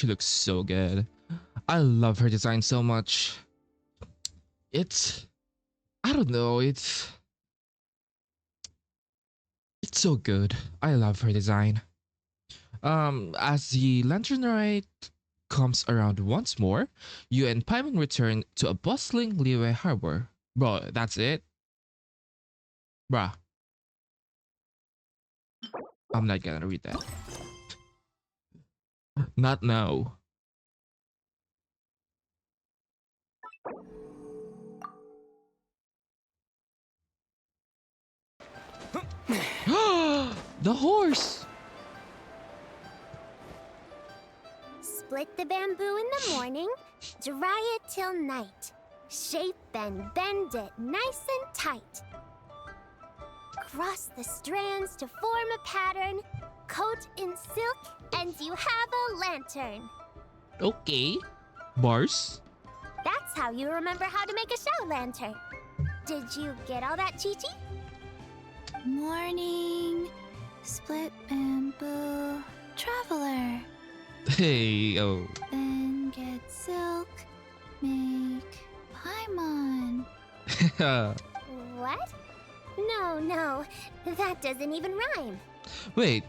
She looks so good. I love her design so much. It's I don't know, it's so good. I love her design. As the Lanternlit comes around once more, you and Paimon return to a bustling Liyue harbor. Bro, that's it? Bruh, I'm not gonna read that. Not now. The horse! Split the bamboo in the morning, dry it till night. Shape and bend it nice and tight. Cross the strands to form a pattern, coat in silk, and you have a lantern. Okay. Bars? That's how you remember how to make a show lantern. Did you get all that, Chi-Chi? Morning, split bamboo, traveler. Hey, oh. Then get silk, make Paimon. What? No, that doesn't even rhyme. Wait.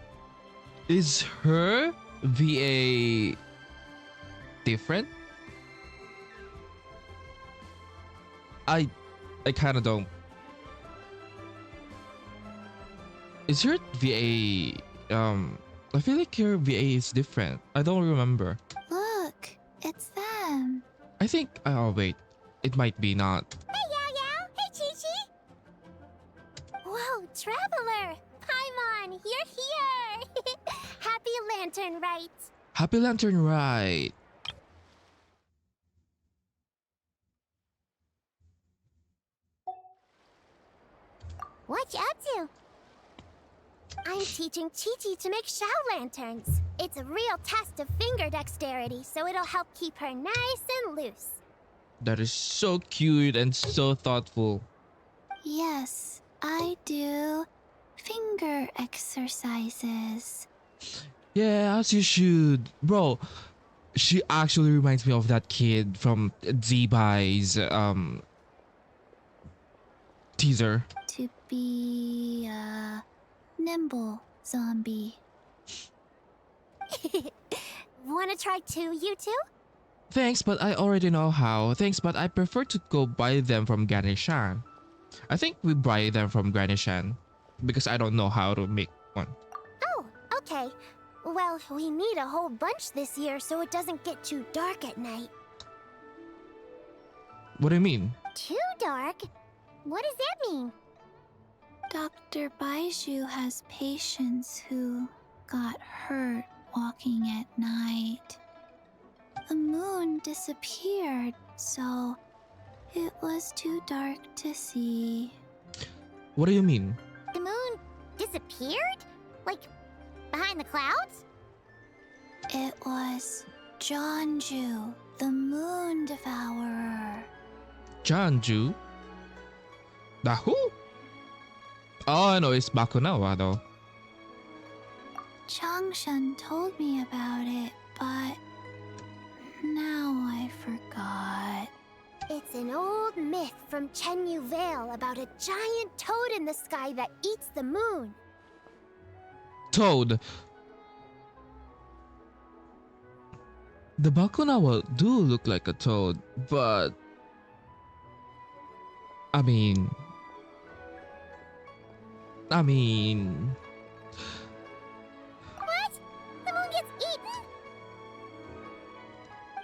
Is her VA different? I kind of don't. Is her VA I feel like her VA is different. I don't remember. Look, it's them. I think oh wait. It might be not. Hey, Yao Yao! Hey, Chi-Chi! Whoa, Traveler! Paimon, you're here! Happy Lantern, right? Happy Lantern Rite. What you up to? I'm teaching Chi-Chi to make Shao lanterns. It's a real test of finger dexterity, so it'll help keep her nice and loose. That is so cute and so thoughtful. Yes, I do finger exercises. Yeah, as you should. Bro, she actually reminds me of that kid from Zibai's teaser. To be a nimble zombie. Wanna try too, you two? Thanks, but I already know how. Thanks, but I prefer to go buy them from Ganeshan. I think we buy them from Ganeshan because I don't know how to make one. Oh, okay. Well, we need a whole bunch this year so it doesn't get too dark at night. What do you mean? Too dark? What does that mean? Dr. Baiju has patients who got hurt walking at night. The moon disappeared, so it was too dark to see. What do you mean? The moon disappeared? Like, behind the clouds? It was Jonju, the moon devourer. Janju? The who? All I know is Bakunawa though. Changshan told me about it, but now I forgot. It's an old myth from Chenyu Vale about a giant toad in the sky that eats the moon. Toad. The Bakunawa do look like a toad, but I mean, What? The moon gets eaten?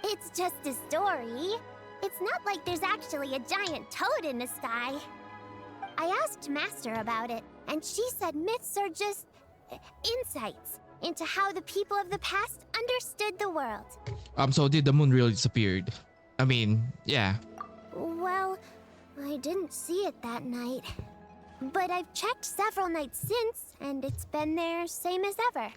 It's just a story. It's not like there's actually a giant toad in the sky. I asked Master about it, and she said myths are just insights into how the people of the past understood the world. so did the moon really disappeared? I mean, yeah. Well, I didn't see it that night. But I've checked several nights since, and it's been there same as ever.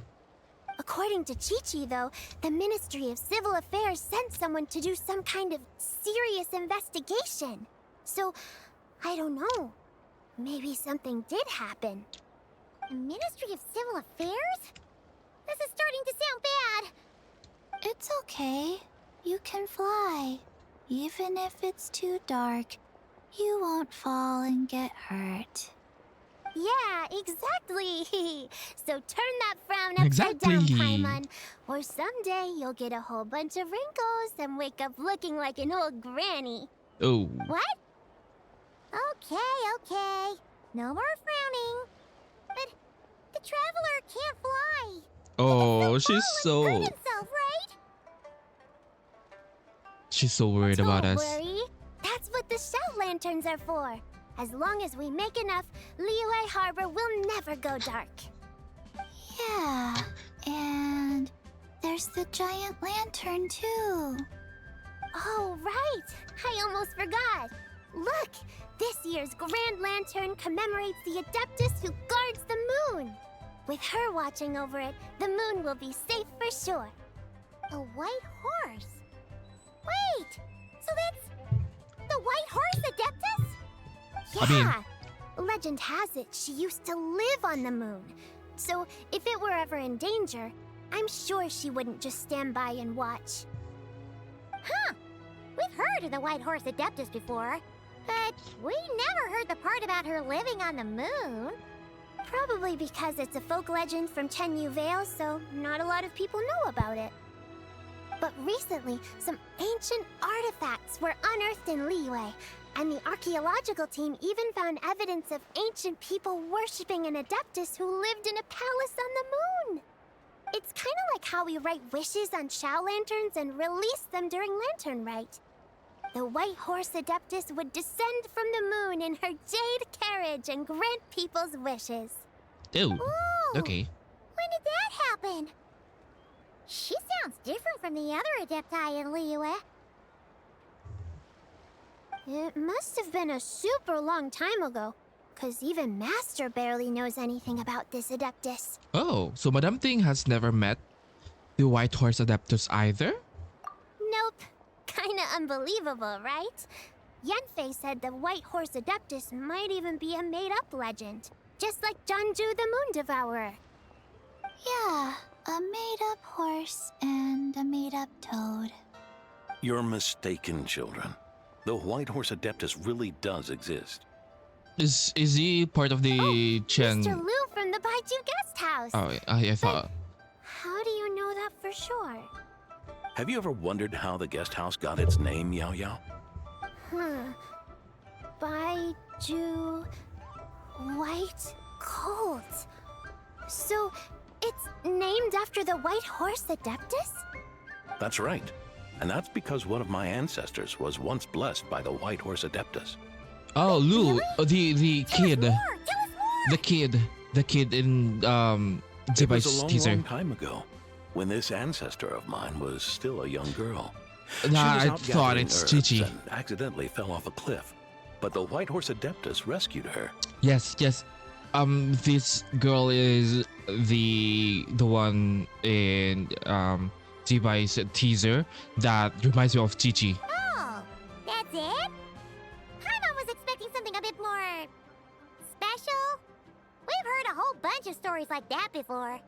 According to Chi-Chi, though, the Ministry of Civil Affairs sent someone to do some kind of serious investigation. So, I don't know. Maybe something did happen. The Ministry of Civil Affairs? This is starting to sound bad. It's okay. You can fly. Even if it's too dark, you won't fall and get hurt. Yeah, exactly. So turn that frown upside Exactly. down, Paimon, or someday you'll get a whole bunch of wrinkles and wake up looking like an old granny. Oh. What? Okay. No more frowning. But the traveler can't fly. Oh, she's Hurt so himself, right? worried about Don't us. worry. That's what the shout lanterns are for. As long as we make enough, Liyue Harbor will never go dark. Yeah, and there's the giant lantern too. Oh, right! I almost forgot. Look, this year's Grand Lantern commemorates the Adeptus who guards the moon. With her watching over it, the moon will be safe for sure. A white horse? Wait, so that's the white horse Adeptus? I mean- Yeah! Legend has it she used to live on the moon. So if it were ever in danger, I'm sure she wouldn't just stand by and watch. Huh! We've heard of the White Horse Adeptus before, but we never heard the part about her living on the moon. Probably because it's a folk legend from Chenyu Vale, so not a lot of people know about it. But recently, some ancient artifacts were unearthed in Liyue, and the archaeological team even found evidence of ancient people worshipping an Adeptus who lived in a palace on the moon. It's kind of like how we write wishes on Shao lanterns and release them during Lantern Rite. The White Horse Adeptus would descend from the moon in her jade carriage and grant people's wishes. Oh. Ooh, Okay. when did that happen? She sounds different from the other Adepti in Liyue. It must have been a super long time ago, because even Master barely knows anything about this Adeptus. Oh, so Madame Ting has never met the White Horse Adeptus either? Nope. Kinda unbelievable, right? Yanfei said the White Horse Adeptus might even be a made-up legend, just like Janju the Moon Devourer. Yeah, a made-up horse and a made-up toad. You're mistaken, children. The White Horse Adeptus really does exist. Is he part of the Chen? Mr. Liu from the Baiju Guest House. Oh, I thought. How do you know that for sure? Have you ever wondered how the guest house got its name, Yao Yao? Baiju White Colt. So it's named after the White Horse Adeptus? That's right. And that's because one of my ancestors was once blessed by the White Horse Adeptus. Oh, Lu, the Tell us kid, more! Tell us more! the kid in It was Zibai's a long, teaser. long time ago, when this ancestor of mine was still a young girl. She Nah, was I out thought gathering it's herbs Chichi. and accidentally fell off a cliff. But the White Horse Adeptus rescued her. Yes. This girl is the one in Zibai's teaser that reminds me of Chichi. Oh, that's it? Paimon was expecting something a bit more special. We've heard a whole bunch of stories like that before.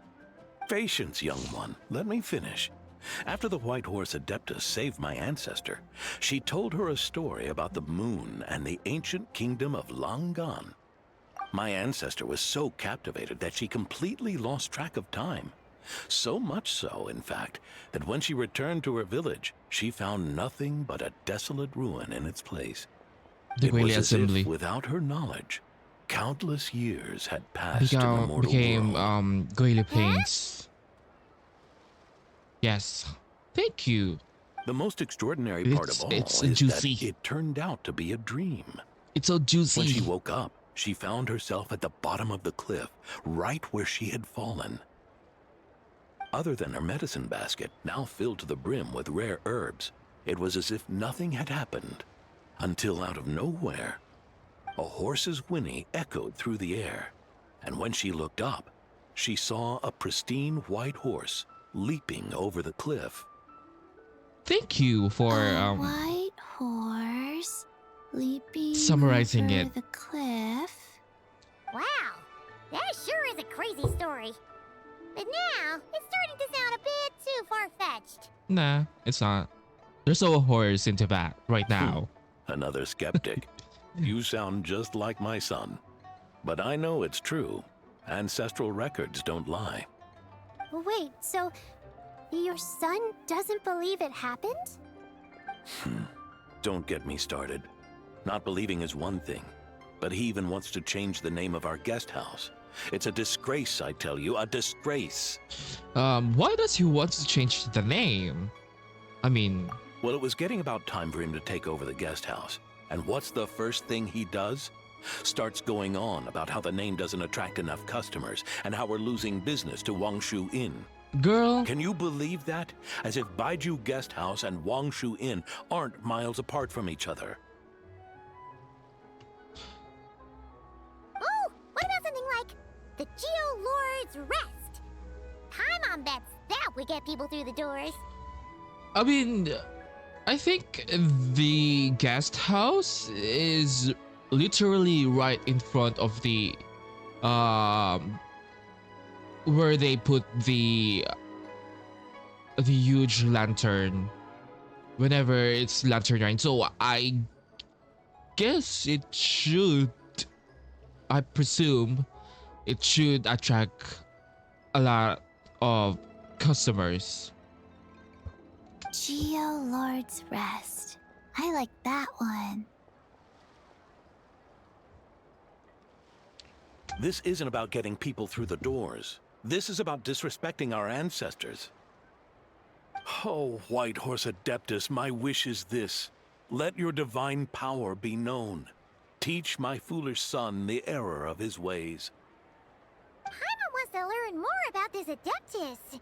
Patience, young one. Let me finish. After the White Horse Adeptus saved my ancestor, she told her a story about the moon and the ancient kingdom of Langan. My ancestor was so captivated that she completely lost track of time. So much so, in fact, that when she returned to her village, she found nothing but a desolate ruin in its place. The It was Guili as Assembly if, without her knowledge, countless years had passed in the mortal became world. Guili Plains. Yes. Thank you. The most extraordinary part of all It's is juicy. that it turned out to be a dream. It's so When she juicy. woke up, she found herself at the bottom of the cliff, right where she had fallen. Other than her medicine basket, now filled to the brim with rare herbs, it was as if nothing had happened. Until out of nowhere, a horse's whinny echoed through the air. And when she looked up, she saw a pristine white horse leaping over the cliff. Thank you for A white horse leaping summarizing over it. the cliff. Wow, that sure is a crazy story. But now, it's starting to sound a bit too far-fetched. Nah, it's not. There's no horrors into that right now. Another skeptic. You sound just like my son. But I know it's true. Ancestral records don't lie. Wait, so your son doesn't believe it happened? Don't get me started. Not believing is one thing, but he even wants to change the name of our guest house. It's a disgrace, I tell you, a disgrace. Why does he want to change the name? I mean, Well, it was getting about time for him to take over the guest house. And what's the first thing he does? Starts going on about how the name doesn't attract enough customers and how we're losing business to Wangshu Inn. girl, Can you believe that? As if Baiju Guest House and Wangshu Inn aren't miles apart from each other. Oh, what about something like the Geo Lord's Rest? Paimon bets that would get people through the doors. I mean, I think the guest house is literally right in front of the where they put the huge lantern whenever it's lantern night. So I guess it should, I presume it should attract a lot of customers. Geo Lord's Rest. I like that one. This isn't about getting people through the doors. This is about disrespecting our ancestors. Oh, White Horse Adeptus, my wish is this. Let your divine power be known. Teach my foolish son the error of his ways. Paimon wants to learn more about this Adeptus.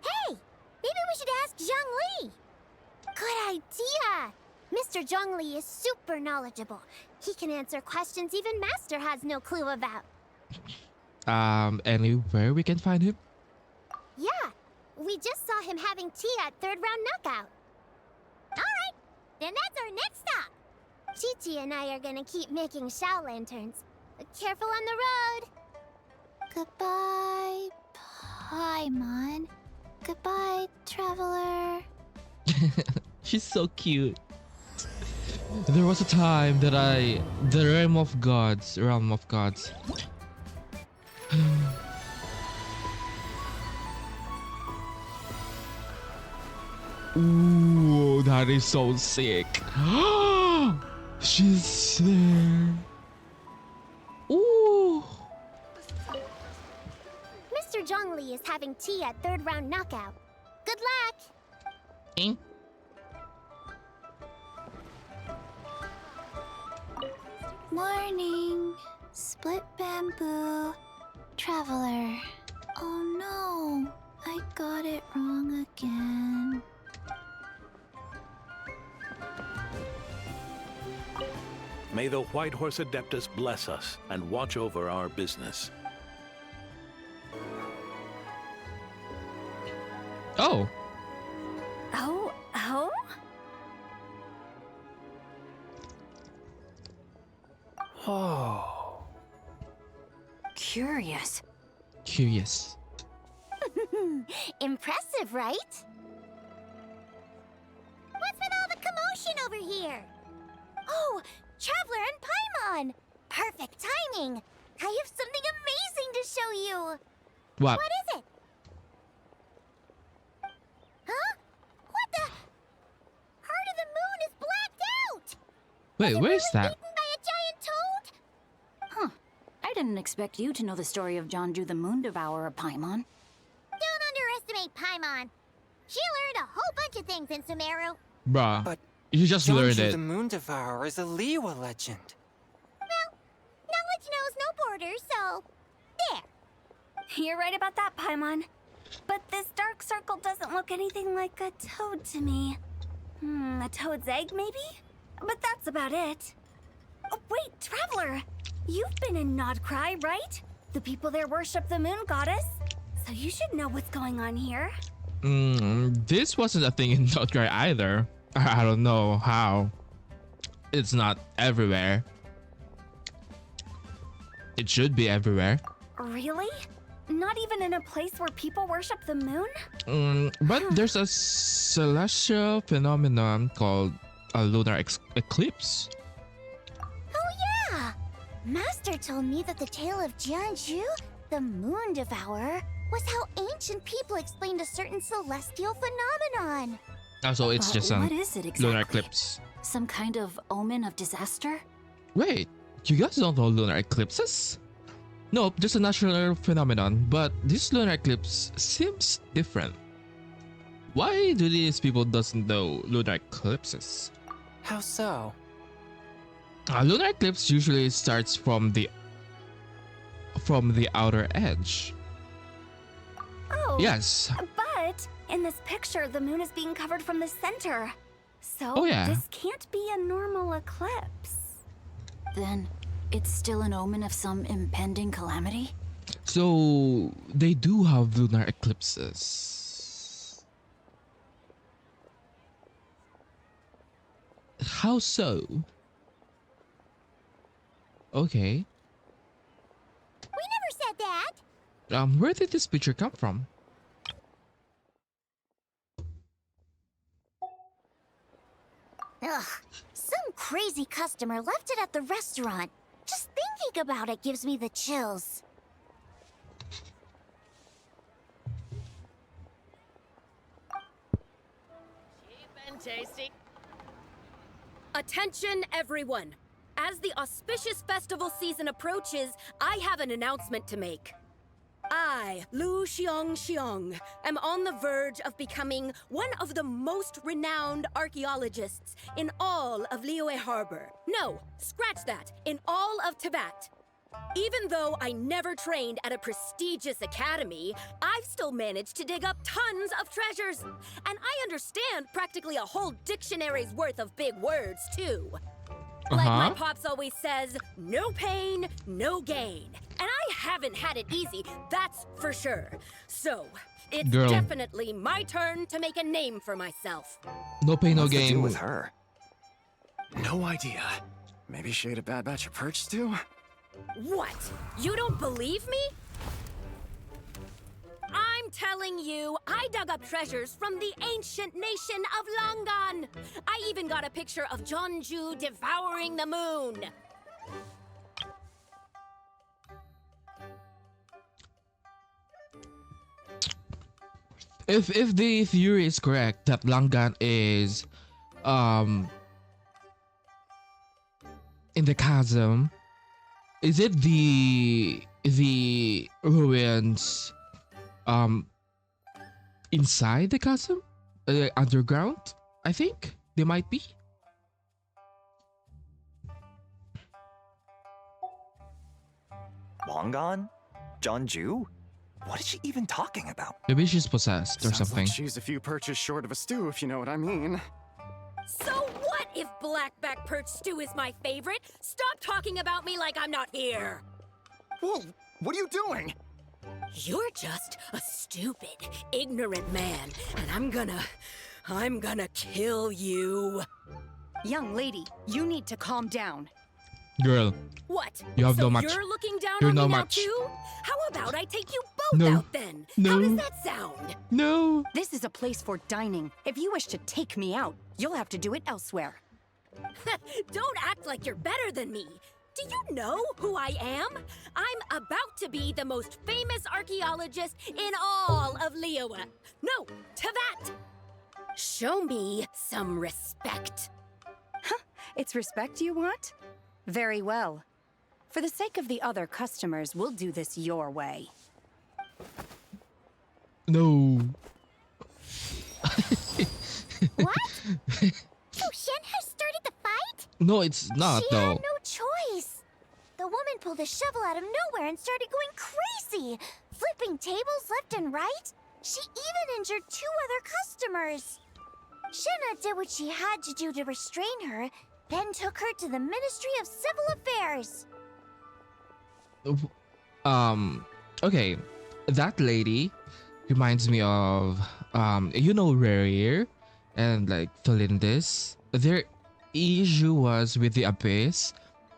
Hey, maybe we should ask Zhongli. Good idea. Mr. Zhongli is super knowledgeable. He can answer questions even Master has no clue about. Anywhere we can find him? Yeah, we just saw him having tea at third round knockout. Alright, then that's our next stop. Chi-Chi and I are gonna keep making Shao lanterns. Careful on the road. Goodbye, Paimon. Goodbye, traveler. She's so cute. There was a time that the realm of gods. Ooh, that is so sick. She's there. Ooh. Mr. Zhongli is having tea at third round knockout. Good luck. Eh? Morning. Split bamboo. Traveler. Oh no. I got it wrong again. May the White Horse Adeptus bless us and watch over our business. Oh. Oh? Oh. Curious. Curious. Impressive, right? What's with all the commotion over here? Oh, Traveler and Paimon! Perfect timing! I have something amazing to show you! What? What is it? Huh? What the? Heart of the Moon is blacked out! Wait, where is that? Eaten by a giant toad? Huh. I didn't expect you to know the story of Jonju the Moon Devourer, Paimon. Don't underestimate Paimon. She learned a whole bunch of things in Sumeru. Bruh. But You just learned Genshin it. the Moon Devourer is a Liyue legend. Well, knowledge knows no borders, so there. You're right about that, Paimon. But this dark circle doesn't look anything like a toad to me. A toad's egg, maybe? But that's about it. Oh, wait, Traveler! You've been in Nodcry, right? The people there worship the moon goddess. So you should know what's going on here. This wasn't a thing in Notcry either. I don't know how. It's not everywhere. It should be everywhere. Really? Not even in a place where people worship the moon? But there's a celestial phenomenon called a lunar eclipse. Oh yeah! Master told me that the tale of Jianzhu, the moon devourer, was how ancient people explained a certain celestial phenomenon. So it's But just a what is it exactly? lunar eclipse. Some kind of omen of disaster? Wait, you guys don't know lunar eclipses? Nope, just a natural phenomenon, but this lunar eclipse seems different. Why do these people doesn't know lunar eclipses? How so? A lunar eclipse usually starts from the outer edge. Oh. Yes. But in this picture, the moon is being covered from the center. So Oh, yeah. this can't be a normal eclipse. Then it's still an omen of some impending calamity? So they do have lunar eclipses. How so? Okay. We never said that! Where did this picture come from? Ugh, some crazy customer left it at the restaurant. Just thinking about it gives me the chills. Attention, everyone! As the auspicious festival season approaches, I have an announcement to make. I, Lu Xiong, am on the verge of becoming one of the most renowned archaeologists in all of Liyue Harbor. No, scratch that, in all of Tibet. Even though I never trained at a prestigious academy, I've still managed to dig up tons of treasures. And I understand practically a whole dictionary's worth of big words, too. Like my pops always says, no pain, no gain. And I haven't had it easy, that's for sure. So, it's Girl. definitely my turn to make a name for myself. No pain, no What's to do gain. with her? No idea. Maybe she ate a bad batch of perch stew? What? You don't believe me? I'm telling you, I dug up treasures from the ancient nation of Langan. I even got a picture of Jeonju devouring the moon. If the theory is correct that Langan is in the chasm, is it the ruins inside the chasm? Underground? I think they might be. Longon? Jeonju? What is she even talking about? Maybe she's possessed or Sounds something. like she's a few perches short of a stew, if you know what I mean. So what if blackback perch stew is my favorite? Stop talking about me like I'm not here. Whoa, what are you doing? You're just a stupid, ignorant man, and I'm gonna kill you. Young lady, you need to calm down. Girl, What? You have so no match. You're looking down You're on no me now match. too? How about I take you both No. out then? No. How does that sound? no. This is a place for dining. If you wish to take me out, you'll have to do it elsewhere. Don't act like you're better than me. Do you know who I am? I'm about to be the most famous archaeologist in all of Liyue. No, Tibet. Show me some respect. It's respect you want? Very well. For the sake of the other customers, we'll do this your way. No. What? So Shen has started the fight? No, it's not She though. had no choice. The woman pulled a shovel out of nowhere and started going crazy, flipping tables left and right. She even injured 2 other customers. Shenna did what she had to do to restrain her, then took her to the Ministry of Civil Affairs. Okay, that lady reminds me of you know, Rare and like Felindis. Their issue was with the Abyss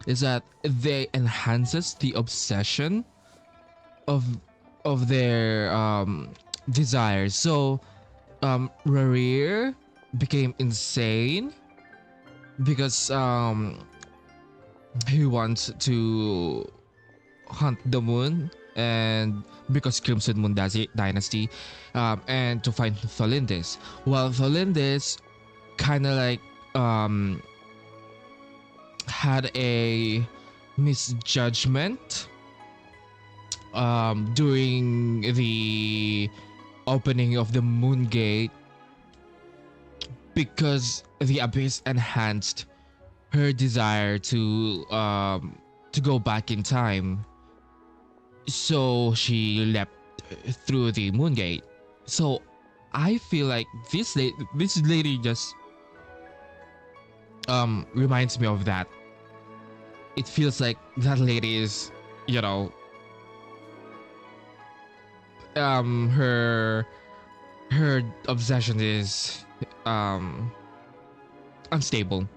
is that they enhances the obsession of of their desires. So Rarir became insane because he wants to hunt the moon, and because Crimson Moon Dynasty, and to find Tholindis. While Tholindis kind of like had a misjudgment during the opening of the moon gate, because the abyss enhanced her desire to go back in time, so she leapt through the moon gate. So I feel like this lady just reminds me of that. It feels like that lady is, you know, her obsession is unstable,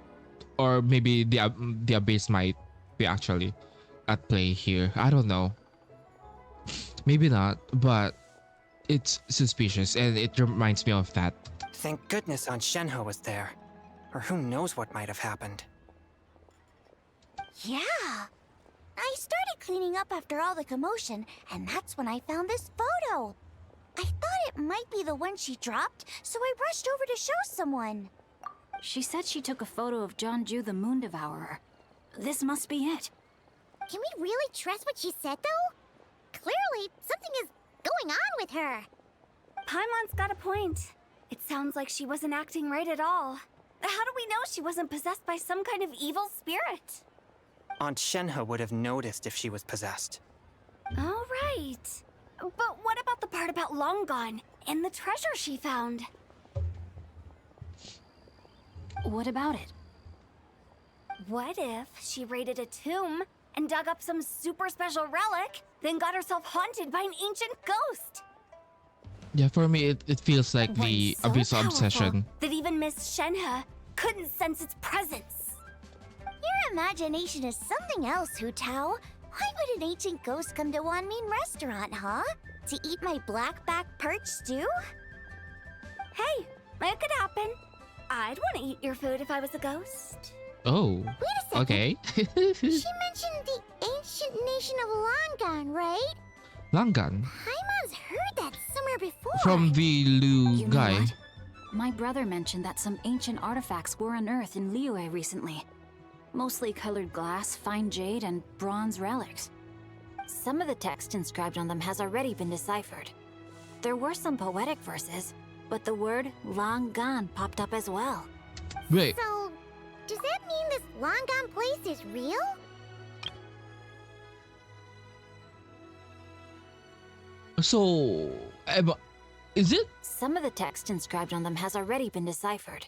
or maybe the abyss might be actually at play here. I don't know. Maybe not, but it's suspicious, and it reminds me of that. Thank goodness Aunt Shenhe was there. Or who knows what might have happened. Yeah. I started cleaning up after all the commotion, and that's when I found this photo. I thought it might be the one she dropped, so I rushed over to show someone. She said she took a photo of Jonju the Moon Devourer. This must be it. Can we really trust what she said, though? Clearly, something is going on with her. Paimon's got a point. It sounds like she wasn't acting right at all. How do we know she wasn't possessed by some kind of evil spirit? Aunt Shenhe would have noticed if she was possessed. All right. But what about the part about Long Gone and the treasure she found? What about it? What if she raided a tomb and dug up some super special relic, then got herself haunted by an ancient ghost? Yeah, for me, it feels like One the so abyss powerful obsession. that even Miss Shenhe couldn't sense its presence. Your imagination is something else, Hu Tao. Why would an ancient ghost come to Wanmin restaurant, huh? To eat my blackback perch stew? Hey, it could happen. I'd want to eat your food if I was a ghost. Oh, Wait a second. okay. She mentioned the ancient nation of Longan, right? Langan, Paimon's heard that somewhere before. from the Lu You know guy. what? My brother mentioned that some ancient artifacts were unearthed in Liyue recently. Mostly colored glass, fine jade, and bronze relics. Some of the text inscribed on them has already been deciphered. There were some poetic verses, but the word Langan popped up as well. Wait, So, does that mean this Longan place is real? so is it? Some of the text inscribed on them has already been deciphered.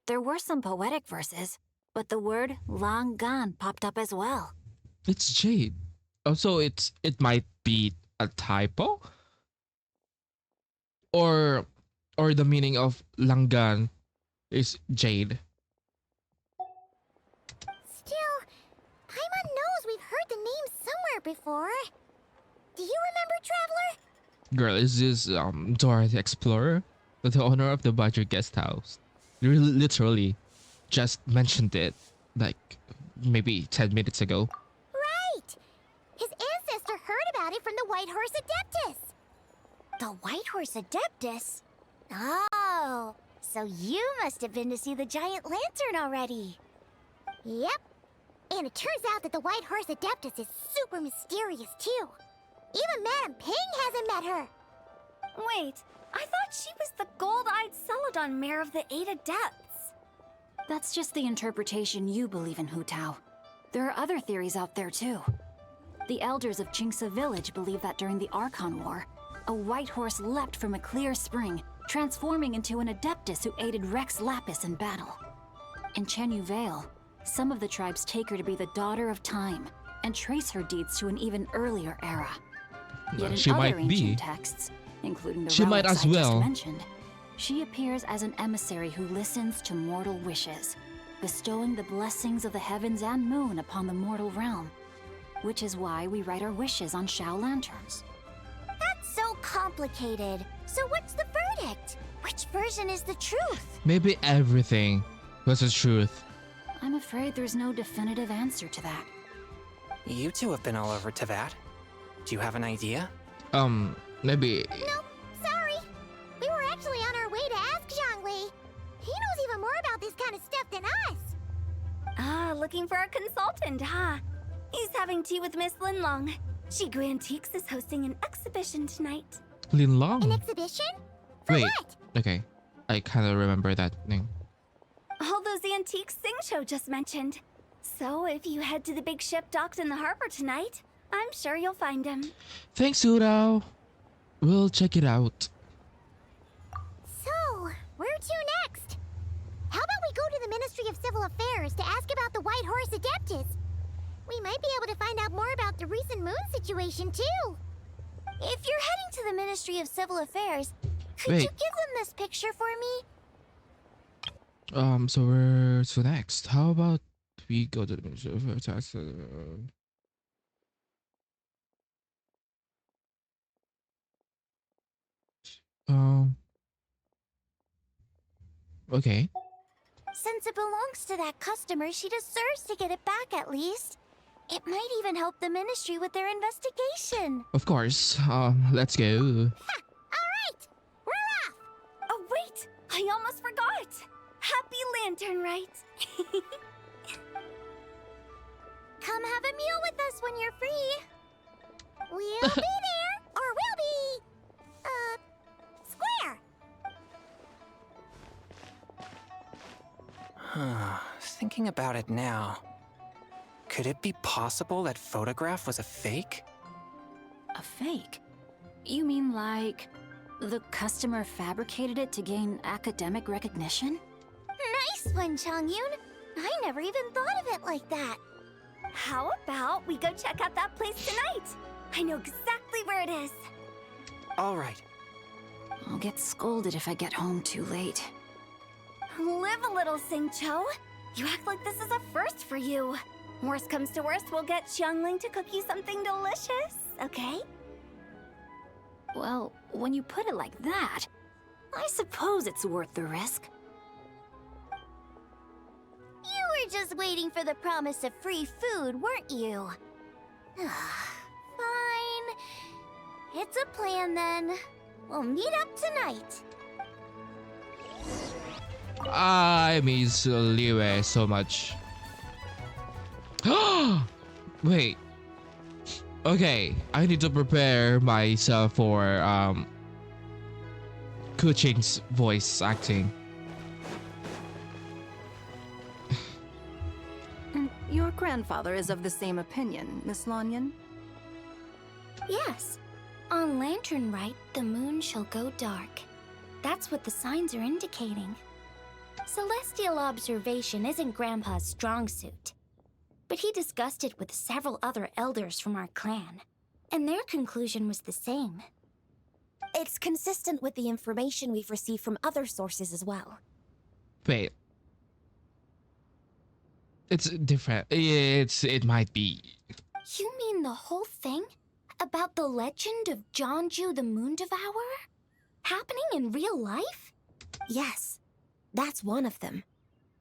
There were some poetic verses, but the word Langan popped up as well. It's jade. Oh, so it might be a typo, or the meaning of Langan is jade. Still, Paimon knows we've heard the name somewhere before. Do you remember, Traveler? Girl, is this Dora the Explorer, the owner of the Badger Guest House? Literally just mentioned it like maybe 10 minutes ago. Right! His ancestor heard about it from the White Horse Adeptus. The White Horse Adeptus? Oh, so you must have been to see the giant lantern already. Yep. And it turns out that the White Horse Adeptus is super mysterious too. Even Madame Ping hasn't met her. Wait, I thought she was the gold-eyed Celadon Mare of the Eight Adepts. That's just the interpretation you believe in, Hu Tao. There are other theories out there too. The elders of Qingce village believe that during the Archon War, a white horse leapt from a clear spring, transforming into an Adeptus who aided Rex Lapis in battle. In Chenyu Vale, some of the tribes take her to be the daughter of time and trace her deeds to an even earlier era. Yet in She other might ancient be. texts, including the She might relics as I well. just mentioned, she appears as an emissary who listens to mortal wishes, bestowing the blessings of the heavens and moon upon the mortal realm, which is why we write our wishes on Shao lanterns. complicated. So what's the verdict? Which version is the truth? Maybe everything was the truth. I'm afraid there's no definitive answer to that. You two have been all over Tevat. Do you have an idea? Maybe. Nope, sorry. We were actually on our way to ask Zhongli. He knows even more about this kind of stuff than us. Ah, looking for a consultant, huh? He's having tea with Miss Linlong. Shigu Antiques is hosting an exhibition tonight. Lin Long. An exhibition? For Wait. what? Okay. I kind of remember that name. All those antiques Sing Show just mentioned. So if you head to the big ship docked in the harbor tonight, I'm sure you'll find him. Thanks, Urao. We'll check it out. So, where to next? How about we go to the Ministry of Civil Affairs to ask about the White Horse Adeptus? We might be able to find out more about the recent moon situation, too. If you're heading to the Ministry of Civil Affairs, could Wait. you give them this picture for me? So where to next? How about we go to the Ministry of Tax? Okay. Since it belongs to that customer, she deserves to get it back at least. It might even help the Ministry with their investigation. Of course. Let's go. Alright, we're off! Oh, wait! I almost forgot! Happy Lanternlit! Come have a meal with us when you're free. We'll be there, or we'll be... square. Thinking about it now, could it be possible that photograph was a fake? A fake? You mean like the customer fabricated it to gain academic recognition? Nice one, Chongyun. I never even thought of it like that. How about we go check out that place tonight? I know exactly where it is. All right. I'll get scolded if I get home too late. Live a little, Singcho. You act like this is a first for you. Worst comes to worst, we'll get Xiangling to cook you something delicious, okay? Well, when you put it like that, I suppose it's worth the risk. You were just waiting for the promise of free food, weren't you? Fine. It's a plan then. We'll meet up tonight. I miss Liwe so much. Wait. Okay, I need to prepare myself for Kuching's voice acting. Your grandfather is of the same opinion, Miss Lanyan. Yes. On Lanternlit, the moon shall go dark. That's what the signs are indicating. Celestial observation isn't Grandpa's strong suit. But he discussed it with several other elders from our clan, and their conclusion was the same. It's consistent with the information we've received from other sources as well. Wait. It's different. It might be. You mean the whole thing? About the legend of Jonju the Moon Devourer? Happening in real life? Yes, that's one of them.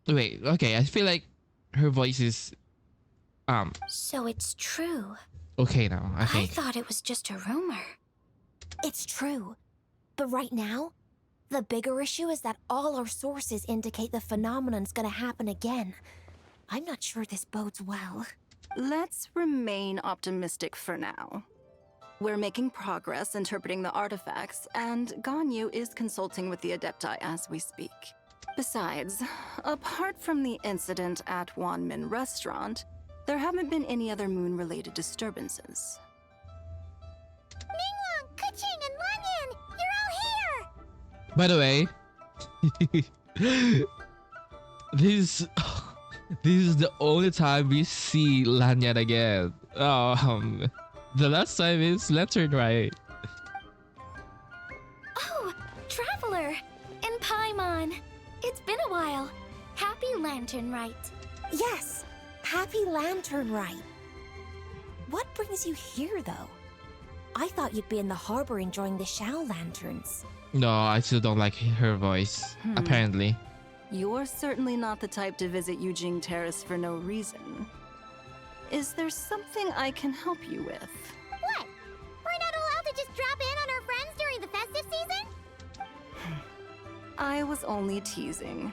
Wait, okay, I feel like her voice is So it's true. okay now, I I think. thought it was just a rumor. It's true. But right now, the bigger issue is that all our sources indicate the phenomenon's gonna happen again. I'm not sure this bodes well. Let's remain optimistic for now. We're making progress interpreting the artifacts, and Ganyu is consulting with the Adepti as we speak. Besides, apart from the incident at Wanmin Restaurant, there haven't been any other moon-related disturbances. Ningguang, Kuching, and Lanyan, you're all here! By the way, this is the only time we see Lanyan again. The last time is Lanternlit. Oh, Traveler! And Paimon! It's been a while. Happy Lanternlit. Yes, happy Lanternlit. What brings you here, though? I thought you'd be in the harbor enjoying the Shao lanterns. No, I still don't like her voice, apparently. You're certainly not the type to visit Yujing Terrace for no reason. Is there something I can help you with? What? We're not allowed to just drop in on our friends during the festive season? I was only teasing.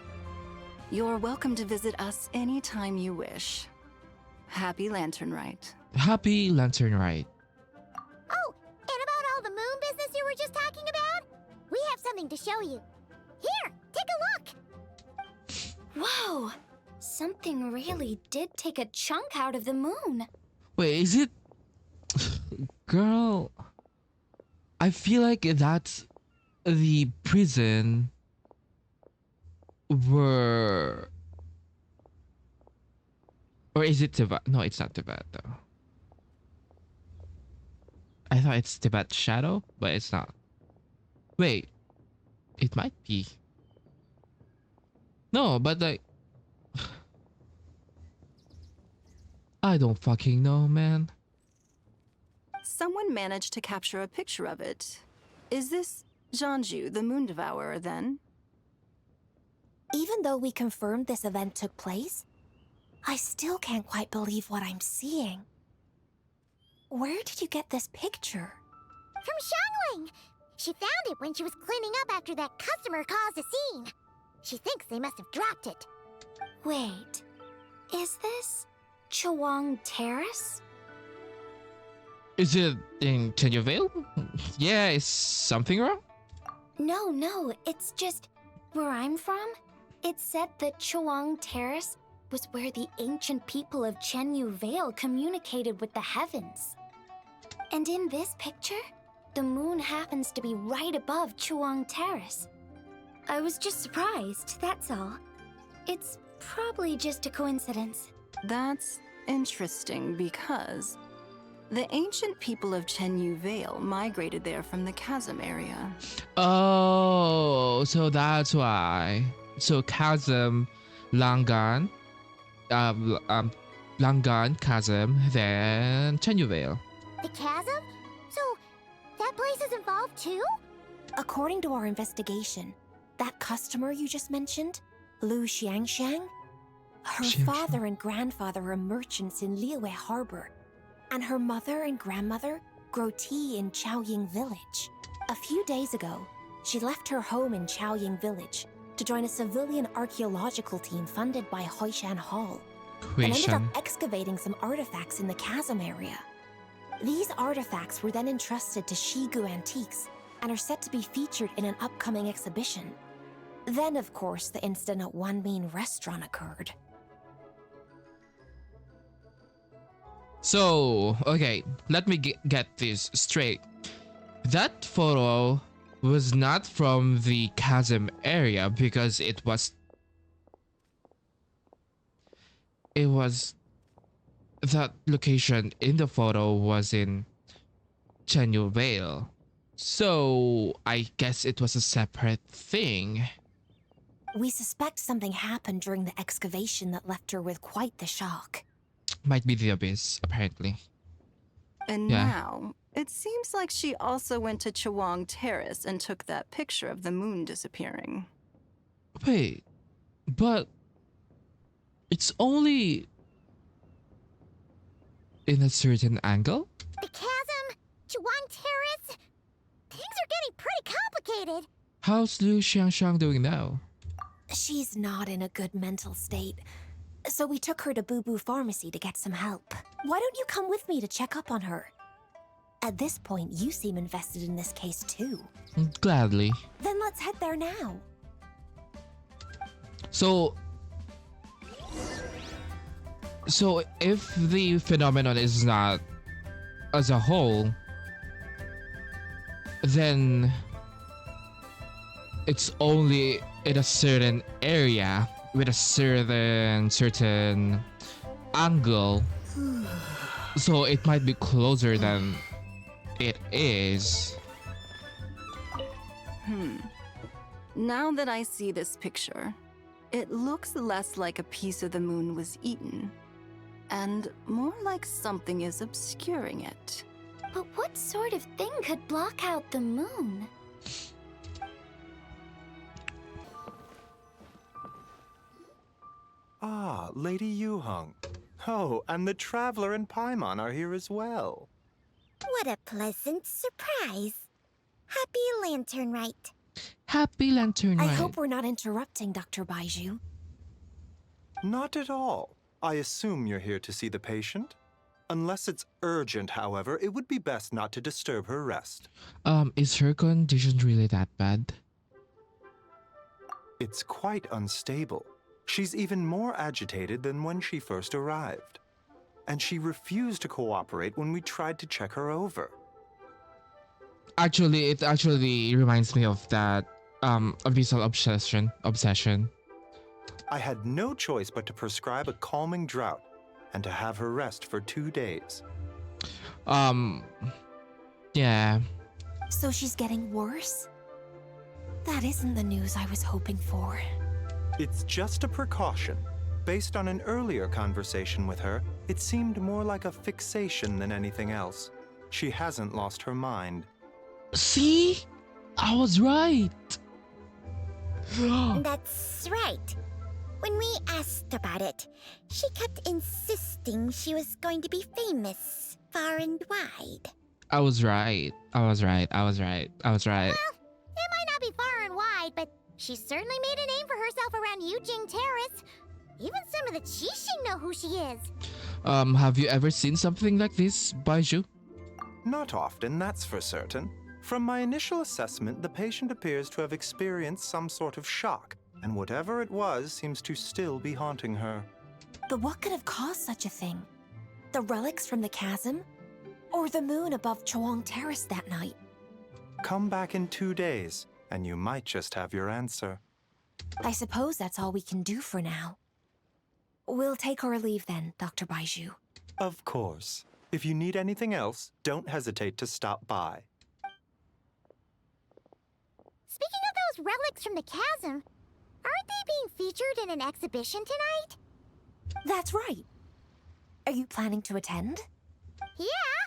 You're welcome to visit us anytime you wish. Happy Lanternlit. Happy Lanternlit. Oh, and about all the moon business you were just talking about? We have something to show you. Here, take a look! Whoa! Something really did take a chunk out of the moon. Wait, is it... Girl... I feel like that's the prison were... Or is it Tibet? No, it's not Tibet though. I thought it's Tibet Shadow, but it's not. Wait, it might be. No, but like... I don't fucking know, man. Someone managed to capture a picture of it. Is this Zhanju, the Moon Devourer, then? Even though we confirmed this event took place, I still can't quite believe what I'm seeing. Where did you get this picture? From Xiangling! She found it when she was cleaning up after that customer caused a scene. She thinks they must have dropped it. Wait, is this Chawang Terrace? Is it in Vale? Yeah, is something wrong? No, it's just where I'm from. It said that Chawang Terrace was where the ancient people of Chenyu Vale communicated with the heavens. And in this picture, the moon happens to be right above Chawang Terrace. I was just surprised, that's all. It's probably just a coincidence. That's interesting because the ancient people of Chenyu Vale migrated there from the chasm area. Oh, so that's why. So chasm, Langan, Langan, chasm, then Chenyu Vale. The chasm? So, that place is involved too? According to our investigation, that customer you just mentioned, Lu Xiangxiang, her father and grandfather are merchants in Liyue Harbor, and her mother and grandmother grow tea in Chaoying Village. A few days ago, she left her home in Chaoying Village to join a civilian archaeological team funded by Hoishan Hall, and ended up excavating some artifacts in the chasm area. These artifacts were then entrusted to Shigu Antiques and are set to be featured in an upcoming exhibition. Then, of course, the incident at Wanmin Restaurant occurred. So, okay, let me get this straight. That photo was not from the chasm area because it was that location in the photo was in Chenyu Vale. So I guess it was a separate thing. We suspect something happened during the excavation that left her with quite the shock. Might be the abyss, apparently. And now, it seems like she also went to Chawang Terrace and took that picture of the moon disappearing. Wait, but it's only in a certain angle? The chasm? Chawang Terrace? Things are getting pretty complicated. How's Lu Xiangxiang doing now? She's not in a good mental state, so we took her to Boo Boo Pharmacy to get some help. Why don't you come with me to check up on her? At this point, you seem invested in this case too. Gladly. Then let's head there now. So if the phenomenon is not as a whole, then it's only in a certain area with a certain angle. So it might be closer than it is. Now that I see this picture, it looks less like a piece of the moon was eaten, and more like something is obscuring it. But what sort of thing could block out the moon? Ah, Lady Yuheng. Oh, and the Traveler and Paimon are here as well. What a pleasant surprise. Happy Lanternlit. Happy Lanternlit. I hope we're not interrupting Dr. Baiju. Not at all. I assume you're here to see the patient? Unless it's urgent, however, it would be best not to disturb her rest. Is her condition really that bad? It's quite unstable. She's even more agitated than when she first arrived. And she refused to cooperate when we tried to check her over. Actually, it actually reminds me of that abyssal obsession. I had no choice but to prescribe a calming draught and to have her rest for 2 days. Yeah. So she's getting worse? That isn't the news I was hoping for. It's just a precaution. Based on an earlier conversation with her, it seemed more like a fixation than anything else. She hasn't lost her mind. See? I was right. That's right. When we asked about it, she kept insisting she was going to be famous far and wide. I was right. I was right. Well, it might not be far and wide, but she certainly made a name for herself around Yujing Terrace. Even some of the Qixing know who she is. Have you ever seen something like this, Baiju? Not often, that's for certain. From my initial assessment, the patient appears to have experienced some sort of shock, and whatever it was seems to still be haunting her. But what could have caused such a thing? The relics from the chasm? Or the moon above Chuang Terrace that night? Come back in 2 days, and you might just have your answer. I suppose that's all we can do for now. We'll take our leave then, Dr. Baiju. Of course. If you need anything else, don't hesitate to stop by. Speaking of those relics from the chasm, aren't they being featured in an exhibition tonight? That's right. Are you planning to attend? Yeah,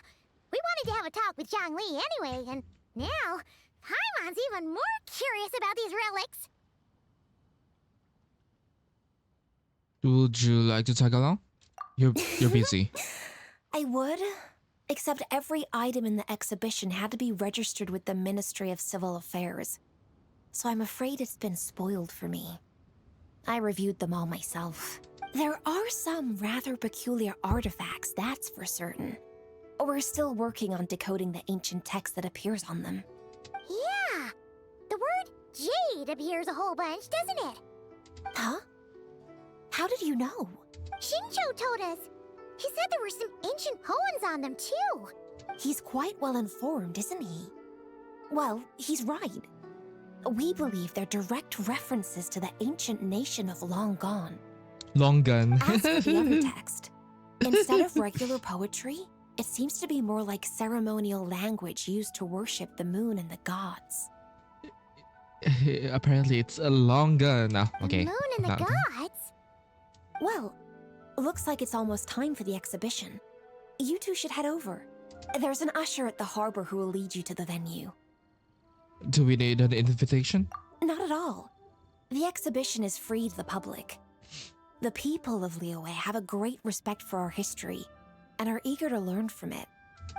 we wanted to have a talk with Zhangli anyway, and now Paimon's even more curious about these relics. Would you like to tag along? You're busy. I would, except every item in the exhibition had to be registered with the Ministry of Civil Affairs. So I'm afraid it's been spoiled for me. I reviewed them all myself. There are some rather peculiar artifacts, that's for certain. We're still working on decoding the ancient text that appears on them. Yeah, the word jade appears a whole bunch, doesn't it? Huh? How did you know? Shincho told us. He said there were some ancient poems on them, too. He's quite well informed, isn't he? Well, he's right. We believe they're direct references to the ancient nation of Long Gone. Long gun. As for the other text, instead of regular poetry, it seems to be more like ceremonial language used to worship the moon and the gods. Apparently, it's a long gun. Oh, okay. The moon and the Not- gods? Well, looks like it's almost time for the exhibition. You two should head over. There's an usher at the harbor who will lead you to the venue. Do we need an invitation? Not at all. The exhibition is free to the public. The people of Liyue have a great respect for our history and are eager to learn from it.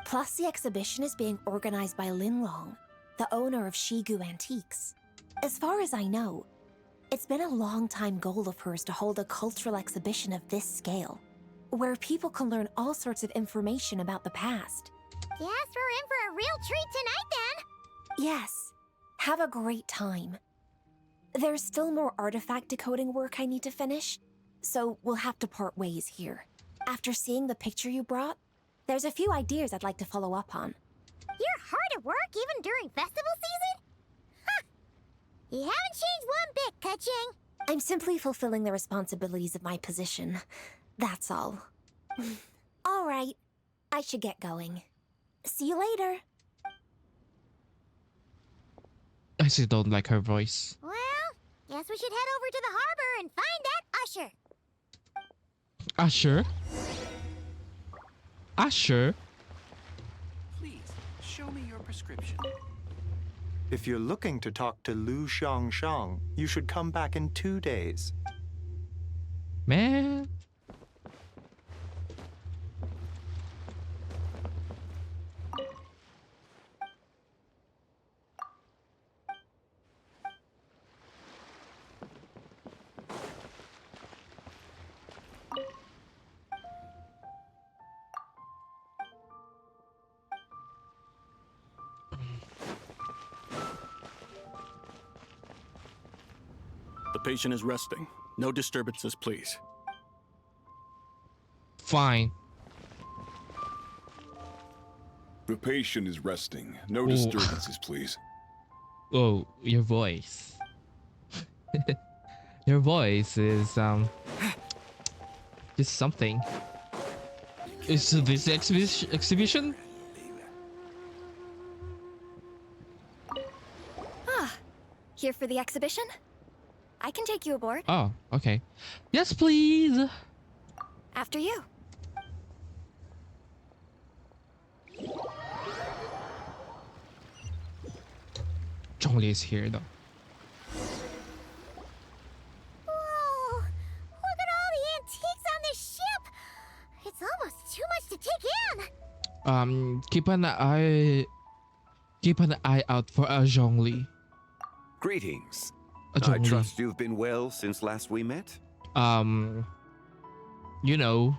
Plus, the exhibition is being organized by Linlong, the owner of Shigu Antiques. As far as I know, it's been a long-time goal of hers to hold a cultural exhibition of this scale, where people can learn all sorts of information about the past. Guess we're in for a real treat tonight, then. Yes, have a great time. There's still more artifact decoding work I need to finish, so we'll have to part ways here. After seeing the picture you brought, there's a few ideas I'd like to follow up on. You're hard at work even during festival season? Huh. You haven't changed one bit, Keqing. I'm simply fulfilling the responsibilities of my position. That's all. All right, I should get going. See you later. I still don't like her voice. Well, guess we should head over to the harbor and find that usher. Usher? Usher? Please show me your prescription. If you're looking to talk to Lu Xiangshang, you should come back in 2 days. Man. The patient is resting. No disturbances, please. Fine. The patient is resting. No disturbances, please. Oh, your voice. Your voice is just something. Is this exhibition? Here for the exhibition? I can take you aboard. Oh, okay. Yes, please. After you. Zhongli is here though. Whoa! Look at all the antiques on this ship! It's almost too much to take in! Keep an eye out for a Zhongli. Greetings. A I Zhongli. trust you've been well since last we met? You know,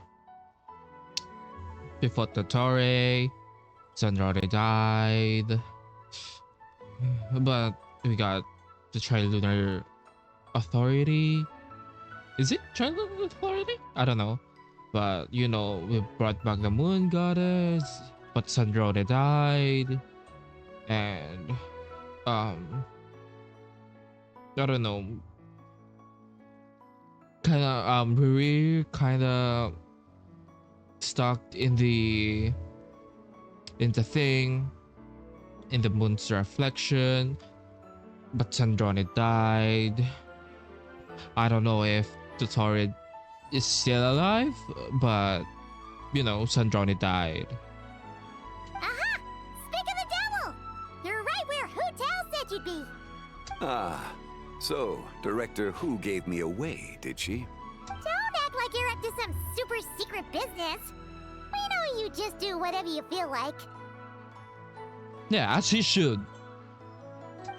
before the Torre, Sunrode died, but we got the Trilunar Authority. Is it Trilunar Authority? I don't know, but you know, we brought back the Moon Goddess, but Sunrode died, and I don't know. We're kind of stuck in the thing, in the moon's reflection, but Sandrone died. I don't know if the Torrid is still alive, but you know, Sandrone died. Aha! Speak of the devil! You're right where Hu Tao said you'd be! Ah, so Director Hu gave me away, did she? Don't act like you're up to some super secret business. We know you just do whatever you feel like. Yeah, as he should.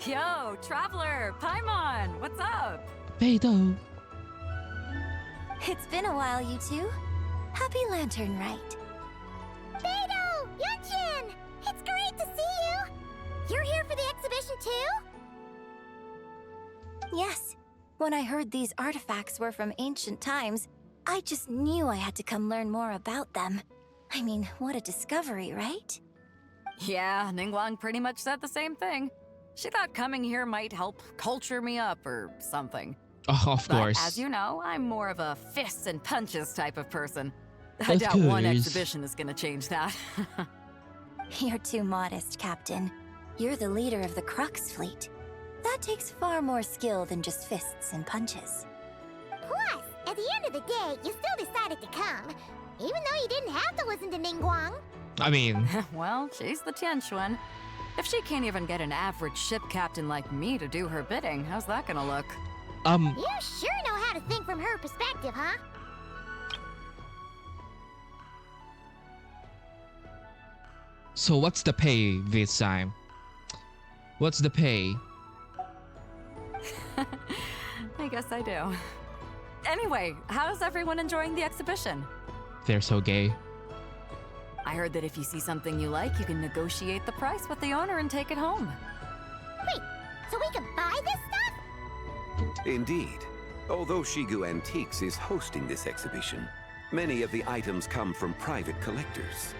Yo, Traveler, Paimon, what's up? Beidou. It's been a while, you two. Happy Lanternlit. Beidou! Yunchin! It's great to see you! You're here for the exhibition too? Yes. When I heard these artifacts were from ancient times, I just knew I had to come learn more about them. I mean, what a discovery, right? Yeah, Ningguang pretty much said the same thing. She thought coming here might help culture me up or something. Oh, of But course. as you know, I'm more of a fists and punches type of person. I Of doubt one course. exhibition is gonna change that. You're too modest, Captain. You're the leader of the Crux fleet. That takes far more skill than just fists and punches. Plus, at the end of the day, you still decided to come, even though you didn't have to listen to Ningguang. I mean, Well, she's the Tianquan. If she can't even get an average ship captain like me to do her bidding, how's that gonna look? You sure know how to think from her perspective, huh? so what's the pay this time? What's the pay? I guess I do. Anyway, how's everyone enjoying the exhibition? They're so gay. I heard that if you see something you like, you can negotiate the price with the owner and take it home. Wait, so we can buy this stuff? Indeed. Although Shigu Antiques is hosting this exhibition, many of the items come from private collectors.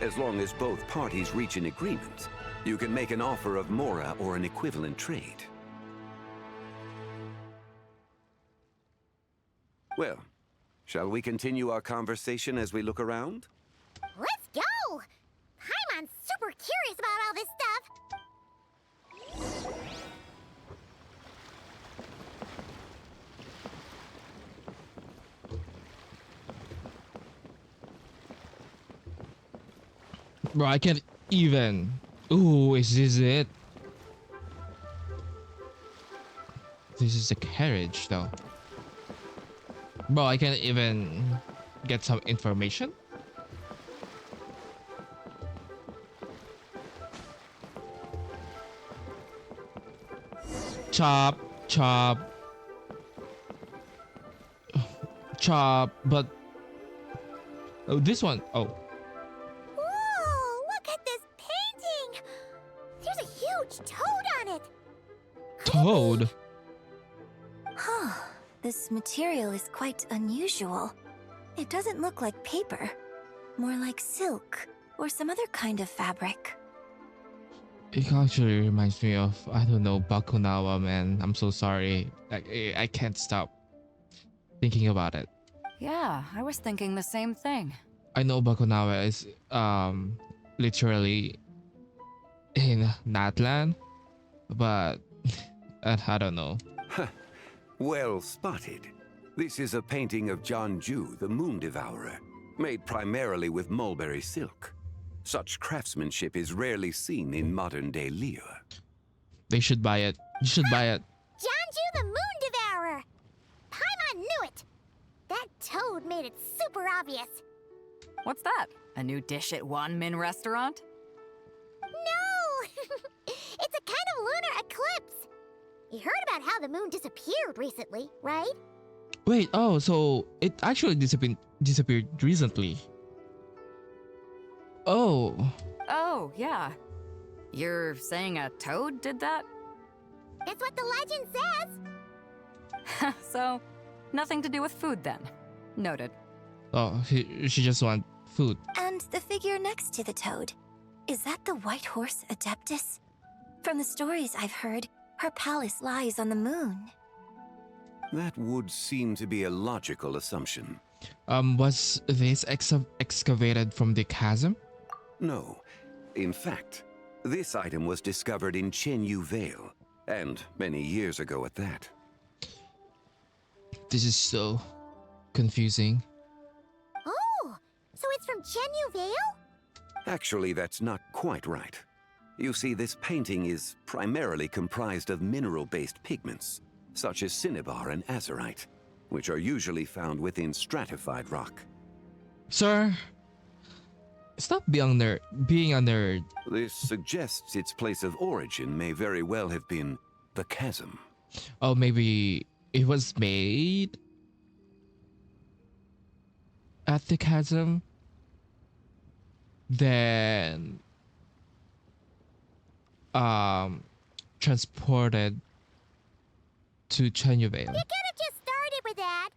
As long as both parties reach an agreement, you can make an offer of mora or an equivalent trade. Well, shall we continue our conversation as we look around? Let's go! Paimon's super curious about all this stuff. Bro, I can't even Ooh, is this it? This is a carriage, though. Bro, I can't even get some information. Chop, chop, chop, but oh, this one. Oh, Whoa, look at this painting! There's a huge toad on it! toad. Huh. This material is quite unusual. It doesn't look like paper. More like silk or some other kind of fabric. It actually reminds me of, I don't know, Bakunawa, man. I'm so sorry. I can't stop thinking about it. Yeah, I was thinking the same thing. I know Bakunawa is literally in Natlan, but I don't know. Well spotted. This is a painting of Janju, the Moon Devourer, made primarily with mulberry silk. Such craftsmanship is rarely seen in modern-day Liyue. They should buy it. You should buy it. Janju the Moon Devourer! Paimon knew it! That toad made it super obvious. What's that? A new dish at Wanmin restaurant? No! It's a kind of lunar eclipse. You heard about how the moon disappeared recently, right? Wait, oh, so it actually disappeared recently. Oh. Oh, yeah. You're saying a toad did that? It's what the legend says. So, nothing to do with food then. Noted. Oh, she just want food. And the figure next to the toad. Is that the white horse Adeptus? From the stories I've heard, her palace lies on the moon. That would seem to be a logical assumption. Was this excavated from the chasm? No. In fact, this item was discovered in Chenyu Vale, and many years ago at that. This is so confusing. Oh, so it's from Chenyu Vale? Actually, that's not quite right. You see, this painting is primarily comprised of mineral-based pigments, such as cinnabar and azurite, which are usually found within stratified rock. Sir, stop being a nerd. This suggests its place of origin may very well have been the chasm. Oh, maybe it was made at the chasm, then transported to Chenyu Vale. You could have just started with that.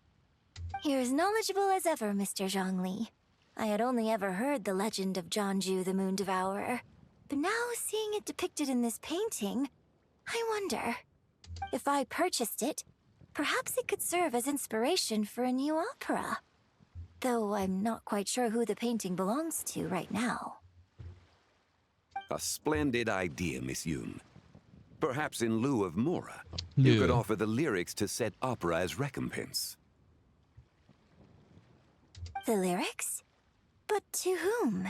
You're as knowledgeable as ever, Mr. Zhongli. I had only ever heard the legend of Janju the Moon Devourer, but now seeing it depicted in this painting, I wonder, if I purchased it, perhaps it could serve as inspiration for a new opera. Though I'm not quite sure who the painting belongs to right now. A splendid idea, Miss Yoon. Perhaps in lieu of Mora, you could offer the lyrics to said opera as recompense. The lyrics? But to whom?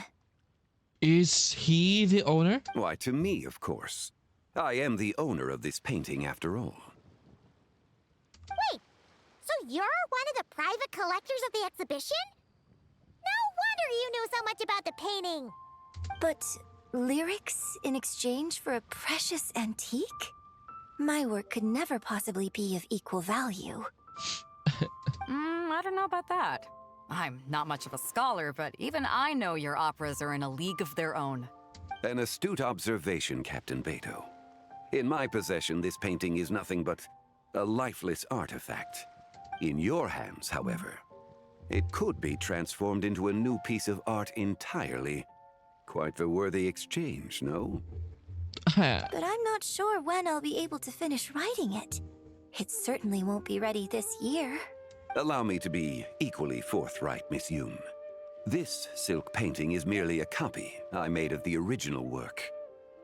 Is he the owner? Why, to me, of course. I am the owner of this painting after all. Wait, so you're one of the private collectors of the exhibition? No wonder you knew so much about the painting. But lyrics in exchange for a precious antique? My work could never possibly be of equal value. I don't know about that. I'm not much of a scholar, but even I know your operas are in a league of their own. An astute observation, Captain Beto. In my possession, this painting is nothing but a lifeless artifact. In your hands, however, it could be transformed into a new piece of art entirely. Quite the worthy exchange, no? But I'm not sure when I'll be able to finish writing it. It certainly won't be ready this year. Allow me to be equally forthright, Miss Yoon. This silk painting is merely a copy I made of the original work.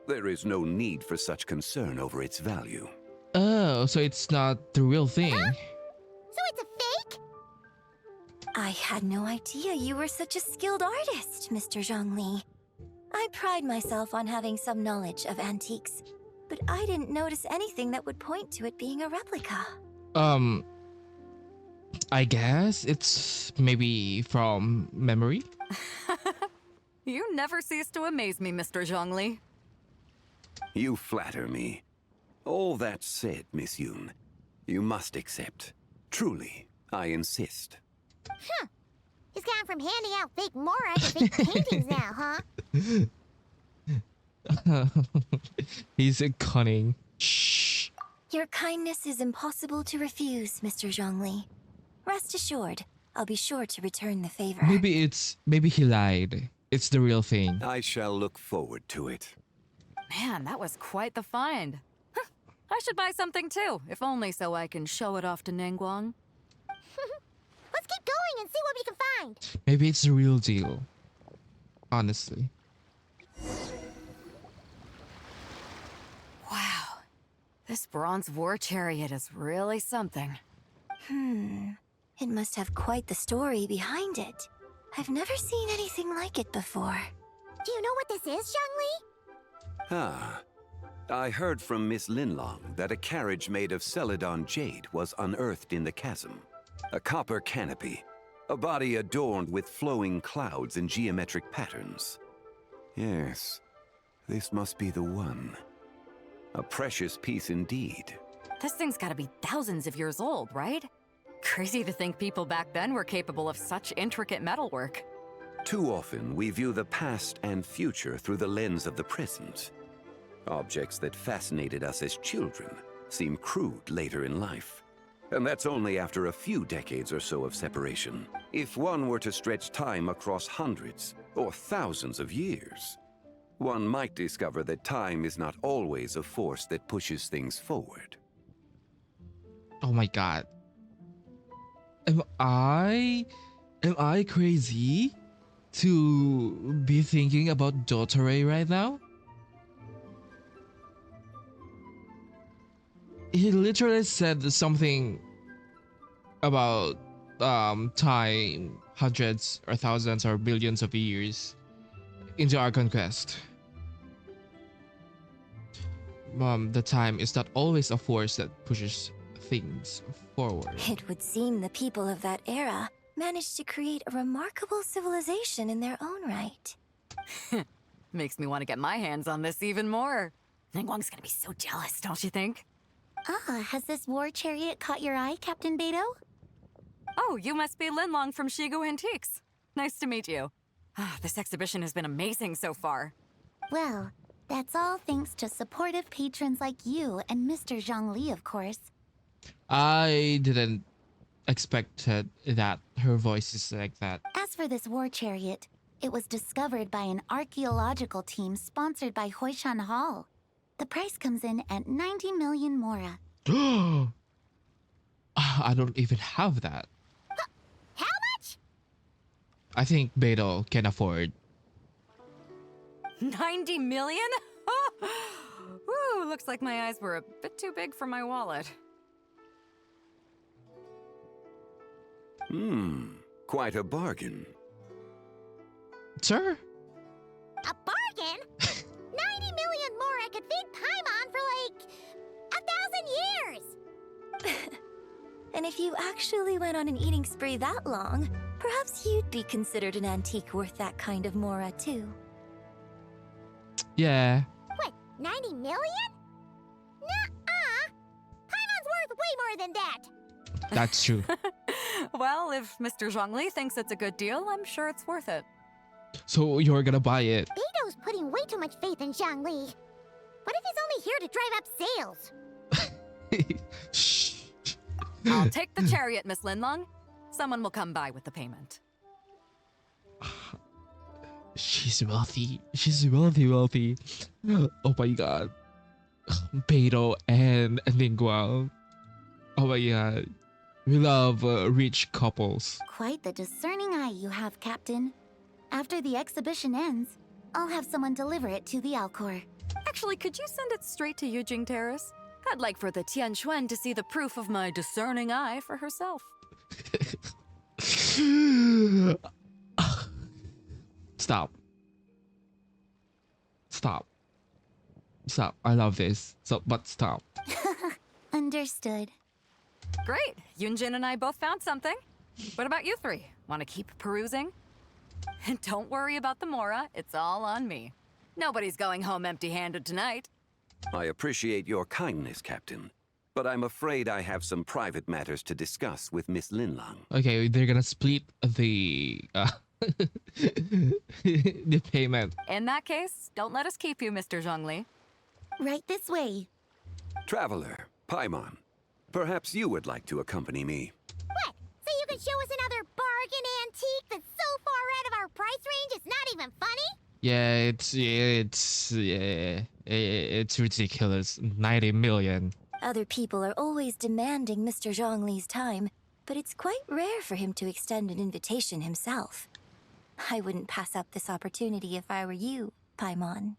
There is no need for such concern over its value. Oh, so it's not the real thing. Huh? So it's a fake? I had no idea you were such a skilled artist, Mr. Zhongli. I pride myself on having some knowledge of antiques, but I didn't notice anything that would point to it being a replica. I guess it's maybe from memory. You never cease to amaze me, Mr. Zhongli. You flatter me. All that said, Miss Yoon, you must accept. Truly, I insist. Huh. He's gone from handing out fake Mora to fake paintings now, huh? He's a cunning. Shh. Your kindness is impossible to refuse, Mr. Zhongli. Rest assured, I'll be sure to return the favor. Maybe he lied. It's the real thing. I shall look forward to it. Man, that was quite the find. Huh, I should buy something too, if only so I can show it off to Ningguang. Let's keep going and see what we can find. Maybe it's the real deal. Honestly. Wow. This bronze war chariot is really something. It must have quite the story behind it. I've never seen anything like it before. Do you know what this is, Zhongli? Ah. I heard from Miss Linlong that a carriage made of Celadon jade was unearthed in the chasm. A copper canopy, a body adorned with flowing clouds and geometric patterns. Yes, this must be the one. A precious piece indeed. This thing's gotta be thousands of years old, right? Crazy to think people back then were capable of such intricate metalwork. Too often, we view the past and future through the lens of the present. Objects that fascinated us as children seem crude later in life. And that's only after a few decades or so of separation. If one were to stretch time across hundreds or thousands of years, one might discover that time is not always a force that pushes things forward. Oh my god. Am I crazy to be thinking about Dotare right now? He literally said something about time, hundreds or thousands or billions of years into our conquest. The time is not always a force that pushes things forward. It would seem the people of that era managed to create a remarkable civilization in their own right. Makes me want to get my hands on this even more. Ningguang's gonna be so jealous, don't you think? Has this war chariot caught your eye, Captain Beidou? Oh, you must be Linlong from Shigu Antiques. Nice to meet you. This exhibition has been amazing so far. Well, that's all thanks to supportive patrons like you and Mr. Zhongli, of course. I didn't expect that her voice is like that. As for this war chariot, it was discovered by an archaeological team sponsored by Hoishan Hall. The price comes in at 90 million Mora. I don't even have that. How much? I think Beidou can afford. 90 million? Woo, looks like my eyes were a bit too big for my wallet. Quite a bargain. Sir? A bargain? 90 million Mora could feed Paimon for like 1,000 years! And if you actually went on an eating spree that long, perhaps you'd be considered an antique worth that kind of Mora too. Yeah. What, 90 million? Nuh-uh! Paimon's worth way more than that! That's true. Well, if Mr. Zhongli thinks it's a good deal, I'm sure it's worth it. So you're gonna buy it? Beidou's putting way too much faith in Zhongli. What if he's only here to drive up sales? Shh. I'll take the chariot, Miss Linlong. Someone will come by with the payment. She's wealthy. She's wealthy. Oh my god. Beidou and Ningguang. Oh my god. We love rich couples. Quite the discerning eye you have, Captain. After the exhibition ends, I'll have someone deliver it to the Alcor. Actually, could you send it straight to Yujing Terrace? I'd like for the Tianquan to see the proof of my discerning eye for herself. Stop. Stop. Stop. I love this. So, but stop. Understood. Great. Yunjin and I both found something. What about you three? Want to keep perusing? And don't worry about the Mora. It's all on me. Nobody's going home empty-handed tonight. I appreciate your kindness, Captain. But I'm afraid I have some private matters to discuss with Miss Linlang. Okay, they're gonna split the the payment. In that case, don't let us keep you, Mr. Zhongli. Right this way. Traveler, Paimon, perhaps you would like to accompany me. What? So you can show us another bargain antique that's so far out of our price range it's not even funny? Yeah, it's ridiculous. 90 million. Other people are always demanding Mr. Zhongli's time, but it's quite rare for him to extend an invitation himself. I wouldn't pass up this opportunity if I were you, Paimon.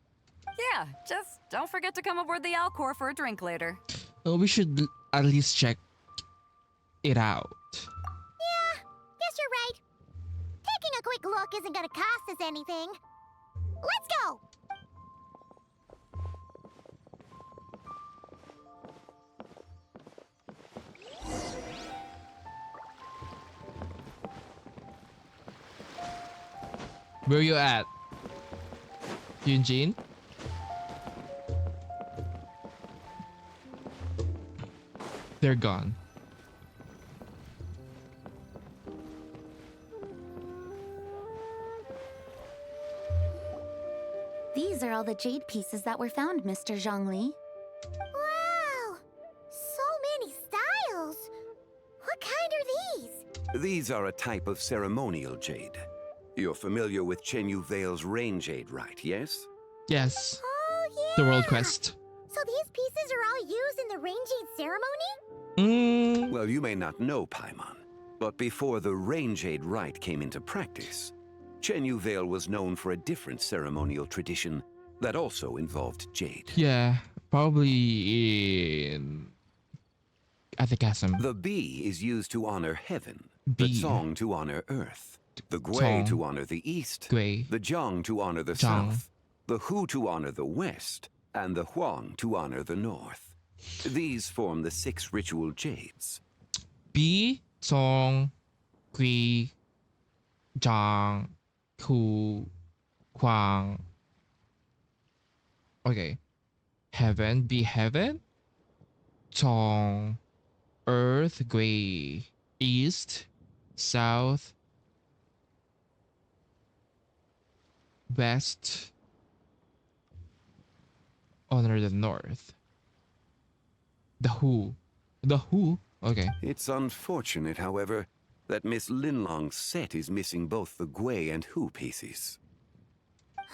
Yeah, just don't forget to come aboard the Alcor for a drink later. We should at least check it out. Yeah, guess you're right. Taking a quick look isn't gonna cost us anything. Let's go! Where you at? Yunjin? They're gone. These are all the jade pieces that were found, Mr. Zhongli. Wow! So many styles! What kind are these? These are a type of ceremonial jade. You're familiar with Chenyu Vale's rain jade, right, yes? Yes. Oh, yeah! The world quest. So these pieces are all used in the rain jade ceremony? Well, you may not know, Paimon, but before the rain jade rite came into practice, Chenyu Vale was known for a different ceremonial tradition that also involved jade. Yeah, probably at the chasm. The bee is used to honor heaven, Bee. the song to honor earth, the gui Song. to honor the east, Gui. the jiang to honor the Jiang. south, the hu to honor the west, and the huang to honor the north. These form the 6 ritual jades. B, Song, Gui, Zhang, Hu, Huang. Okay. Heaven, be heaven. Song, earth, Gui, east, south, west, honor the north. The who? The who? Okay. It's unfortunate, however, that Miss Linlong's set is missing both the gui and hu pieces.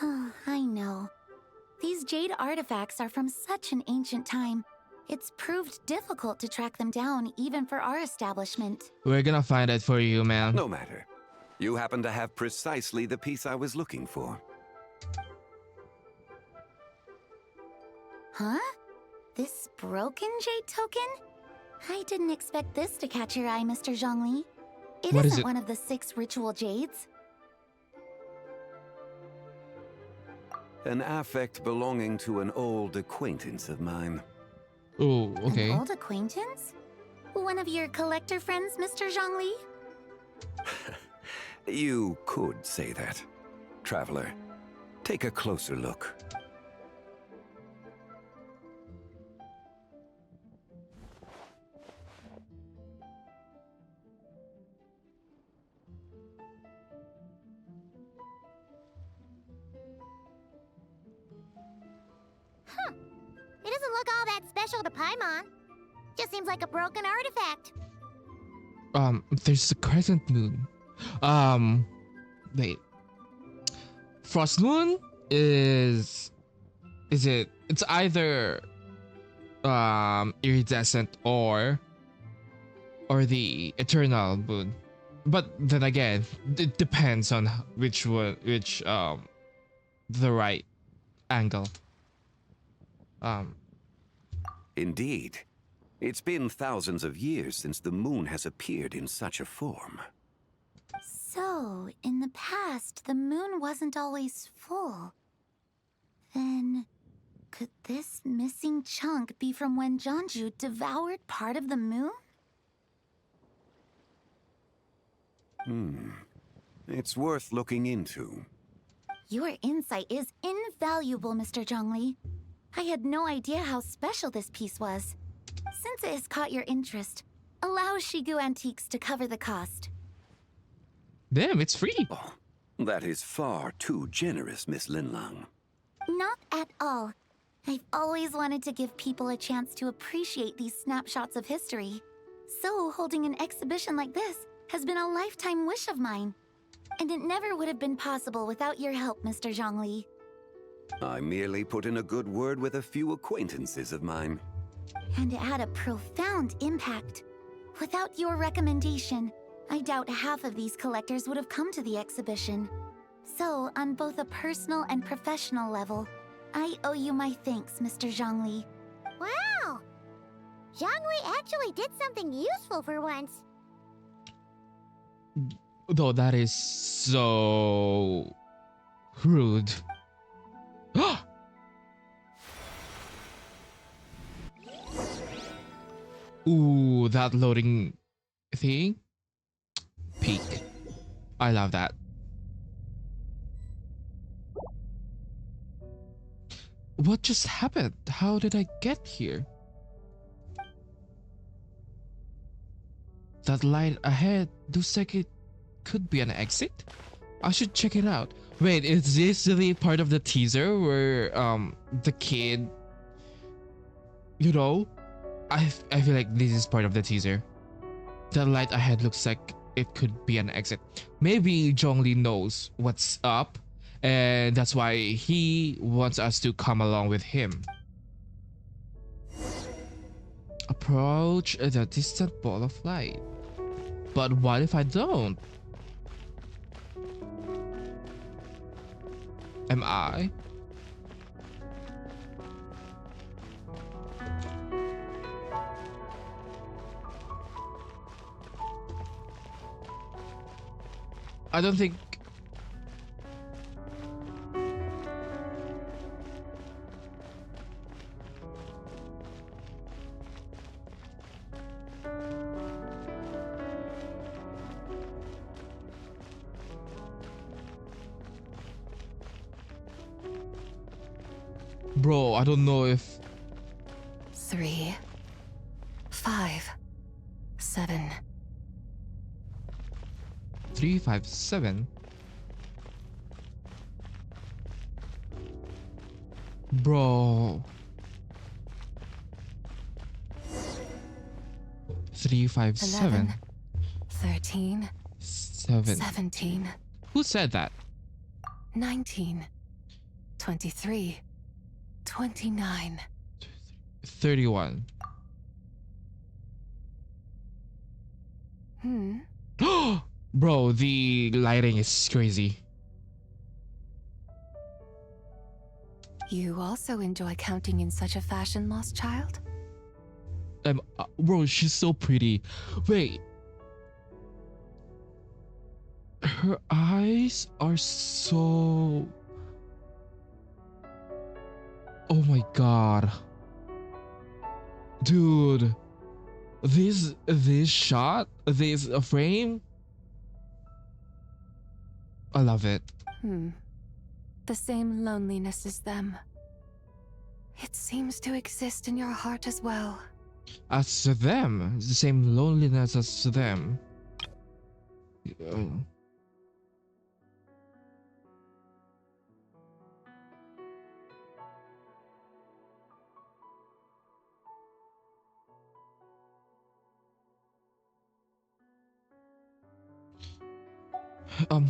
Oh, I know. These jade artifacts are from such an ancient time. It's proved difficult to track them down, even for our establishment. We're gonna find it for you, man. No matter. You happen to have precisely the piece I was looking for. Huh? This broken jade token? I didn't expect this to catch your eye, Mr. Zhongli. It What is isn't it? one of the 6 ritual jades. An affect belonging to an old acquaintance of mine. Oh, okay. An old acquaintance? One of your collector friends, Mr. Zhongli? You could say that. Traveler, take a closer look. It doesn't look all that special to Paimon. Just seems like a broken artifact. There's a crescent moon. Wait. Frost moon is it? It's either iridescent or the eternal moon. But then again, it depends on which one, the right angle. Indeed. It's been thousands of years since the moon has appeared in such a form. So, in the past, the moon wasn't always full. Then, could this missing chunk be from when Jeonju devoured part of the moon? It's worth looking into. Your insight is invaluable, Mr. Zhongli. I had no idea how special this piece was. Since it has caught your interest, allow Shigu Antiques to cover the cost. Damn, it's free. Oh, that is far too generous, Miss Linlang. Not at all. I've always wanted to give people a chance to appreciate these snapshots of history. So, holding an exhibition like this has been a lifetime wish of mine. And it never would have been possible without your help, Mr. Zhongli. I merely put in a good word with a few acquaintances of mine. And it had a profound impact. Without your recommendation, I doubt half of these collectors would have come to the exhibition. So, on both a personal and professional level, I owe you my thanks, Mr. Zhongli. Wow! Zhongli actually did something useful for once. Though that is so rude. Ooh, that loading thing. Peak. I love that. What just happened? How did I get here? That light ahead looks like it could be an exit. I should check it out. Wait, is this really part of the teaser where the kid, you know, I feel like this is part of the teaser. The light ahead looks like it could be an exit. Maybe Zhongli knows what's up, and that's why he wants us to come along with him. Approach the distant ball of light. But what if I don't? Am I? I don't think. Bro, I don't know if 3, 5, 7. 3, 5, 7. Bro. 3, 5, 7. 11, 13, 7. 17. Who said that? 19, 23, 29. 31. Bro, the lighting is crazy. You also enjoy counting in such a fashion, lost child? Bro, she's so pretty. Wait. Her eyes are so... Oh my god. Dude. This shot, this frame, I love it. The same loneliness as them. It seems to exist in your heart as well. As to them, the same loneliness as to them.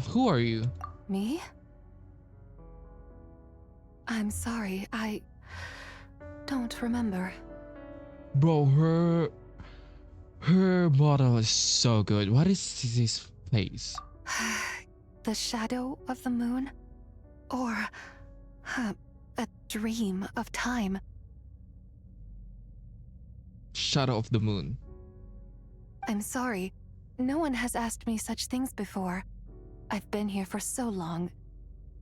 Who are you? Me? I'm sorry, I don't remember. Bro, her model is so good. What is this place? The shadow of the moon? Or a dream of time? Shadow of the moon. I'm sorry. No one has asked me such things before. I've been here for so long.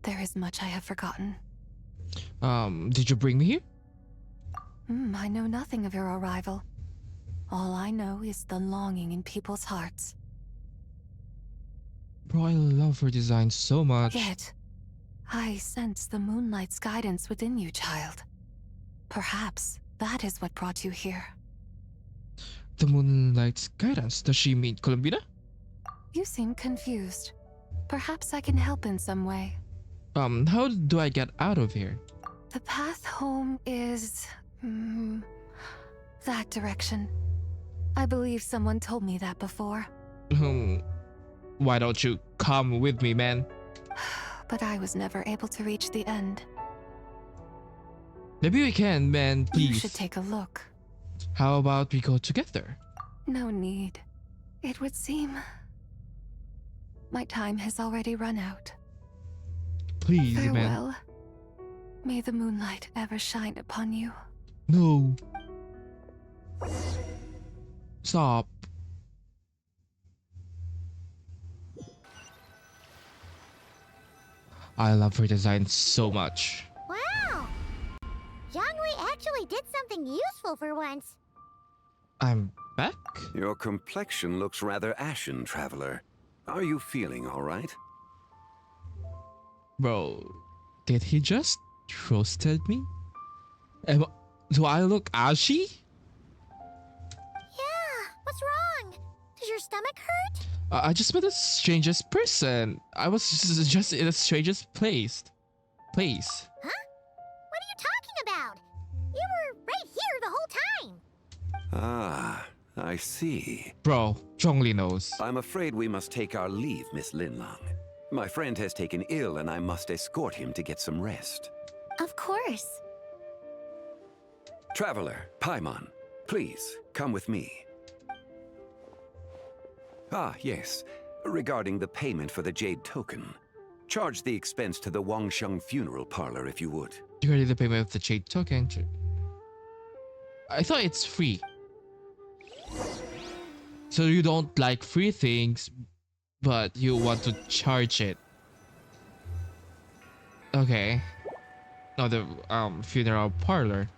There is much I have forgotten. Did you bring me here? I know nothing of your arrival. All I know is the longing in people's hearts. Bro, I love her design so much. Yet, I sense the moonlight's guidance within you, child. Perhaps that is what brought you here. The moonlight's guidance. Does she mean Columbina? You seem confused. Perhaps I can help in some way. How do I get out of here? The path home is... that direction. I believe someone told me that before. Why don't you come with me, man? But I was never able to reach the end. Maybe we can, man, please. You should take a look. How about we go together? No need. It would seem... my time has already run out. Please, Farewell. man. May the moonlight ever shine upon you. No. Stop. I love her design so much. Wow! Zhongli actually did something useful for once. I'm back? Your complexion looks rather ashen, traveler. Are you feeling all right? Bro, did he just roasted me? Do I look ashy? Yeah, what's wrong? Does your stomach hurt? I just met the strangest person. I was just in the strangest place. Huh? What are you talking about? You were right here the whole time. Ah, I see. Bro, Zhongli knows. I'm afraid we must take our leave, Miss Linlang. My friend has taken ill and I must escort him to get some rest. Of course. Traveler, Paimon, please, come with me. Ah, yes. Regarding the payment for the Jade Token. Charge the expense to the Wangsheng Funeral Parlor if you would. You already the payment of the Jade Token. I thought it's free. So you don't like free things, but you want to charge it. Okay. No, the funeral parlor.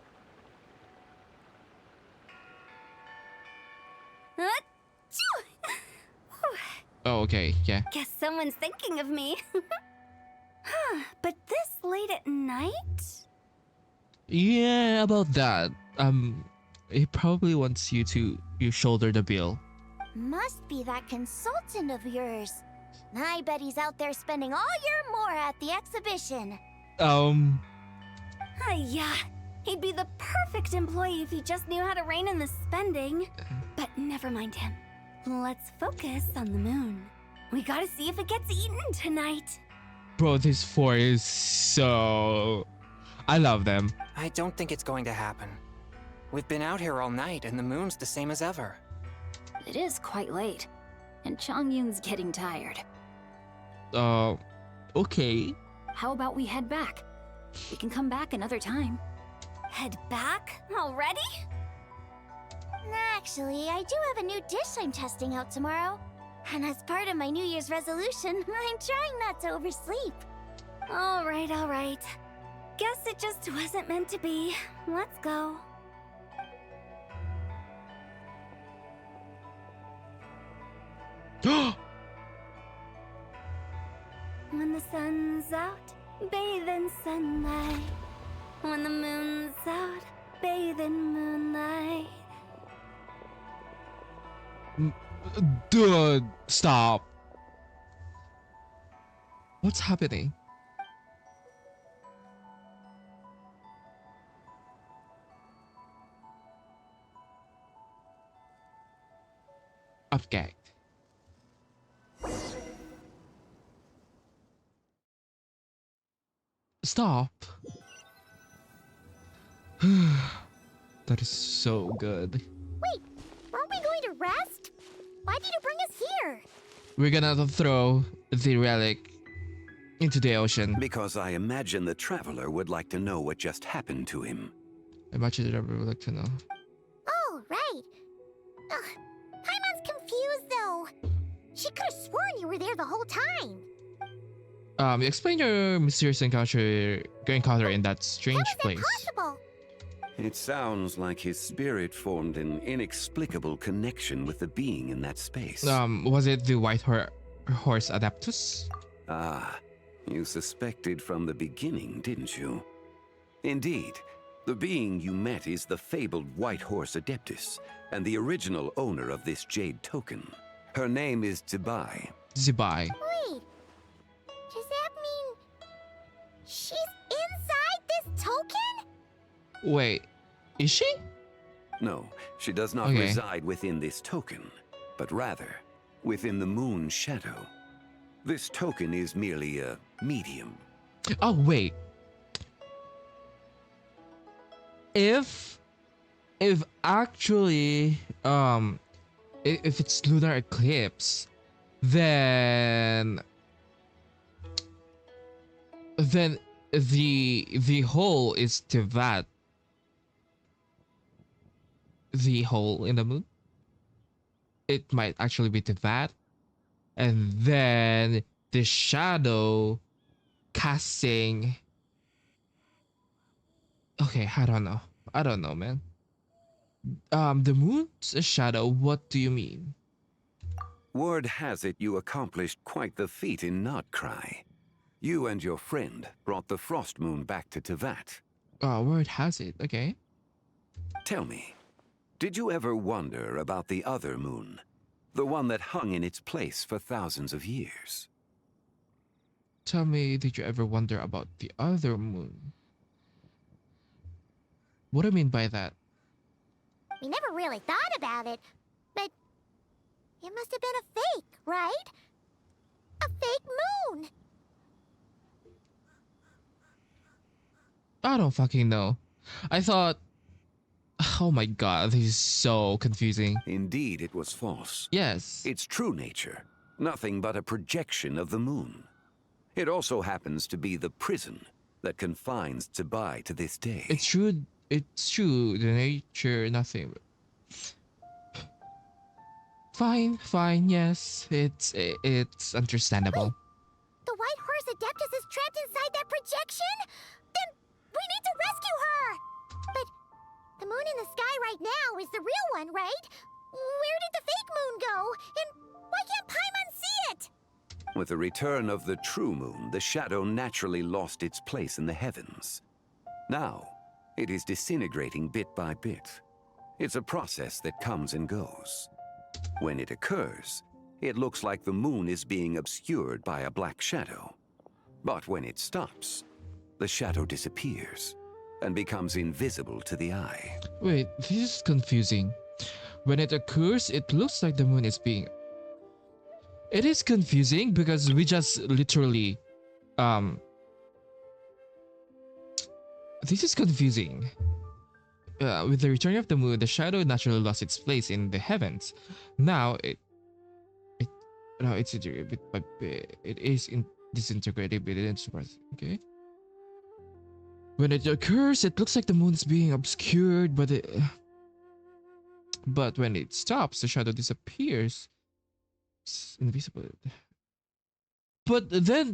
Oh, okay, yeah. Guess someone's thinking of me. Huh, but this late at night? Yeah, about that. He probably wants you to shoulder the bill. Must be that consultant of yours. I bet he's out there spending all year more at the exhibition. Yeah, he'd be the perfect employee if he just knew how to rein in the spending. But never mind him. Let's focus on the moon. We gotta see if it gets eaten tonight. Bro, this 4 is so... I love them. I don't think it's going to happen. We've been out here all night and the moon's the same as ever. It is quite late, and Chongyun's getting tired. Okay. How about we head back? We can come back another time. Head back? Already? Actually, I do have a new dish I'm testing out tomorrow. And as part of my New Year's resolution, I'm trying not to oversleep. All right. Guess it just wasn't meant to be. Let's go. When the sun's out, bathe in sunlight. When the moon's out, bathe in moonlight. Dude, stop. What's happening? I'm gagged. Stop. That is so good. Wait, aren't we going to rest? Why did you bring us here? We're gonna throw the relic into the ocean. Because I imagine the traveler would like to know what just happened to him. I imagine the traveler would like to know. Oh, right. Ugh, Paimon's confused, though. She could have sworn you were there the whole time. Explain your mysterious encounter in that strange place. Possible. It sounds like his spirit formed an inexplicable connection with the being in that space. Was it the horse Adeptus? Ah, you suspected from the beginning, didn't you? Indeed, the being you met is the fabled white horse Adeptus, and the original owner of this jade token. Her name is Zibai. Zibai. Wait, does that mean she's inside this token? Wait, is she? No, she does not reside within this token, but rather within the moon's shadow. This token is merely a medium. Oh, wait. If actually if it's lunar eclipse, then the hole is Tivat. The hole in the moon. It might actually be Tivat, and then the shadow casting. Okay, I don't know, man. The moon's a shadow. What do you mean? Word has it you accomplished quite the feat in Notcry. You and your friend brought the frost moon back to Tivat. Word has it. Okay. Tell me, did you ever wonder about the other moon? The one that hung in its place for thousands of years? Tell me, did you ever wonder about the other moon? What do I mean by that? We never really thought about it, but it must have been a fake, right? A fake moon! I don't fucking know. I thought... Oh my god, this is so confusing. Indeed, it was false. Yes. Its true nature, nothing but a projection of the moon. It also happens to be the prison that confines Zibai to this day. It's true, the nature, nothing. Fine, yes, it's understandable. The white horse Adeptus is trapped inside that projection? Then we need to rescue her! But the moon in the sky right now is the real one, right? Where did the fake moon go? And why can't Paimon see it? With the return of the true moon, the shadow naturally lost its place in the heavens. Now, it is disintegrating bit by bit. It's a process that comes and goes. When it occurs, it looks like the moon is being obscured by a black shadow. But when it stops, the shadow disappears and becomes invisible to the eye. Wait, this is confusing. When it occurs, it looks like the moon is being... It is confusing because we just literally... This is confusing. With the return of the moon, the shadow naturally lost its place in the heavens. Now it's bit by bit. It is disintegrating bit into parts. Okay. When it occurs, it looks like the moon is being obscured, but when it stops, the shadow disappears. It's invisible. But the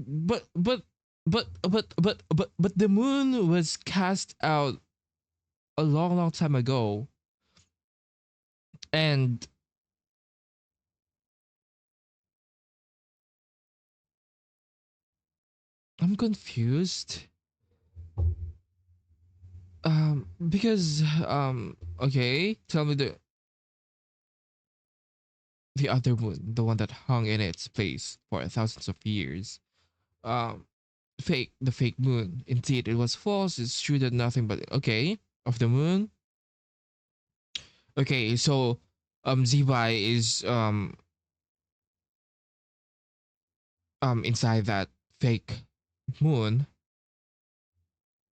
moon was cast out a long time ago, and I'm confused. Because okay, tell me the other moon, the one that hung in its place for thousands of years. The fake moon. Indeed, it was false. It's true that nothing but okay of the moon. Okay, so Zibai is inside that fake moon,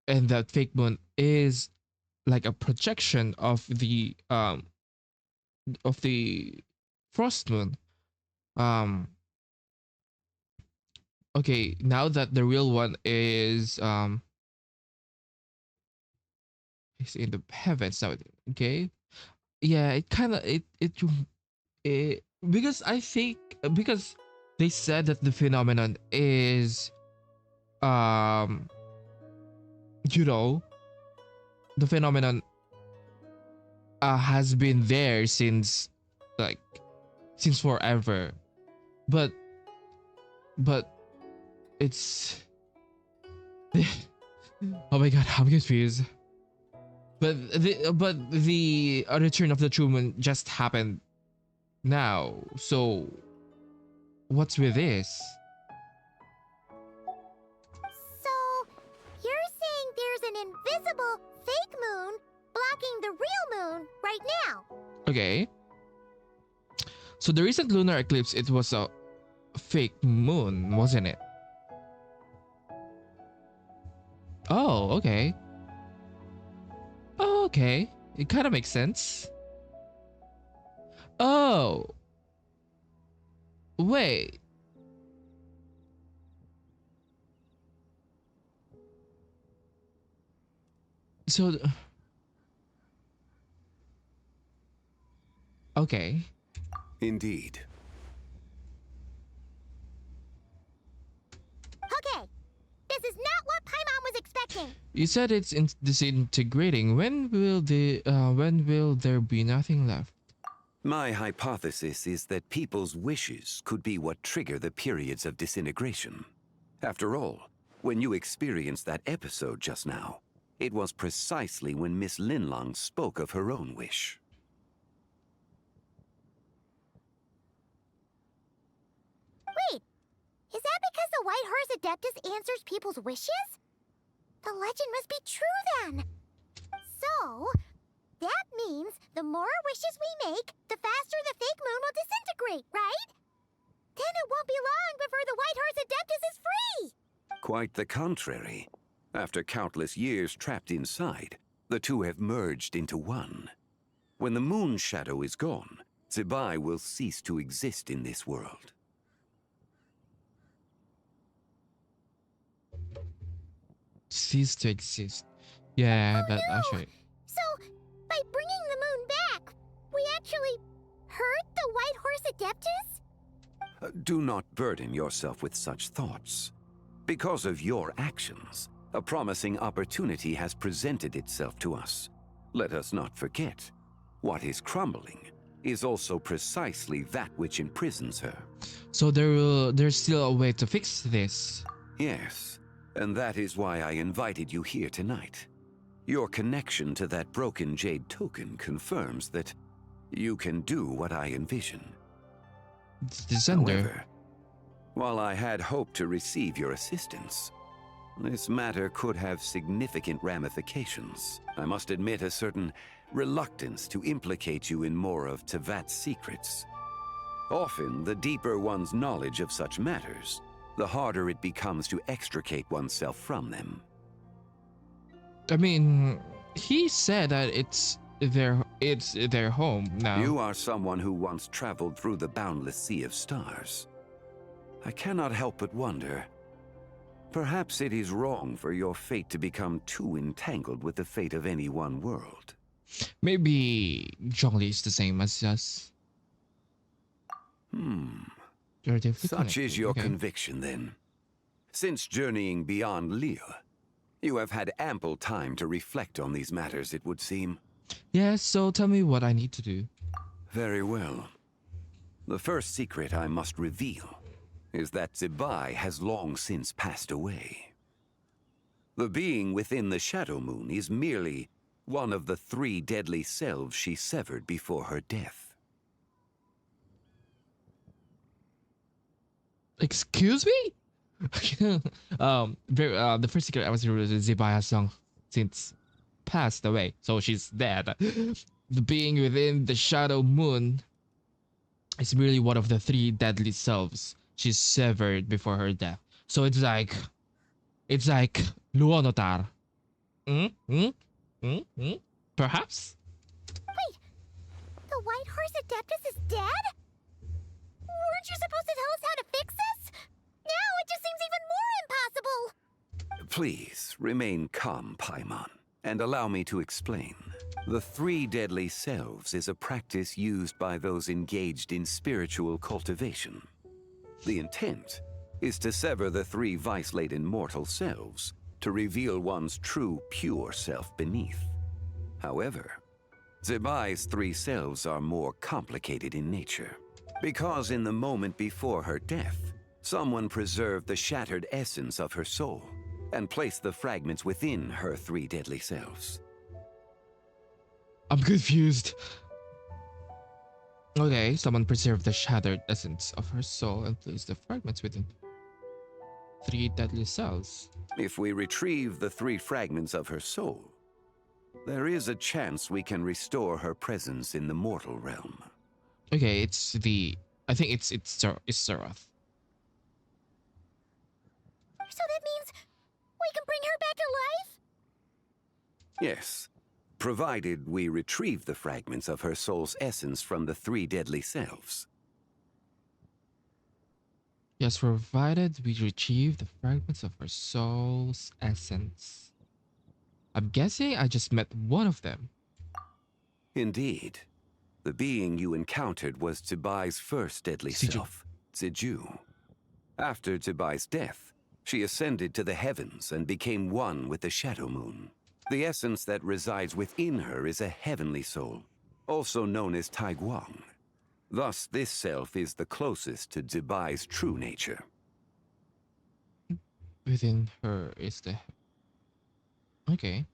and that fake moon is like a projection of the frost moon. Okay, now that the real one is in the heavens now. Okay, yeah, it kind of it because I think because they said that the phenomenon is um, you know, the phenomenon has been there like since forever, but but it's oh my god, I'm confused. But the return of the true moon just happened now. So what's with this? So, you're saying there's an invisible fake moon blocking the real moon right now? Okay. So the recent lunar eclipse, it was a fake moon, wasn't it? Oh, okay. Oh, okay. It kind of makes sense. Oh. Wait. So okay. Indeed. Okay, this is not what Paimon was expecting. You said it's disintegrating. When will there be nothing left? My hypothesis is that people's wishes could be what trigger the periods of disintegration. After all, when you experienced that episode just now, it was precisely when Miss Linlong spoke of her own wish. Wait, is that because the White Horse Adeptus answers people's wishes? The legend must be true then. So, that means the more wishes we make, the faster the fake moon will disintegrate, right? Then it won't be long before the White Horse Adeptus is free! Quite the contrary. After countless years trapped inside, the two have merged into one. When the moon shadow is gone, Zibai will cease to exist in this world. Cease to exist. Yeah, oh, that no. actually. So, by bringing the moon back, we actually hurt the White Horse Adeptus? Do not burden yourself with such thoughts. Because of your actions, a promising opportunity has presented itself to us. Let us not forget, what is crumbling is also precisely that which imprisons her. So there's still a way to fix this. Yes, and that is why I invited you here tonight. Your connection to that broken jade token confirms that you can do what I envision. However, while I had hoped to receive your assistance, this matter could have significant ramifications. I must admit a certain reluctance to implicate you in more of Tevat's secrets. Often, the deeper one's knowledge of such matters, the harder it becomes to extricate oneself from them. I mean, he said that it's their home now. You are someone who once traveled through the boundless sea of stars. I cannot help but wonder, perhaps it is wrong for your fate to become too entangled with the fate of any one world. Maybe Zhongli is the same as us. Such is your conviction, then. Since journeying beyond Lille, you have had ample time to reflect on these matters, it would seem. Yes, so tell me what I need to do. Very well. The first secret I must reveal is that Zibai has long since passed away. The being within the Shadow Moon is merely one of the 3 deadly selves she severed before her death. Excuse me? The first secret I was revealed is Zibai has long since passed away, so she's dead. The being within the Shadow Moon is merely one of the 3 deadly selves she's severed before her death. So it's like Luonotar. Perhaps? Wait, the White Horse Adeptus is dead? Weren't you supposed to tell us how to fix this? Now it just seems even more impossible. Please, remain calm, Paimon, and allow me to explain. The 3 deadly selves is a practice used by those engaged in spiritual cultivation. The intent is to sever the three vice-laden mortal selves to reveal one's true, pure self beneath. However, Zibai's three selves are more complicated in nature, because in the moment before her death, someone preserved the shattered essence of her soul and placed the fragments within her three deadly selves. I'm confused. Okay, someone preserved the shattered essence of her soul and placed the fragments within three deadly cells. If we retrieve the three fragments of her soul, there is a chance we can restore her presence in the mortal realm. Okay, it's the... I think it's Sarath. So that means we can bring her back to life? Yes, provided we retrieve the fragments of her soul's essence from the three deadly selves. Yes, provided we retrieve the fragments of her soul's essence. I'm guessing I just met one of them. Indeed. The being you encountered was Zibai's first deadly self, Ziju. After Zibai's death, she ascended to the heavens and became one with the Shadow Moon. The essence that resides within her is a heavenly soul, also known as Taiguang. Thus, this self is the closest to Zibai's true nature. Within her is the... Okay.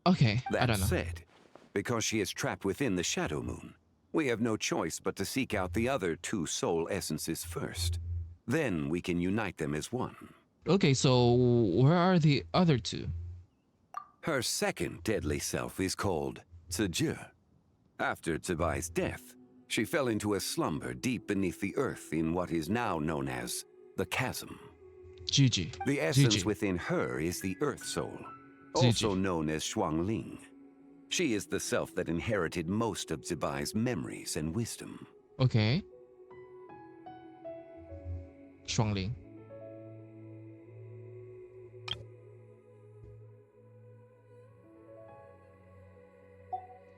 Okay, I don't know. That said, because she is trapped within the Shadow Moon, we have no choice but to seek out the other two soul essences first. Then we can unite them as one. Okay, so where are the other two? Her second deadly self is called Ziju. After Zibai's death, she fell into a slumber deep beneath the earth in what is now known as the Chasm. Gigi. The essence within her is the Earth Soul, also known as Shuangling. She is the self that inherited most of Zibai's memories and wisdom. Okay. Shuangling.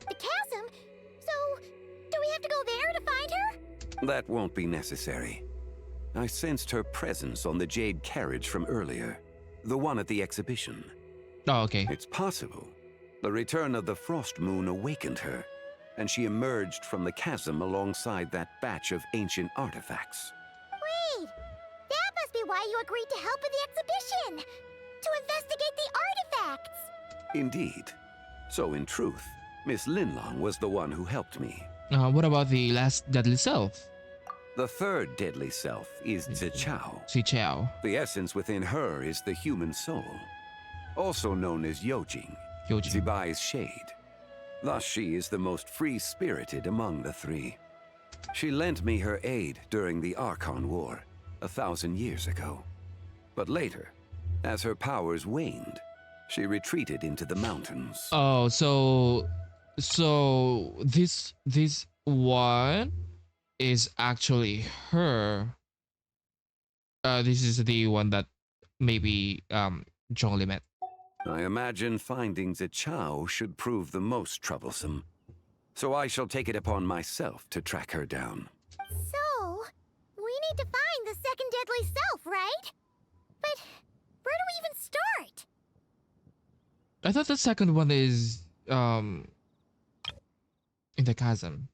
The chasm? So, do we have to go there to find her? That won't be necessary. I sensed her presence on the jade carriage from earlier, the one at the exhibition. Oh, okay. It's possible. The return of the Frost Moon awakened her, and she emerged from the chasm alongside that batch of ancient artifacts. Wait! That must be why you agreed to help with the exhibition! To investigate the artifacts! Indeed. So in truth, Miss Linlong was the one who helped me. What about the last deadly self? The third deadly self is Zichao. Zichao. The essence within her is the human soul, also known as Yojing, Zibai's shade. Thus she is the most free-spirited among the three. She lent me her aid during the Archon War 1,000 years ago. But later, as her powers waned, she retreated into the mountains. Oh, so this one is actually her. This is the one that maybe Zhongli met. I imagine finding Zichao should prove the most troublesome. So I shall take it upon myself to track her down. So, we need to find the second deadly self, right? But where do we even start? I thought the second one is in the chasm.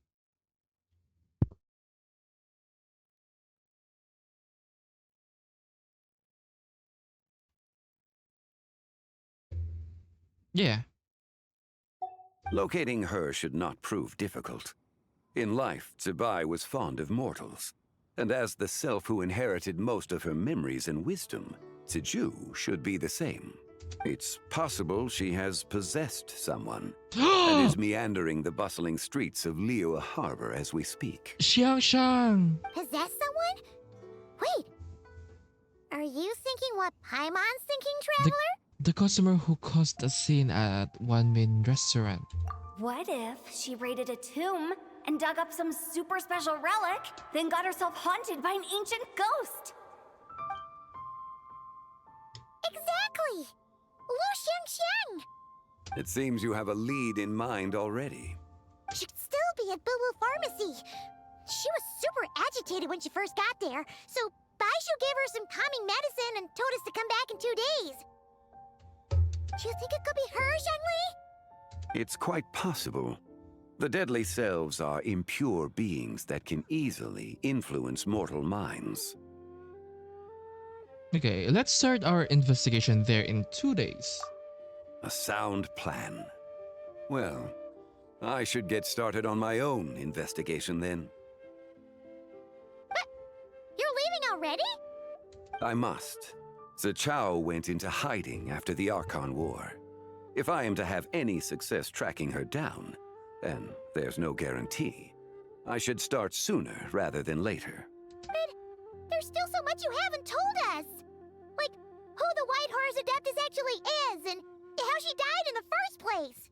Yeah. Locating her should not prove difficult. In life, Zibai was fond of mortals, and as the self who inherited most of her memories and wisdom, Ziju should be the same. It's possible she has possessed someone, and is meandering the bustling streets of Liyue Harbor as we speak. Xiangshang! Possess someone? Wait. Are you thinking what Paimon's thinking, Traveler? The customer who caused a scene at One Min restaurant. What if she raided a tomb and dug up some super special relic, then got herself haunted by an ancient ghost? Exactly! Lu Xiangxiang! It seems you have a lead in mind already. Should still be at Boo Boo Pharmacy. She was super agitated when she first got there, so Baishu gave her some calming medicine and told us to come back in 2 days. Do you think it could be her, Zhengli? It's quite possible. The deadly selves are impure beings that can easily influence mortal minds. Okay, let's start our investigation there in 2 days. A sound plan. Well, I should get started on my own investigation then. But you're leaving already? I must. Zichao went into hiding after the Archon War. If I am to have any success tracking her down, and there's no guarantee, I should start sooner rather than later. But there's still so much you haven't told us. Like, who the White Horse Adeptus actually is, and how she died in the first place.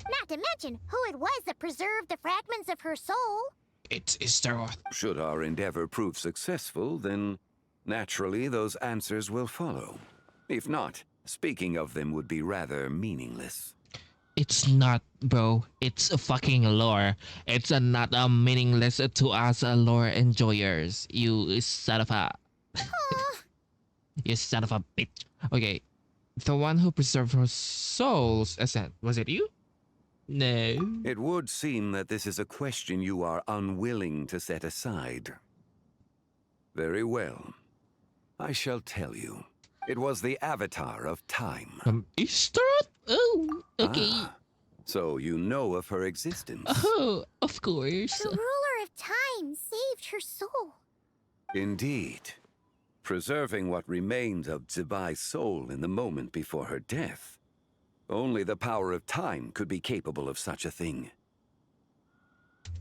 Not to mention who it was that preserved the fragments of her soul. It is Taroth. Should our endeavor prove successful, then naturally those answers will follow. If not, speaking of them would be rather meaningless. It's not, bro. It's a fucking lore. It's not meaningless to us lore enjoyers. You son of a... You son of a bitch. Okay. The one who preserved her soul's ascent. Was it you? No. It would seem that this is a question you are unwilling to set aside. Very well. I shall tell you. It was the Avatar of Time. Easter? Oh, okay. Ah, so you know of her existence? Oh, of course. The ruler of time saved her soul. Indeed. Preserving what remained of Zibai's soul in the moment before her death. Only the power of time could be capable of such a thing.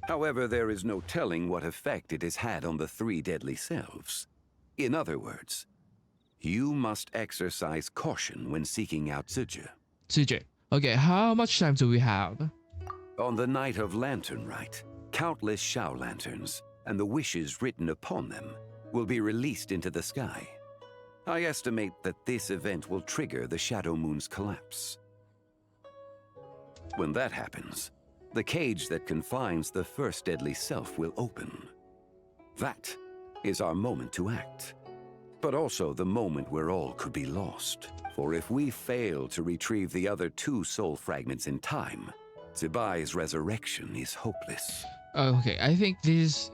However, there is no telling what effect it has had on the 3 deadly selves. In other words, you must exercise caution when seeking out Zuje. Zuje. Okay, how much time do we have? On the night of Lanternlit, countless Shao lanterns and the wishes written upon them will be released into the sky. I estimate that this event will trigger the Shadow Moon's collapse. When that happens, the cage that confines the first deadly self will open. That is our moment to act, but also the moment where all could be lost. For if we fail to retrieve the other 2 soul fragments in time, Zibai's resurrection is hopeless. Okay, I think this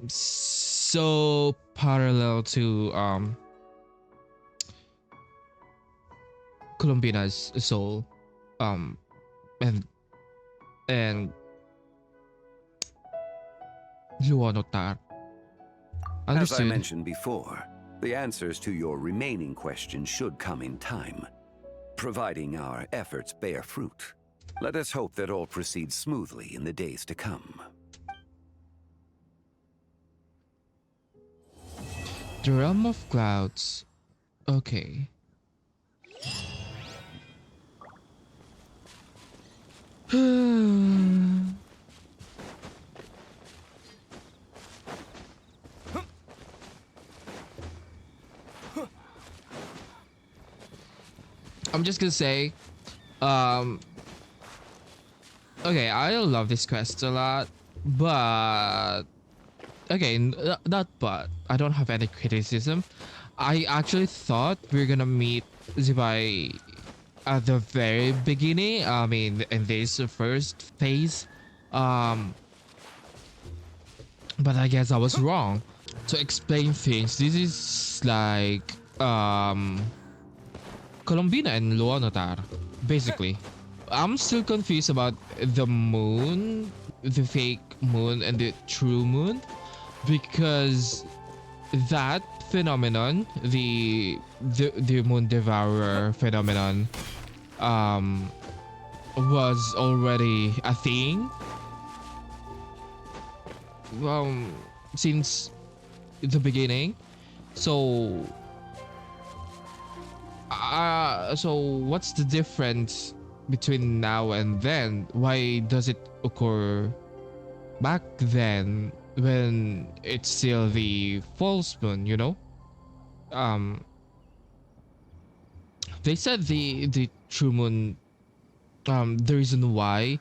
so parallel to Columbina's soul, and Luonotar. As I Understood. mentioned before, the answers to your remaining questions should come in time, providing our efforts bear fruit. Let us hope that all proceeds smoothly in the days to come. The Realm of Clouds. Okay. I'm just gonna say, okay, I love this quest a lot, but okay, not but I don't have any criticism. I actually thought we are gonna meet Zibai at the very beginning. I mean, in this first phase, but I guess I was wrong. To explain things, this is like Colombina and Luonotar, basically. I'm still confused about the moon, the fake moon and the true moon, because that phenomenon, the moon devourer phenomenon, was already a thing since the beginning. So what's the difference between now and then? Why does it occur back then when it's still the false moon, you know? They said the true moon, the reason why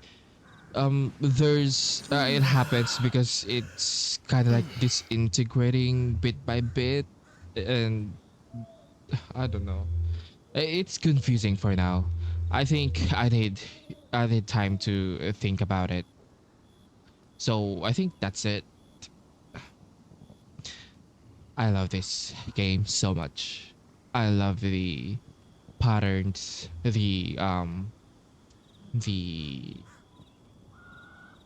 there's it happens because it's kind of like disintegrating bit by bit, and I don't know. It's confusing for now. I think I need time to think about it. So I think that's it. I love this game so much. I love the patterns, the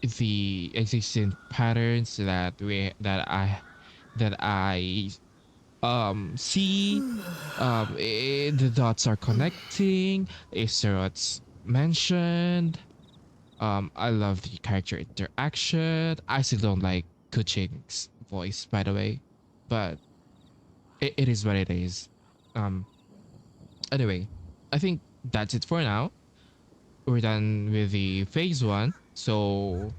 the existing patterns that I see. The dots are connecting. Easter eggs mentioned. I love the character interaction. I still don't like Kuching's voice, by the way, but it is what it is. Um. Anyway, I think that's it for now. We're done with the phase one. So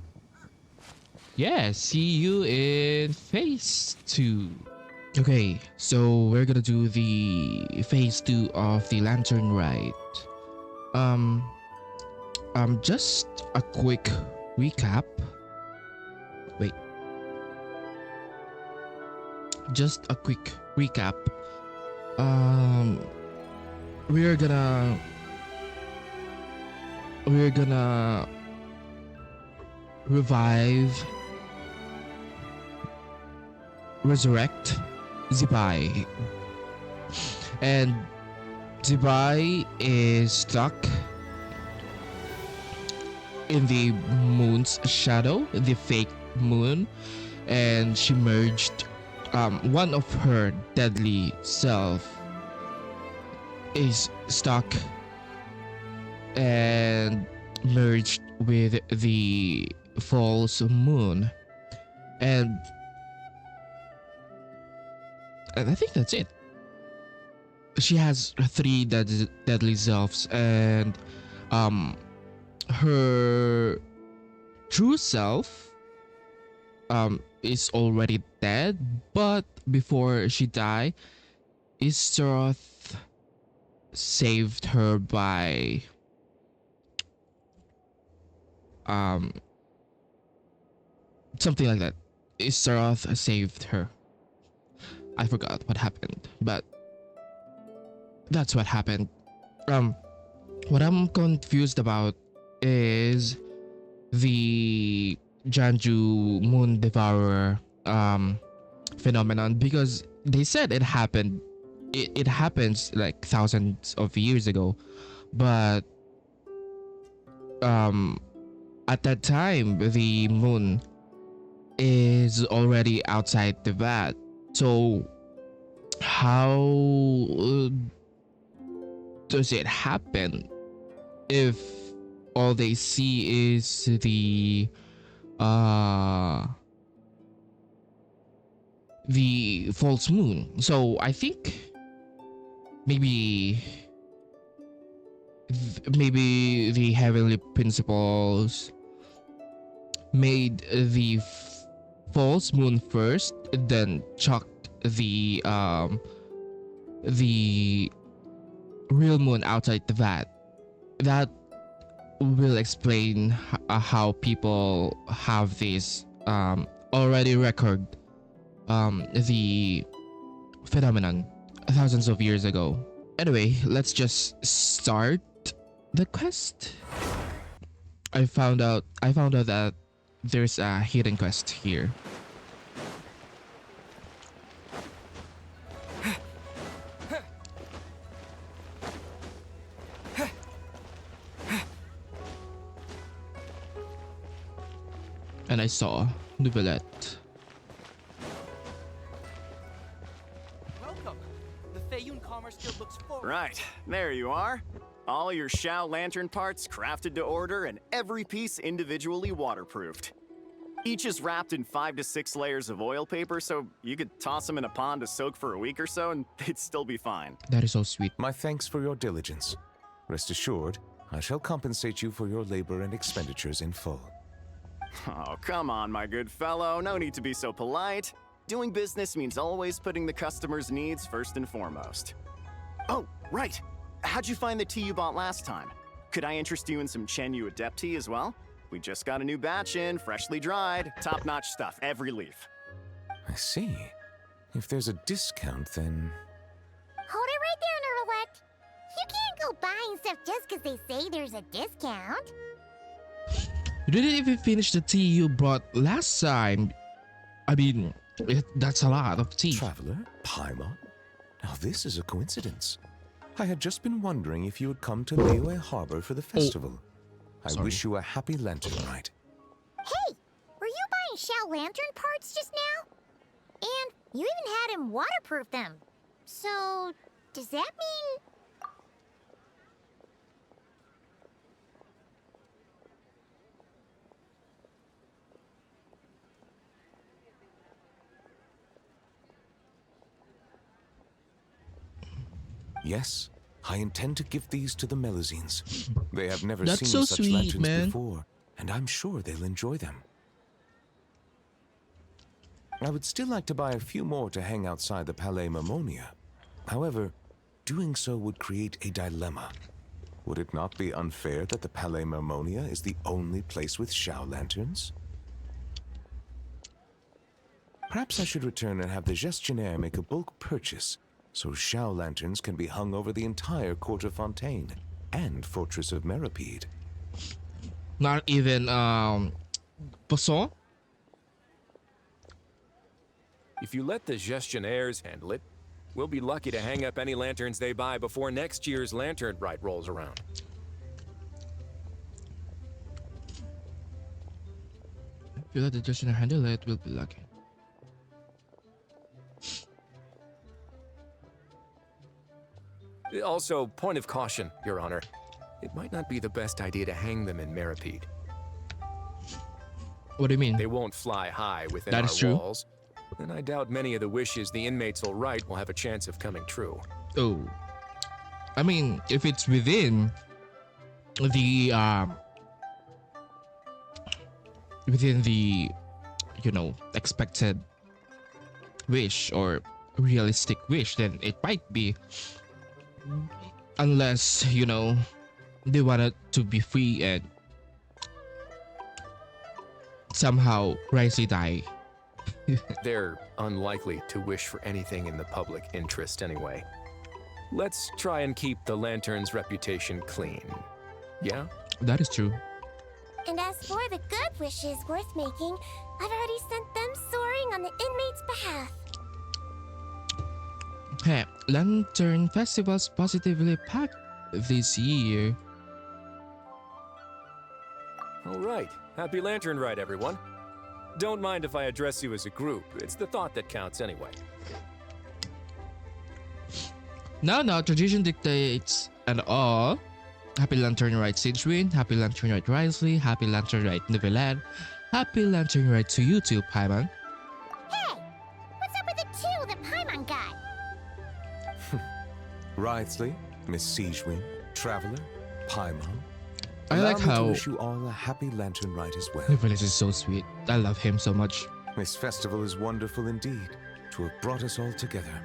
yeah, see you in phase two. Okay, so we're gonna do the phase two of the Lantern Rite. Um, just a quick recap. Wait, just a quick recap. We're gonna revive, resurrect Zibai, and Zibai is stuck in the moon's shadow, the fake moon, and she merged. One of her deadly self is stuck and merged with the false moon, and I think that's it. She has three deadly selves, and her true self is already dead, but before she died, Istaroth saved her by something like that. Istaroth saved her. I forgot what happened, but that's what happened. What I'm confused about is the Janju Moon Devourer phenomenon, because they said it happened. It happens like thousands of years ago, but at that time the moon is already outside the vat. So how does it happen if all they see is the false moon? So I think maybe the heavenly principles made the false moon first, then chucked the real moon outside the vat. That will explain how people have this already record the phenomenon thousands of years ago. Anyway, let's just start the quest. I found out that there's a hidden quest here. And I saw Nouvellette. Welcome. The Feiyun Commerce Guild looks forward. Right, there you are. All your Shao lantern parts crafted to order and every piece individually waterproofed. Each is wrapped in 5 to 6 layers of oil paper, so you could toss them in a pond to soak for a week or so and they'd still be fine. That is so sweet. My thanks for your diligence. Rest assured, I shall compensate you for your labor and expenditures in full. Oh, come on, my good fellow. No need to be so polite. Doing business means always putting the customer's needs first and foremost. Oh, right. How'd you find the tea you bought last time? Could I interest you in some Chen Yu Adept tea as well? We just got a new batch in, freshly dried. Top-notch stuff, every leaf. I see. If there's a discount, then... Hold it right there, Nerlette. You can't go buying stuff just because they say there's a discount. You didn't even finish the tea you brought last time. I mean, that's a lot of tea. Traveler, Paimon? Now this is a coincidence. I had just been wondering if you would come to Liyue Harbor for the festival. I wish you a happy Lanternlit. Hey, were you buying Shao Lantern parts just now? And you even had him waterproof them. So, does that mean... Yes, I intend to give these to the Melazines. They have never That's seen so such sweet, lanterns man. before, and I'm sure they'll enjoy them. I would still like to buy a few more to hang outside the Palais Mammonia. However, doing so would create a dilemma. Would it not be unfair that the Palais Mammonia is the only place with Shao lanterns? Perhaps I should return and have the gestionnaire make a bulk purchase, so Shao lanterns can be hung over the entire Court of Fontaine and Fortress of Meripede. Not even, Poisson? If you let the gestionnaires handle it, we'll be lucky to hang up any lanterns they buy before next year's Lanternlit rolls around. If you let the gestionnaire handle it, we'll be lucky. Also, point of caution, Your Honor. It might not be the best idea to hang them in Meripede. What do you mean? They won't fly high within That our is true. walls, and I doubt many of the wishes the inmates will write will have a chance of coming true. Oh. I mean, if it's within the, you know, expected wish or realistic wish, then it might be. Unless, you know, they want it to be free and somehow Rite die. They're unlikely to wish for anything in the public interest anyway. Let's try and keep the Lantern's reputation clean. Yeah? That is true. And as for the good wishes worth making, I've already sent them soaring on the inmates' behalf. Hey, Lantern Festival's positively packed this year. All right. Happy Lanternlit, everyone. Don't mind if I address you as a group. It's the thought that counts anyway. Now, tradition dictates and all. Happy Lanternlit Sidgewin, Happy Lanternlit Risley, Happy Lanternlit Nivelad, Happy Lanternlit to you too, Paimon. Hey, what's up with the two that Paimon got? Risley, Miss Sidgewin, Traveler, Paimon. I like Allow me how to wish you all a happy Lanternlit as well. Nivelis is so sweet. I love him so much. This festival is wonderful indeed to have brought us all together.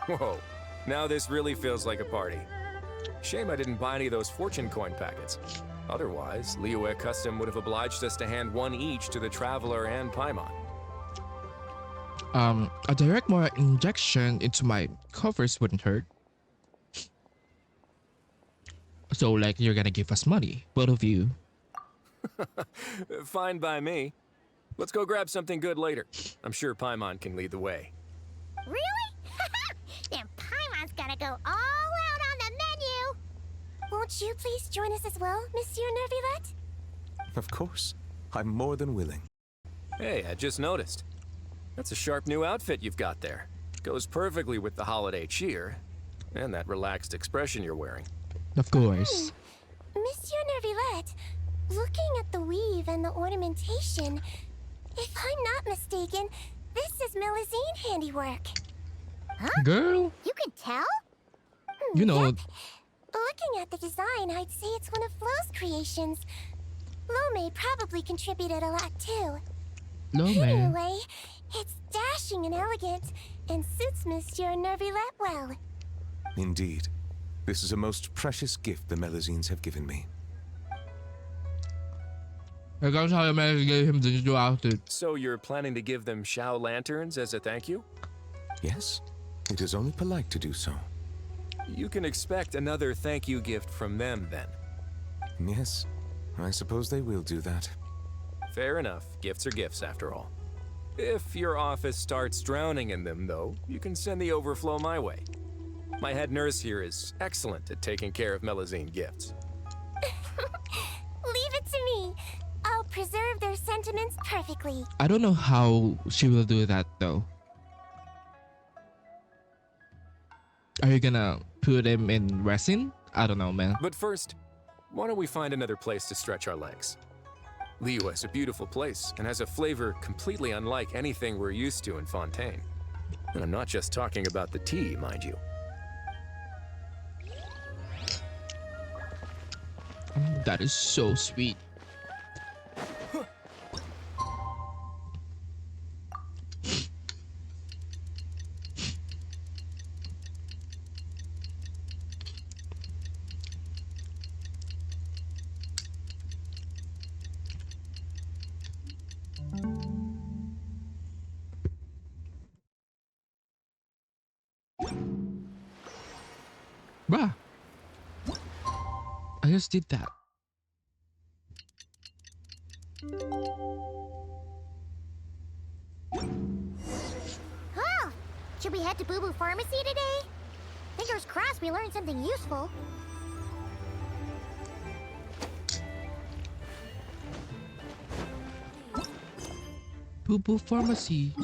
Whoa. Now this really feels like a party. Shame I didn't buy any of those fortune coin packets. Otherwise, Liyue Custom would have obliged us to hand one each to the Traveler and Paimon. A direct more injection into my covers wouldn't hurt. So, like, you're gonna give us money, both of you. Fine by me. Let's go grab something good later. I'm sure Paimon can lead the way. Really? Then Paimon's gonna go all out on the menu! Won't you please join us as well, Monsieur Nervilette? Of course, I'm more than willing. Hey, I just noticed. That's a sharp new outfit you've got there. Goes perfectly with the holiday cheer, and that relaxed expression you're wearing. Of course. Monsieur Nervilette, looking at the weave and the ornamentation, if I'm not mistaken, this is Melazine handiwork. Huh? Girl. You can tell? You know. Yep. Looking at the design, I'd say it's one of Flo's creations. Lome probably contributed a lot too. Lome. Anyway, it's dashing and elegant, and suits Monsieur Nervilette well. Indeed. This is a most precious gift the Melazines have given me. Here comes how you gave him the new outfit. So you're planning to give them Shao lanterns as a thank you? Yes, it is only polite to do so. You can expect another thank you gift from them then. Yes, I suppose they will do that. Fair enough. Gifts are gifts after all. If your office starts drowning in them, though, you can send the overflow my way. My head nurse here is excellent at taking care of Melazine gifts. Leave it to me. I'll preserve their sentiments perfectly. I don't know how she will do that though. Are you gonna put him in resin? I don't know, man. But first, why don't we find another place to stretch our legs? Liyue is a beautiful place and has a flavor completely unlike anything we're used to in Fontaine. And I'm not just talking about the tea, mind you. That is so sweet. Bruh. I just did that. Huh? Should we head to Boo Boo Pharmacy today? Fingers crossed we learned something useful. Boo Boo Pharmacy.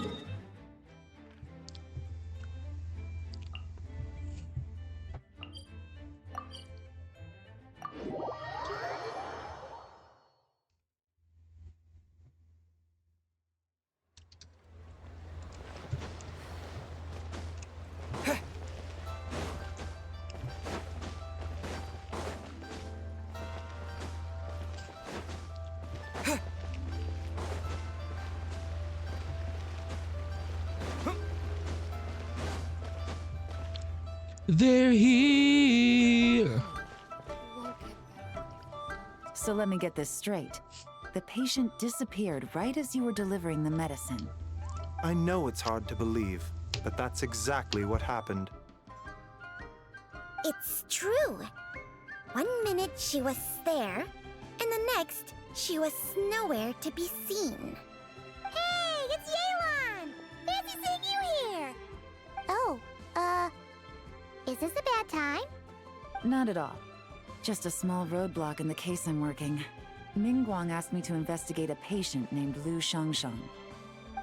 They're here. So let me get this straight. The patient disappeared right as you were delivering the medicine. I know it's hard to believe, but that's exactly what happened. It's true. 1 minute she was there, and the next she was nowhere to be seen. Hey, it's Yelan! Fancy seeing you here! Oh, is this a bad time? Not at all. Just a small roadblock in the case I'm working. Mingguang asked me to investigate a patient named Lu Shangshang.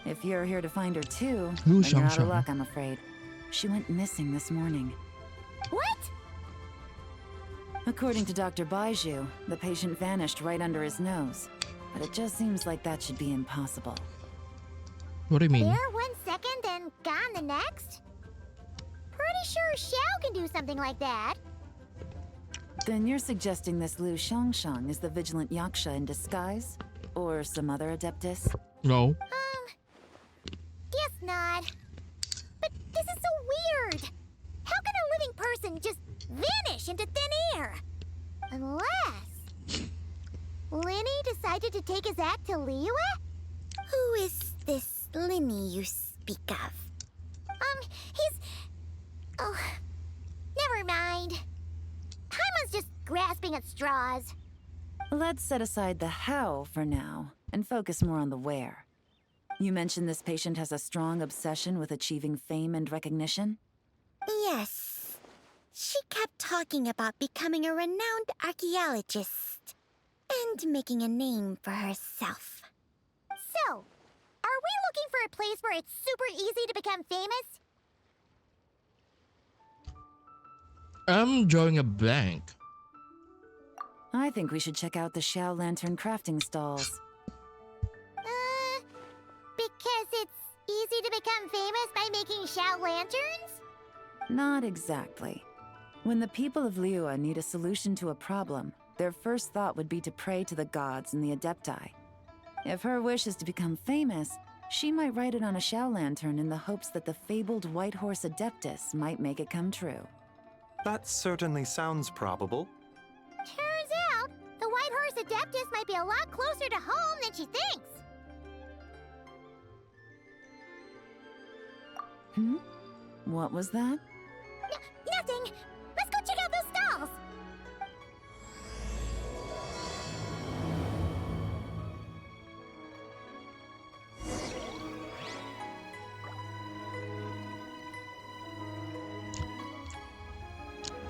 If you're here to find her too, Lu then you're out of Shangshang. luck, I'm afraid. She went missing this morning. What? According to Dr. Baiju, the patient vanished right under his nose. But it just seems like that should be impossible. What do you mean? There 1 second and gone the next? Pretty sure Xiao can do something like that. Then you're suggesting this Lu Shangshang is the vigilant Yaksha in disguise? Or some other adeptus? No. Guess not. But this is so weird. How can a living person just vanish into thin air? Unless Linny decided to take his act to Liyue? Who is this Linny you speak of? He's... Oh, never mind. Paimon's just grasping at straws. Let's set aside the how for now, and focus more on the where. You mentioned this patient has a strong obsession with achieving fame and recognition? Yes. She kept talking about becoming a renowned archaeologist and making a name for herself. So, are we looking for a place where it's super easy to become famous? I'm drawing a blank. I think we should check out the Xiao Lantern crafting stalls. Because it's easy to become famous by making Xiao lanterns? Not exactly. When the people of Liyue need a solution to a problem, their first thought would be to pray to the gods and the Adepti. If her wish is to become famous, she might write it on a Xiao lantern in the hopes that the fabled White Horse Adeptus might make it come true. That certainly sounds probable. Turns out, the White Horse Adeptus might be a lot closer to home than she thinks. What was that? Nothing. Let's go check out those stalls.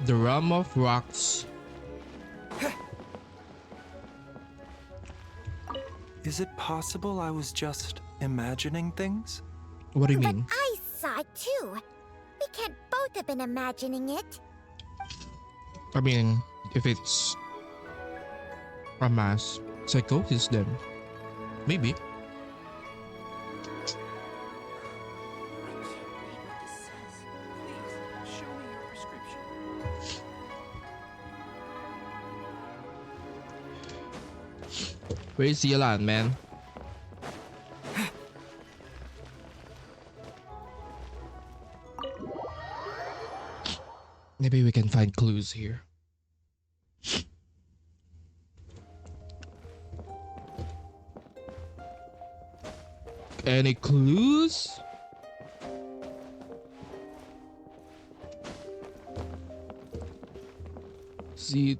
The realm of rocks. Is it possible I was just imagining things? What do you mean? I saw it too. We can't both have been imagining it. I mean, if it's a mass psychosis, then maybe. Where's Yelan, man? Maybe we can find clues here. Any clues? See.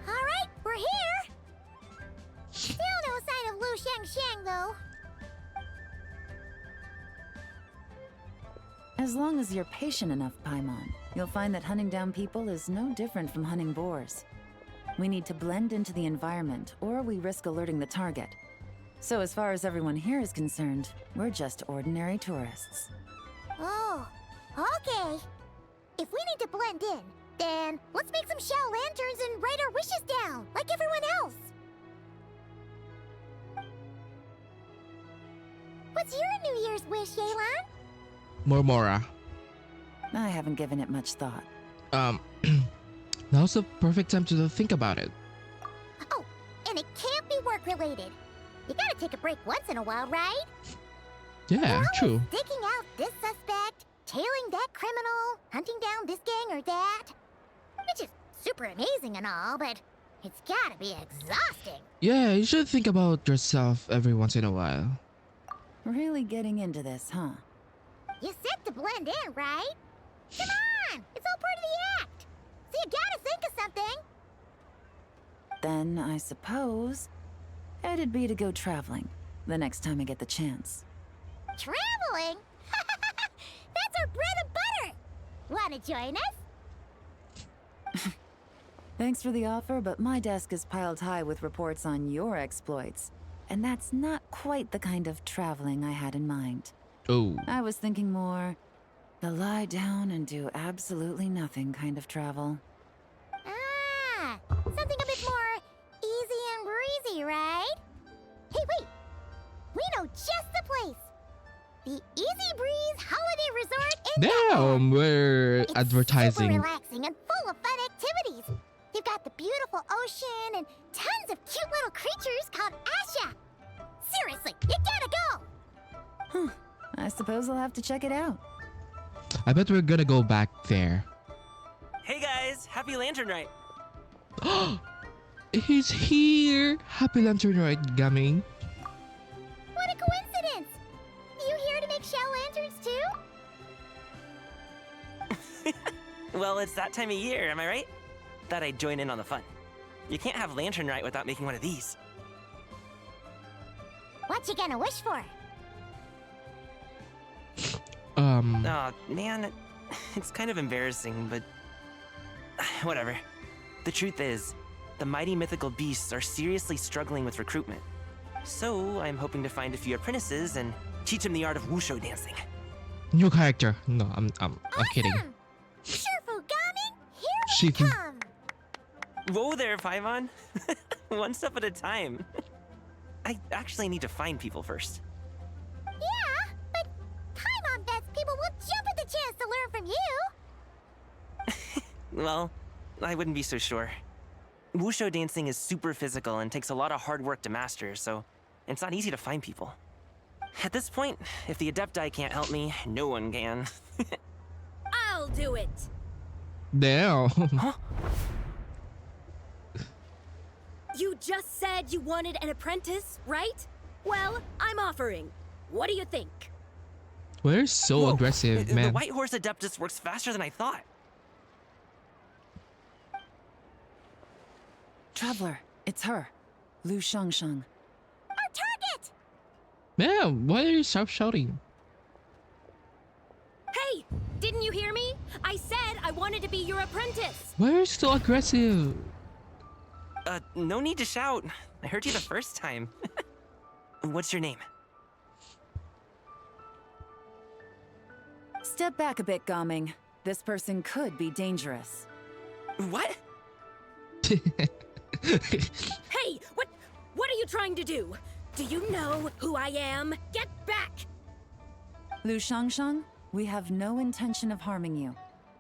Alright, we're here! Still no sign of Lu Xiangxiang, though. As long as you're patient enough, Paimon, you'll find that hunting down people is no different from hunting boars. We need to blend into the environment, or we risk alerting the target. So as far as everyone here is concerned, we're just ordinary tourists. Oh, okay. If we need to blend in, then let's make some shell lanterns and write our wishes down, like everyone else. What's your New Year's wish, Yelan? Murmura. I haven't given it much thought. Now's the perfect time to think about it. Oh, and it can't be work-related. You gotta take a break once in a while, right? Yeah, true. Digging out this suspect, tailing that criminal, hunting down this gang or that. Which is super amazing and all, but it's gotta be exhausting. Yeah, you should think about yourself every once in a while. Really getting into this, huh? You said to blend in, right? Come on! It's all part of the act! So you gotta think of something! Then I suppose it'd be to go traveling the next time I get the chance. Traveling? That's our bread and butter! Wanna join us? Thanks for the offer, but my desk is piled high with reports on your exploits. And that's not quite the kind of traveling I had in mind. Oh. I was thinking more the lie down and do absolutely nothing kind of travel. Ah, something a bit more easy and breezy, right? Hey, wait! We know just the place! The Easy Breeze Holiday Resort in Damn, we're It's advertising. super relaxing and full of fun activities. They've got the beautiful ocean and tons of cute little creatures called Asha. Seriously, you gotta go! I suppose I'll have to check it out. I bet we're gonna go back there. Hey guys, happy Lanternlit! He's here! Happy Lanternlit, Gummy. What a coincidence! You here to make shell lanterns too? Well, it's that time of year, am I right? Thought I'd join in on the fun. You can't have Lanternlit without making one of these. What you gonna wish for? Oh, man, it's kind of embarrassing, but whatever. The truth is, the mighty mythical beasts are seriously struggling with recruitment. So I'm hoping to find a few apprentices and teach them the art of wushu dancing. New character. No, I'm kidding. Shurfugami, here we Shifu. come! Whoa there, Paimon. One step at a time. I actually need to find people first. Yeah, but Paimon best from you. Well, I wouldn't be so sure. Wushu dancing is super physical and takes a lot of hard work to master, so it's not easy to find people. At this point, if the Adepti can't help me, no one can. I'll do it. Damn. Huh? You just said you wanted an apprentice, right? Well, I'm offering. What do you think? We're so Whoa, aggressive, the man. White Horse Adeptus works faster than I thought. Traveler, it's her. Lu Shangshang. Our target! Man, why are you shouting? Hey, didn't you hear me? I said I wanted to be your apprentice. Why are you so aggressive? No need to shout. I heard you the first time. What's your name? Step back a bit, Gaming. This person could be dangerous. What? Hey, what are you trying to do? Do you know who I am? Get back! Lu Shangshang, we have no intention of harming you.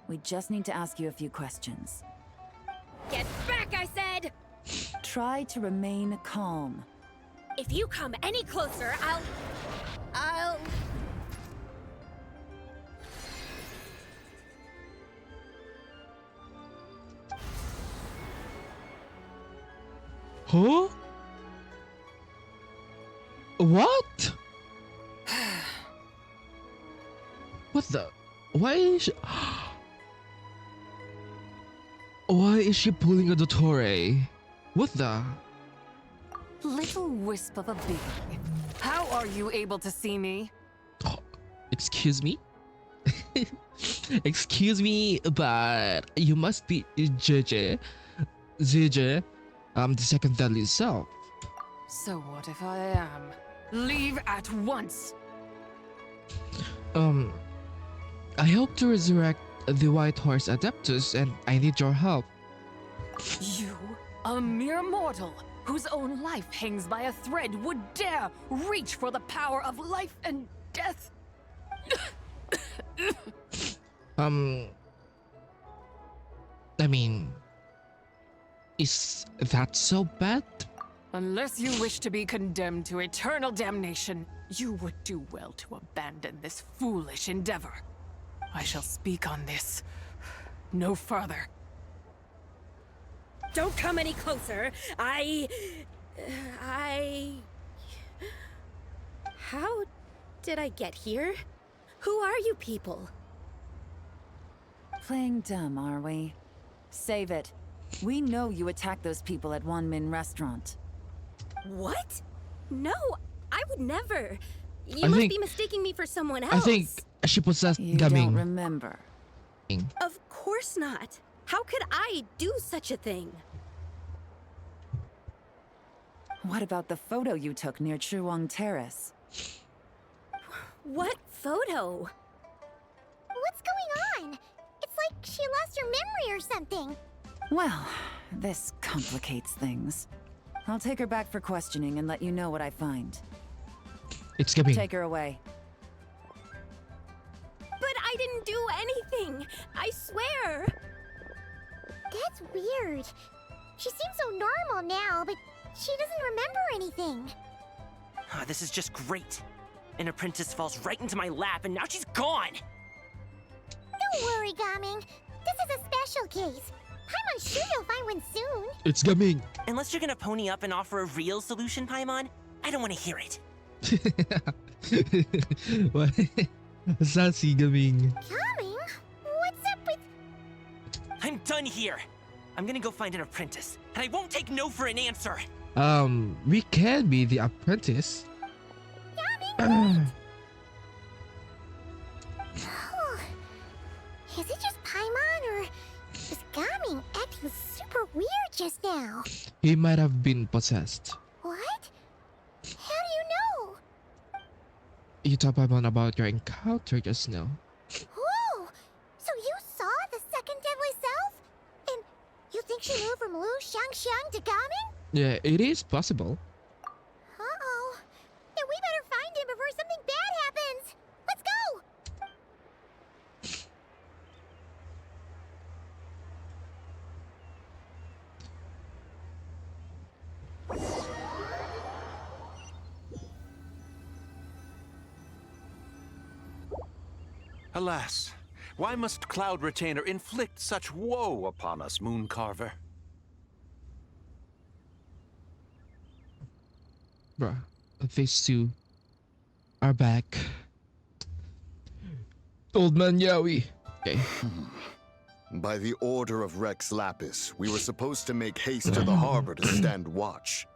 We just need to ask you a few questions. Get back, I said! Try to remain calm. If you come any closer, I'll... Huh? What? What the? Why is she... Why is she pulling a Dottore? What the? Little wisp of a being. How are you able to see me? Excuse me? Excuse me, but you must be JJ. ZJ, the second deadly self. So what if I am? Leave at once! I hope to resurrect the White Horse Adeptus and I need your help. You, a mere mortal, whose own life hangs by a thread, would dare reach for the power of life and death? I mean, is that so bad? Unless you wish to be condemned to eternal damnation, you would do well to abandon this foolish endeavor. I shall speak on this no further. Don't come any closer. How did I get here? Who are you people? Playing dumb, are we? Save it. We know you attacked those people at Wanmin Restaurant. What? No, I would never. You I must think- be mistaking me for someone else. I think she possessed You Gaming. don't remember. Of course not. How could I do such a thing? What about the photo you took near Chuang Terrace? What photo? What's going on? It's like she lost her memory or something. Well, this complicates things. I'll take her back for questioning and let you know what I find. It's Gaming. Take her away. But I didn't do anything. I swear. That's weird. She seems so normal now, but she doesn't remember anything. This is just great. An apprentice falls right into my lap and now she's gone! Don't worry, Gaming. This is a special case. Paimon's sure you'll find one soon. It's Gaming. Unless you're gonna pony up and offer a real solution, Paimon, I don't want to hear it. What? Sassy Gaming. Gaming? What's up with... I'm done here. I'm gonna go find an apprentice, and I won't take no for an answer. We can be the apprentice. Is it just Paimon, or is Gaming acting super weird just now? He might have been possessed. What? How do you know? You told Paimon about your encounter just now. Whoa! So you saw the second deadly self? And you think she moved from Lu Shangxiang to Gaming? Yeah, it is possible. Uh-oh. Then we better find him before something bad happens. Let's go! Alas, why must Cloud Retainer inflict such woe upon us, Mooncarver? Bruh, these two are back. Old man Yowie. Okay. By the order of Rex Lapis, we were supposed to make haste to the harbor to stand watch.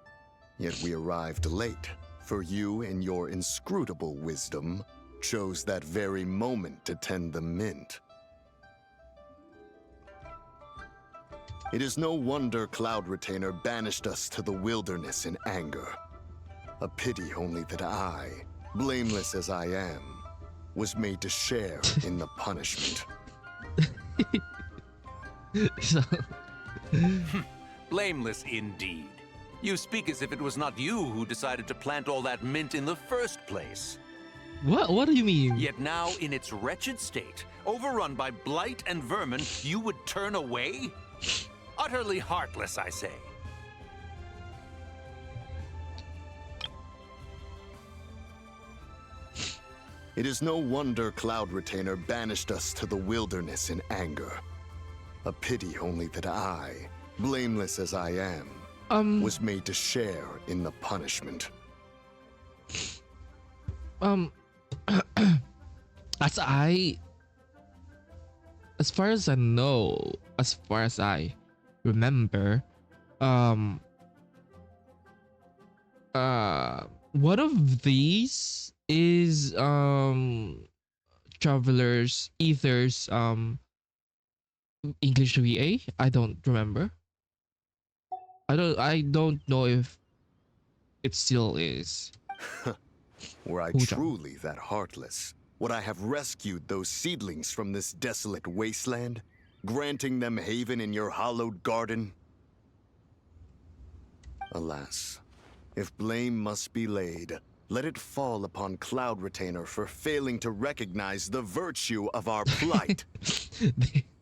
Yet we arrived late, for you, in your inscrutable wisdom, chose that very moment to tend the mint. It is no wonder Cloud Retainer banished us to the wilderness in anger. A pity only that I, blameless as I am, was made to share in the punishment. Blameless indeed. You speak as if it was not you who decided to plant all that mint in the first place. What do you mean? Yet now, in its wretched state, overrun by blight and vermin, you would turn away? Utterly heartless, I say. It is no wonder Cloud Retainer banished us to the wilderness in anger. A pity only that I, blameless as I am, was made to share in the punishment. As far as I know, as far as I remember, one of these is Traveler's Ether's English VA. I don't remember. I don't know if it still is. Were I truly that heartless, would I have rescued those seedlings from this desolate wasteland, granting them haven in your hallowed garden? Alas, if blame must be laid, let it fall upon Cloud Retainer for failing to recognize the virtue of our plight.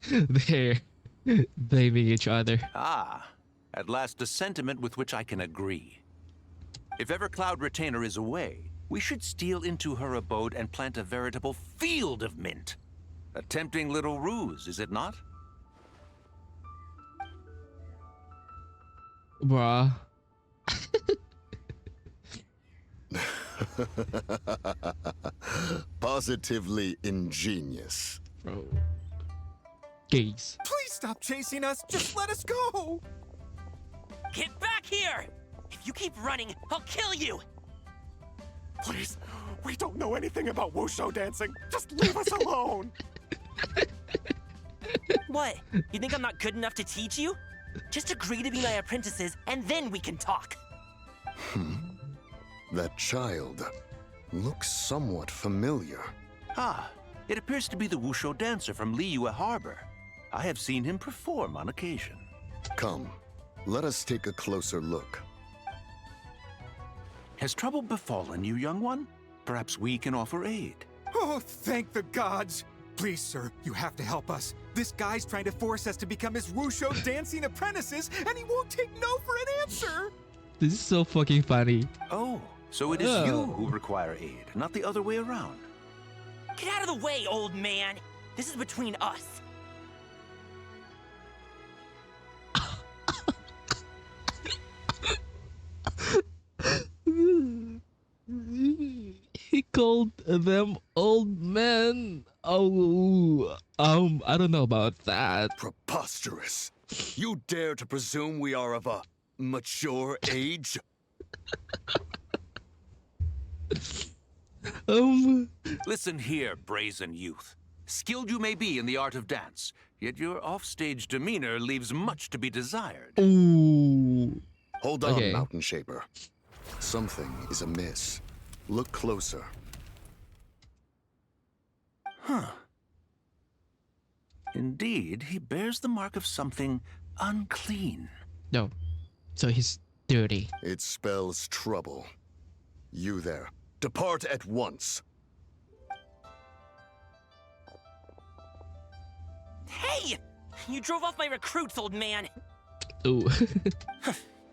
They're blaming each other. Ah, at last a sentiment with which I can agree. If ever Cloud Retainer is away, we should steal into her abode and plant a veritable field of mint. A tempting little ruse, is it not? Bruh. Positively ingenious. Bro. Gaze. Please stop chasing us. Just let us go. Get back here! If you keep running, I'll kill you! Please, we don't know anything about wushu dancing. Just leave us alone. What? You think I'm not good enough to teach you? Just agree to be my apprentices, and then we can talk. That child looks somewhat familiar. Ah, it appears to be the wushu dancer from Liyue Harbor. I have seen him perform on occasion. Come, let us take a closer look. Has trouble befallen you, young one? Perhaps we can offer aid. Oh, thank the gods. Please, sir, you have to help us. This guy's trying to force us to become his wushu dancing apprentices, and he won't take no for an answer. This is so fucking funny. Oh, so it is you who require aid, not the other way around. Get out of the way, old man! This is between us. He called them old men. Oh, I don't know about that. Preposterous. You dare to presume we are of a mature age? Listen here, brazen youth. Skilled you may be in the art of dance, yet your offstage demeanor leaves much to be desired. Ooh. Hold on, Mountain Shaper. Something is amiss. Look closer. Huh. Indeed, he bears the mark of something unclean. No. So he's dirty. It spells trouble. You there. Depart at once. Hey! You drove off my recruits, old man! Ooh.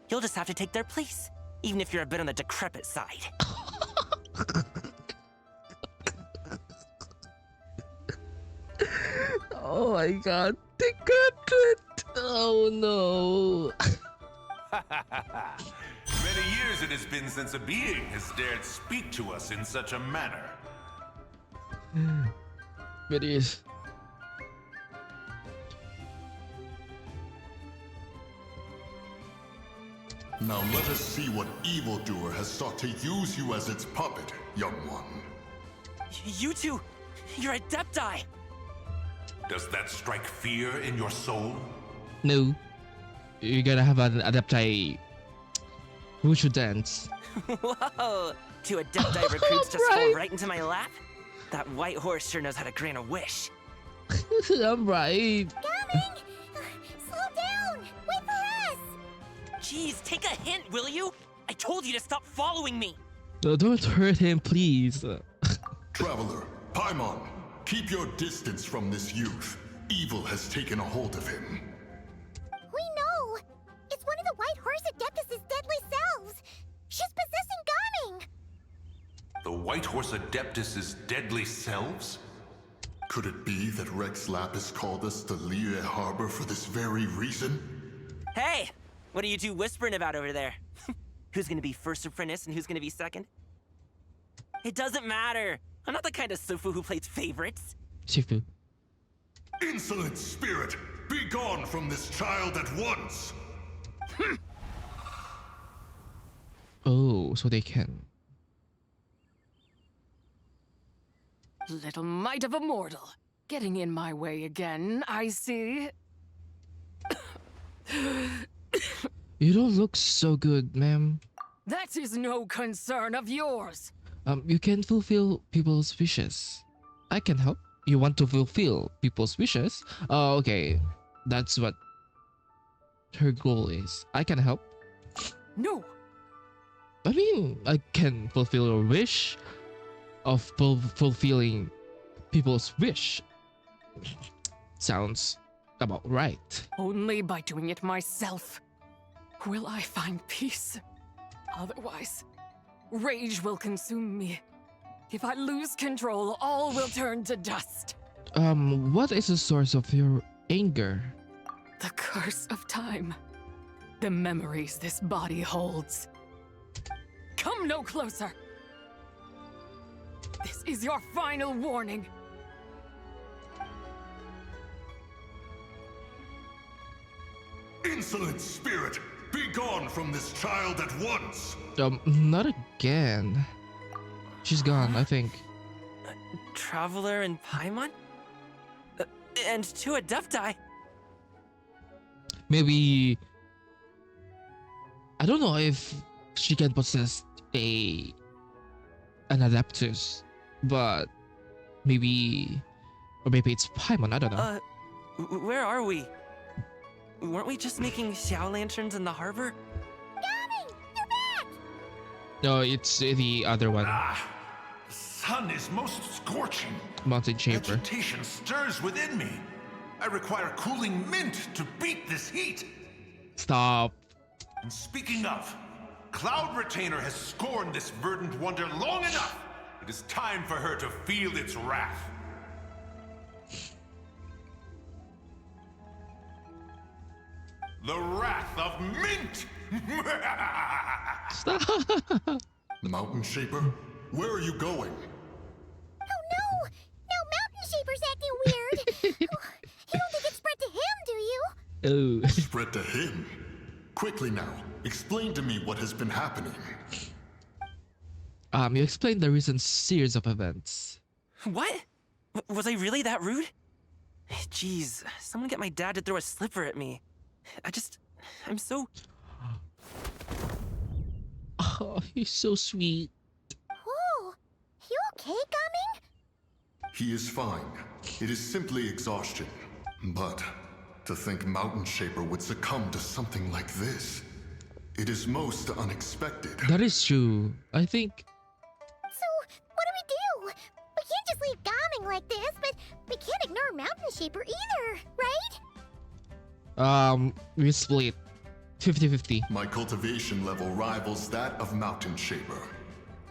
You'll just have to take their place, even if you're a bit on the decrepit side. Oh my god, decrepit! Oh no. Many years it has been since a being has dared speak to us in such a manner. It is. Now let us see what evildoer has sought to use you as its puppet, young one. You two, you're Adepti. Does that strike fear in your soul? No. You gotta have an Adepti Wushu dance. Whoa! Two Adepti recruits just fall right into my lap? That white horse sure knows how to grant a wish. I'm right. Coming! Slow down! Wait for us! Jeez, take a hint, will you? I told you to stop following me. No, don't hurt him, please. Traveler, Paimon, keep your distance from this youth. Evil has taken a hold of him. We know! It's one of the White Horse Adeptus' deadly selves! She's possessing Gaming! The White Horse Adeptus' deadly selves? Could it be that Rex Lapis called us to Liyue Harbor for this very reason? Hey! What are you two whispering about over there? Who's gonna be first apprentice and who's gonna be second? It doesn't matter! I'm not the kind of Sufu who plays favorites. Shifu. Insolent spirit! Be gone from this child at once! Oh, so they can. Little mite of a mortal. Getting in my way again, I see. You don't look so good, ma'am. That is no concern of yours. You can fulfill people's wishes. I can help. You want to fulfill people's wishes? Oh, okay. That's what her goal is. I can help. No. I mean, I can fulfill a wish of fulfilling people's wish. Sounds about right. Only by doing it myself will I find peace. Otherwise, rage will consume me. If I lose control, all will turn to dust. What is the source of your anger? The curse of time. The memories this body holds. Come no closer. This is your final warning. Insolent spirit! Be gone from this child at once! Not again. She's gone, I think. Traveler and Paimon? And two Adepti? Maybe... I don't know if she can possess an Adeptus, but maybe... Or maybe it's Paimon, I don't know. Where are we? Weren't we just making Xiao lanterns in the harbor? Gaming! You're back! No, it's the other one. The sun is most scorching. Mountain Chamber. Vegetation stirs within me. I require cooling mint to beat this heat. Stop. And speaking of, Cloud Retainer has scorned this verdant wonder long enough. It is time for her to feel its wrath. The wrath of mint! Stop! Mountain Shaper, where are you going? Oh no! Now Mountain Shaper's acting weird! You don't think it spread to him, do you? Oh. Spread to him? Quickly now, explain to me what has been happening. You explained the recent series of events. What? Was I really that rude? Jeez, someone get my dad to throw a slipper at me. I'm so... Oh, he's so sweet. Whoa! You okay, Gaming? He is fine. It is simply exhaustion. But to think Mountain Shaper would succumb to something like this, it is most unexpected. That is true. I think... So, what do? We can't just leave Gaming like this, but we can't ignore Mountain Shaper either, right? We split. 50-50. My cultivation level rivals that of Mountain Shaper.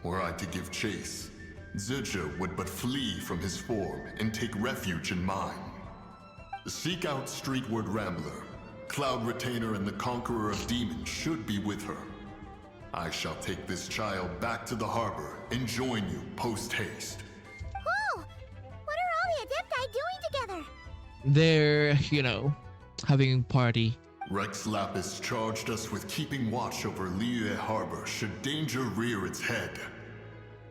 Were I to give chase, Zurja would but flee from his form and take refuge in mine. Seek out Streetward Rambler. Cloud Retainer and the Conqueror of Demons should be with her. I shall take this child back to the harbor and join you post-haste. Whoa! What are all the Adepti doing together? They're, having a party. Rex Lapis charged us with keeping watch over Liyue Harbor should danger rear its head.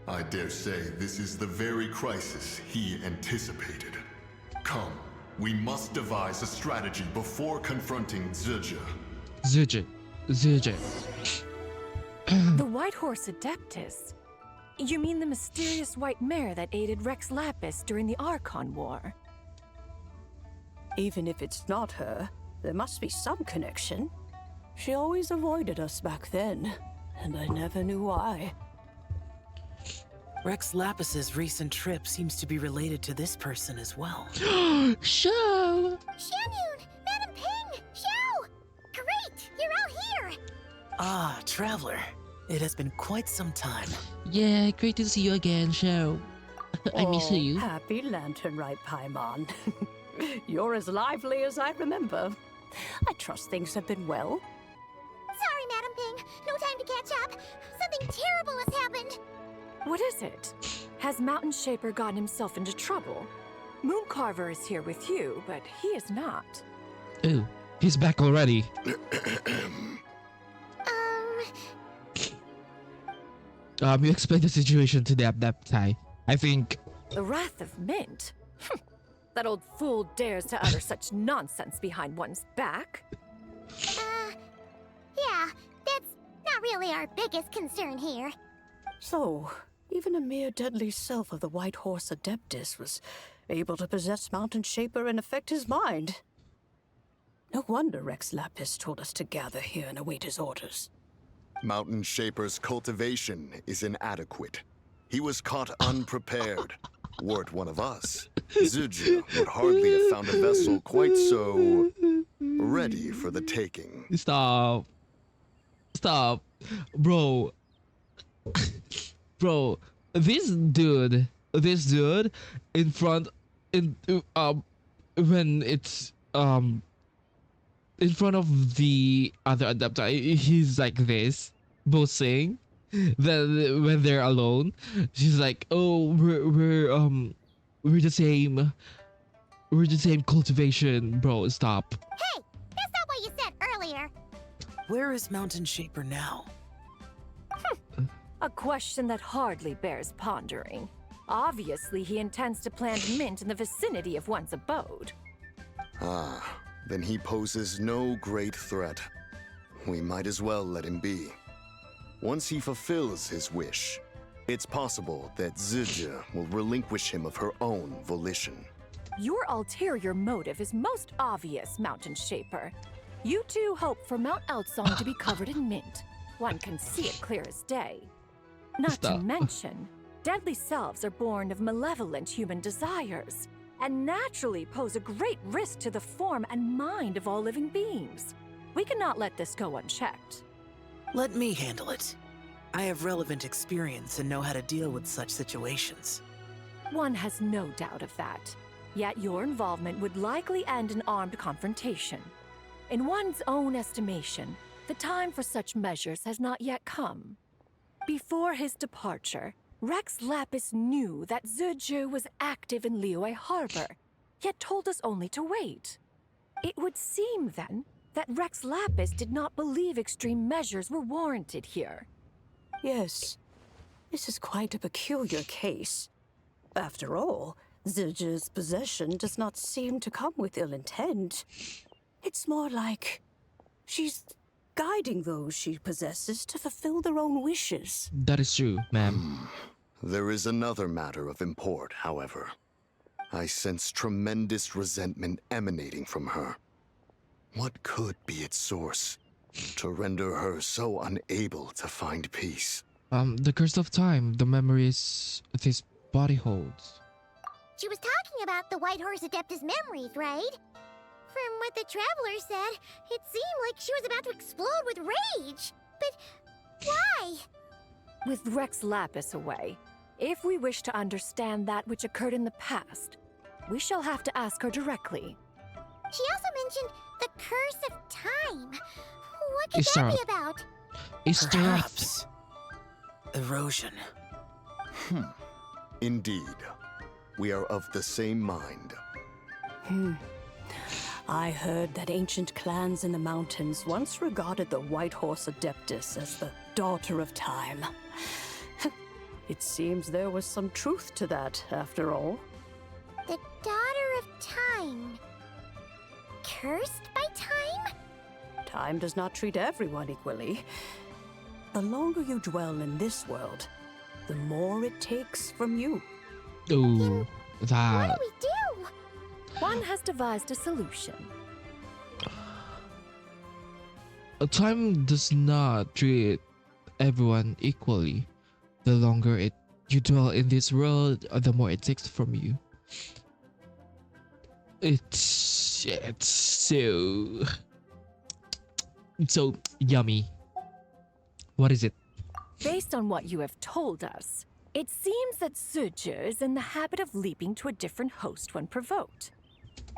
I dare say this is the very crisis he anticipated. Come, we must devise a strategy before confronting Zurja. Zurja. The White Horse Adeptus? You mean the mysterious white mare that aided Rex Lapis during the Archon War? Even if it's not her, there must be some connection. She always avoided us back then, and I never knew why. Rex Lapis's recent trip seems to be related to this person as well. Show! Xianyun! Madam Ping! Xiao! Great! You're all here! Ah, Traveler. It has been quite some time. Yeah, great to see you again, Show. I miss you. Happy Lanternlit, Paimon. You're as lively as I remember. I trust things have been well. Sorry, Madam Ping. No time to catch up. Something terrible has happened. What is it? Has Mountain Shaper gotten himself into trouble? Mooncarver is here with you, but he is not. Ooh, he's back already. You explained the situation to the Adepti. I think... The Wrath of Mint? That old fool dares to utter such nonsense behind one's back. Yeah, that's not really our biggest concern here. So, even a mere deadly self of the White Horse Adeptus was able to possess Mountain Shaper and affect his mind. No wonder Rex Lapis told us to gather here and await his orders. Mountain Shaper's cultivation is inadequate. He was caught unprepared. Were it one of us, Zurja would hardly have found a vessel quite so ready for the taking. Stop. Bro. Bro, this dude in front when it's in front of the other Adepti, he's like this, boasting. Then when they're alone, she's like, "Oh, we're the same cultivation, bro. Stop." Hey, that's not what you said earlier. Where is Mountain Shaper now? A question that hardly bears pondering. Obviously, he intends to plant mint in the vicinity of one's abode. Ah, then he poses no great threat. We might as well let him be. Once he fulfills his wish, it's possible that Zurja will relinquish him of her own volition. Your ulterior motive is most obvious, Mountain Shaper. You two hope for Mount Eltsong to be covered in mint. One can see it clear as day. Not to mention, deadly selves are born of malevolent human desires, and naturally pose a great risk to the form and mind of all living beings. We cannot let this go unchecked. Let me handle it. I have relevant experience and know how to deal with such situations. One has no doubt of that. Yet your involvement would likely end in armed confrontation. In one's own estimation, the time for such measures has not yet come. Before his departure, Rex Lapis knew that Zurja was active in Liyue Harbor, yet told us only to wait. It would seem, then, that Rex Lapis did not believe extreme measures were warranted here. Yes, this is quite a peculiar case. After all, Zurja's possession does not seem to come with ill intent. It's more like she's guiding those she possesses to fulfill their own wishes. That is true, ma'am. There is another matter of import, however. I sense tremendous resentment emanating from her. What could be its source to render her so unable to find peace? The curse of time, the memories this body holds. She was talking about the White Horse Adeptus memories, right? From what the traveler said, it seemed like she was about to explode with rage. But why? With Rex Lapis away, if we wish to understand that which occurred in the past, we shall have to ask her directly. She also mentioned the curse of time. What could Is that there- be about? Perhaps erosion. Indeed. We are of the same mind. I heard that ancient clans in the mountains once regarded the White Horse Adeptus as the daughter of time. It seems there was some truth to that, after all. The daughter of time. Cursed by time? Time does not treat everyone equally. The longer you dwell in this world, the more it takes from you. Ooh, that. What do we do? One has devised a solution. Time does not treat everyone equally. The longer you dwell in this world, the more it takes from you. It's so yummy. What is it? Based on what you have told us, it seems that Zuje is in the habit of leaping to a different host when provoked.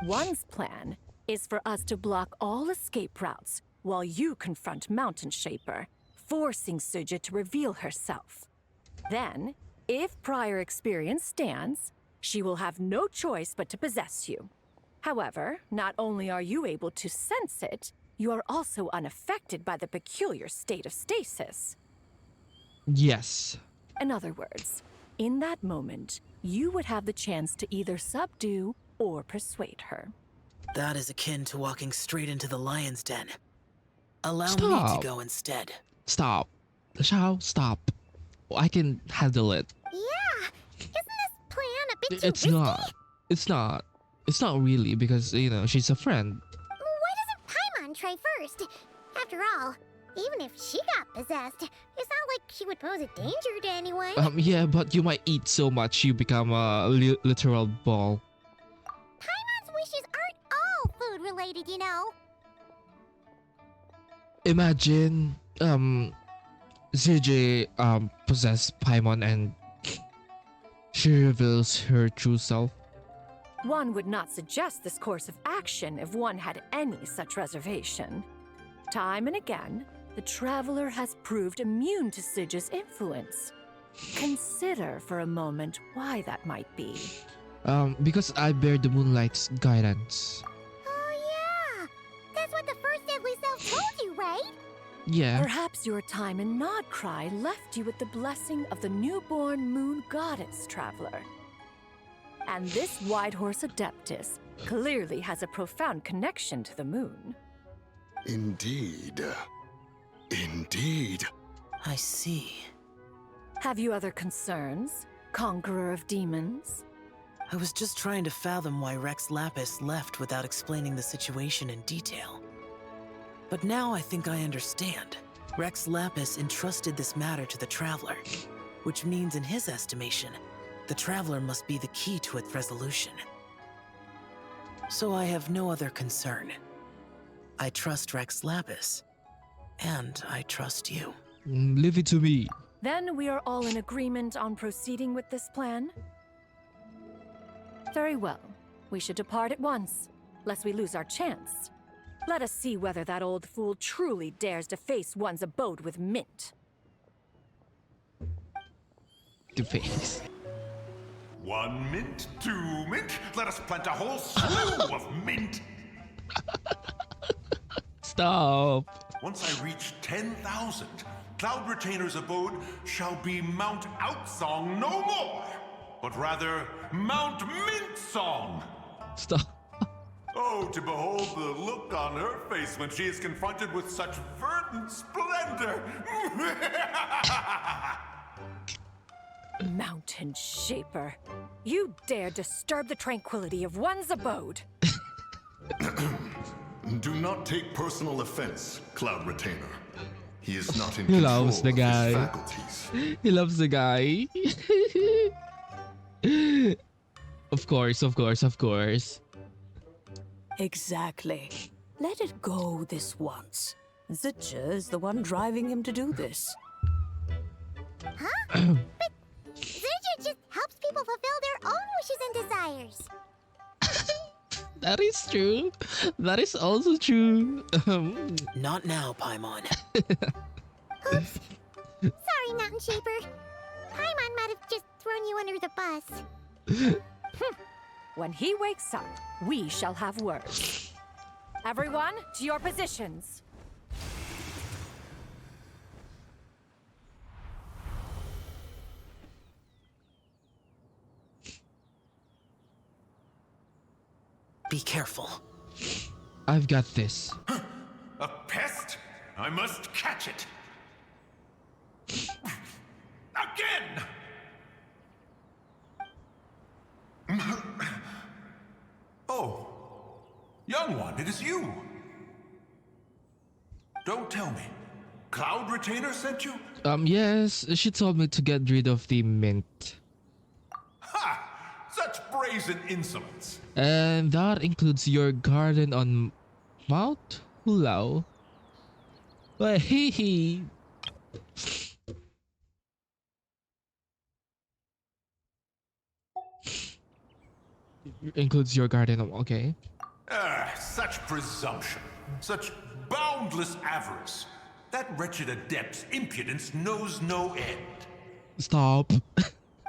One's plan is for us to block all escape routes while you confront Mountain Shaper, forcing Zuje to reveal herself. Then, if prior experience stands, she will have no choice but to possess you. However, not only are you able to sense it, you are also unaffected by the peculiar state of stasis. Yes. In other words, in that moment, you would have the chance to either subdue or persuade her. That is akin to walking straight into the lion's den. Allow me Stop. to go instead. Stop. Shao, stop. I can handle it. Yeah! Isn't this plan a bit too It's risky? not. It's not. It's not really because, she's a friend. Why doesn't Paimon try first? After all, even if she got possessed, it's not like she would pose a danger to anyone. Yeah, but you might eat so much you become a literal ball. Paimon's wishes aren't all food related, you know. Imagine, CJ, possess Paimon and she reveals her true self. One would not suggest this course of action if one had any such reservation. Time and again, the traveler has proved immune to Suje's influence. Consider for a moment why that might be. Because I bear the moonlight's guidance. Oh yeah! That's what the first deadly self told you, right? Yeah. Perhaps your time in Nodcry left you with the blessing of the newborn moon goddess, traveler. And this White Horse Adeptus clearly has a profound connection to the moon. Indeed. Indeed. I see. Have you other concerns, Conqueror of Demons? I was just trying to fathom why Rex Lapis left without explaining the situation in detail. But now I think I understand. Rex Lapis entrusted this matter to the Traveler, which means in his estimation, the Traveler must be the key to its resolution. So I have no other concern. I trust Rex Lapis, and I trust you. Leave it to me. Then we are all in agreement on proceeding with this plan? Very well. We should depart at once, lest we lose our chance. Let us see whether that old fool truly dares to face one's abode with mint. The face. 1 mint, 2 mint. Let us plant a whole slew of mint. Stop. Once I reach 10,000, Cloud Retainer's abode shall be Mount Outsong no more, but rather Mount Mint Song. Stop. Oh, to behold the look on her face when she is confronted with such verdant splendor. Mountain Shaper, you dare disturb the tranquility of one's abode. Do not take personal offense, Cloud Retainer. He is not in He control loves the of guy. his faculties. He loves the guy. Of course, of course, of course. Exactly. Let it go this once. Zitja is the one driving him to do this. Huh? But Zidja just helps people fulfill their own wishes and desires. That is true. That is also true. Not now, Paimon. Oops. Sorry, Mountain Shaper. Paimon might have just thrown you under the bus. When he wakes up, we shall have words. Everyone, to your positions. Be careful. I've got this. A pest? I must catch it. Again! Oh, young one, it is you. Don't tell me. Cloud Retainer sent you? Yes, she told me to get rid of the mint. Ha! Such brazen insolence. And that includes your garden on Mount Hulao. Well, hee. Includes your garden, okay. Such presumption. Such boundless avarice. That wretched adept's impudence knows no end. Stop.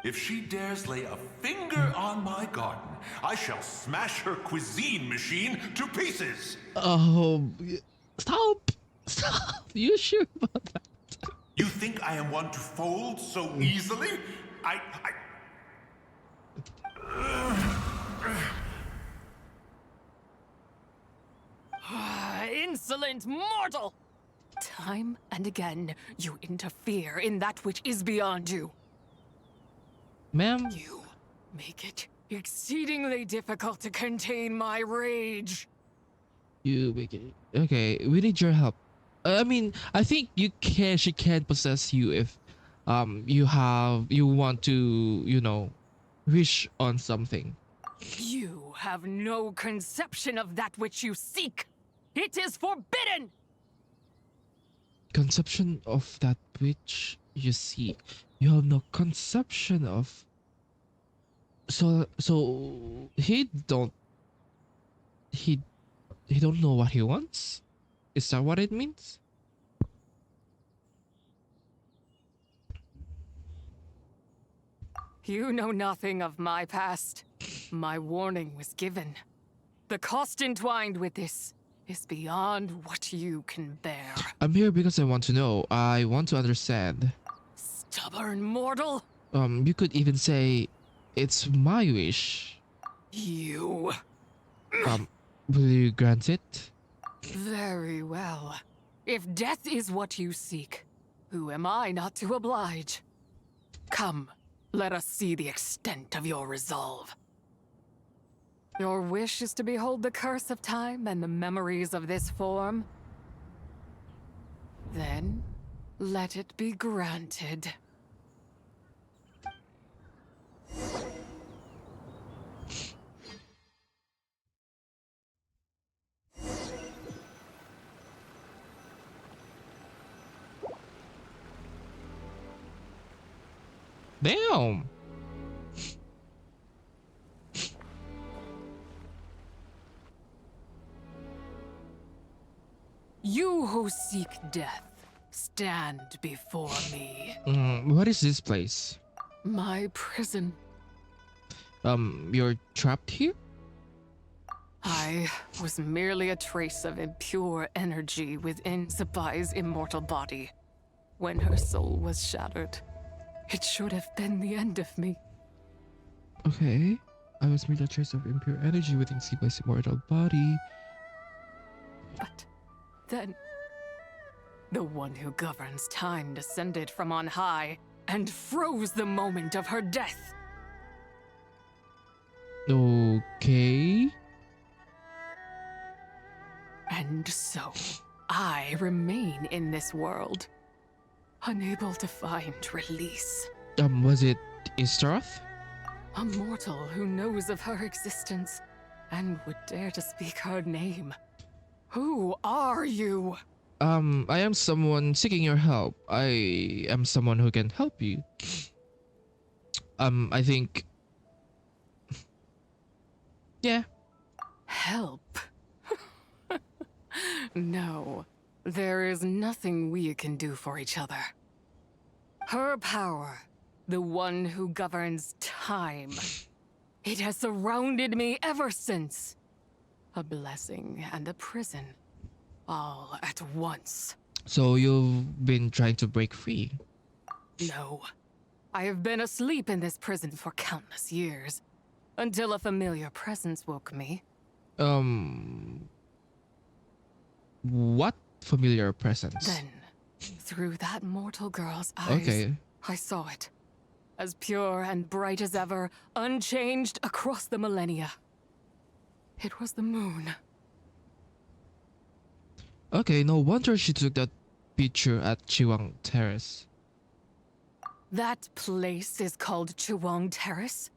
If she dares lay a finger on my garden, I shall smash her cuisine machine to pieces. Stop. Stop. You sure about that? You think I am one to fold so easily? Insolent mortal! Time and again, you interfere in that which is beyond you. Ma'am? You make it exceedingly difficult to contain my rage. You make it. Okay, we need your help. I mean, I think she can possess you if you want to, wish on something. You have no conception of that which you seek. It is forbidden! Conception of that which you seek. You have no conception of. So he don't know what he wants? Is that what it means? You know nothing of my past. My warning was given. The cost entwined with this is beyond what you can bear. I'm here because I want to know. I want to understand. Stubborn mortal! You could even say it's my wish. You. Will you grant it? Very well. If death is what you seek, who am I not to oblige? Come, let us see the extent of your resolve. Your wish is to behold the curse of time and the memories of this form? Then, let it be granted. Damn! You who seek death, stand before me. What is this place? My prison. You're trapped here? I was merely a trace of impure energy within Zibai's immortal body. When her soul was shattered, it should have been the end of me. Okay. I was merely a trace of impure energy within Zibai's immortal body. But then, the one who governs time descended from on high and froze the moment of her death. Okay. And so, I remain in this world, unable to find release. Was it Istaroth? A mortal who knows of her existence and would dare to speak her name. Who are you? I am someone seeking your help. I am someone who can help you. I think. Yeah. Help? No, there is nothing we can do for each other. Her power, the one who governs time, it has surrounded me ever since. A blessing and a prison, all at once. So you've been trying to break free? No, I have been asleep in this prison for countless years, until a familiar presence woke me. What familiar presence? Then, through that mortal girl's eyes, Okay. I saw it. As pure and bright as ever, unchanged across the millennia. It was the moon. Okay, no wonder she took that picture at Chiwang Terrace. That place is called Chuang Terrace?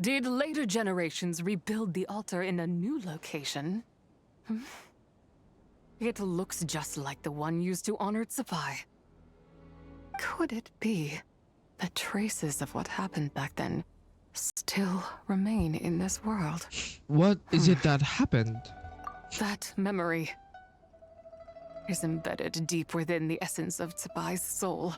Did later generations rebuild the altar in a new location? It looks just like the one used to honor Zibai. Could it be that traces of what happened back then still remain in this world? What is it that happened? That memory is embedded deep within the essence of Zibai's soul.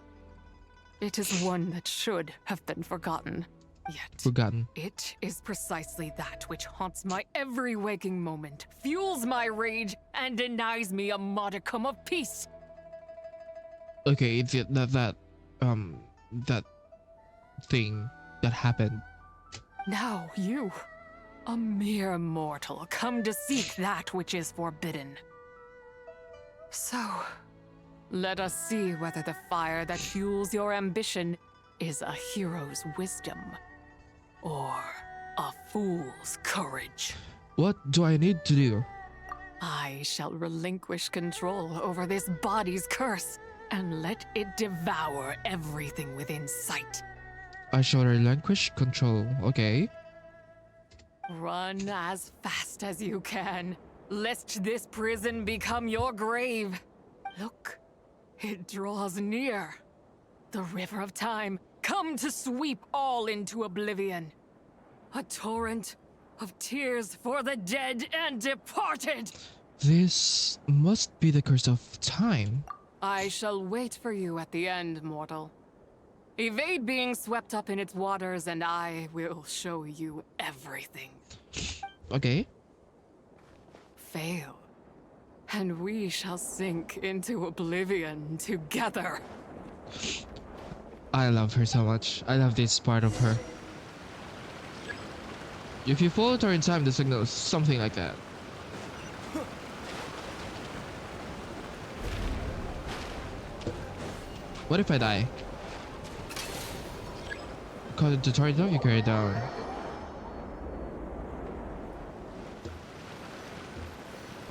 It is one that should have been forgotten. Yet, Forgotten. it is precisely that which haunts my every waking moment, fuels my rage, and denies me a modicum of peace. Okay, it's that thing that happened. Now you, a mere mortal, come to seek that which is forbidden. So, let us see whether the fire that fuels your ambition is a hero's wisdom or a fool's courage. What do I need to do? I shall relinquish control over this body's curse and let it devour everything within sight. I shall relinquish control. Okay. Run as fast as you can, lest this prison become your grave. Look, it draws near. The river of time, come to sweep all into oblivion. A torrent of tears for the dead and departed. This must be the curse of time. I shall wait for you at the end, mortal. Evade being swept up in its waters, and I will show you everything. Okay. Fail, and we shall sink into oblivion together. I love her so much. I love this part of her. If you follow her in time, the signal is something like that. What if I die? Call it tutorial down, you carry it down.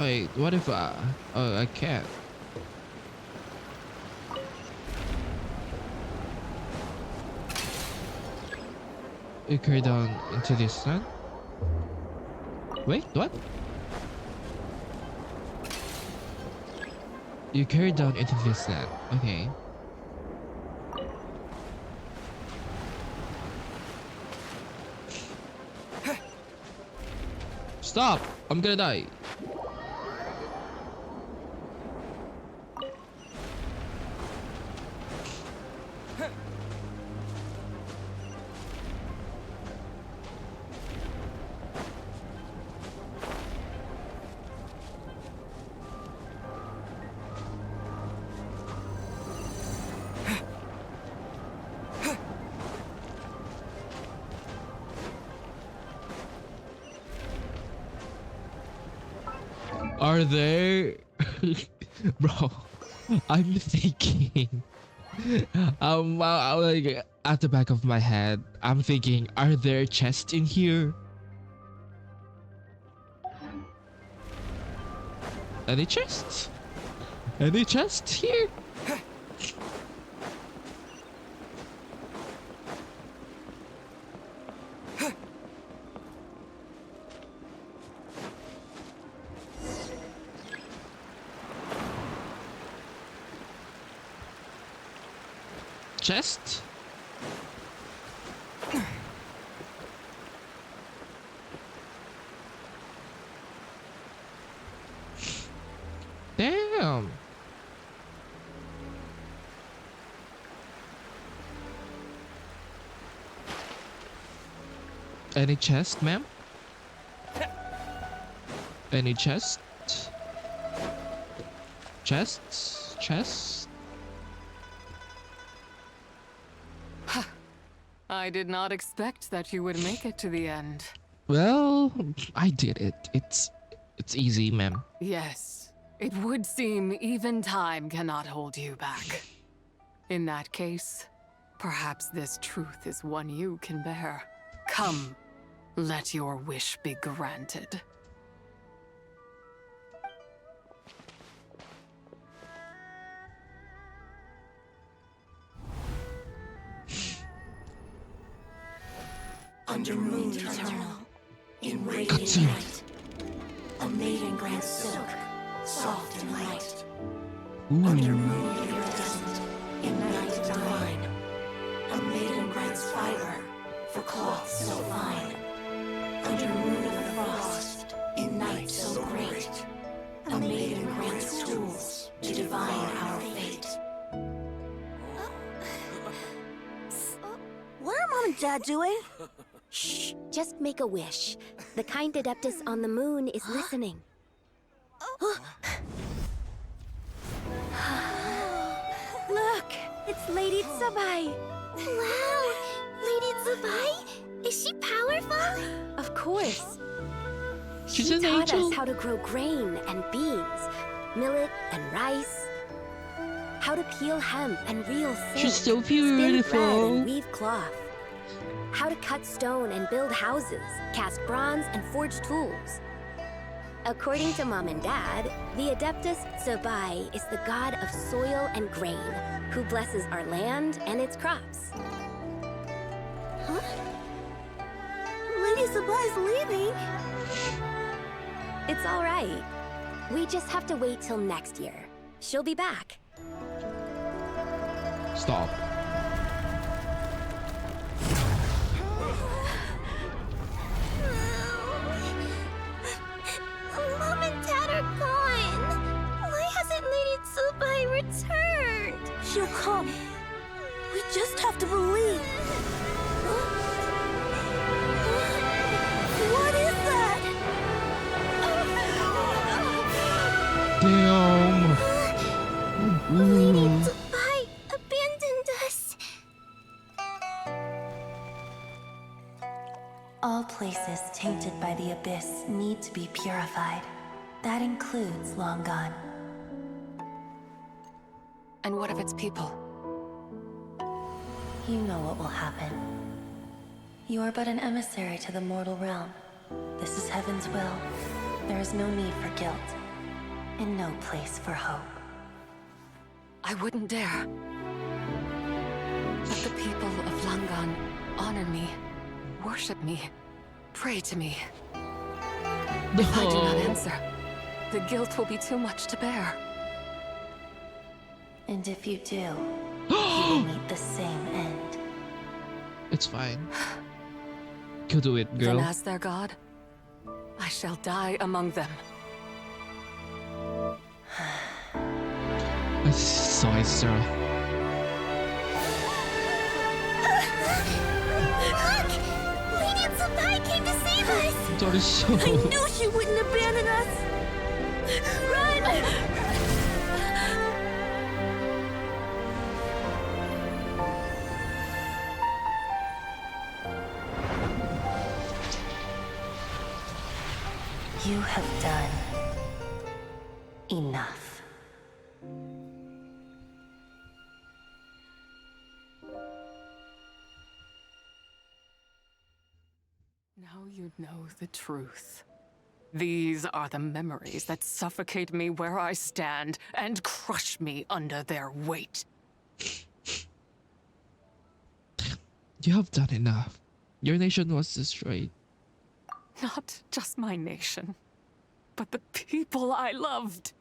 Wait, what if oh, I can't. You carry down into this land? Wait, what? You carry down into this land. Okay. Stop! I'm gonna die. Are there bro, I'm thinking like at the back of my head I'm thinking, are there chests in here? Any chests? Any chests here? chest? Damn. Any chest, ma'am? Any chest? Chests? Chest? I did not expect that you would make it to the end. Well, I did it. It's easy, ma'am. Yes, it would seem even time cannot hold you back. In that case, perhaps this truth is one you can bear. Come, let your wish be granted. Under moon eternal, in radiant light, a maiden grants silk, soft and light. Under moon iridescent, in night divine, a maiden grants fiber for cloth so fine. Under moon of frost, in night so great, a maiden grants tools to divine our fate. What are Mom and Dad doing? Shh, just make a wish. The kind Adeptus on the moon is listening. Look, it's Lady Zibai. Wow, Lady Zibai? Is she powerful? Of course. She's she an taught angel. us how to grow grain and beans, millet and rice, how to peel hemp and reel silk, She's so spin thread beautiful. and weave cloth, how to cut stone and build houses, cast bronze and forge tools. According to Mom and Dad, the Adeptus Zibai is the god of soil and grain, who blesses our land and its crops. Huh? Lady Zibai's leaving. It's all right. We just have to wait till next year. She'll be back. Stop. Mom and Dad are gone. Why hasn't Lady Zibai returned? She'll come. We just have to believe. What is that? Damn. Lady Zibai abandoned us. All places tainted by the abyss need to be purified. That includes Long Gone. And what of its people? You know what will happen. You are but an emissary to the mortal realm. This is Heaven's will. There is no need for guilt, and no place for hope. I wouldn't dare. But the people of Langan honor me, worship me, pray to me. If I do not answer, the guilt will be too much to bear. And if you do, you will meet the same end. It's fine. Go do it, girl. Then as their god, I shall die among them. I saw it, sir. Look! Lady Zibai came to save us! That is so... I knew she wouldn't abandon us! Run! You have done enough. Now you know the truth. These are the memories that suffocate me where I stand and crush me under their weight. You have done enough. Your nation was destroyed. Not just my nation, but the people I loved.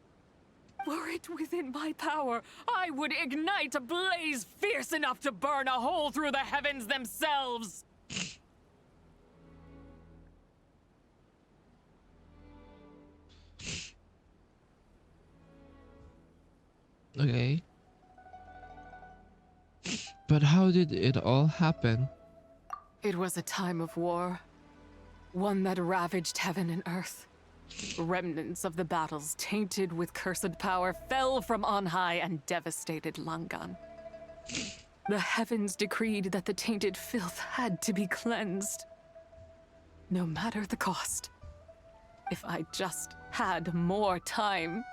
Were it within my power, I would ignite a blaze fierce enough to burn a hole through the heavens themselves! Okay. But how did it all happen? It was a time of war, one that ravaged heaven and earth. Remnants of the battles, tainted with cursed power, fell from on high and devastated Langan. The heavens decreed that the tainted filth had to be cleansed, no matter the cost. If I just had more time,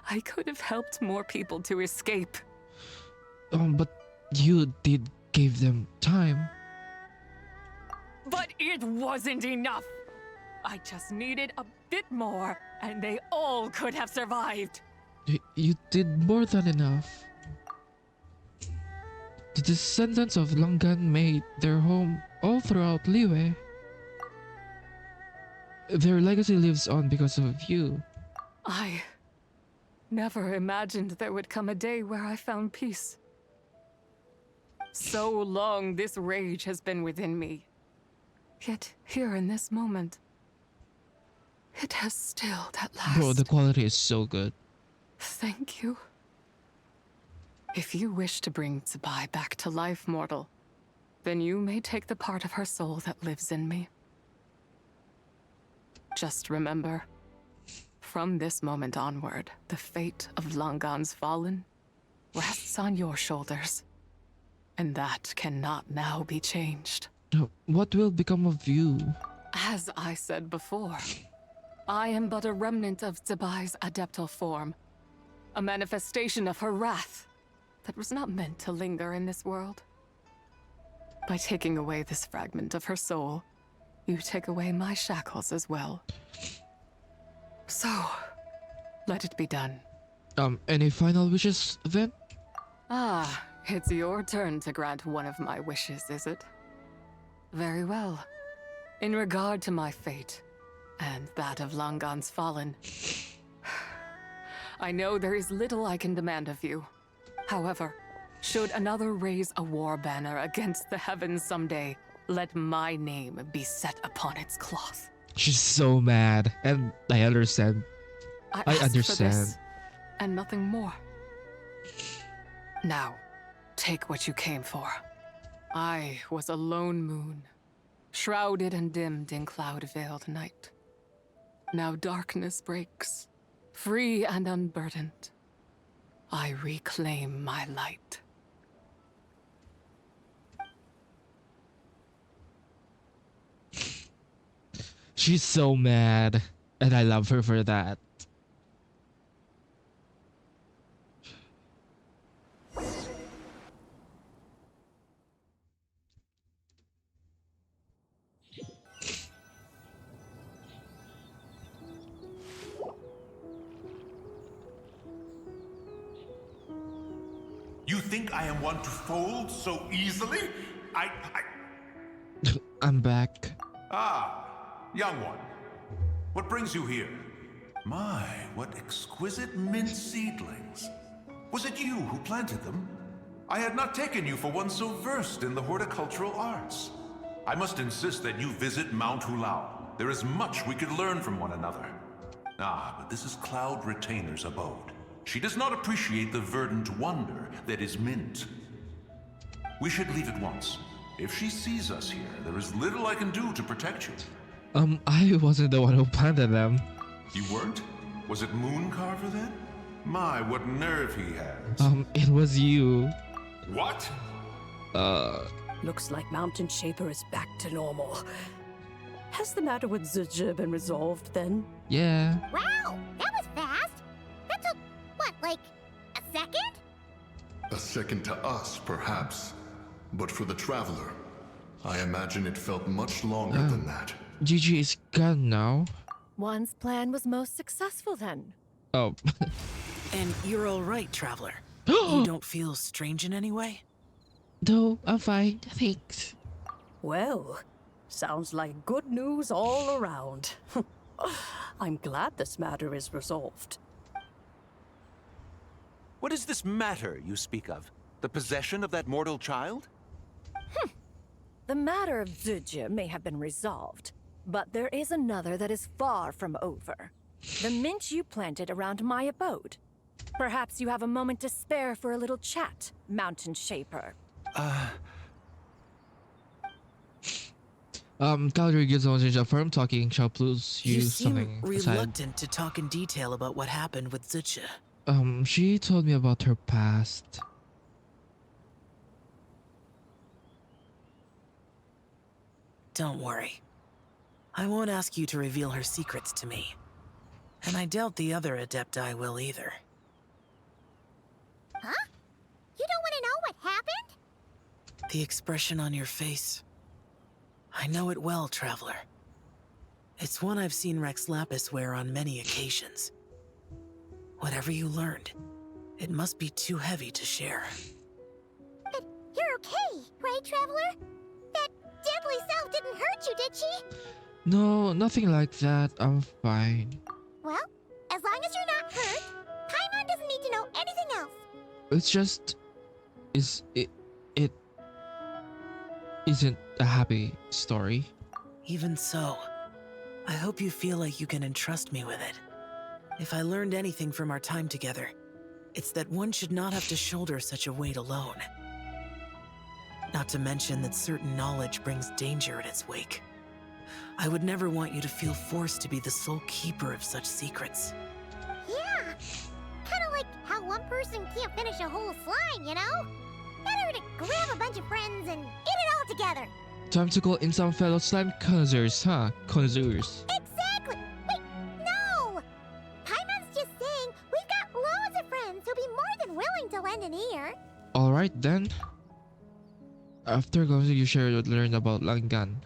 I could have helped more people to escape. But you did give them time. But it wasn't enough! I just needed a bit more, and they all could have survived. You did more than enough. The descendants of Langan made their home all throughout Liyue. Their legacy lives on because of you. I never imagined there would come a day where I found peace. So long this rage has been within me. Yet here in this moment, it has stilled at last. Bro, the quality is so good. Thank you. If you wish to bring Zibai back to life, mortal, then you may take the part of her soul that lives in me. Just remember, from this moment onward, the fate of Langan's fallen rests on your shoulders. And that cannot now be changed. What will become of you? As I said before, I am but a remnant of Zibai's adeptal form. A manifestation of her wrath that was not meant to linger in this world. By taking away this fragment of her soul, you take away my shackles as well. So, let it be done. Any final wishes then? Ah, it's your turn to grant one of my wishes, is it? Very well. In regard to my fate, and that of Langan's fallen, I know there is little I can demand of you. However, should another raise a war banner against the heavens someday, let my name be set upon its cloth. She's so mad, and I understand. I I asked understand. for this, and nothing more. Now, take what you came for. I was a lone moon, shrouded and dimmed in cloud-veiled night. Now darkness breaks, free and unburdened. I reclaim my light. She's so mad, and I love her for that. You think I am one to fold so easily? I'm back. Ah, young one. What brings you here? My, what exquisite mint seedlings. Was it you who planted them? I had not taken you for one so versed in the horticultural arts. I must insist that you visit Mount Hulao. There is much we could learn from one another. Ah, but this is Cloud Retainer's abode. She does not appreciate the verdant wonder that is mint. We should leave at once. If she sees us here, there is little I can do to protect you. I wasn't the one who planted them. You weren't? Was it Mooncarver then? My, what nerve he has. It was you. What? Looks like Mountain Shaper is back to normal. Has the matter with Zibai been resolved then? Yeah. Wow, that was fast. That took, what, like a second? A second to us, perhaps. But for the Traveler, I imagine it felt much longer than that. Gigi is gone now. One's plan was most successful then. Oh. And you're all right, Traveler. You don't feel strange in any way? No, I'm fine, thanks. Well, sounds like good news all around. I'm glad this matter is resolved. What is this matter you speak of? The possession of that mortal child? The matter of Zuje may have been resolved, but there is another that is far from over. The mint you planted around my abode. Perhaps you have a moment to spare for a little chat, Mountain Shaper. Calgary gives no change of firm talking. Shall plus You use seem something aside. reluctant to talk in detail about what happened with Zucha. She told me about her past. Don't worry. I won't ask you to reveal her secrets to me. And I doubt the other Adepti will either. Huh? You don't want to know what happened? The expression on your face. I know it well, Traveler. It's one I've seen Rex Lapis wear on many occasions. Whatever you learned, it must be too heavy to share. But you're okay, right, Traveler? That deadly self didn't hurt you, did she? No, nothing like that. I'm fine. Well, as long as you're not hurt, Paimon doesn't need to know anything else. It's just, it isn't a happy story. Even so, I hope you feel like you can entrust me with it. If I learned anything from our time together, it's that one should not have to shoulder such a weight alone. Not to mention that certain knowledge brings danger in its wake. I would never want you to feel forced to be the sole keeper of such secrets. Yeah, kind of like how one person can't finish a whole slime, you know? Better to grab a bunch of friends and eat it all together. Time to call in some fellow slime connoisseurs, huh? Connoisseurs. Exactly! Wait, no! Paimon's just saying we've got loads of friends who'll be more than willing to lend an ear. Alright then. After going, you shared what you learned about Langan.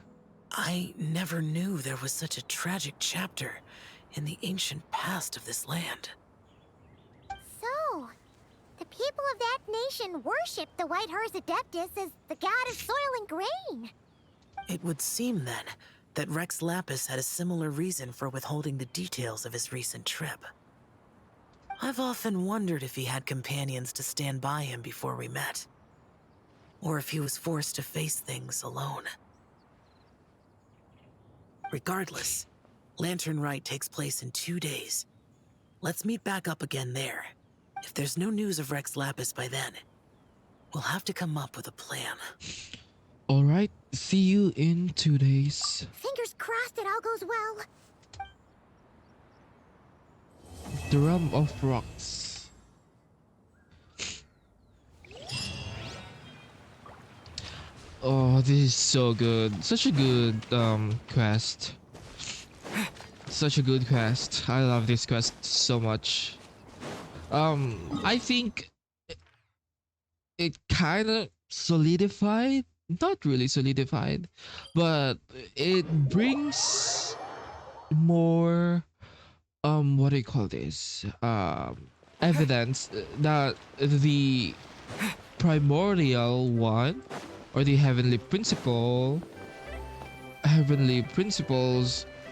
I never knew there was such a tragic chapter in the ancient past of this land. So, the people of that nation worship the White Horse Adeptus as the god of soil and grain. It would seem then that Rex Lapis had a similar reason for withholding the details of his recent trip. I've often wondered if he had companions to stand by him before we met, or if he was forced to face things alone. Regardless, Lanternlit takes place in 2 days. Let's meet back up again there. If there's no news of Rex Lapis by then, we'll have to come up with a plan. Alright, see you in 2 days. Fingers crossed it all goes well. The Realm of Rocks. Oh, this is so good. Such a good quest. Such a good quest. I love this quest so much. I think it kind of solidified, not really solidified, but it brings more what do you call this? Evidence that the primordial one, or the heavenly principles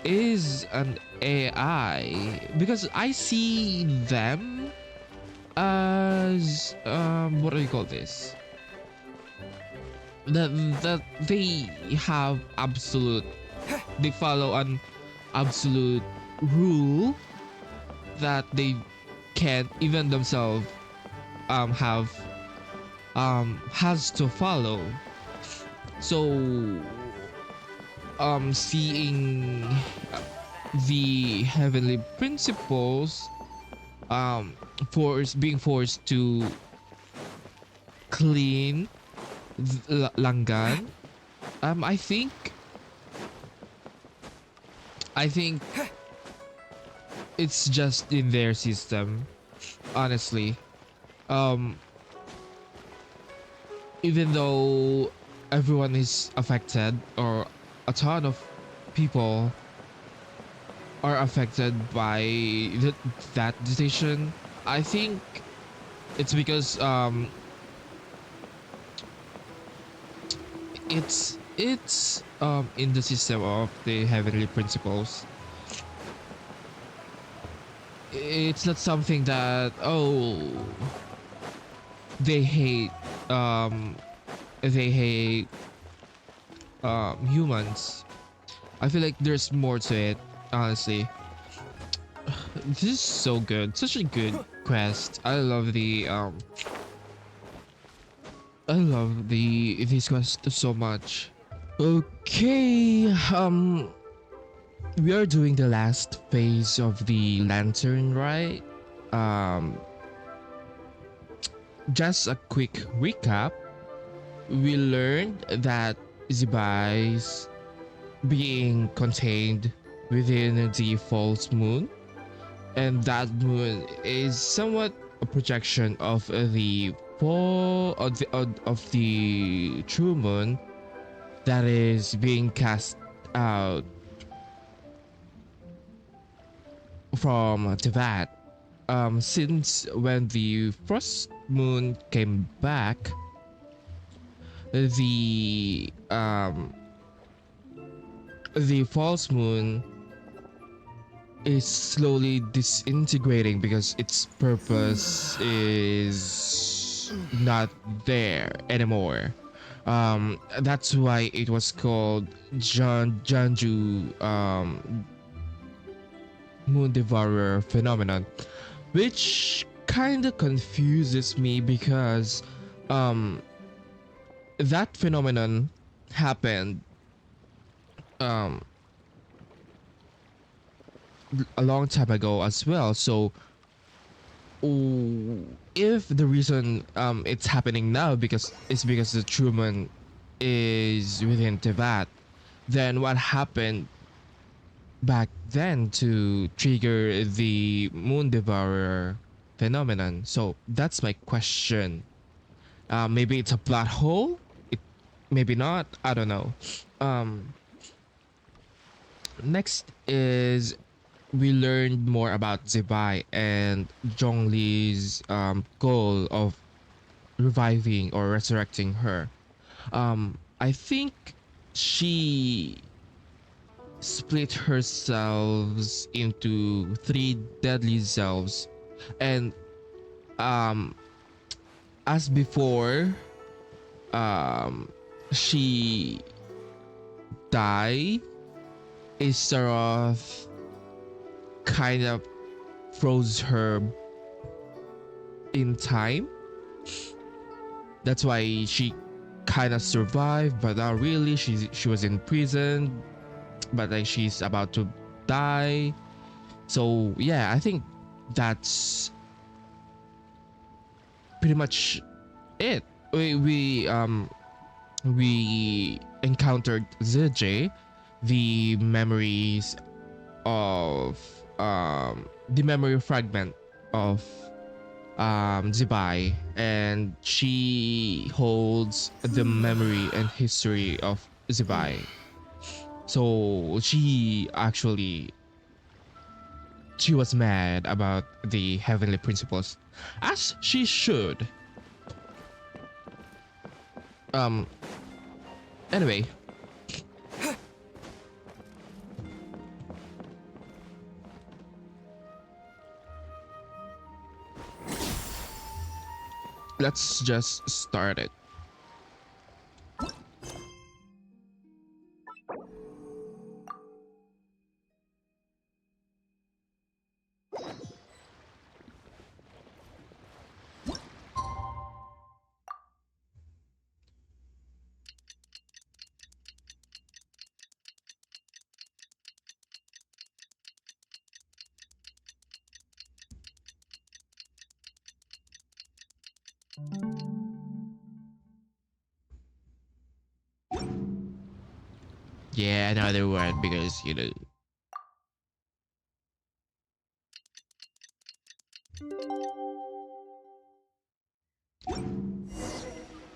is an AI, because I see them as what do you call this? That they have absolute, they follow an absolute rule that they can't even themselves have has to follow. So seeing the heavenly principles being forced to clean Langan, I think it's just in their system, honestly. Even though everyone is affected, or a ton of people are affected by that decision, I think it's because it's in the system of the heavenly principles. it's not something that, oh, they hate um they hate humans. I feel like there's more to it, honestly. This is so good, such a good quest. I love this quest so much. Okay, we are doing the last phase of the lantern, right? um just a quick recap. We learned that Zibai's being contained within the false moon, and that moon is somewhat a projection of the of the true moon that is being cast out from Tivat. Since when the frost moon came back, the false moon is slowly disintegrating because its purpose is not there anymore. That's why it was called Janju Moon Devourer phenomenon, which kind of confuses me because um that phenomenon happened um a long time ago as well. So if the reason it's happening now because the Truman is within Tibet, then what happened back then to trigger the Moon Devourer phenomenon? So that's my question. Maybe it's a plot hole. It maybe not. I don't know. Um, Next is we learned more about Zibai and Zhongli's goal of reviving or resurrecting her. I think she split herself into three deadly selves, and um, as before, um, she died. Astaroth kind of froze her in time. That's why she kind of survived, but not really. She was in prison, but like she's about to die. So yeah, I think that's pretty much it. We encountered ZJ, the memories of the memory fragment of Zibai, and she holds the memory and history of Zibai. So she was mad about the heavenly principles, as she should. Um. Anyway. Let's just start it. Yeah, another word because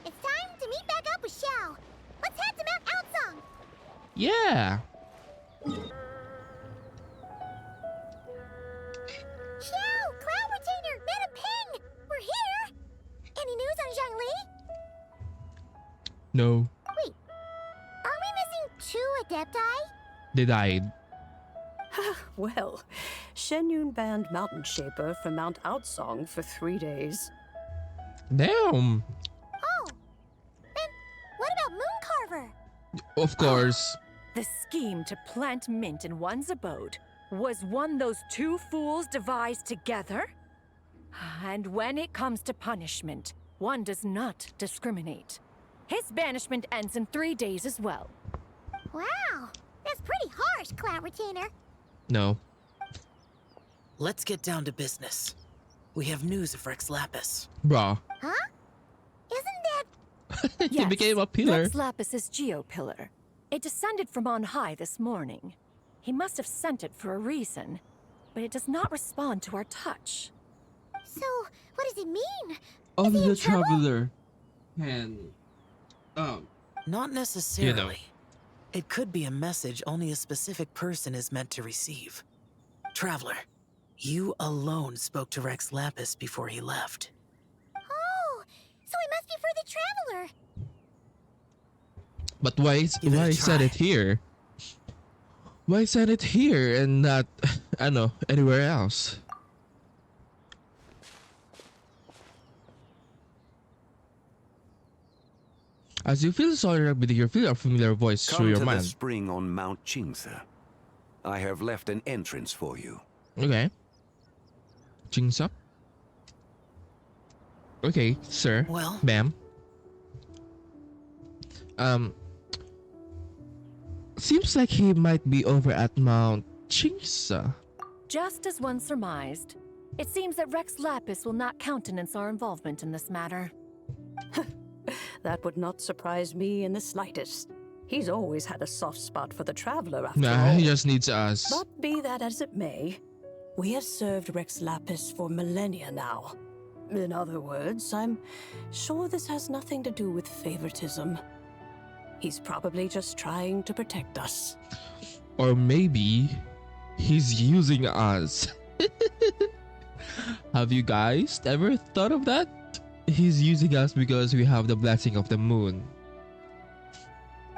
It's time to meet back up with Xiao. Let's head to Mount Outsong. Yeah. Xiao, Cloud Retainer, Madam Ping, we're here. Any news on Zhongli? No, Wait, are we missing two Adepti? they died. Well, Shenyun banned Mountain Shaper from Mount Outsong for 3 days. Damn. Oh, then what about Mooncarver? Of course. The scheme to plant mint in one's abode was one those two fools devised together? And when it comes to punishment, one does not discriminate. His banishment ends in 3 days as well. Wow, that's pretty harsh, Cloud Retainer. No. Let's get down to business. We have news of Rex Lapis. Bruh. Huh? Isn't that... He became a pillar. Rex Lapis's Geo-Pillar. It descended from on high this morning. He must have sent it for a reason, but it does not respond to our touch. So, what does it mean? Oh, Is he the in trouble? traveler. And Not necessarily. You know. It could be a message only a specific person is meant to receive. Traveler, you alone spoke to Rex Lapis before he left. Oh, so it must be for the Traveler. But why send it here? Why send it here and not, I don't know, anywhere else? As you feel sorry with you feel a familiar voice through Come your to the mind. spring on Mount Chingsa. I have left an entrance for you. Okay. Jingsa. Okay, sir. Well, ma'am. Seems like he might be over at Mount Chingsa. Just as one surmised, it seems that Rex Lapis will not countenance our involvement in this matter. That would not surprise me in the slightest. He's always had a soft spot for the Traveler, after Nah, all. he just needs us. But be that as it may, we have served Rex Lapis for millennia now. In other words, I'm sure this has nothing to do with favoritism. He's probably just trying to protect us. Or maybe he's using us. Have you guys ever thought of that? He's using us because we have the blessing of the moon.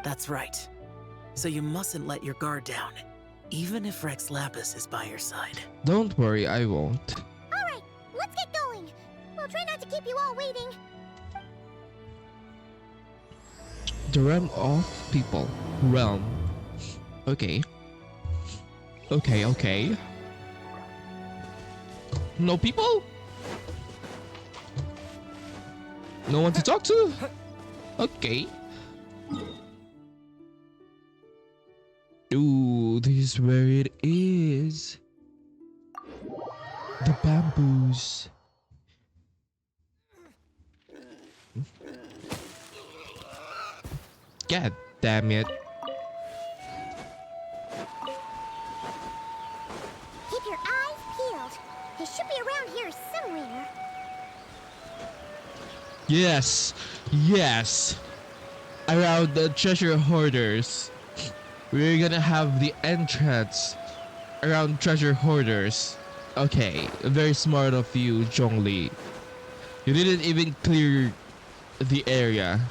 that's right. So you mustn't let your guard down, even if Rex Lapis is by your side. Don't worry, I won't. All right, let's get going. We'll try not to keep you all waiting. The realm of people. Realm. Okay. Okay. No people? No one to talk to? Okay. Ooh, this is where it is. The bamboos. God damn it. Keep your eyes peeled. He should be around here somewhere. Yes. Around the treasure hoarders. We're gonna have the entrance around treasure hoarders. Okay, very smart of you, Zhongli. You didn't even clear the area.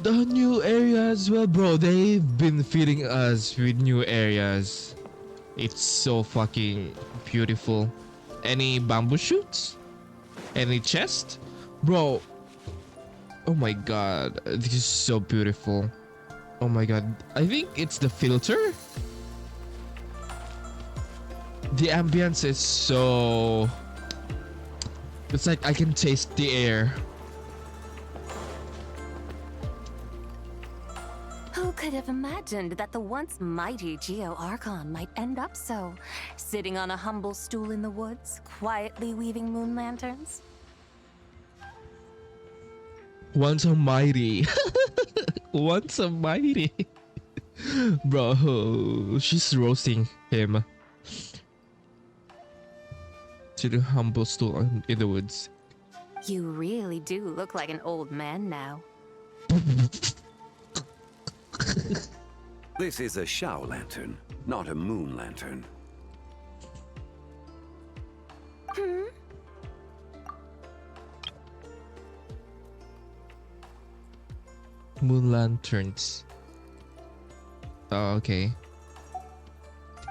The new area as well, bro. They've been feeding us with new areas. It's so fucking beautiful. Any bamboo shoots? Any chest? Bro. Oh my god. This is so beautiful. Oh my god. I think it's the filter. The ambience is so... It's like I can taste the air. Who could have imagined that the once mighty Geo Archon might end up so? Sitting on a humble stool in the woods, quietly weaving moon lanterns? Once a mighty. Once a mighty. Bro, she's roasting him. To the humble stool in the woods. You really do look like an old man now. This is a Shao lantern, not a moon lantern. Hmm? Moon lanterns. Oh, okay.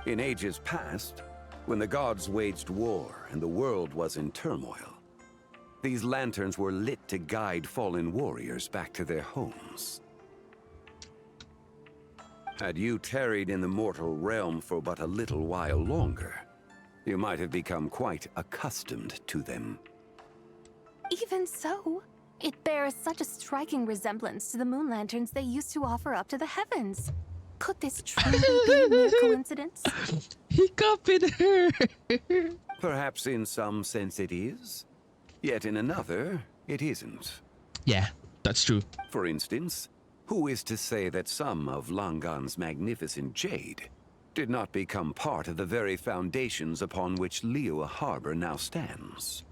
In ages past, when the gods waged war and the world was in turmoil, these lanterns were lit to guide fallen warriors back to their homes. Had you tarried in the mortal realm for but a little while longer, you might have become quite accustomed to them. Even so, it bears such a striking resemblance to the moon lanterns they used to offer up to the heavens. Could this truly be a mere coincidence? He copied her. Perhaps in some sense it is, yet in another, it isn't. Yeah, that's true. For instance, who is to say that some of Langan's magnificent jade did not become part of the very foundations upon which Liyue Harbor now stands?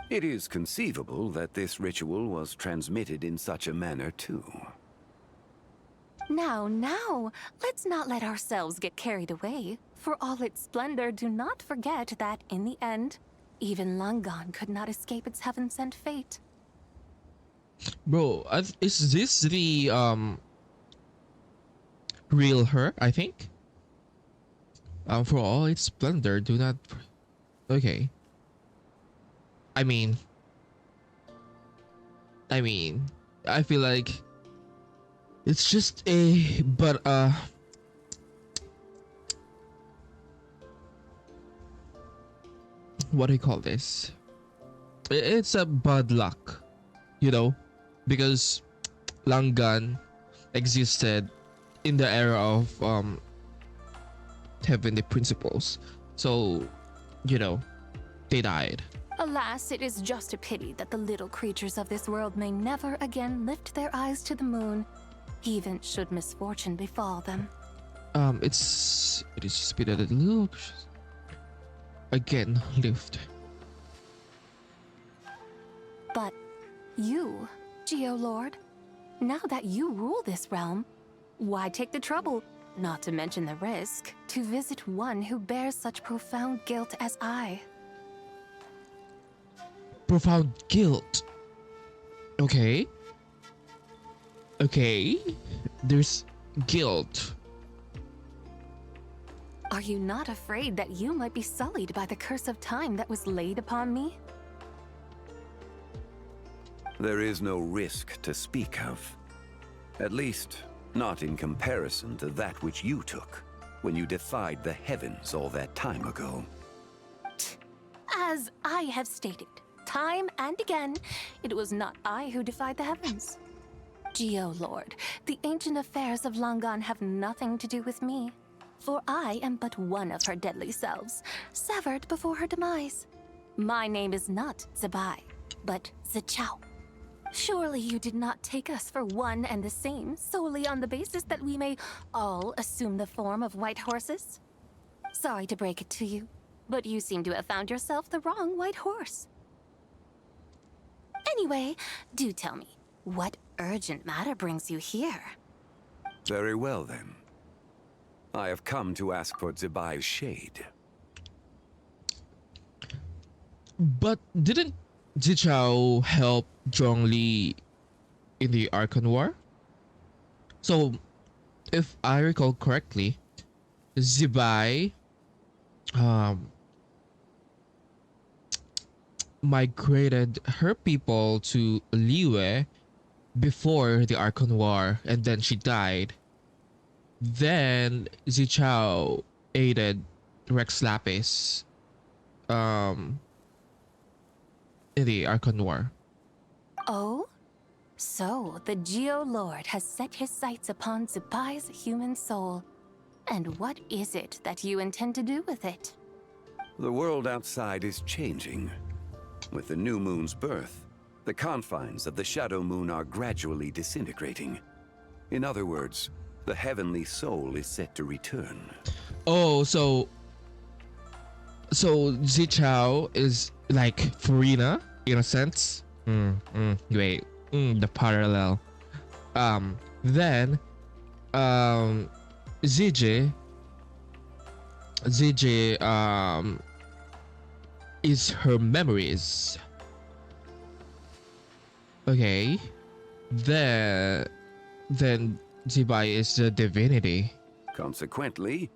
It is conceivable that this ritual was transmitted in such a manner too. Now, let's not let ourselves get carried away. For all its splendor, do not forget that, in the end, even Langan could not escape its heaven-sent fate. Bro, is this the real her? I think. For all its splendor, do not. Okay. I mean, I feel like it's just a what do you call this? It's a bad luck, you know, because Langan existed in the era of heavenly principles, so you know they died. Alas, it is just a pity that the little creatures of this world may never again lift their eyes to the moon, even should misfortune befall them. It is just been a little again lift. But you, Geolord, now that you rule this realm, why take the trouble, not to mention the risk, to visit one who bears such profound guilt as I? Profound guilt. Okay. There's guilt. Are you not afraid that you might be sullied by the curse of time that was laid upon me? There is no risk to speak of. At least, not in comparison to that which you took when you defied the heavens all that time ago. As I have stated, time and again, it was not I who defied the heavens. Geolord, the ancient affairs of Langan have nothing to do with me, for I am but one of her deadly selves, severed before her demise. My name is not Zibai, but Zichao. Surely you did not take us for one and the same solely on the basis that we may all assume the form of white horses? Sorry to break it to you, but you seem to have found yourself the wrong white horse. Anyway, do tell me, what urgent matter brings you here? Very well then. I have come to ask for Zibai's shade. But didn't Zichao help Zhongli in the Archon War? So, if I recall correctly, Zibai migrated her people to Liyue before the Archon War, and then she died. Then Zichao aided Rex Lapis in the Archon War. Oh? So, the Geolord has set his sights upon Zibai's human soul. And what is it that you intend to do with it? The world outside is changing. With the new moon's birth, the confines of the Shadow Moon are gradually disintegrating. In other words, the heavenly soul is set to return. Oh, so Zichao is like Furina in a sense. Wait, the parallel. Then Zije ZJ is her memories. Okay. Then then Zibai is the divinity. Consequently,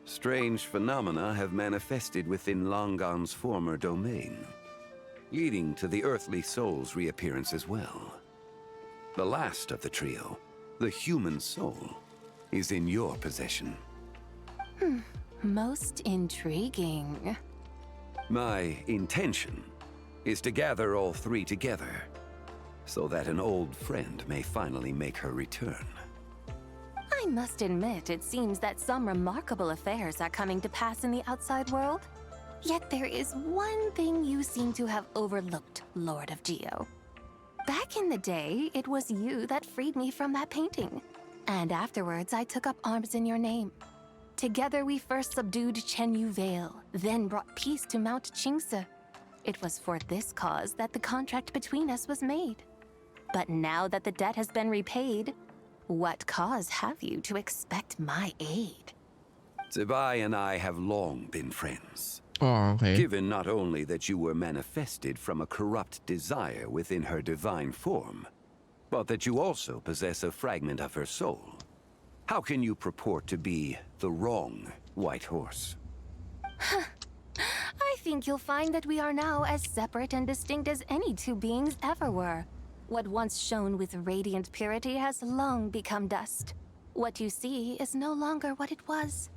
strange phenomena have manifested within Longon's former domain, leading to the earthly soul's reappearance as well. The last of the trio, the human soul, is in your possession. Most intriguing. My intention is to gather all three together, so that an old friend may finally make her return. I must admit, it seems that some remarkable affairs are coming to pass in the outside world. Yet there is one thing you seem to have overlooked, Lord of Geo. Back in the day, it was you that freed me from that painting. And afterwards, I took up arms in your name. Together, we first subdued Chenyu Vale, then brought peace to Mount Qingse. It was for this cause that the contract between us was made. But now that the debt has been repaid, what cause have you to expect my aid? Zibai and I have long been friends. Oh, okay. Given not only that you were manifested from a corrupt desire within her divine form, but that you also possess a fragment of her soul. How can you purport to be the wrong White Horse? I think you'll find that we are now as separate and distinct as any two beings ever were. What once shone with radiant purity has long become dust. What you see is no longer what it was.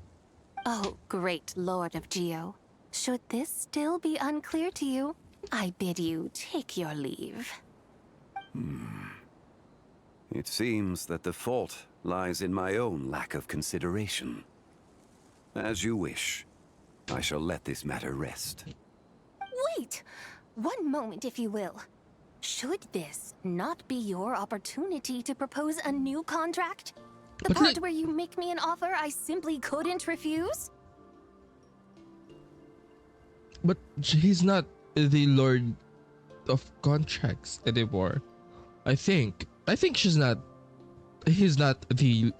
Oh, great Lord of Geo. Should this still be unclear to you, I bid you take your leave. It seems that the fault lies in my own lack of consideration. As you wish. I shall let this matter rest. Wait! One moment, if you will. Should this not be your opportunity to propose a new contract? The part where you make me an offer I simply couldn't refuse? But he's not the Lord of Contracts anymore. I think he's not the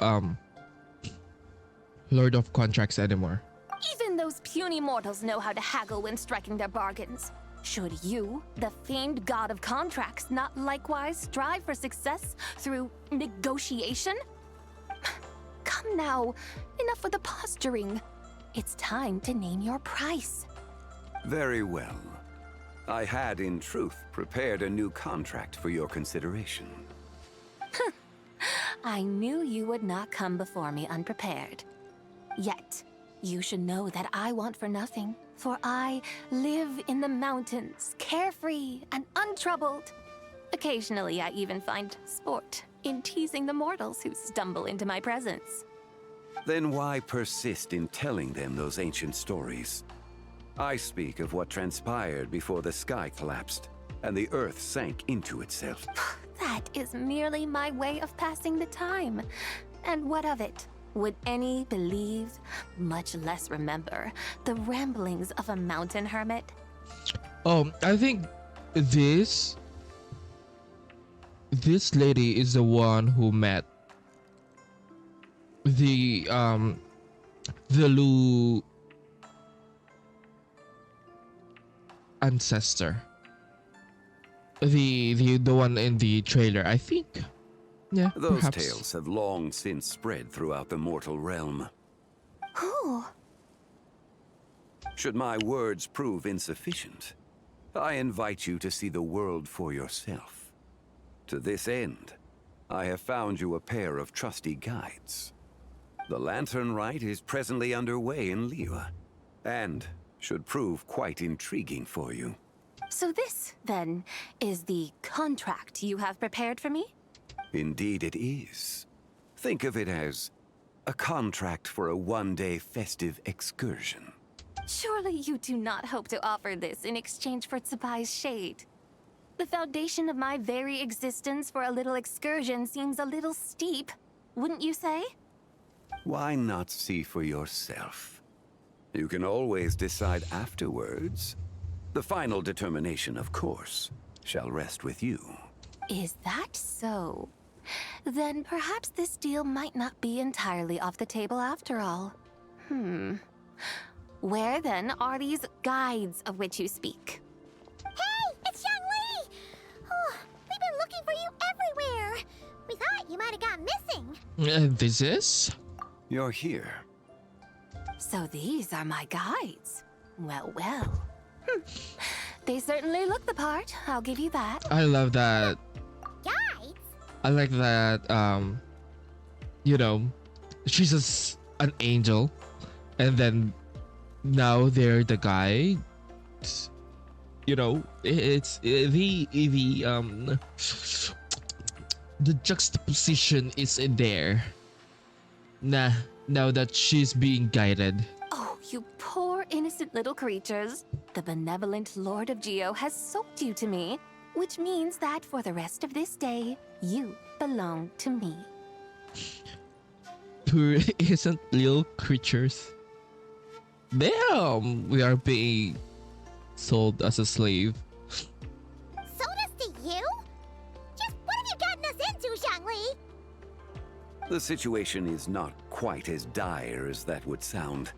Lord of Contracts anymore. Even those puny mortals know how to haggle when striking their bargains. Should you, the famed god of contracts, not likewise strive for success through negotiation? Come now, enough with the posturing. It's time to name your price. Very well. I had, in truth, prepared a new contract for your consideration. I knew you would not come before me unprepared. Yet, you should know that I want for nothing, for I live in the mountains, carefree and untroubled. Occasionally, I even find sport in teasing the mortals who stumble into my presence. Then why persist in telling them those ancient stories? I speak of what transpired before the sky collapsed and the earth sank into itself. That is merely my way of passing the time. And what of it? Would any believe, much less remember, the ramblings of a mountain hermit? I think this lady is the one who met the Lu ancestor. The one in the trailer, I think. Yeah, Those perhaps. tales have long since spread throughout the mortal realm. Who? Should my words prove insufficient, I invite you to see the world for yourself. To this end, I have found you a pair of trusty guides. The Lanternlit is presently underway in Liyue, and should prove quite intriguing for you. So this, then, is the contract you have prepared for me? Indeed it is. Think of it as a contract for a one-day festive excursion. Surely you do not hope to offer this in exchange for Zibai's shade. The foundation of my very existence for a little excursion seems a little steep, wouldn't you say? Why not see for yourself? You can always decide afterwards. The final determination, of course, shall rest with you. Is that so? Then perhaps this deal might not be entirely off the table after all. Where then are these guides of which you speak? Hey, it's Zhangli! Oh, we've been looking for you everywhere. We thought you might have gone missing. This is? You're here. So these are my guides. Well, well. They certainly look the part, I'll give you that. I love that. Guides? I like that, you know, she's just an angel. And then now they're the guides. You know, it's the juxtaposition is in there. Now that she's being guided. Oh, you poor innocent little creatures. The benevolent Lord of Geo has sold you to me, which means that for the rest of this day, you belong to me. Poor innocent little creatures. Damn, we are being sold as a slave. Sold us to you? Just what have you gotten us into, Zhangli? The situation is not quite as dire as that would sound.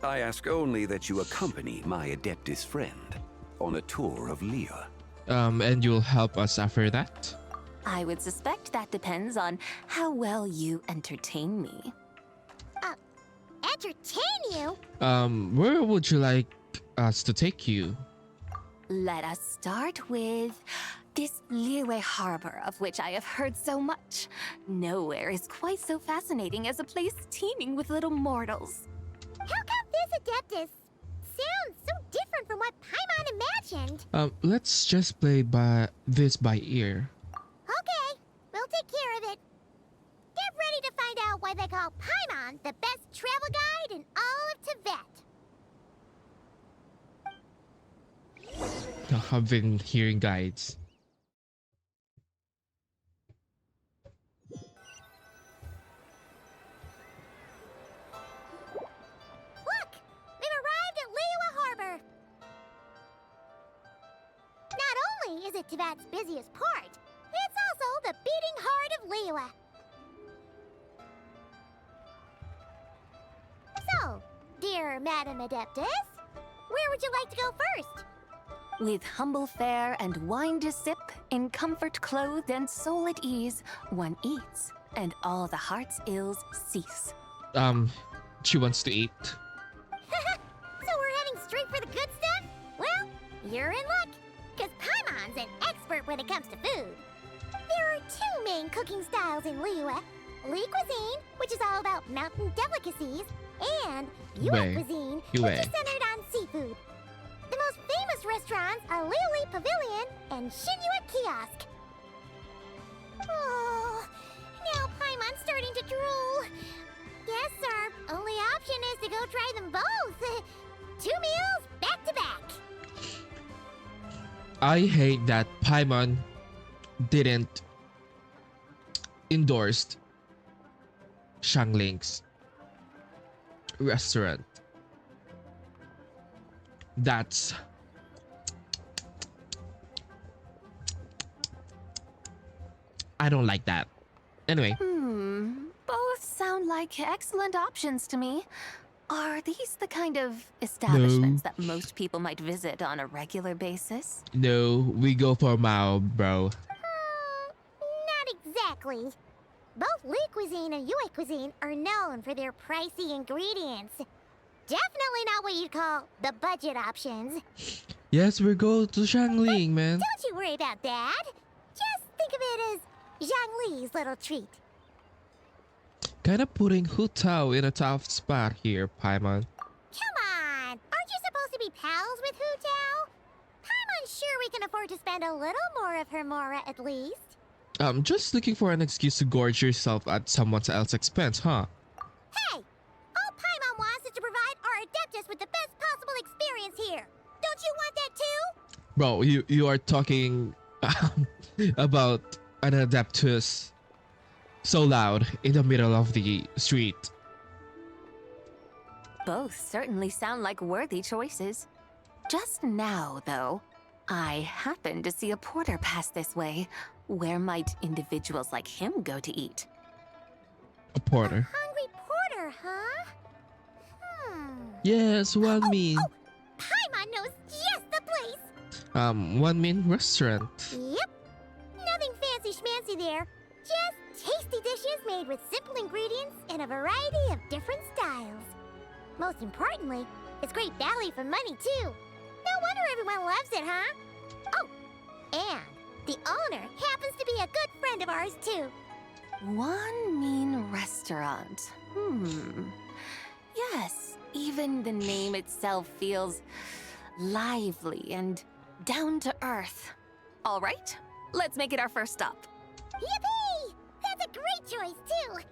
I ask only that you accompany my Adeptus friend on a tour of Liyue. And you'll help us after that? I would suspect that depends on how well you entertain me. Entertain you? Where would you like us to take you? Let us start with this Liyue harbor of which I have heard so much. Nowhere is quite so fascinating as a place teeming with little mortals. How come this Adeptus sounds so different from what Paimon imagined? Let's just play this by ear. Okay, we'll take care of it. Get ready to find out why they call Paimon the best travel guide in all of Tibet. I've been hearing guides. Look! We've arrived at Liyue Harbor! Not only is it Tibet's busiest port, it's also the beating heart of Liyue. So, dear Madam Adeptus, where would you like to go first? With humble fare and wine to sip, in comfort clothed and soul at ease, one eats, and all the heart's ills cease. She wants to eat. So we're heading straight for the good stuff? Well, you're in luck, because Paimon's an expert when it comes to food. There are two main cooking styles in Liyue. Li cuisine, which is all about mountain delicacies, and Yue cuisine, which is centered on seafood. The most famous restaurants are Liyue Pavilion and Xinyue Kiosk. Oh, now Paimon's starting to drool. Guess our only option is to go try them both. 2 meals back to back. I hate that Paimon didn't endorse Shangling's restaurant. That's I don't like that. Anyway. Both sound like excellent options to me. Are these the kind of establishments that most people might visit on a regular basis? No, we go for Mao, bro. Not exactly. Both Li cuisine and Yue cuisine are known for their pricey ingredients. Definitely not what you'd call the budget options. Yes, we go to Shangling, man. Don't you worry about that. Just think of it as Zhangli's little treat. Kinda putting Hu Tao in a tough spot here, Paimon. Come on! Aren't you supposed to be pals with Hu Tao? Paimon's sure we can afford to spend a little more of her mora at least. Just looking for an excuse to gorge yourself at someone else's expense, huh? Hey! All Paimon wants is to provide our Adeptus with the best possible experience here. Don't you want that too? Bro, you are talking about an Adeptus so loud in the middle of the street. Both certainly sound like worthy choices. Just now, though, I happened to see a porter pass this way. Where might individuals like him go to eat? A porter. Hungry porter, huh? Yes, One Min. Paimon knows just the place. One Min restaurant. Yep. Nothing fancy schmancy there. Just tasty dishes made with simple ingredients in a variety of different styles. Most importantly, it's great value for money too. No wonder everyone loves it, huh? Oh, and the owner happens to be a good friend of ours too. One Mean Restaurant. Yes, even the name itself feels lively and down to earth. All right, let's make it our first stop. Yippee! That's a great choice too.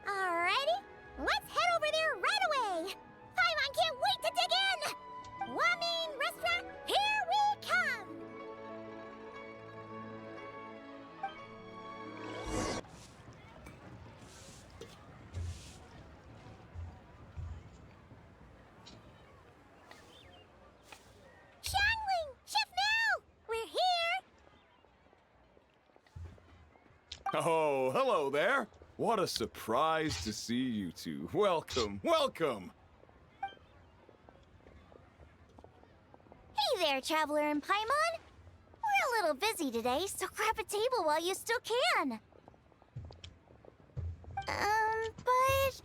Alrighty, let's head over there right away. Paimon can't wait to dig in. Wamin Restaurant, here we come. Xiangling! Chef Mao! We're here! Oh, hello there. What a surprise to see you two. Welcome, welcome. Hey there, Traveler and Paimon. We're a little busy today, so grab a table while you still can. But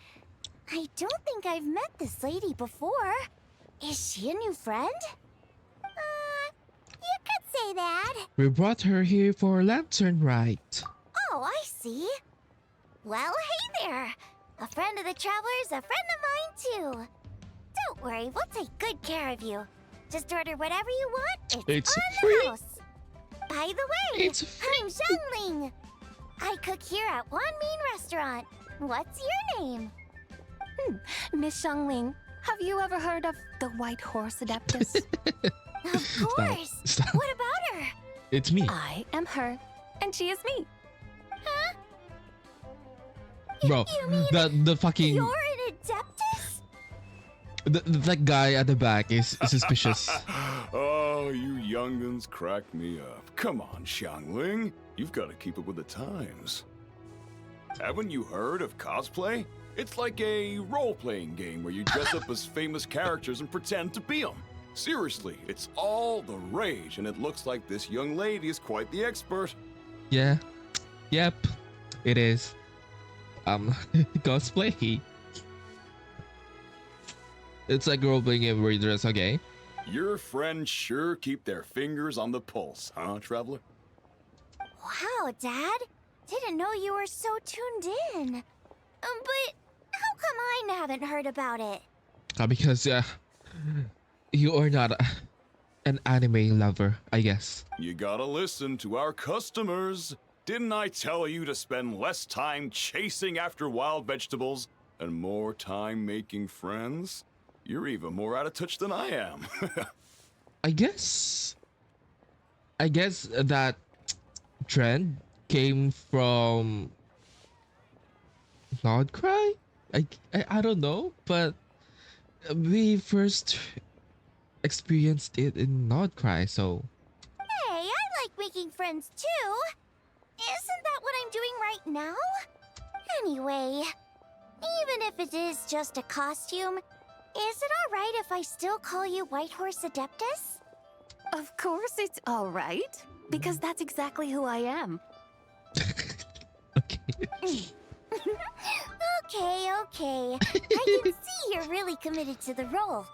I don't think I've met this lady before. Is she a new friend? You could say that. We brought her here for Lanternlit. Oh, I see. Well, hey there. A friend of the Traveler's a friend of mine, too. Don't worry, we'll take good care of you. Just order whatever you want. It's on free. the house. By the way, I'm Xiangling. I cook here at One Mean Restaurant. What's your name? Miss Xiangling, have you ever heard of the White Horse Adeptus? Of course. Stop. What about her? It's me. I am her, and she is me. Huh? Bro, You mean the fucking You're an Adeptus? that guy at the back is suspicious. Oh, you young'uns crack me up. Come on, Xiangling. You've got to keep up with the times. Haven't you heard of cosplay? It's like a role-playing game where you dress up as famous characters and pretend to be them. Seriously, it's all the rage, and it looks like this young lady is quite the expert. Yeah. Yep. It is. Cosplay. It's like role-playing game where you dress, okay? Your friends sure keep their fingers on the pulse, huh, Traveler? Wow, Dad. Didn't know you were so tuned in. But how come I haven't heard about it? Because you are not an anime lover, I guess. You gotta listen to our customers. Didn't I tell you to spend less time chasing after wild vegetables and more time making friends? You're even more out of touch than I am. I guess that trend came from Nodcry? I don't know, but we first experienced it in Nodcry, so Hey, I like making friends too. Isn't that what I'm doing right now? Anyway, even if it is just a costume, is it alright if I still call you White Horse Adeptus? Of course it's all right, because that's exactly who I am. Okay. I can see you're really committed to the role.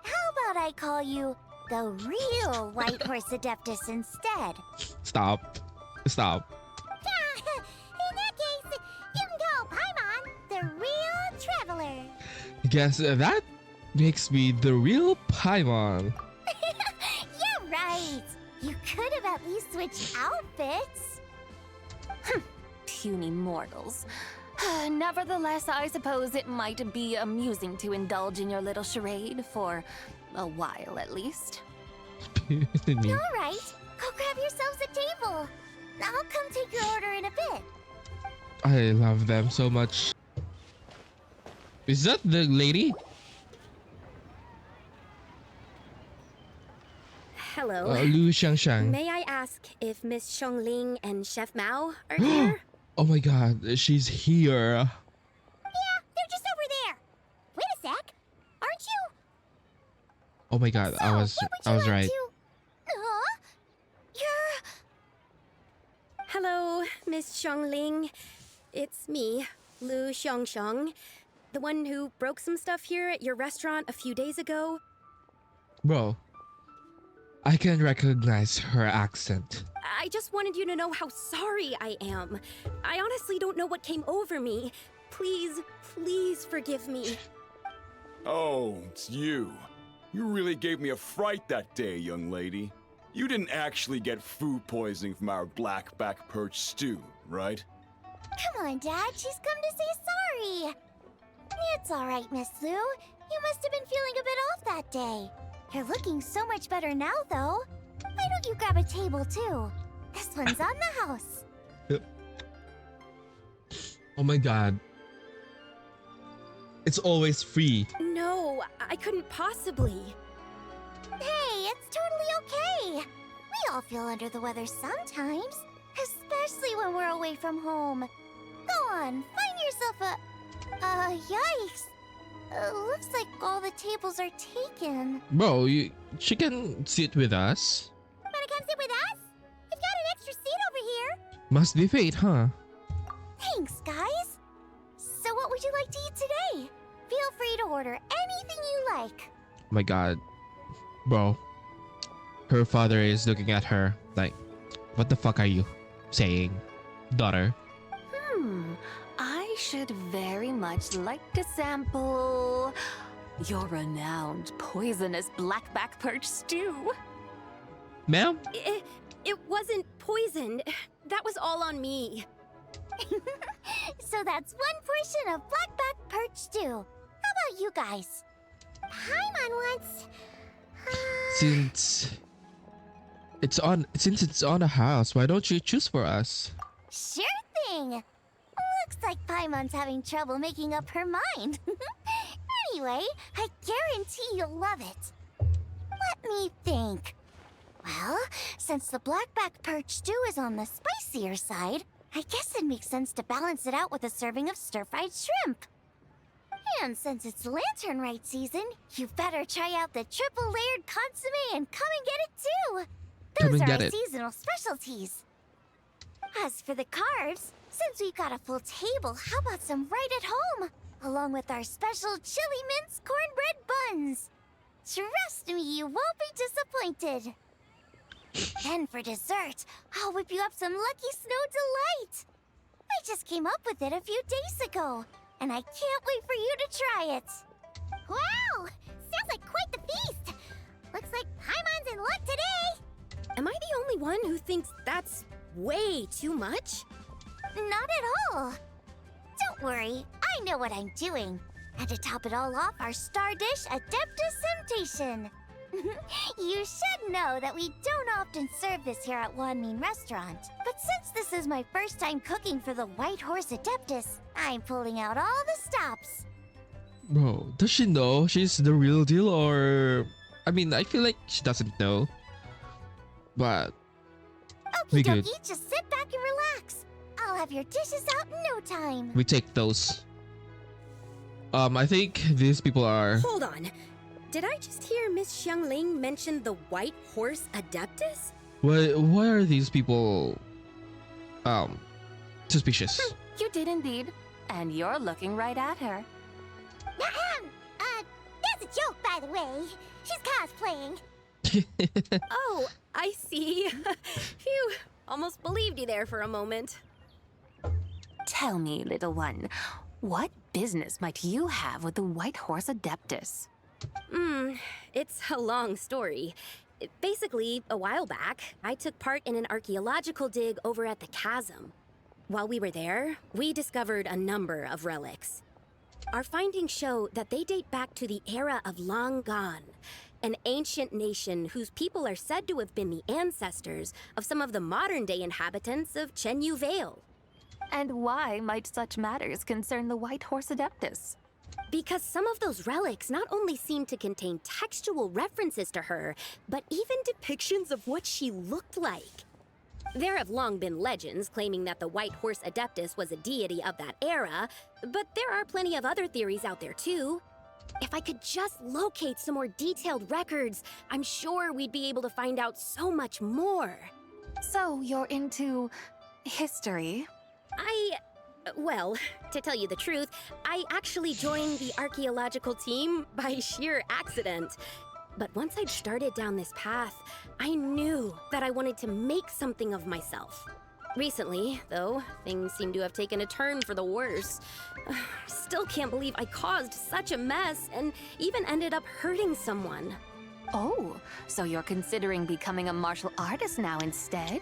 How about I call you the real White Horse Adeptus instead? Stop. In that case, you can call Paimon the real traveler. Guess that makes me the real Paimon. Yeah, right. You could have at least switched outfits. Puny mortals. Nevertheless, I suppose it might be amusing to indulge in your little charade for a while at least. All right, go grab yourselves a table. I'll come take your order in a bit. I love them so much. Is that the lady? Hello. Lu Xiangshang. May I ask if Miss Xiangling and Chef Mao are here? Oh my god, she's here. Yeah, they're just over there. Wait a sec. Aren't you Oh my god, I was right. Huh? You're... Hello, Miss Xiangling. It's me, Lu Xiangxiang, the one who broke some stuff here at your restaurant a few days ago. Bro, I can recognize her accent. I just wanted you to know how sorry I am. I honestly don't know what came over me. Please, please forgive me. Oh, it's you. You really gave me a fright that day, young lady. You didn't actually get food poisoning from our blackback perch stew, right? Come on, Dad. She's come to say sorry. It's all right, Miss Lou. You must have been feeling a bit off that day. You're looking so much better now, though. Why don't you grab a table, too? This one's on the house. Yep. Oh my god. It's always free. No, I couldn't possibly. Hey, it's totally okay. We all feel under the weather sometimes, especially when we're away from home. Go on, find yourself a... yikes. Looks like all the tables are taken. Bro, she can sit with us. Wanna come sit with us? We've got an extra seat over here. Must be fate, huh? Thanks, guys. So what would you like to eat today? Feel free to order anything you like. Oh my god. Bro. Her father is looking at her like, what the fuck are you saying, daughter? I should very much like to sample your renowned poisonous blackback perch stew. Ma'am? It wasn't poisoned. That was all on me. So that's one portion of blackback perch stew. How about you guys? Paimon wants... Since it's on a house, why don't you choose for us? Sure thing. Looks like Paimon's having trouble making up her mind. Anyway, I guarantee you'll love it. Let me think. Well, since the blackback perch stew is on the spicier side, I guess it makes sense to balance it out with a serving of stir-fried shrimp. And since it's Lanternlit season, you better try out the triple-layered consommé and come and get it too. Come Those and are get our it. seasonal specialties. As for the carbs, since we've got a full table, how about some right at home? Along with our special chili mince cornbread buns. Trust me, you won't be disappointed. Then for dessert, I'll whip you up some Lucky Snow Delight. I just came up with it a few days ago, and I can't wait for you to try it. Wow! Sounds like quite the feast. Looks like Paimon's in luck today. Am I the only one who thinks that's way too much? Not at all. Don't worry, I know what I'm doing. And to top it all off, our star dish, Adeptus Temptation. You should know that we don't often serve this here at Wanmin Restaurant. But since this is my first time cooking for the White Horse Adeptus, I'm pulling out all the stops. Bro, does she know she's the real deal, or... I mean, I feel like she doesn't know. But... we Okie good. dokie, just sit back and relax. I'll have your dishes out in no time. We take those. I think these people are... Hold on. Did I just hear Miss Xiangling mention the White Horse Adeptus? Why are these people... suspicious? You did indeed. And you're looking right at her. That's a joke, by the way. She's cosplaying. Oh, I see. Phew, almost believed you there for a moment. Tell me, little one, what business might you have with the White Horse Adeptus? It's a long story. Basically, a while back, I took part in an archaeological dig over at the chasm. While we were there, we discovered a number of relics. Our findings show that they date back to the era of Long Gone, an ancient nation whose people are said to have been the ancestors of some of the modern-day inhabitants of Chenyu Vale. And why might such matters concern the White Horse Adeptus? Because some of those relics not only seem to contain textual references to her, but even depictions of what she looked like. There have long been legends claiming that the White Horse Adeptus was a deity of that era, but there are plenty of other theories out there too. If I could just locate some more detailed records, I'm sure we'd be able to find out so much more. So you're into history? Well, to tell you the truth, I actually joined the archaeological team by sheer accident. But once I'd started down this path, I knew that I wanted to make something of myself. Recently, though, things seem to have taken a turn for the worse. Still can't believe I caused such a mess and even ended up hurting someone. Oh, so you're considering becoming a martial artist now instead?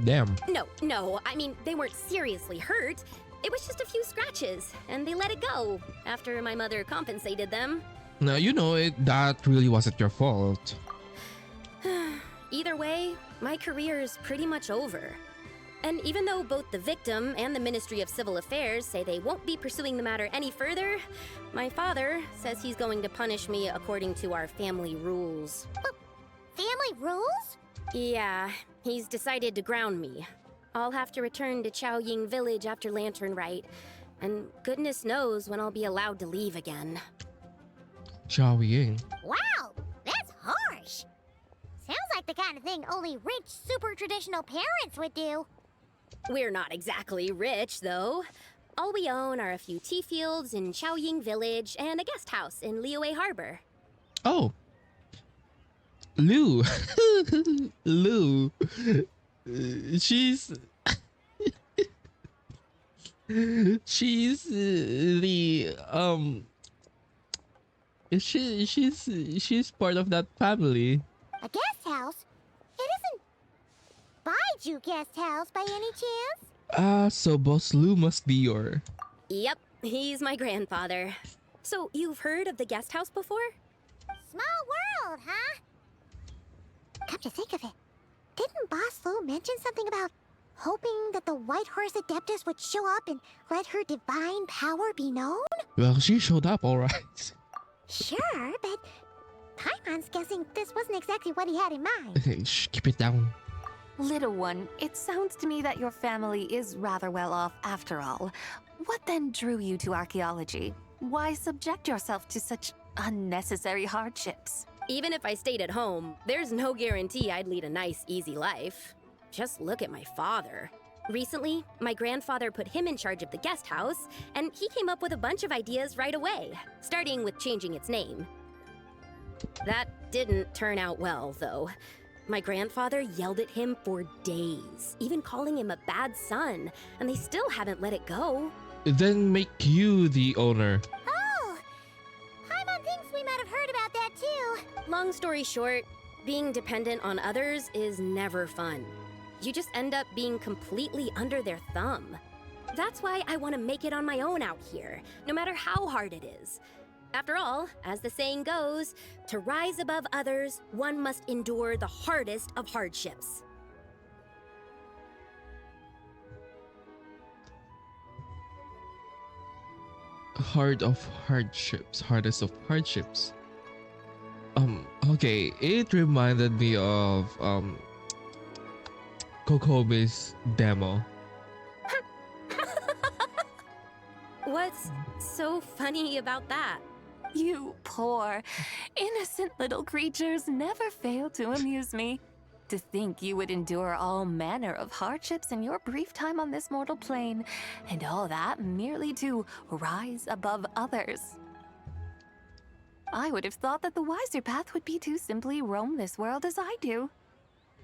Damn. No, I mean, they weren't seriously hurt. It was just a few scratches, and they let it go after my mother compensated them. Now, you know it, that really wasn't your fault. Either way, my career is pretty much over. And even though both the victim and the Ministry of Civil Affairs say they won't be pursuing the matter any further, my father says he's going to punish me according to our family rules. Family rules? Yeah, he's decided to ground me. I'll have to return to Chaoying Village after Lanternlit, and goodness knows when I'll be allowed to leave again. Chaoying. Wow, that's harsh. Sounds like the kind of thing only rich, super traditional parents would do. We're not exactly rich, though. All we own are a few tea fields in Chaoying Village and a guest house in Liyue Harbor. Oh. Lou. Lou. She's... she's the, she's part of that family. A guest house? It isn't Baiju Guest House by any chance? So Boss Lou must be your... Yep, he's my grandfather. So, you've heard of the guest house before? Small world, huh? Come to think of it, didn't Boss Lou mention something about hoping that the White Horse Adeptus would show up and let her divine power be known? Well, she showed up, alright. Sure, but Paimon's guessing this wasn't exactly what he had in mind. Okay, shh, keep it down. Little one, it sounds to me that your family is rather well off after all. What then drew you to archaeology? Why subject yourself to such unnecessary hardships? Even if I stayed at home, there's no guarantee I'd lead a nice, easy life. Just look at my father. Recently, my grandfather put him in charge of the guest house, and he came up with a bunch of ideas right away, starting with changing its name. That didn't turn out well, though. My grandfather yelled at him for days, even calling him a bad son, and they still haven't let it go. Then make you the owner. Oh! Paimon thinks we might have heard about that too. Long story short, being dependent on others is never fun. You just end up being completely under their thumb. That's why I want to make it on my own out here, no matter how hard it is. After all, as the saying goes, to rise above others, one must endure the hardest of hardships. Hardest of hardships. Okay, it reminded me of Kokomi's demo. What's so funny about that? You poor, innocent little creatures never fail to amuse me. To think you would endure all manner of hardships in your brief time on this mortal plane, and all that merely to rise above others. I would have thought that the wiser path would be to simply roam this world as I do.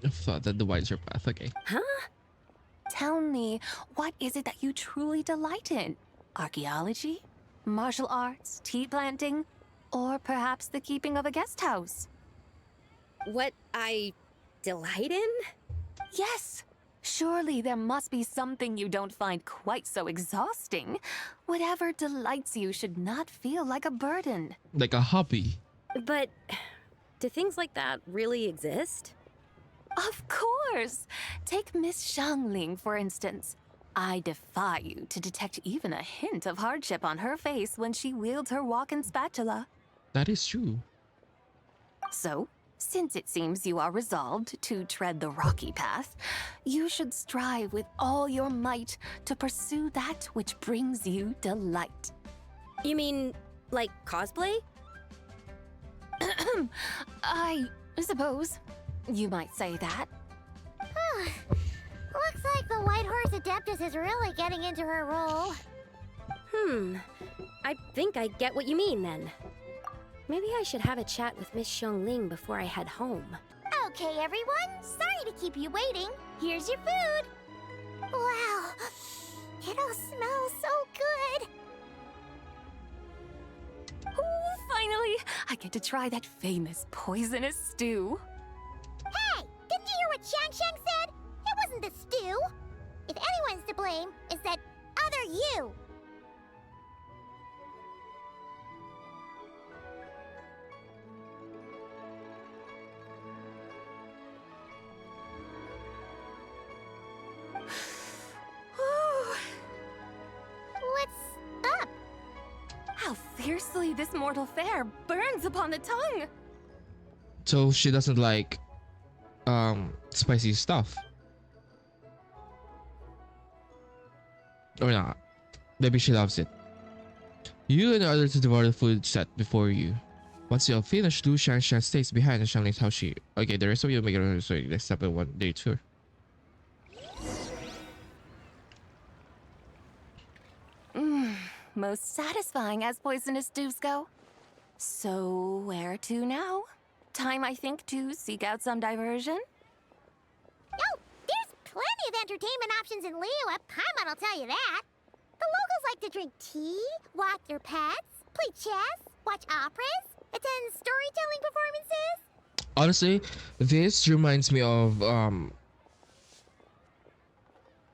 I thought that the wiser path, okay. Huh? Tell me, what is it that you truly delight in? Archaeology? Martial arts? Tea planting? Or perhaps the keeping of a guest house? What I delight in? Yes! Surely there must be something you don't find quite so exhausting. Whatever delights you should not feel like a burden. Like a hobby. But do things like that really exist? Of course! Take Miss Xiangling, for instance. I defy you to detect even a hint of hardship on her face when she wields her walking spatula. That is true. So, since it seems you are resolved to tread the rocky path, you should strive with all your might to pursue that which brings you delight. You mean Like cosplay? I suppose you might say that. Looks like the White Horse Adeptus is really getting into her role. I think I get what you mean then. Maybe I should have a chat with Miss Xiongling before I head home. Okay, everyone. Sorry to keep you waiting. Here's your food. Wow. It all smells so good. Oh, finally! I get to try that famous poisonous stew. Hey! Didn't you hear what Shang said? It wasn't the stew. If anyone's to blame, it's that other you. What's up? How fiercely this mortal fare burns upon the tongue! So she doesn't like spicy stuff. Or not. Maybe she loves it. You and the others devour the food set before you. Once you have finished, Lu Shanshan stays behind and Xiangling's how she. Okay, the rest of you make it so next step in 1 day tour. Most satisfying as poisonous stews go. So, where to now? Time, I think, to seek out some diversion? Oh, there's plenty of entertainment options in Liyue. Paimon will tell you that. The locals like to drink tea, walk their pets, play chess, watch operas, attend storytelling performances. Honestly, this reminds me of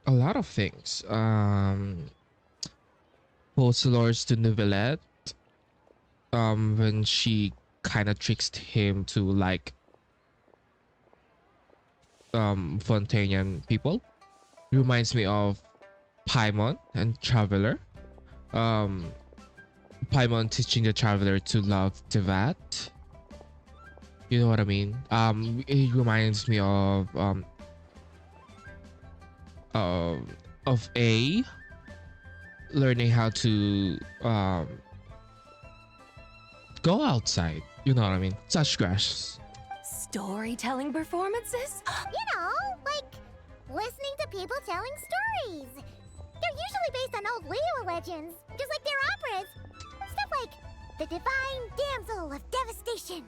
a lot of things. Pocelors to Novelette. When she kind of tricked him to like Fontanian people. Reminds me of Paimon and Traveler. Paimon teaching the Traveler to love Tevat. You know what I mean? It reminds me of A learning how to go outside. You know what I mean? Touch grass. Storytelling performances? You know, like listening to people telling stories. They're usually based on old Liyue legends, just like their operas. Stuff like the Divine Damsel of Devastation,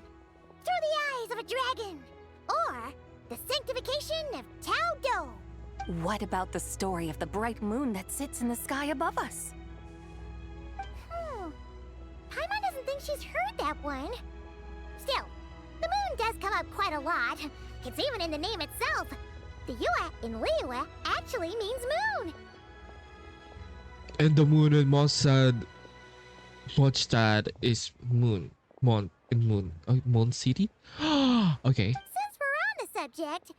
Through the Eyes of a Dragon, or the Sanctification of Tao Do. What about the story of the bright moon that sits in the sky above us? Paimon doesn't think she's heard that one. Still, the moon does come up quite a lot. It's even in the name itself. The Yue in Liyue actually means moon. And the moon in Mondstadt is moon. Mon City? Okay. Since we're on the subject,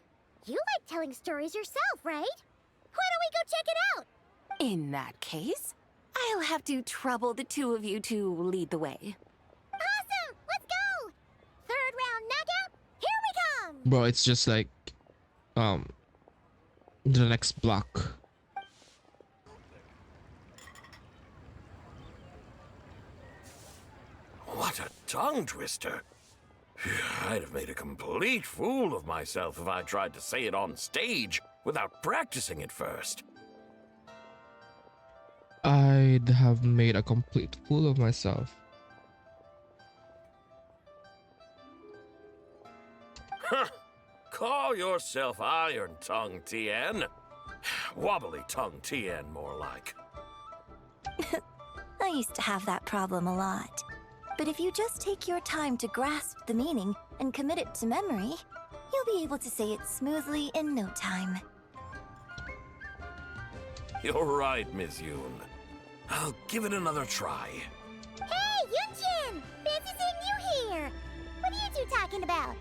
you like telling stories yourself, right? Why don't we go check it out? In that case, I'll have to trouble the two of you to lead the way. Awesome! Let's go! Third round knockout, here we come! Bro, it's just like the next block. What a tongue twister. I'd have made a complete fool of myself if I tried to say it on stage without practicing it first. I'd have made a complete fool of myself. Call yourself Iron Tongue Tien. Wobbly Tongue Tien, more like. I used to have that problem a lot. But if you just take your time to grasp the meaning and commit it to memory, you'll be able to say it smoothly in no time. You're right, Miss Yoon. I'll give it another try. Hey, Yunjin! Fancy seeing you here! What are you two talking about?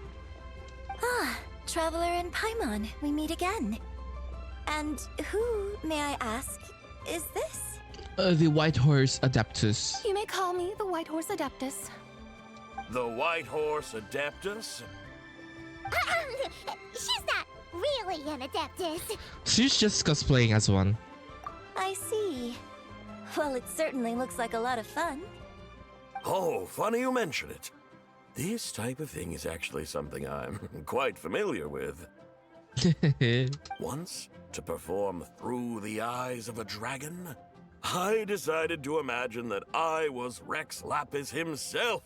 Ah, Traveler and Paimon, we meet again. And who, may I ask, is this? The White Horse Adeptus. You may call me the White Horse Adeptus. The White Horse Adeptus? She's not really an Adeptus. She's just cosplaying as one. I see. Well, it certainly looks like a lot of fun. Oh, funny you mention it. This type of thing is actually something I'm quite familiar with. Once, to perform Through the Eyes of a Dragon, I decided to imagine that I was Rex Lapis himself.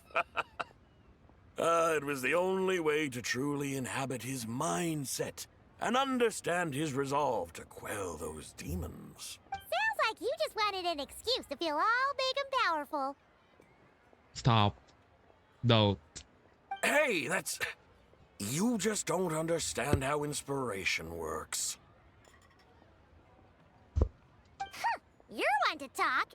It was the only way to truly inhabit his mindset and understand his resolve to quell those demons. Sounds like you just wanted an excuse to feel all big and powerful. Stop. Don't. Hey, that's... You just don't understand how inspiration works. You're one to talk.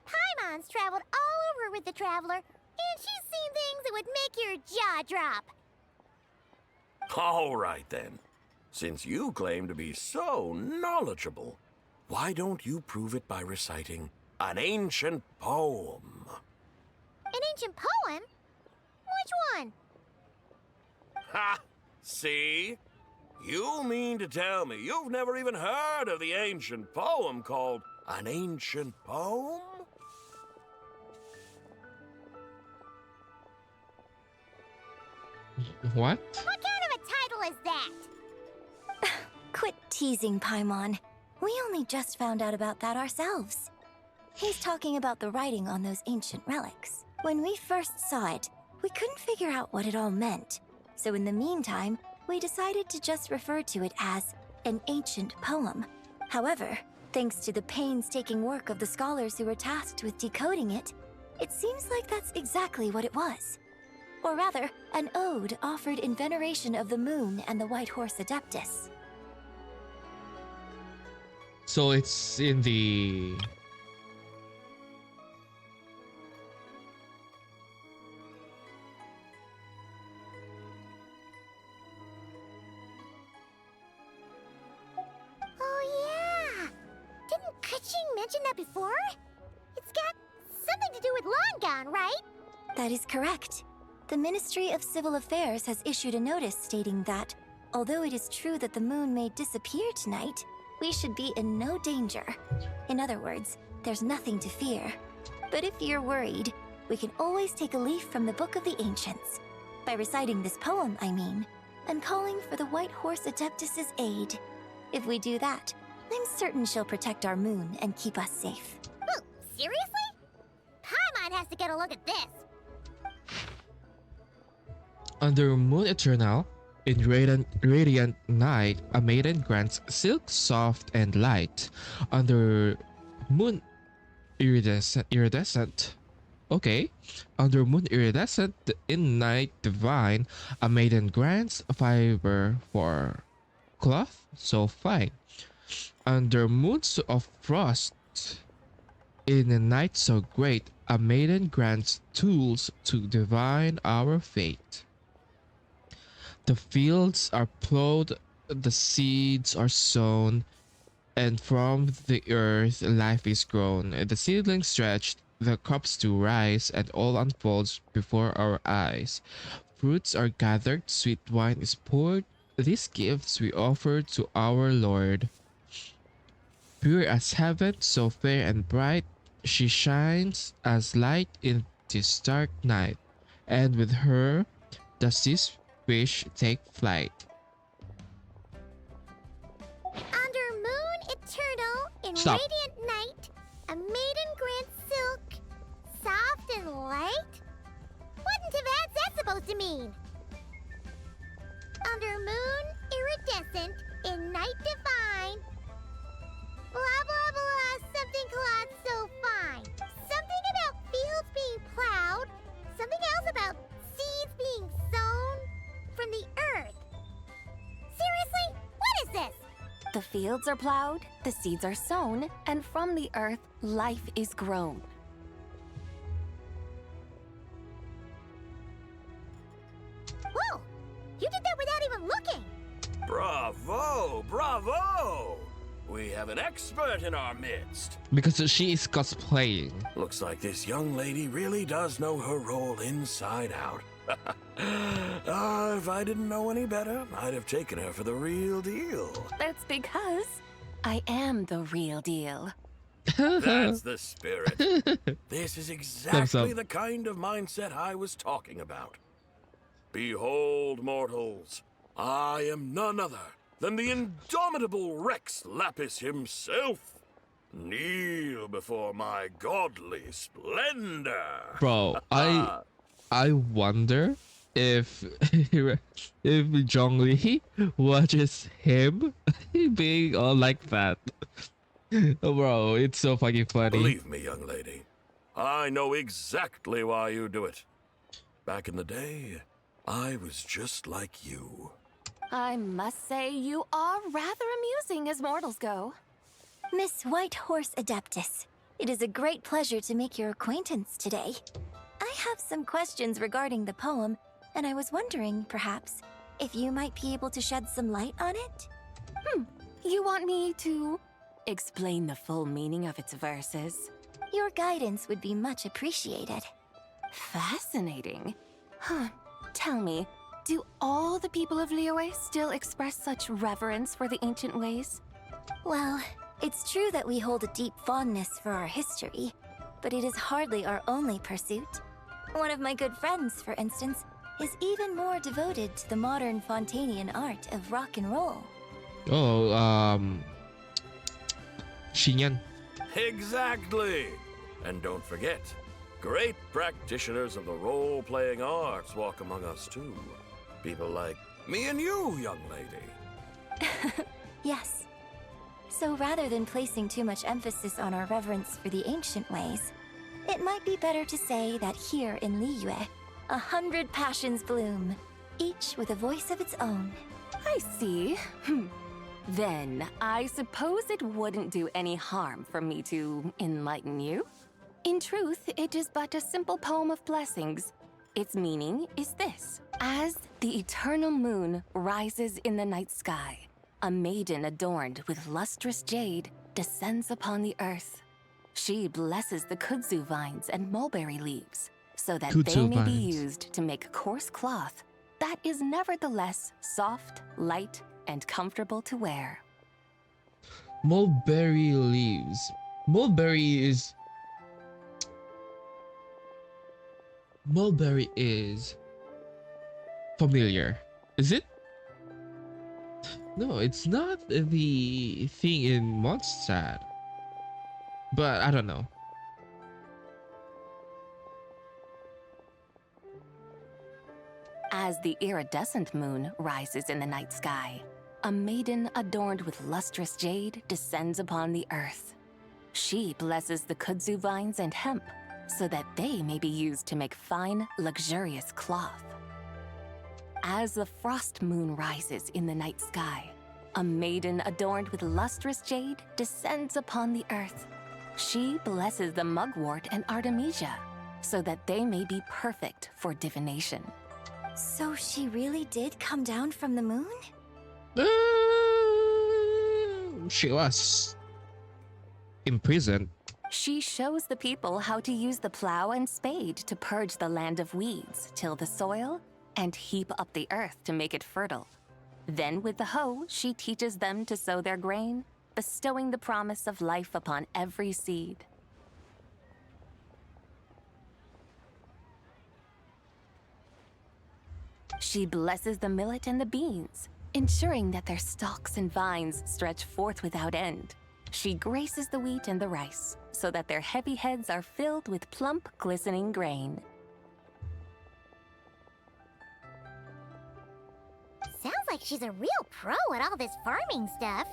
Paimon's traveled all over with the Traveler, and she's seen things that would make your jaw drop. All right, then. Since you claim to be so knowledgeable, why don't you prove it by reciting an ancient poem? An ancient poem? Which one? Ha! See? You mean to tell me you've never even heard of the ancient poem called An Ancient Poem? What? What kind of a title is that? Quit teasing, Paimon. We only just found out about that ourselves. He's talking about the writing on those ancient relics. When we first saw it, we couldn't figure out what it all meant. So in the meantime, we decided to just refer to it as an ancient poem. However, thanks to the painstaking work of the scholars who were tasked with decoding it, it seems like that's exactly what it was. Or rather, an ode offered in veneration of the moon and the White Horse Adeptus. So it's in the... Oh yeah! Didn't Kuching mention that before? It's got something to do with Longon, right? That is correct. The Ministry of Civil Affairs has issued a notice stating that, although it is true that the moon may disappear tonight, we should be in no danger. In other words, there's nothing to fear. But if you're worried, we can always take a leaf from the Book of the Ancients. By reciting this poem, I mean, and calling for the White Horse Adeptus' aid. If we do that, I'm certain she'll protect our moon and keep us safe. Oh, seriously? Paimon has to get a look at this. Under Moon Eternal, in Radiant Night, a maiden grants silk soft and light. Under Moon Iridescent, okay. Under Moon Iridescent, in Night Divine, a maiden grants fiber for cloth, so fine. Under Moons of Frost, in a night so great, a maiden grants tools to divine our fate. The fields are plowed, the seeds are sown, and from the earth life is grown. The seedlings stretched, the crops do rise, and all unfolds before our eyes. Fruits are gathered, sweet wine is poured. These gifts we offer to our Lord. Pure as heaven, so fair and bright, she shines as light in this dark night, and with her does this wish take flight. Under Moon Eternal, in Stop. Radiant Night, a maiden grants silk, soft and light? What in Tibet's that supposed to mean? Under Moon Iridescent, in Night Divine, blah blah blah, something cloth so fine. Something about fields being plowed, something else about seeds being sown from the earth. Seriously? What is this? The fields are plowed, the seeds are sown, and from the earth, life is grown. Whoa! You did that without even looking! Bravo! Bravo! We have an expert in our midst. Because she is cosplaying. Looks like this young lady really does know her role inside out. If I didn't know any better, I'd have taken her for the real deal. That's because I am the real deal. That's the spirit. This is Thumbs up. exactly the kind of mindset I was talking about. Behold, mortals, I am none other than the indomitable Rex Lapis himself. Kneel before my godly splendor. Bro, I wonder if if Zhongli watches him being all like that. Bro, it's so fucking funny. Believe me, young lady, I know exactly why you do it. Back in the day, I was just like you. I must say, you are rather amusing as mortals go. Miss White Horse Adeptus, it is a great pleasure to make your acquaintance today. I have some questions regarding the poem, and I was wondering, perhaps, if you might be able to shed some light on it? You want me to explain the full meaning of its verses? Your guidance would be much appreciated. Fascinating. Tell me, do all the people of Liyue still express such reverence for the ancient ways? Well, it's true that we hold a deep fondness for our history, but it is hardly our only pursuit. One of my good friends, for instance, is even more devoted to the modern Fontanian art of rock and roll. Oh, Xinyan. Exactly. And don't forget, great practitioners of the role-playing arts walk among us too. People like me and you, young lady. Yes. So rather than placing too much emphasis on our reverence for the ancient ways, it might be better to say that here in Liyue, 100 passions bloom, each with a voice of its own. I see. Then, I suppose it wouldn't do any harm for me to enlighten you. In truth, it is but a simple poem of blessings. Its meaning is this. As the eternal moon rises in the night sky, a maiden adorned with lustrous jade descends upon the earth. She blesses the kudzu vines and mulberry leaves, so that they may be used to make coarse cloth that is nevertheless soft, light, and comfortable to wear. Mulberry leaves. Mulberry is familiar. Is it? No, it's not the thing in Mondstadt. But I don't know. As the iridescent moon rises in the night sky, a maiden adorned with lustrous jade descends upon the earth. She blesses the kudzu vines and hemp, so that they may be used to make fine, luxurious cloth. As the frost moon rises in the night sky, a maiden adorned with lustrous jade descends upon the earth. She blesses the mugwort and artemisia, so that they may be perfect for divination. So she really did come down from the moon? She was imprisoned. She shows the people how to use the plow and spade to purge the land of weeds, till the soil, and heap up the earth to make it fertile. Then with the hoe, she teaches them to sow their grain, bestowing the promise of life upon every seed. She blesses the millet and the beans, ensuring that their stalks and vines stretch forth without end. She graces the wheat and the rice, so that their heavy heads are filled with plump, glistening grain. Sounds like she's a real pro at all this farming stuff.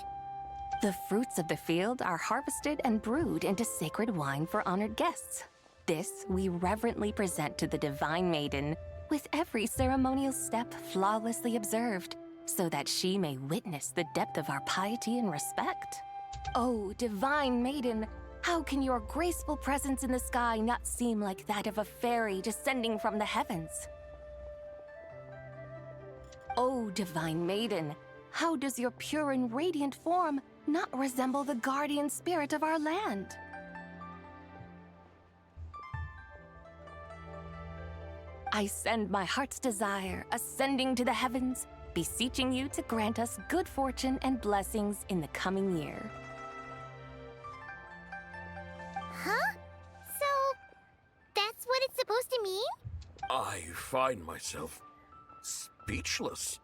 The fruits of the field are harvested and brewed into sacred wine for honored guests. This we reverently present to the divine maiden, with every ceremonial step flawlessly observed, so that she may witness the depth of our piety and respect. Oh, divine maiden, how can your graceful presence in the sky not seem like that of a fairy descending from the heavens? Oh, divine maiden, how does your pure and radiant form not resemble the guardian spirit of our land? I send my heart's desire, ascending to the heavens, beseeching you to grant us good fortune and blessings in the coming year. I find myself speechless,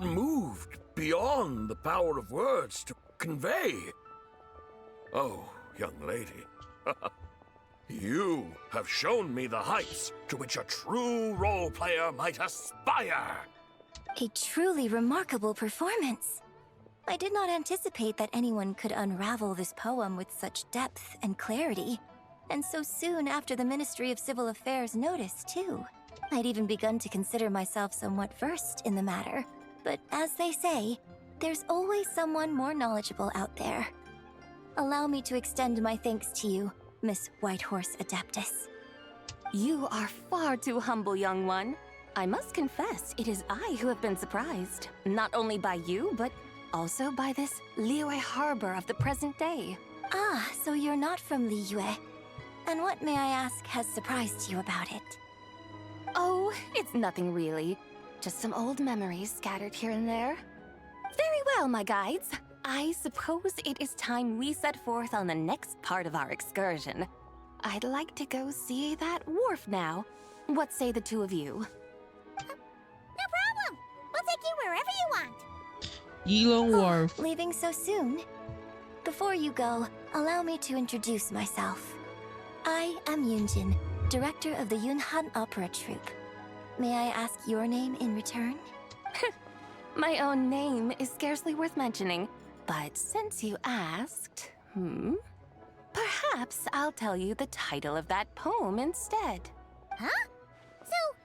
moved beyond the power of words to convey. Oh, young lady, you have shown me the heights to which a true role player might aspire. A truly remarkable performance. I did not anticipate that anyone could unravel this poem with such depth and clarity. And so soon after the Ministry of Civil Affairs noticed, too. I'd even begun to consider myself somewhat versed in the matter. But as they say, there's always someone more knowledgeable out there. Allow me to extend my thanks to you, Miss Whitehorse Adeptus. You are far too humble, young one. I must confess, it is I who have been surprised. Not only by you, but also by this Liyue harbor of the present day. Ah, so you're not from Liyue. And what, may I ask, has surprised you about it? Oh, it's nothing really. Just some old memories scattered here and there. Very well, my guides. I suppose it is time we set forth on the next part of our excursion. I'd like to go see that wharf now. What say the two of you? No problem! We'll take you wherever you want. Yilong Wharf. Leaving so soon? Before you go, allow me to introduce myself. I am Yunjin, director of the Yunhan Opera Troupe. May I ask your name in return? My own name is scarcely worth mentioning, but since you asked, perhaps I'll tell you the title of that poem instead. Huh? So,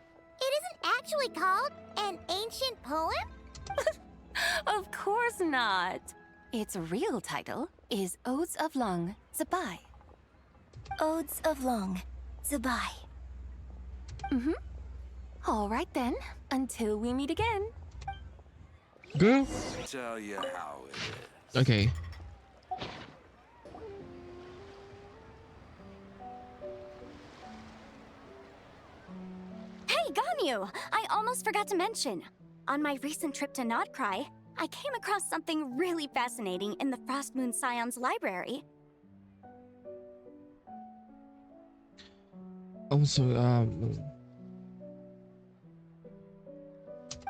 it isn't actually called an ancient poem? Of course not. Its real title is Odes of Long, Zibai. Odes of Long, Zibai. All right then, until we meet again. Girl. Tell you how it is. Okay. Hey, Ganyu! I almost forgot to mention. On my recent trip to Notcry, I came across something really fascinating in the Frost Moon Scion's library. Also,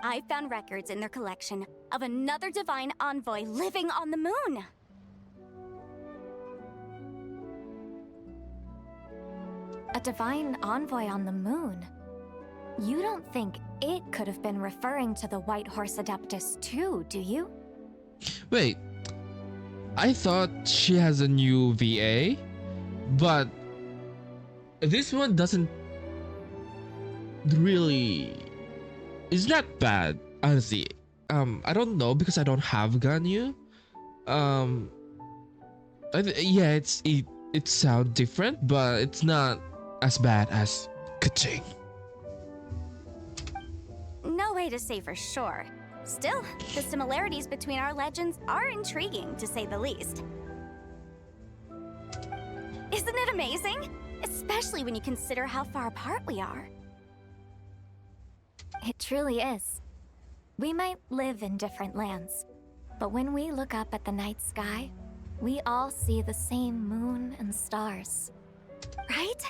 I found records in their collection of another divine envoy living on the moon. A divine envoy on the moon? You don't think it could have been referring to the Whitehorse Adeptus too, do you? wait. I thought she has a new VA, but this one doesn't really. It's not bad, honestly. I don't know because I don't have Ganyu. Yeah, it sounds different, but it's not as bad as Kuching. No way to say for sure. Still, the similarities between our legends are intriguing, to say the least. Isn't it amazing? Especially when you consider how far apart we are. It truly is. We might live in different lands, but when we look up at the night sky, we all see the same moon and stars. Right?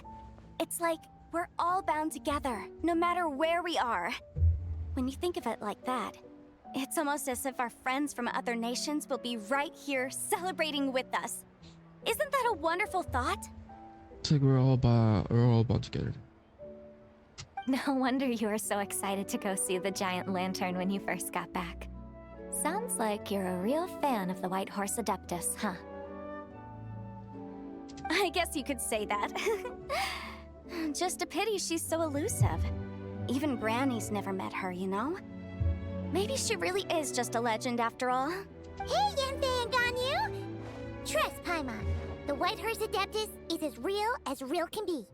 It's like we're all bound together, no matter where we are. When you think of it like that, it's almost as if our friends from other nations will be right here celebrating with us. Isn't that a wonderful thought? It's like we're all bound together. No wonder you were so excited to go see the giant lantern when you first got back. Sounds like you're a real fan of the Whitehorse Adeptus, huh? I guess you could say that. Just a pity she's so elusive. Even Granny's never met her, you know? Maybe she really is just a legend after all. Hey, Yanfei and Ganyu! Trust, Paimon. The Whitehorse Adeptus is as real can be.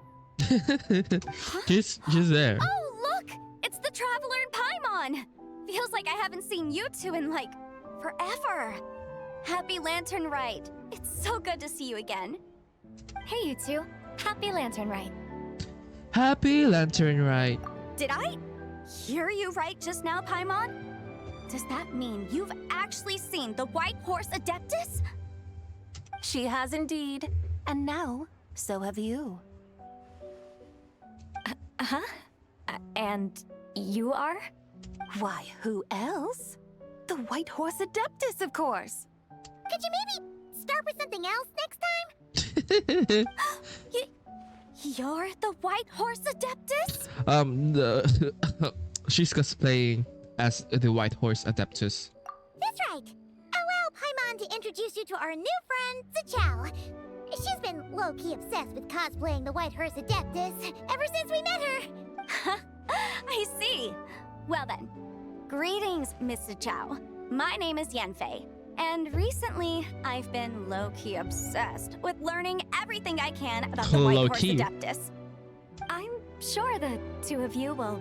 She's there. Oh, look! It's the Traveler and Paimon! Feels like I haven't seen you two in, like, forever. Happy Lanternlit. It's so good to see you again. Hey, you two. Happy Lanternlit. Happy Lanternlit. Did I hear you right just now, Paimon? Does that mean you've actually seen the Whitehorse Adeptus? She has indeed. And now, so have you. Huh? And you are? Why, who else? The White Horse Adeptus, of course. Could you maybe start with something else next time? You're the White Horse Adeptus? She's cosplaying as the White Horse Adeptus. That's right. Allow Paimon to introduce you to our new friend, Zichao. She's been low-key obsessed with cosplaying the White Horse Adeptus ever since we met her. I see. Well then, greetings, Miss Zichao. My name is Yanfei, and recently I've been low-key obsessed with learning everything I can about the White Horse Adeptus. I'm sure the two of you will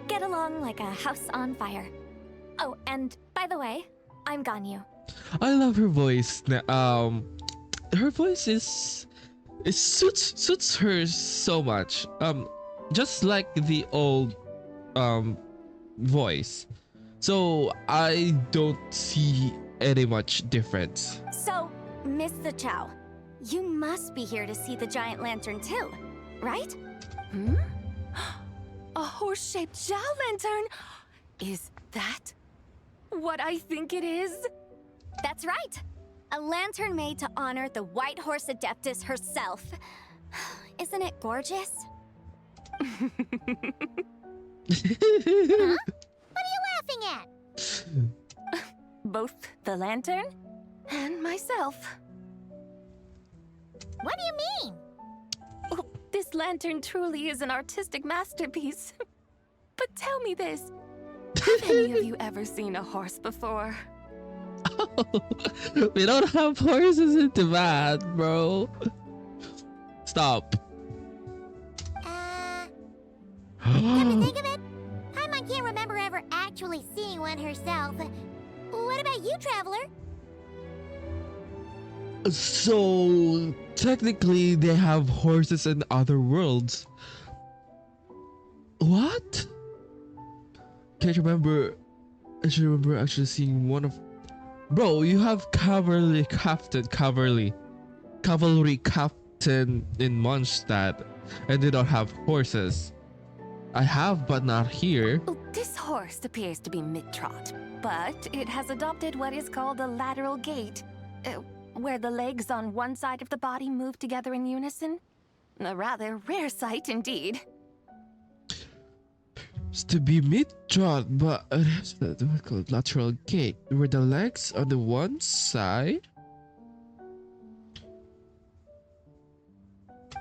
get along like a house on fire. Oh, and by the way, I'm Ganyu. I love her voice. Her voice it suits her so much. Just like the old voice. So I don't see any much difference. So, Miss Zichao, you must be here to see the giant lantern too, right? A horse-shaped Zhao lantern? Is that what I think it is? That's right. A lantern made to honor the White Horse Adeptus herself. Isn't it gorgeous? Huh? What are you laughing at? Both the lantern and myself. What do you mean? Oh, this lantern truly is an artistic masterpiece. But tell me this. Have any of you ever seen a horse before? We don't have horses in Tibet, bro. Stop. Come to think of it, Paimon can't remember ever actually seeing one herself. What about you, Traveler? So technically they have horses in other worlds. What? Can't remember. I should remember actually seeing one of. Bro, you have cavalry captain in Mondstadt, and they don't have horses. I have, but not here. Oh, this horse appears to be mid-trot, but it has adopted what is called a lateral gait, where the legs on one side of the body move together in unison. A rather rare sight indeed. It's to be mid-trot, but it has a called lateral gait, where the legs on the one side.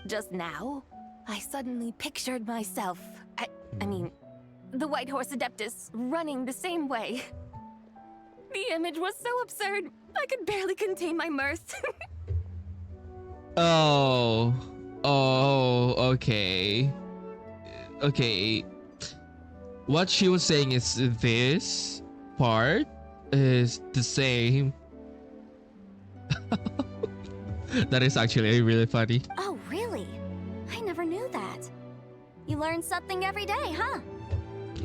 Just now, I suddenly pictured myself, I mean, the White Horse Adeptus running the same way. The image was so absurd, I could barely contain my mirth. Okay. Okay. What she was saying is this part is the same. That is actually really funny. Oh, really? I never knew that. You learn something every day, huh?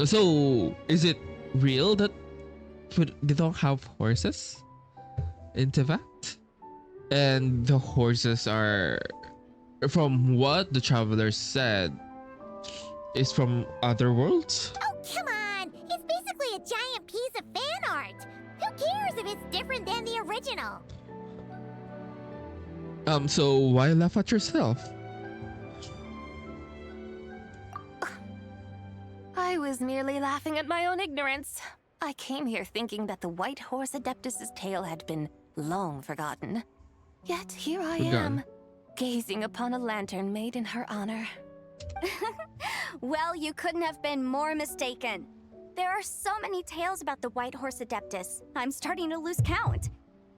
So, is it real that they don't have horses in Tibet? And the horses are, from what the traveler said, is from other worlds? Oh, come on! It's basically a giant piece of fan art! Who cares if it's different than the original? So why laugh at yourself? I was merely laughing at my own ignorance. I came here thinking that the White Horse Adeptus's tale had been long forgotten. Yet here I am, gazing upon a lantern made in her honor. Well, you couldn't have been more mistaken. There are so many tales about the White Horse Adeptus, I'm starting to lose count.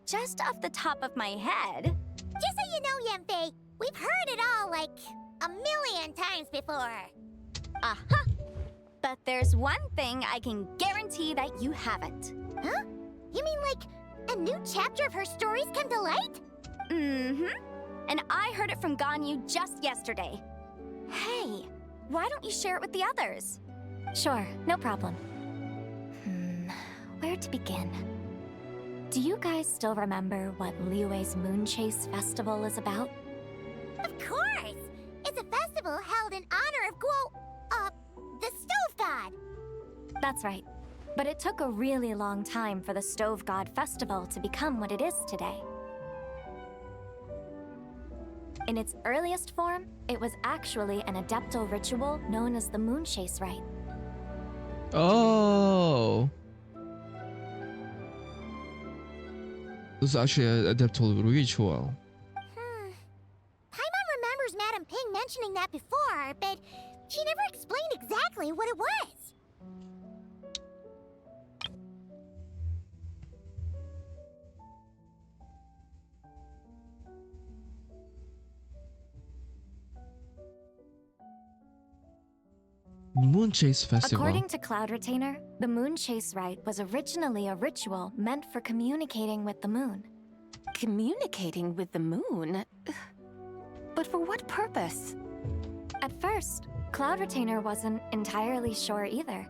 Just off the top of my head... Just so you know, Yanfei, we've heard it all like a million times before. Aha! But there's one thing I can guarantee that you haven't. Huh? You mean like a new chapter of her stories come to light? Mm-hmm. And I heard it from Ganyu just yesterday. Hey, why don't you share it with the others? Sure, no problem. Where to begin? Do you guys still remember what Liyue's Moon Chase Festival is about? Of course! It's a festival held in honor of the That's right. But it took a really long time for the Stove God Festival to become what it is today. In its earliest form, it was actually an adeptal ritual known as the Moon Chase Rite. Oh. This is actually a adeptal ritual. Paimon remembers Madame Ping mentioning that before, but she never explained exactly what it was. Moon Chase Festival. According to Cloud Retainer, the Moon Chase Rite was originally a ritual meant for communicating with the moon. Communicating with the moon? But for what purpose? At first, Cloud Retainer wasn't entirely sure either,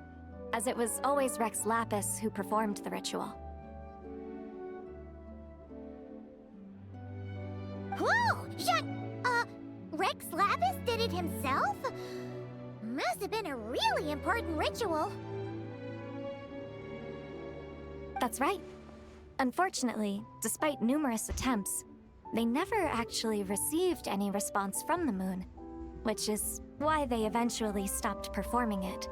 as it was always Rex Lapis who performed the ritual. Whoa! Rex Lapis did it himself? Must have been a really important ritual. That's right. Unfortunately, despite numerous attempts, they never actually received any response from the moon, which is why they eventually stopped performing it.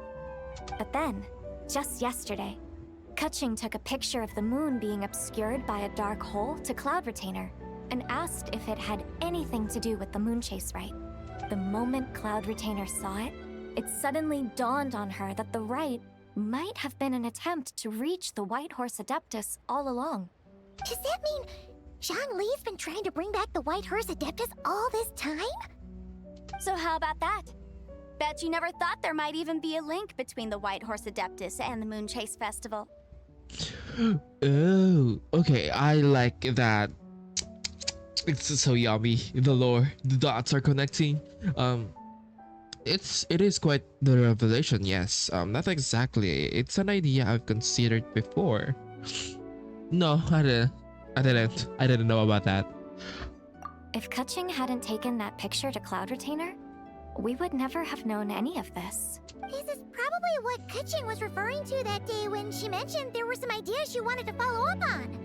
But then, just yesterday, Kutching took a picture of the moon being obscured by a dark hole to Cloud Retainer and asked if it had anything to do with the Moon Chase Rite. The moment Cloud Retainer saw it, it suddenly dawned on her that the rite might have been an attempt to reach the White Horse Adeptus all along. Does that mean Zhongli's been trying to bring back the White Horse Adeptus all this time? So how about that? Bet you never thought there might even be a link between the White Horse Adeptus and the Moon Chase Festival. Oh, okay. I like that. It's so yummy. The lore, the dots are connecting. It is quite the revelation, yes. Not exactly. It's an idea I've considered before. No, I didn't know about that. If Kutching hadn't taken that picture to Cloud Retainer, we would never have known any of this. This is probably what Kutching was referring to that day when she mentioned there were some ideas she wanted to follow up on.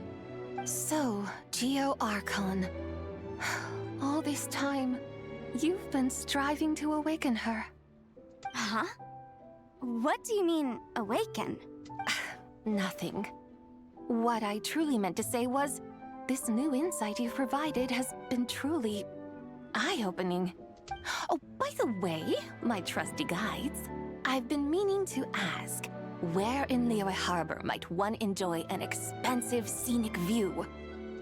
So, Geo Archon. All this time, you've been striving to awaken her. Huh? What do you mean, awaken? Nothing. What I truly meant to say was, this new insight you've provided has been truly eye-opening. Oh, by the way, my trusty guides, I've been meaning to ask, where in Liyue Harbor might one enjoy an expansive scenic view?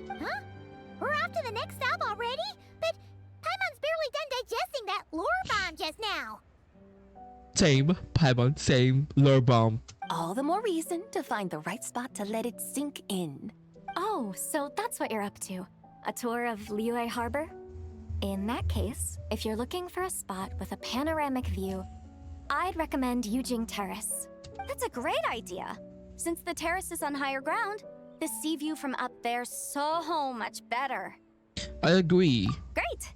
Huh? We're off to the next stop already? But Paimon's barely done digesting that lore bomb just now. Same, Paimon, same, lore bomb. All the more reason to find the right spot to let it sink in. Oh, so that's what you're up to. A tour of Liyue Harbor? In that case, if you're looking for a spot with a panoramic view, I'd recommend Yujing Terrace. That's a great idea. Since the terrace is on higher ground, the sea view from up there's so much better. I agree. Great!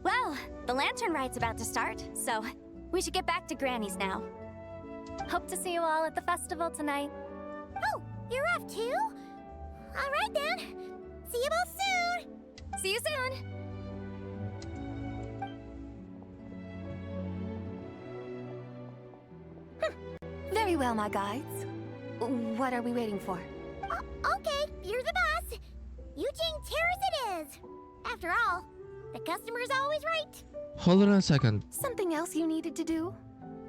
Well, the Lantern Rite's about to start, so we should get back to Granny's now. Hope to see you all at the festival tonight. Oh, you're off too? All right then. See you both soon. See you soon. Very well, my guides. What are we waiting for? Okay, you're the boss. Yujing Terrace it is. After all, the customer's always right. Hold on a second. Something else you needed to do?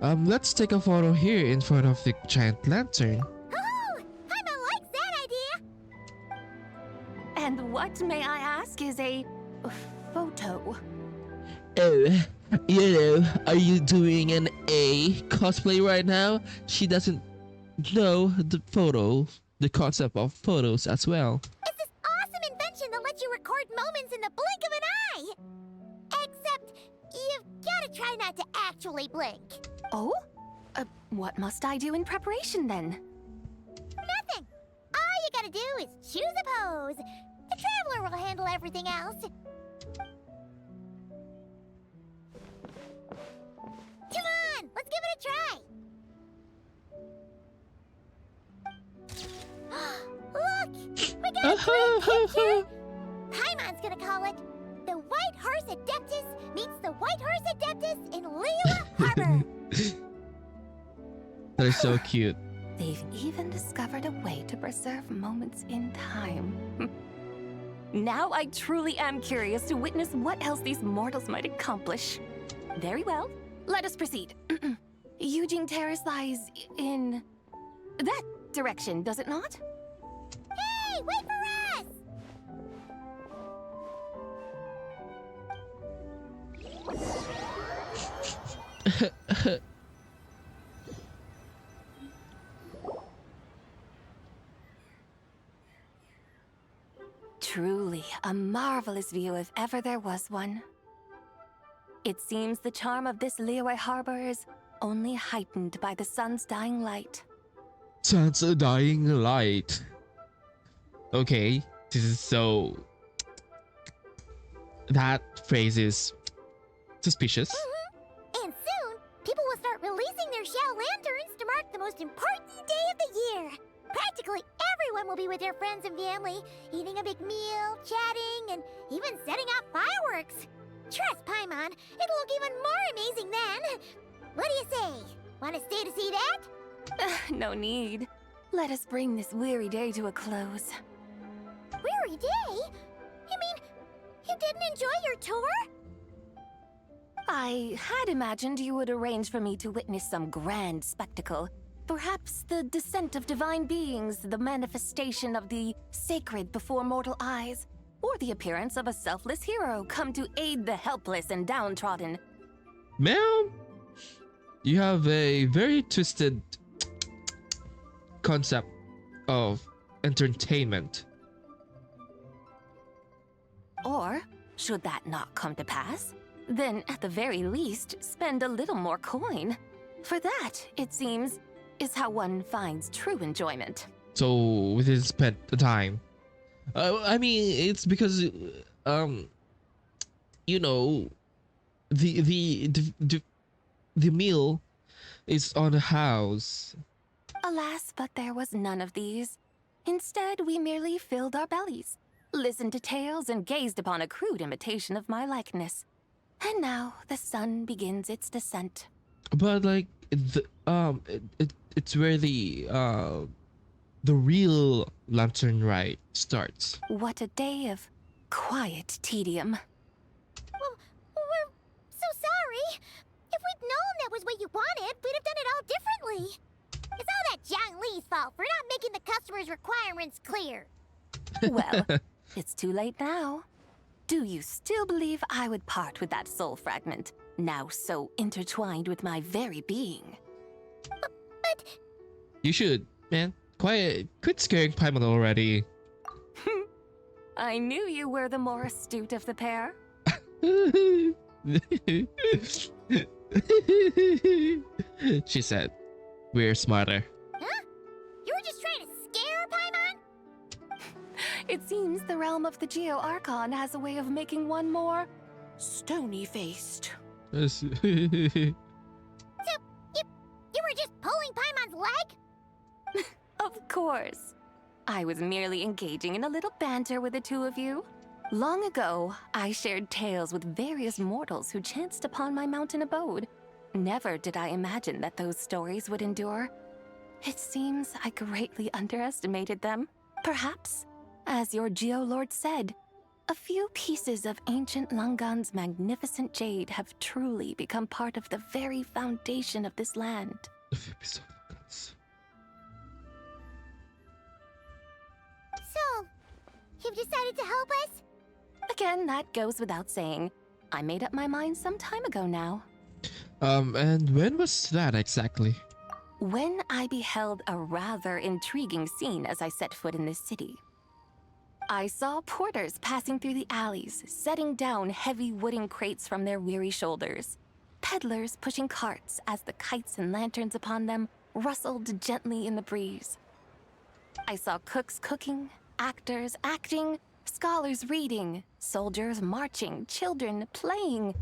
Let's take a photo here in front of the giant lantern. Oh, Paimon likes that idea. And what, may I ask, is a photo? Oh, are you doing an A cosplay right now? She doesn't know the concept of photos as well. It's this awesome invention that lets you record moments in the blink of an eye. Except, you've gotta try not to actually blink. Oh? What must I do in preparation then? Nothing. All you gotta do is choose a pose. The Traveler will handle everything else. Come on, let's give it a try. for a picture? Paimon's gonna call it The White Horse Adeptus Meets the White Horse Adeptus in Liyue Harbor. That is so cute. They've even discovered a way to preserve moments in time. Now I truly am curious to witness what else these mortals might accomplish. Very well, let us proceed. Eugene Terrace lies in that direction, does it not? Hey, wait for us! Truly a marvelous view if ever there was one. It seems the charm of this Liyue Harbor is only heightened by the sun's dying light. Sun's a dying light. Okay, this is so... That phrase is suspicious. And soon, people will start releasing their shell lanterns to mark the most important day of the year. Practically everyone will be with their friends and family, eating a big meal, chatting, and even setting off fireworks. Trust Paimon, it'll look even more amazing then. What do you say? Want to stay to see that? No need. Let us bring this weary day to a close. Weary day? You mean you didn't enjoy your tour? I had imagined you would arrange for me to witness some grand spectacle. Perhaps the descent of divine beings, the manifestation of the sacred before mortal eyes, or the appearance of a selfless hero come to aid the helpless and downtrodden. Ma'am, you have a very twisted concept of entertainment. Or, should that not come to pass, then at the very least, spend a little more coin. For that, it seems, is how one finds true enjoyment. So we didn't spend the time. I mean, it's because, you know, the meal is on the house. Alas, but there was none of these. Instead, we merely filled our bellies, listened to tales, and gazed upon a crude imitation of my likeness. And now the sun begins its descent. But like it's where the real Lanternlit starts. What a day of quiet tedium. Well, we're so sorry. If we'd known that was what you wanted, we'd have done it all differently. It's all that Zhang Li's fault for not making the customer's requirements clear. Well, it's too late now. Do you still believe I would part with that soul fragment, now so intertwined with my very being? But... You should, man. Quit scaring Paimon already. I knew you were the more astute of the pair. She said, we're smarter. Huh? You were just trying to scare Paimon? It seems the realm of the Geo Archon has a way of making one more stony-faced. So, you were just pulling Paimon's leg? Of course. I was merely engaging in a little banter with the two of you. Long ago, I shared tales with various mortals who chanced upon my mountain abode. Never did I imagine that those stories would endure. It seems I greatly underestimated them. Perhaps, as your Geolord said, a few pieces of ancient Langan's magnificent jade have truly become part of the very foundation of this land. So, you've decided to help us? Again, that goes without saying. I made up my mind some time ago now. And when was that exactly? When I beheld a rather intriguing scene as I set foot in this city. I saw porters passing through the alleys, setting down heavy wooden crates from their weary shoulders. Peddlers pushing carts as the kites and lanterns upon them rustled gently in the breeze. I saw cooks cooking, actors acting, scholars reading, soldiers marching, children playing,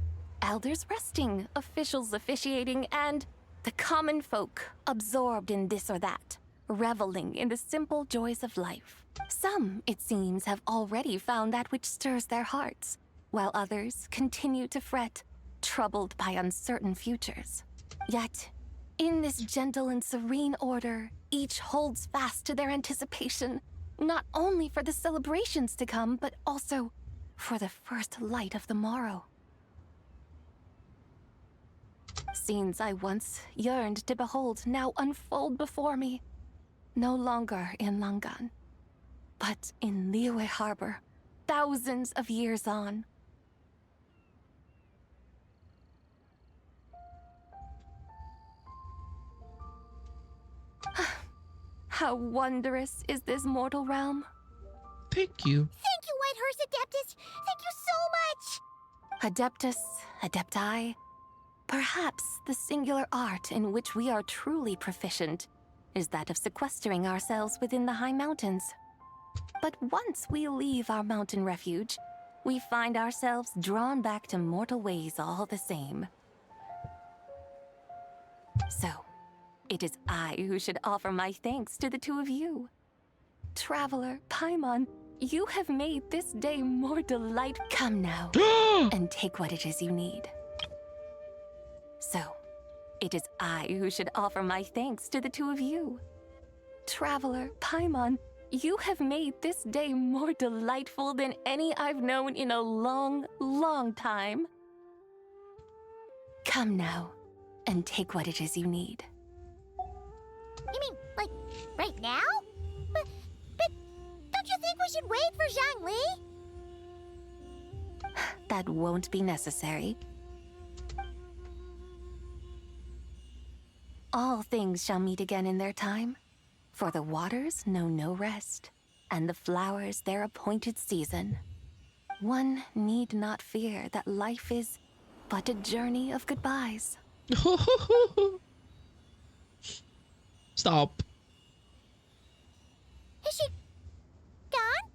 elders resting, officials officiating, and the common folk absorbed in this or that, reveling in the simple joys of life. Some, it seems, have already found that which stirs their hearts, while others continue to fret, troubled by uncertain futures. Yet, in this gentle and serene order, each holds fast to their anticipation, not only for the celebrations to come, but also for the first light of the morrow. Scenes I once yearned to behold now unfold before me, no longer in Langan, but in Liyue Harbor, thousands of years on. How wondrous is this mortal realm? Thank you. Thank you, Whitehurst Adeptus! Thank you so much! Adeptus, Adepti, perhaps the singular art in which we are truly proficient is that of sequestering ourselves within the high mountains. But once we leave our mountain refuge, we find ourselves drawn back to mortal ways all the same. So, it is I who should offer my thanks to the two of you. Traveler, Paimon, you have made this day more delightful. Come now, and take what it is you need. So, it is I who should offer my thanks to the two of you. Traveler, Paimon, you have made this day more delightful than any I've known in a long, long time. Come now, and take what it is you need. You mean, like, right now? But don't you think we should wait for Zhangli? That won't be necessary. All things shall meet again in their time, for the waters know no rest, and the flowers their appointed season. One need not fear that life is but a journey of goodbyes. Stop. Is she gone?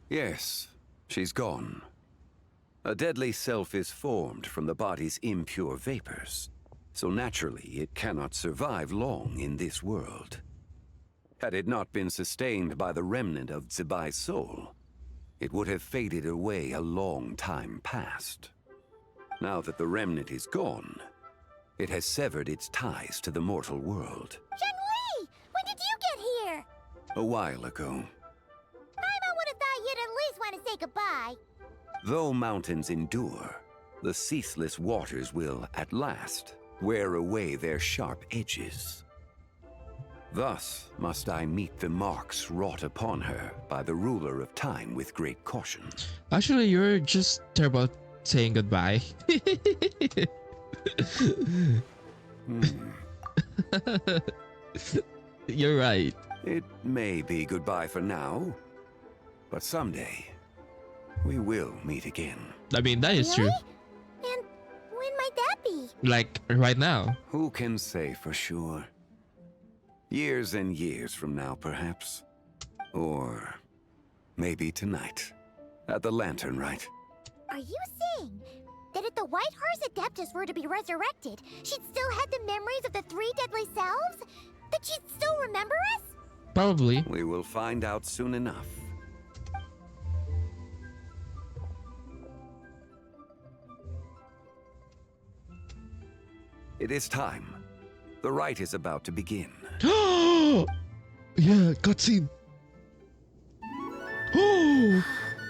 Yes, she's gone. A deadly self is formed from the body's impure vapors, so naturally it cannot survive long in this world. Had it not been sustained by the remnant of Zibai's soul, it would have faded away a long time past. Now that the remnant is gone, it has severed its ties to the mortal world. Zhangli! When did you get here? A while ago. Paimon would have thought you'd at least want to say goodbye. Though mountains endure, the ceaseless waters will, at last, wear away their sharp edges. Thus must I meet the marks wrought upon her by the ruler of time with great caution. Actually, you're just terrible at saying goodbye. You're right. It may be goodbye for now, but someday we will meet again. I mean, that is true. And when might that be? Like, right now. Who can say for sure? Years and years from now, perhaps. Or maybe tonight, at the Lanternlit. Are you saying that if the Whitehurst Adeptus were to be resurrected, she'd still have the memories of the three deadly selves? That she'd still remember us? Probably. We will find out soon enough. It is time. The rite is about to begin. Yeah, cutscene. Oh,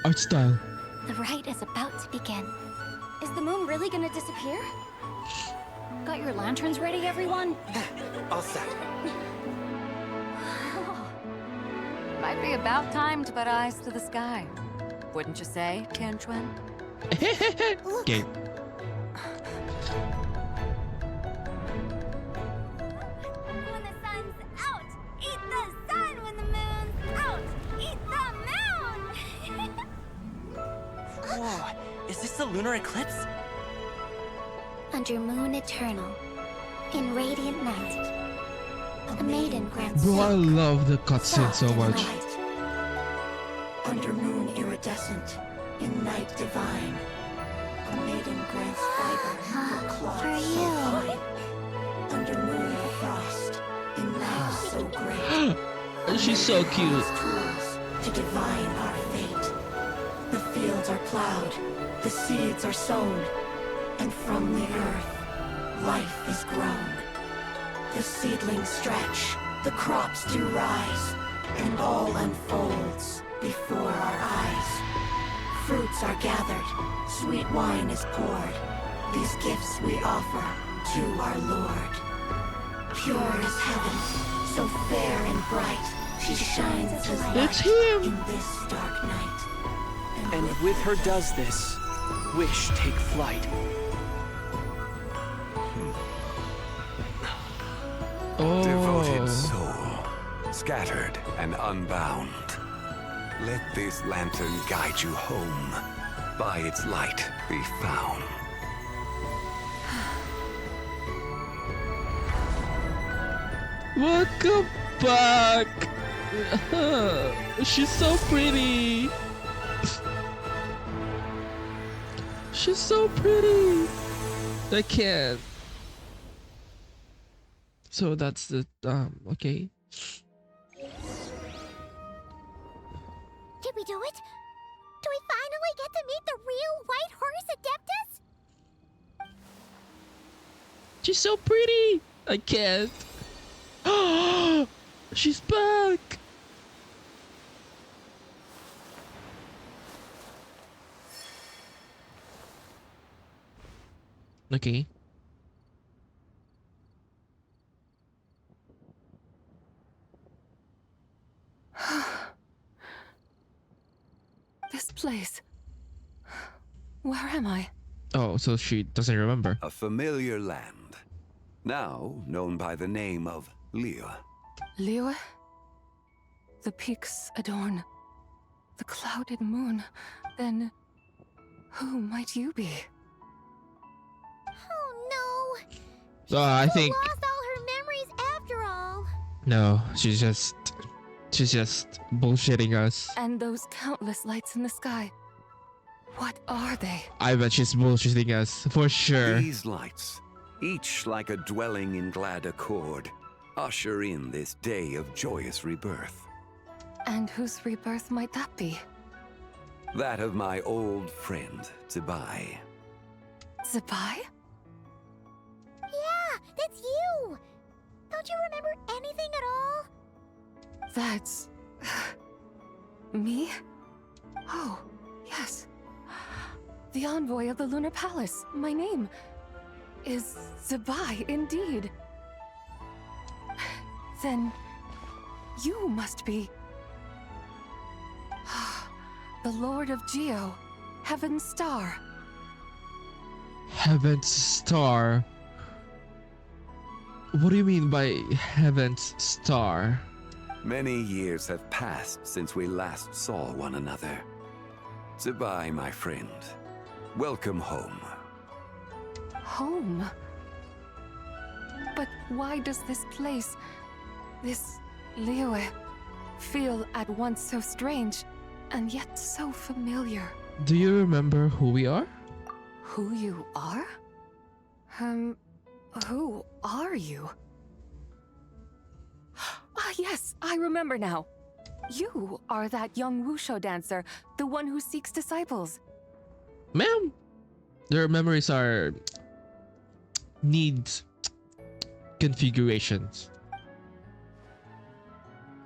art style. The rite is about to begin. Is the moon really gonna disappear? Got your lanterns ready, everyone? All set. Might be about time to put eyes to the sky. Wouldn't you say, Tianchuan? Okay. When the sun's out, eat the sun. When the moon's out, eat the moon. Whoa, is this the lunar eclipse? Under moon eternal, in radiant night, a A maiden grants Bro, I silk, love the cutscene soft so and much. light. Under moon iridescent, in night divine, a maiden grants fiber, her cloth For so you. fine. Under moon of frost, in night so great. She's so cute. Tools to divine our fate. The fields are plowed, the seeds are sown, and from the earth, life is grown. The seedlings stretch, the crops do rise, and all unfolds before our eyes. Fruits are gathered, sweet wine is poured. These gifts we offer to our Lord. Pure as heaven, so fair and bright, she shines as light It's him. in this dark night. And with her does this, wish take flight. Devoted soul, scattered and unbound. Let this lantern guide you home. By its light be found. Welcome back. She's so pretty. She's so pretty. I can't. So that's the okay. Did we do it? Do we finally get to meet the real White Horse Adeptus? She's so pretty. I can't. She's back. Okay. This place. Where am I? Oh, so she doesn't remember. A familiar land, now known by the name of Liyue. Liyue? The peaks adorn the clouded moon. Then who might you be? Oh no! I think Lost all her memories after all. no. She's just bullshitting us. And those countless lights in the sky. What are they? I bet she's bullshitting us for sure. These lights, each like a dwelling in glad accord, usher in this day of joyous rebirth. And whose rebirth might that be? That of my old friend, Zibai. Zibai? Yeah, that's you! Don't you remember anything at all? That's... me? Oh, yes. The envoy of the Lunar Palace. My name is Zibai, indeed. Then you must be... the Lord of Geo, Heaven's Star. Heaven's Star. What do you mean by Heaven's Star? Many years have passed since we last saw one another. Zibai, my friend, welcome home. Home? But why does this place, this Liyue, feel at once so strange and yet so familiar? Do you remember who we are? Who you are? Who are you? Ah, yes, I remember now. You are that young Wushu dancer, the one who seeks disciples. Ma'am, their memories are needs configurations.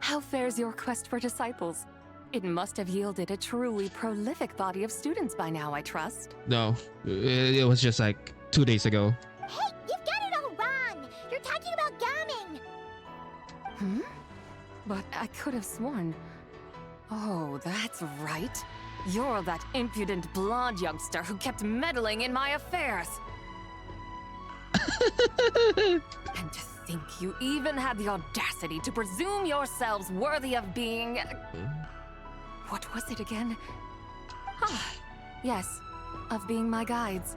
How fares your quest for disciples? It must have yielded a truly prolific body of students by now, I trust. No, it was just like 2 days ago. Hey, you've got it all wrong! You're talking about gaming! Hmm? But I could have sworn... Oh, that's right. You're that impudent blonde youngster who kept meddling in my affairs. And to think you even had the audacity to presume yourselves worthy of being... What was it again? Ah, yes, of being my guides.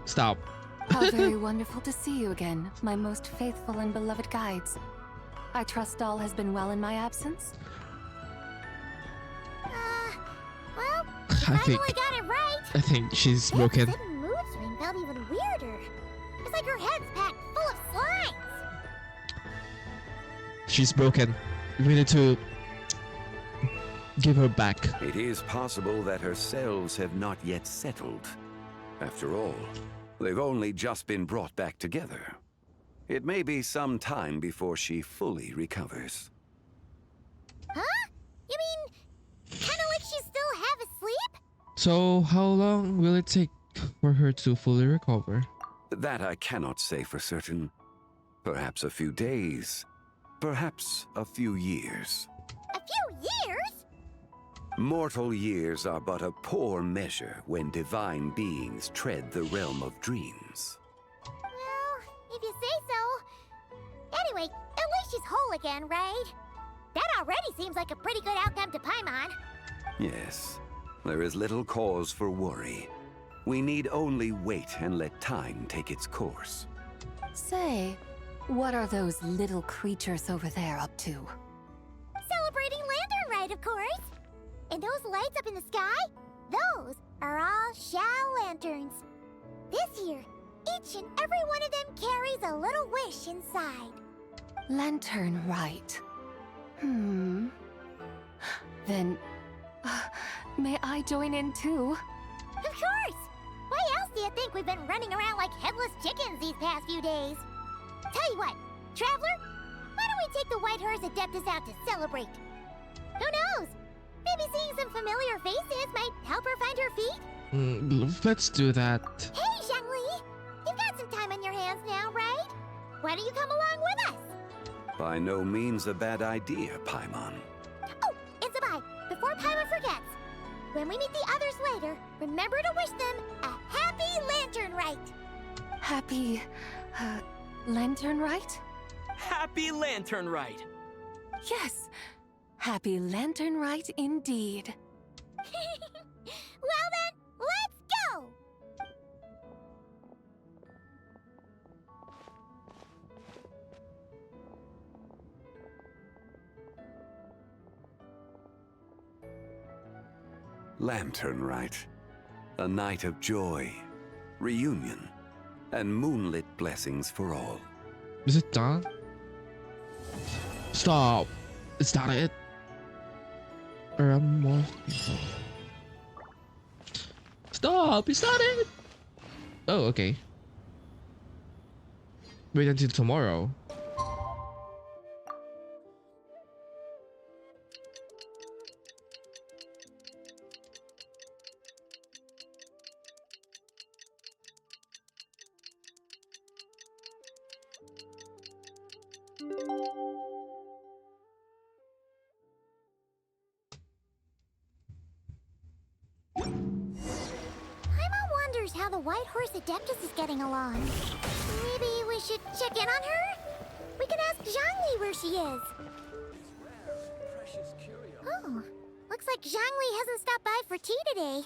Stop. How very wonderful to see you again, my most faithful and beloved guides. I trust all has been well in my absence? Well, I think finally got it right. I think she's That broken. sudden mood swing felt even weirder. It's like her head's packed full of slimes. She's broken. We need to give her back. It is possible that her cells have not yet settled. After all, they've only just been brought back together. It may be some time before she fully recovers. Huh? You mean, kind of like she's still half asleep? So how long will it take for her to fully recover? That I cannot say for certain. Perhaps a few days. Perhaps a few years. A few years? Mortal years are but a poor measure when divine beings tread the realm of dreams. Well, if you say so. Anyway, at least she's whole again, right? That already seems like a pretty good outcome to Paimon. Yes, there is little cause for worry. We need only wait and let time take its course. Say, what are those little creatures over there up to? Celebrating Lanternlit, of course. And those lights up in the sky? Those are all Shao lanterns. This year, each and every one of them carries a little wish inside. Lanternlit. Then, may I join in too? Of course! Why else do you think we've been running around like headless chickens these past few days? Tell you what, Traveler, why don't we take the White Horse Adeptus out to celebrate? Who knows? Maybe seeing some familiar faces might help her find her feet? Let's do that. Hey, Zhangli! You've got some time on your hands now, right? Why don't you come along with us? By no means a bad idea, Paimon. Oh, and Zibai, before Paimon forgets, when we meet the others later, remember to wish them a happy Lanternlit! Happy, Lanternlit? Happy Lanternlit! Yes, happy Lanternlit indeed. Well then, let's go! Lanternlit. A night of joy, reunion, and moonlit blessings for all. Is it done? Stop. Is that it? Or more? Stop! Is that it? Oh, okay. Wait until tomorrow. How the White Horse Adeptus is getting along. Maybe we should check in on her? We can ask Zhangli where she is. Oh, looks like Zhangli hasn't stopped by for tea today.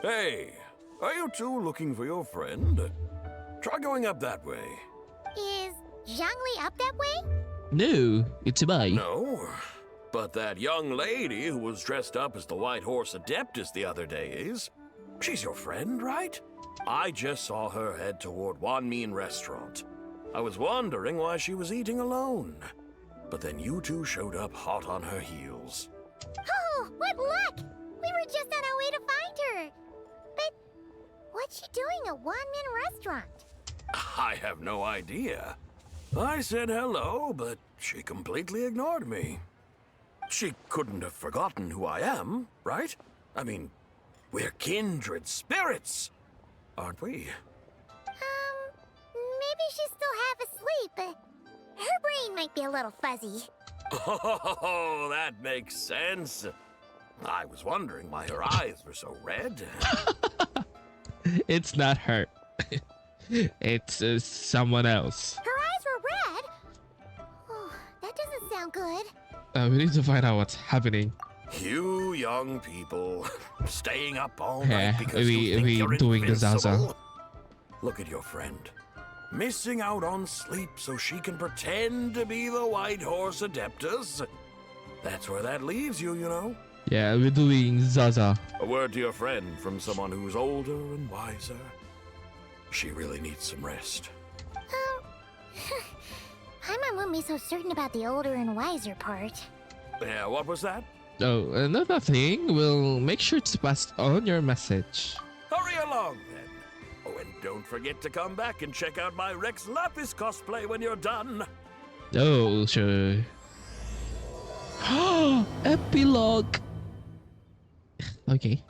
Hey, are you two looking for your friend? Try going up that way. Is Zhangli up that way? No, it's Zibai. No, but that young lady who was dressed up as the White Horse Adeptus the other day is. She's your friend, right? I just saw her head toward Wanmin Restaurant. I was wondering why she was eating alone. But then you two showed up hot on her heels. Oh, what luck! We were just on our way to find her. But what's she doing at Wanmin Restaurant? I have no idea. I said hello, but she completely ignored me. She couldn't have forgotten who I am, right? I mean, we're kindred spirits, aren't we? Maybe she's still half asleep, but her brain might be a little fuzzy. Oh, that makes sense. I was wondering why her eyes were so red. It's not her. It's someone else. Her eyes were red? Oh, that doesn't sound good. We need to find out what's happening. You young people, staying up all Yeah, night because you think we you're doing the invincible. Zaza. Look at your friend. Missing out on sleep so she can pretend to be the White Horse Adeptus. That's where that leaves you, you know. Yeah, we're doing Zaza. A word to your friend from someone who's older and wiser. She really needs some rest. Paimon won't be so certain about the older and wiser part. Yeah, what was that? Oh, nothing. We'll make sure to pass on your message. Hurry along, then. Oh, and don't forget to come back and check out my Rex Lapis cosplay when you're done. Oh, sure. Epilogue. Okay.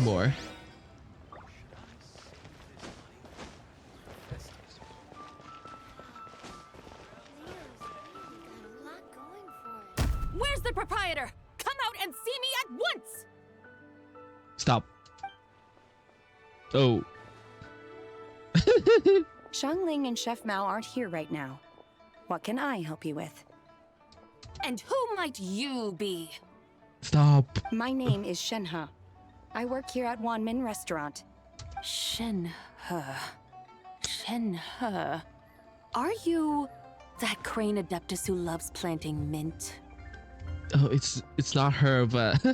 More. Where's the proprietor? Come out and see me at once! Stop. Oh. Xiangling and Chef Mao aren't here right now. What can I help you with? And who might you be? Stop. My name is Shenhe. I work here at Wanmin Restaurant. Shenhe. Shenhe. Are you that crane adeptus who loves planting mint? Oh, it's not her, but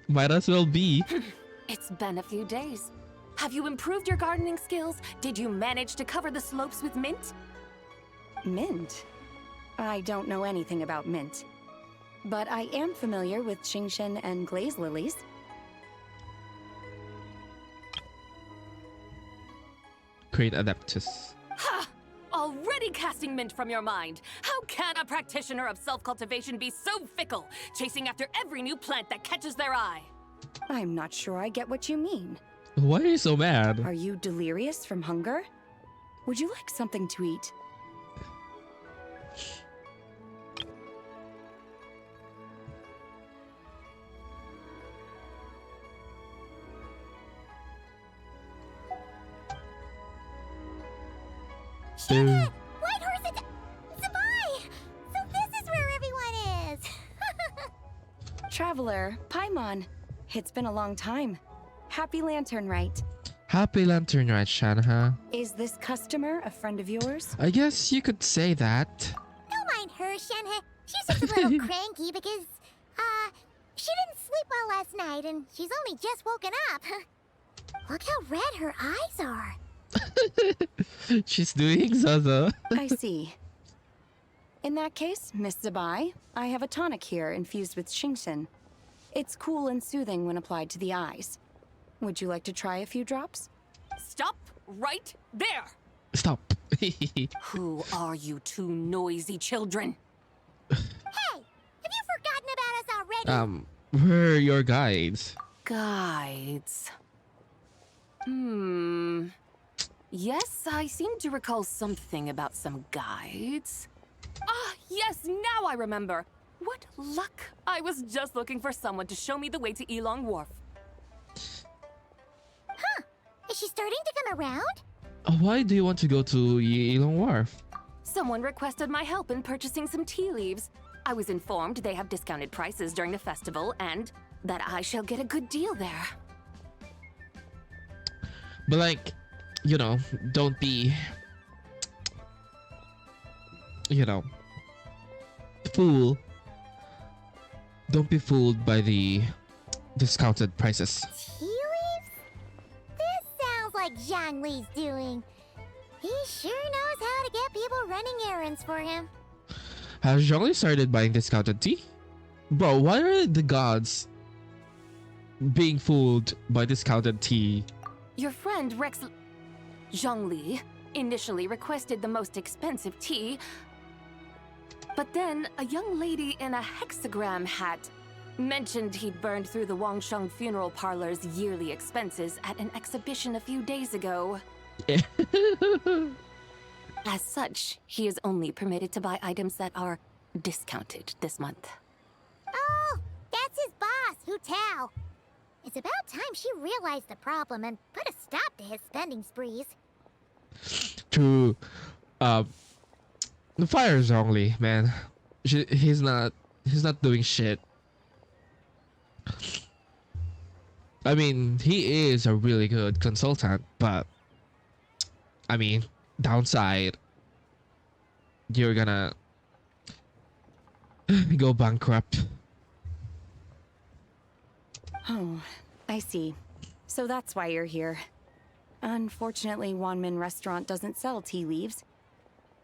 might as well be. It's been a few days. Have you improved your gardening skills? Did you manage to cover the slopes with mint? Mint? I don't know anything about mint. But I am familiar with Qingshen and glaze lilies. Crane adeptus. Ha! Already casting mint from your mind. How can a practitioner of self-cultivation be so fickle, chasing after every new plant that catches their eye? I'm not sure I get what you mean. Why are you so mad? Are you delirious from hunger? Would you like something to eat? Shannon! White Horse Zibai! So this is where everyone is! Traveler, Paimon. It's been a long time. Happy Lanternlit. Happy Lanternlit, Shanha. Is this customer a friend of yours? I guess you could say that. Don't mind her, Shenhe. She's just a little cranky because, she didn't sleep well last night and she's only just woken up. Look how red her eyes are. She's doing Zaza. I see. In that case, Miss Zibai, I have a tonic here infused with Qingshen. It's cool and soothing when applied to the eyes. Would you like to try a few drops? Stop right there! Stop. Who are you two noisy children? Hey! Have you forgotten about us already? We're your guides. Guides. Yes, I seem to recall something about some guides. Ah, yes, now I remember. What luck! I was just looking for someone to show me the way to Elong Wharf. Huh. Is she starting to come around? Why do you want to go to Elong Wharf? Someone requested my help in purchasing some tea leaves. I was informed they have discounted prices during the festival and that I shall get a good deal there. But like, you know, don't be, you know, fool. Don't be fooled by the discounted prices. Tea leaves? This sounds like Zhongli's doing. He sure knows how to get people running errands for him. Has Zhongli started buying discounted tea? Bro, why are the gods being fooled by discounted tea? Your friend Rex Zhongli initially requested the most expensive tea, but then a young lady in a hexagram hat mentioned he'd burned through the Wangsheng funeral parlor's yearly expenses at an exhibition a few days ago. As such, he is only permitted to buy items that are discounted this month. Oh, that's his boss, Hu Tao. It's about time she realized the problem and put a stop to his spending sprees. True. The fire Zhongli, man. He's not doing shit. I mean, he is a really good consultant, but I mean, downside, you're gonna go bankrupt. Oh, I see. So that's why you're here. Unfortunately, Wanmin Restaurant doesn't sell tea leaves.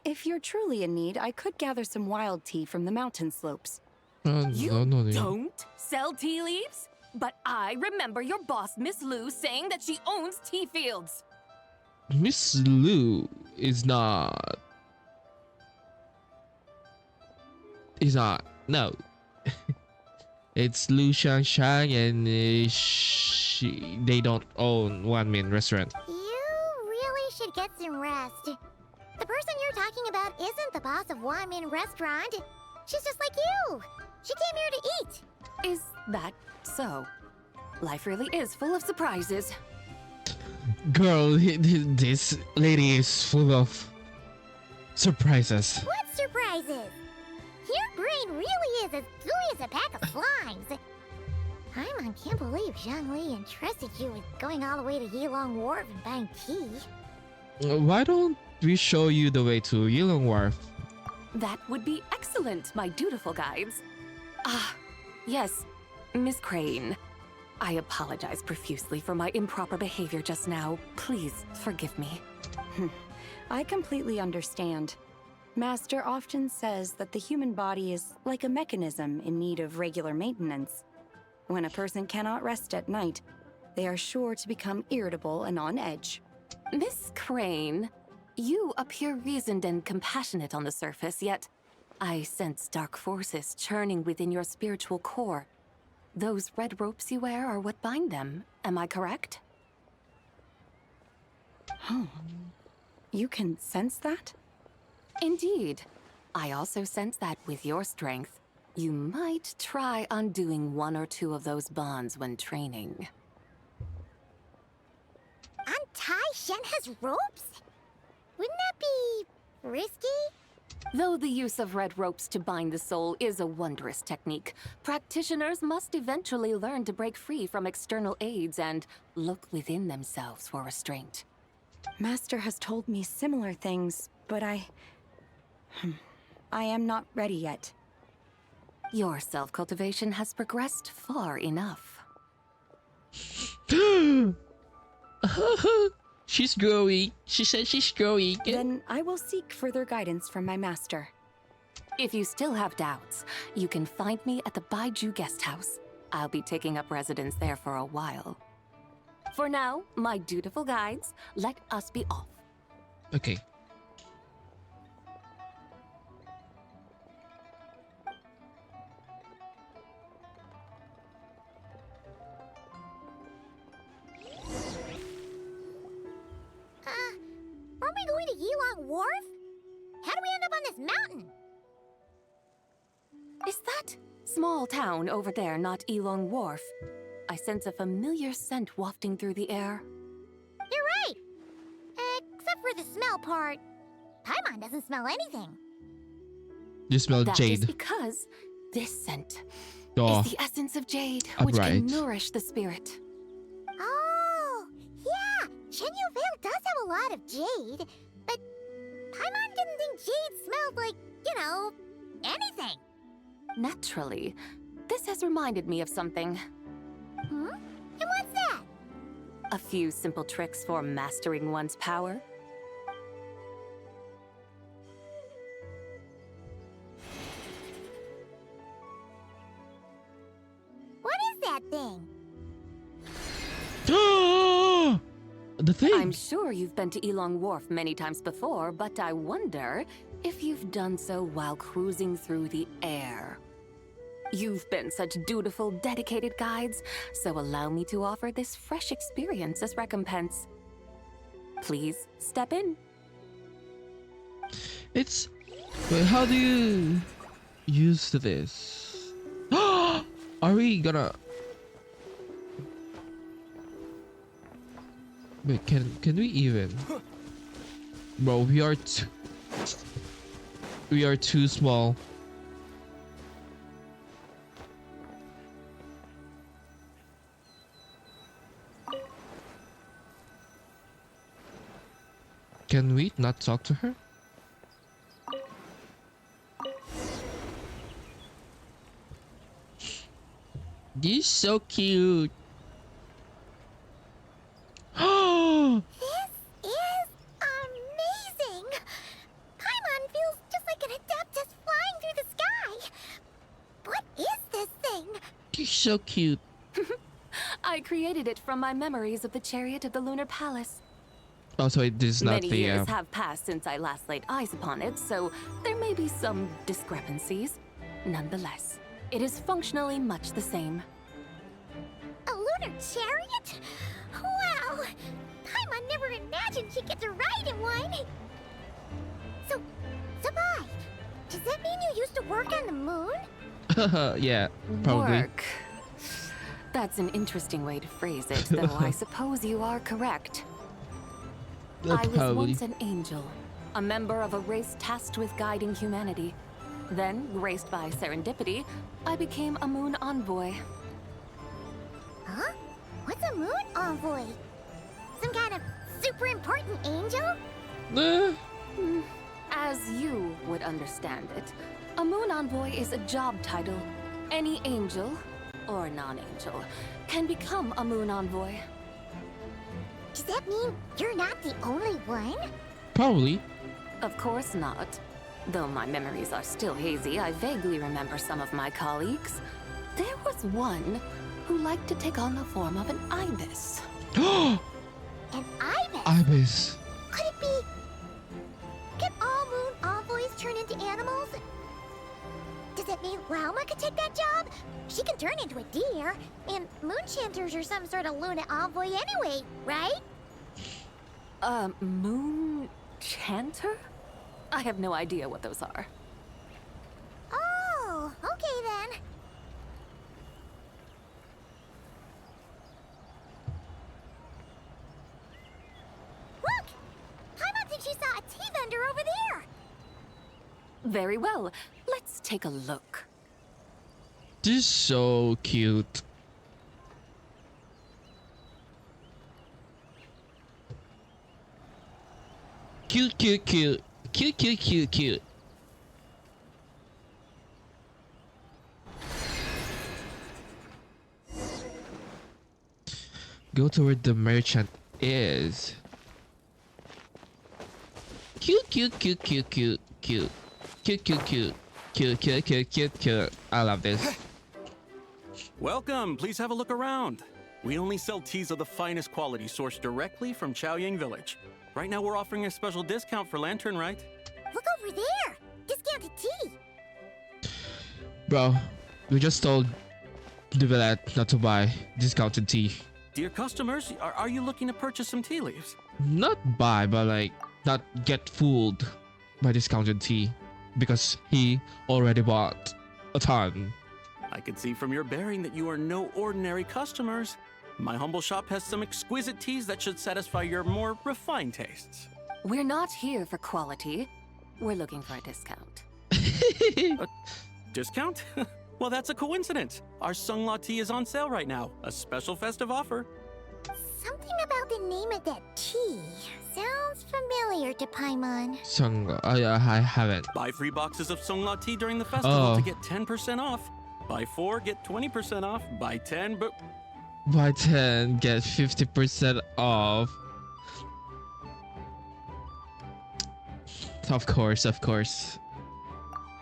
If you're truly in need, I could gather some wild tea from the mountain slopes. You no. don't sell tea leaves? But I remember your boss, Miss Lu, saying that she owns tea fields. Miss Lu is not. Is not. No. It's Lu Shang, and they don't own One Min Restaurant. You really should get some rest. The person you're talking about isn't the boss of Wanmin Restaurant. She's just like you. She came here to eat. Is that so? Life really is full of surprises. Girl, this lady is full of surprises. What surprises? Your brain really is as gooey as a pack of slimes. Paimon can't believe Zhongli entrusted you with going all the way to Yilong Wharf and buying tea. Why don't we show you the way to Yilong Wharf? That would be excellent, my dutiful guides. Ah, yes, Miss Crane. I apologize profusely for my improper behavior just now. Please forgive me. I completely understand. Master often says that the human body is like a mechanism in need of regular maintenance. When a person cannot rest at night, they are sure to become irritable and on edge. Miss Crane, you appear reasoned and compassionate on the surface, yet I sense dark forces churning within your spiritual core. Those red ropes you wear are what bind them, am I correct? Oh, you can sense that? Indeed. I also sense that with your strength, you might try undoing one or two of those bonds when training. Untie Shen has ropes? Wouldn't that be risky? Though the use of red ropes to bind the soul is a wondrous technique, practitioners must eventually learn to break free from external aids and look within themselves for restraint. Master has told me similar things, but I am not ready yet. Your self-cultivation has progressed far enough. She's growing. She said she's growing. Then I will seek further guidance from my master. If you still have doubts, you can find me at the Baiju guest house. I'll be taking up residence there for a while. For now, my dutiful guides, let us be off. Okay. Aren't we going to Yilong Wharf? How do we end up on this mountain? Is that small town over there not Yilong Wharf? I sense a familiar scent wafting through the air. You're right! Except for the smell part. Paimon doesn't smell anything. You smell That jade. is because this scent Oh, is the essence of jade, I'm which can right. nourish the spirit. Oh, yeah! Shenyu Vale does have a lot of jade, but Paimon didn't think jade smelled like, anything. Naturally, this has reminded me of something. Hmm? And what's that? A few simple tricks for mastering one's power. What is that thing? the thing. I'm sure you've been to Yilong Wharf many times before, but I wonder if you've done so while cruising through the air. You've been such dutiful, dedicated guides, so allow me to offer this fresh experience as recompense. Please step in. It's. Wait, how do you use this? Are we gonna? Wait, can we even? Bro, we are too small. Can we not talk to her? This is so cute. This is amazing! Paimon feels just like an adeptus flying through the sky. What is this thing? She's so cute. I created it from my memories of the chariot of the Lunar Palace. Oh, so it is not Many the. years have passed since I last laid eyes upon it, so there may be some discrepancies. Nonetheless, it is functionally much the same. A lunar chariot? Wow! Paimon never imagined she'd get to ride in one! So, Zibai, does that mean you used to work on the moon? Yeah, probably. Work. That's an interesting way to phrase it, though I suppose you are correct. I was Probably. once an angel, a member of a race tasked with guiding humanity. Then, graced by serendipity, I became a moon envoy. Huh? What's a moon envoy? Some kind of super important angel? As you would understand it, a moon envoy is a job title. Any angel, or non-angel, can become a moon envoy. Does that mean you're not the only one? Probably. Of course not. Though my memories are still hazy, I vaguely remember some of my colleagues. There was one who liked to take on the form of an ibis. An ibis? Ibis. Could it be... Can all moon envoys turn into animals? Does it mean Lauma could take that job? She can turn into a deer, and moonchanters are some sort of Luna envoy anyway, right? Moon chanter? I have no idea what those are. Oh, okay then. Look! Paimon thinks she saw a tea vendor over there! Very well. Let's take a look. This is so cute. Cute, cute, cute. Cute, cute, cute, cute. Go to where the merchant is. Cute, cute, cute, cute, cute, cute. Cute, cute, cute. Cute, cute, cute, cute, cute. I love this. Welcome, please have a look around. We only sell teas of the finest quality sourced directly from Chaoyang Village. Right now we're offering a special discount for Lanternlit. Look over there! Discounted tea! Bro, we just told the Velat not to buy discounted tea. Dear customers, are you looking to purchase some tea leaves? Not buy, but like not get fooled by discounted tea because he already bought a ton. I can see from your bearing that you are no ordinary customers. My humble shop has some exquisite teas that should satisfy your more refined tastes. We're not here for quality. We're looking for a discount. A discount? Well, that's a coincidence. Our Sungla tea is on sale right now. A special festive offer. Something about the name of that tea sounds familiar to Paimon. Sungla, I haven't. Buy 3 boxes of Sungla tea during the festival Oh. to get 10% off. Buy 4, get 20% off. Buy 10, but... Buy 10, get 50% off. Of course, of course.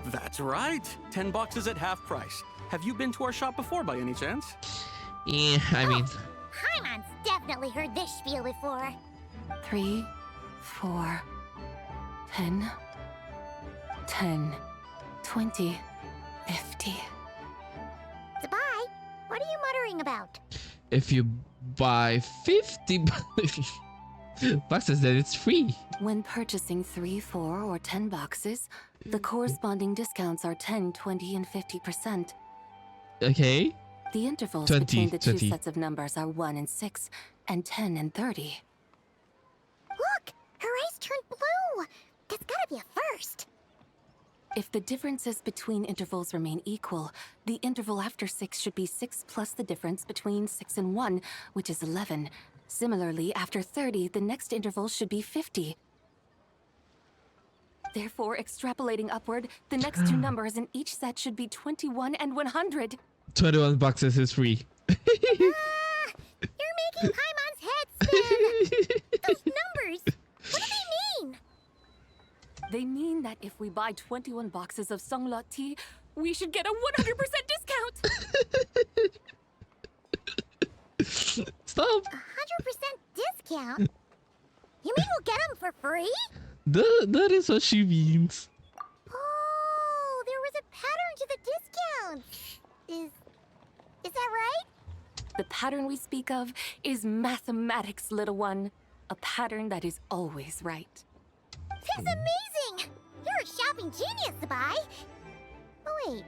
That's right. 10 boxes at half price. Have you been to our shop before by any chance? Yeah, I mean... Paimon's definitely heard this spiel before. 3, 4, 10, 10, 20, 50. Zibai, what are you muttering about? If you buy 50 boxes, then it's free. When purchasing 3, 4, or 10 boxes, the corresponding discounts are 10, 20, and 50%. Okay. The intervals 20, between the 20. two sets of numbers are 1 and 6, and 10 and 30. Look! Her eyes turned blue! That's gotta be a first! If the differences between intervals remain equal, the interval after 6 should be 6 plus the difference between 6 and 1, which is 11. Similarly, after 30, the next interval should be 50. Therefore, extrapolating upward, the next two numbers in each set should be 21 and 100. 21 boxes is free. You're making Paimon's head spin! Those numbers! What do they mean? They mean that if we buy 21 boxes of Songlot tea, we should get a 100% discount! Stop! 100% discount? You mean we'll get them for free? That is what she means. Oh, there was a pattern to the discounts. Is that right? The pattern we speak of is mathematics, little one. A pattern that is always right. That's amazing! You're a shopping genius, Zibai. Oh, wait.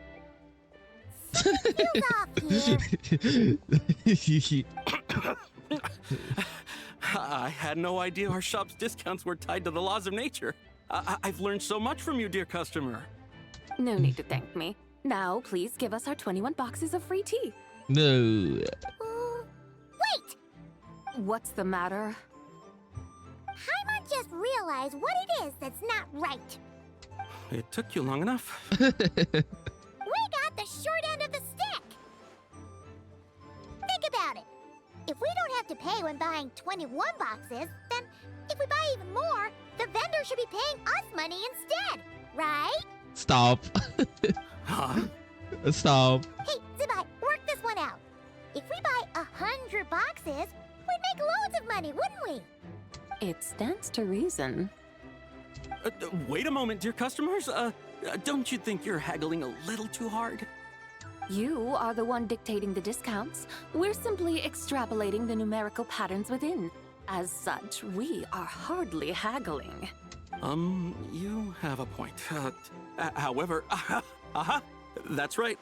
Something feels off here. I had no idea our shop's discounts were tied to the laws of nature. I've learned so much from you, dear customer. No need to thank me. Now, please give us our 21 boxes of free tea. No. Wait! What's the matter? Paimon just realized what it is that's not right. It took you long enough. We got the short end of the stick. Think about it. If we don't have to pay when buying 21 boxes, then if we buy even more, the vendor should be paying us money instead, right? Stop. Huh? Stop. Hey, Zibai, work this one out. If we buy 100 boxes, we'd make loads of money, wouldn't we? It stands to reason. Wait a moment, dear customers. Don't you think you're haggling a little too hard? You are the one dictating the discounts. We're simply extrapolating the numerical patterns within. As such, we are hardly haggling. You have a point. However, that's right.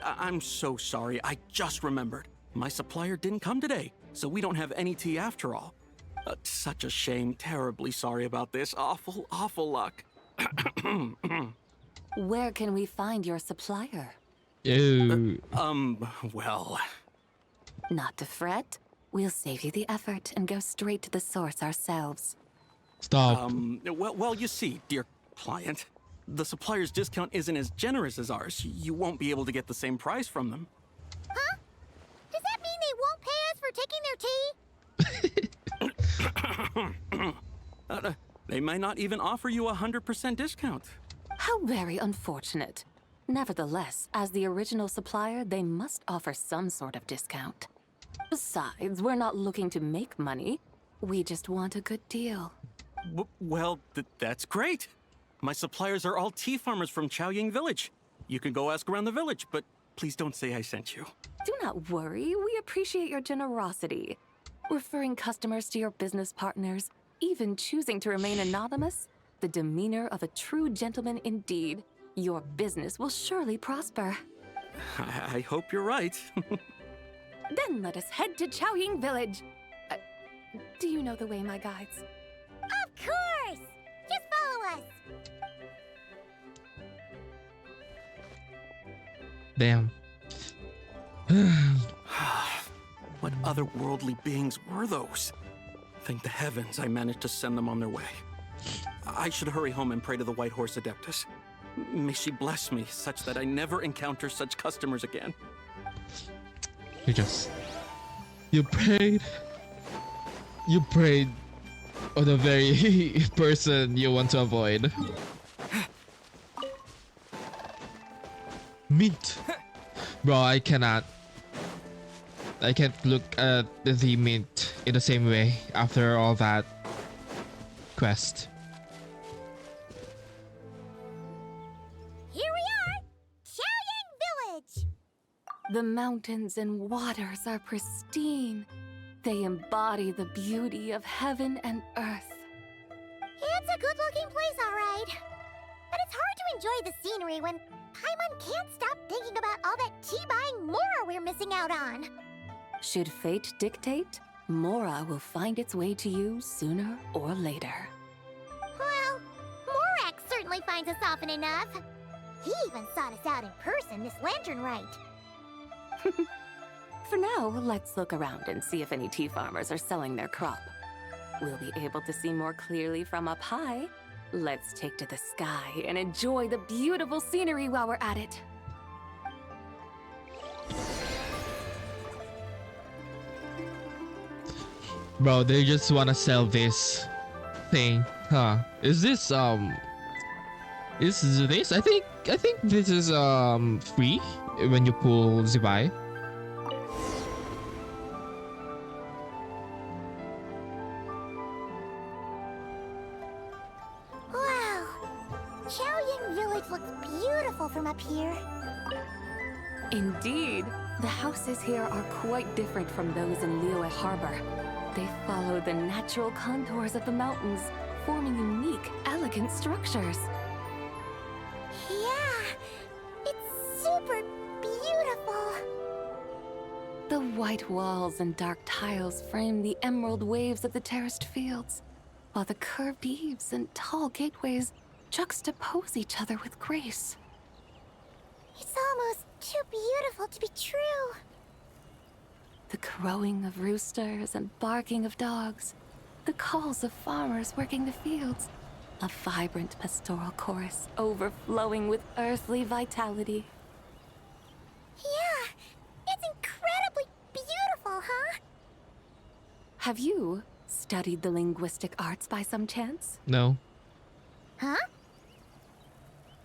I'm so sorry. I just remembered. My supplier didn't come today, so we don't have any tea after all. Such a shame. Terribly sorry about this. Awful, awful luck. Where can we find your supplier? Ew. Well... Not to fret. We'll save you the effort and go straight to the source ourselves. Stop. Well, you see, dear client, the supplier's discount isn't as generous as ours. You won't be able to get the same price from them. Huh? Does that mean they won't pay us for taking their tea? They might not even offer you a 100% discount. How very unfortunate. Nevertheless, as the original supplier, they must offer some sort of discount. Besides, we're not looking to make money. We just want a good deal. Well, that's great. My suppliers are all tea farmers from Chaoying Village. You can go ask around the village, but please don't say I sent you. Do not worry, we appreciate your generosity. Referring customers to your business partners, even choosing to remain anonymous, the demeanor of a true gentleman indeed. Your business will surely prosper. I hope you're right. Then let us head to Chaoying Village. Do you know the way, my guides? Of course! Just follow us! Damn. What otherworldly beings were those? Thank the heavens I managed to send them on their way. I should hurry home and pray to the White Horse Adeptus. May she bless me such that I never encounter such customers again. You prayed on the very person you want to avoid. Meat. Bro, I can't look at the mint in the same way after all that quest. Here we are! Chaoying Village! The mountains and waters are pristine. They embody the beauty of heaven and earth. It's a good-looking place, all right. But it's hard to enjoy the scenery when Paimon can't stop thinking about all that tea-buying Mora we're missing out on. Should fate dictate, Mora will find its way to you sooner or later. Well, Morak certainly finds us often enough. He even sought us out in person this Lanternlit. For now, let's look around and see if any tea farmers are selling their crop. We'll be able to see more clearly from up high. Let's take to the sky and enjoy the beautiful scenery while we're at it. Bro, they just wanna sell this thing, huh? Is this is this? I think this is free when you pull Zibai. Wow, Chaoying Village looks beautiful from up here. Indeed, the houses here are quite different from those in Liyue Harbor. They follow the natural contours of the mountains, forming unique, elegant structures. Yeah, it's super beautiful. The white walls and dark tiles frame the emerald waves of the terraced fields, while the curved eaves and tall gateways juxtapose each other with grace. It's almost too beautiful to be true. The crowing of roosters and barking of dogs, the calls of farmers working the fields, a vibrant pastoral chorus overflowing with earthly vitality. Yeah, it's incredibly beautiful, huh? Have you studied the linguistic arts by some chance? No. Huh?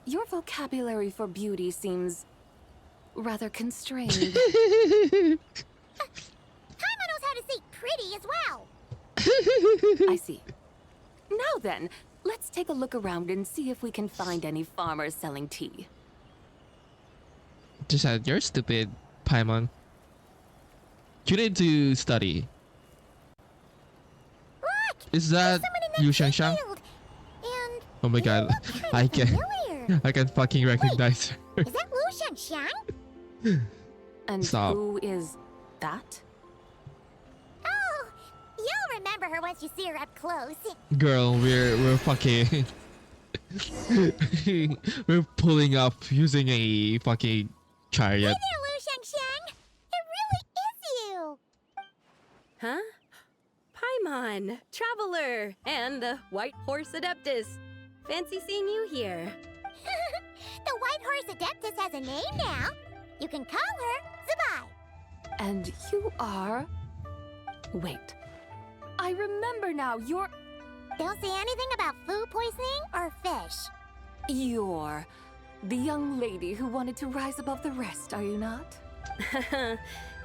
Your vocabulary for beauty seems rather constrained. Paimon knows how to say pretty as well. I see. Now then, let's take a look around and see if we can find any farmers selling tea. Just said you're stupid, Paimon. You need to study. Look! Is that Yu Shangshang? Oh my god, I can fucking recognize her. Is that Wu Shangxiang? And Stop. who is that? Oh, you'll remember her once you see her up close. Girl, we're fucking we're pulling up using a fucking chariot. Hey there, Wu Shangxiang! It really is you! Huh? Paimon, Traveler, and the White Horse Adeptus. Fancy seeing you here. The White Horse Adeptus has a name now. You can call her Zibai. And you are... Wait. I remember now, you're... Don't say anything about food poisoning or fish. You're the young lady who wanted to rise above the rest, are you not?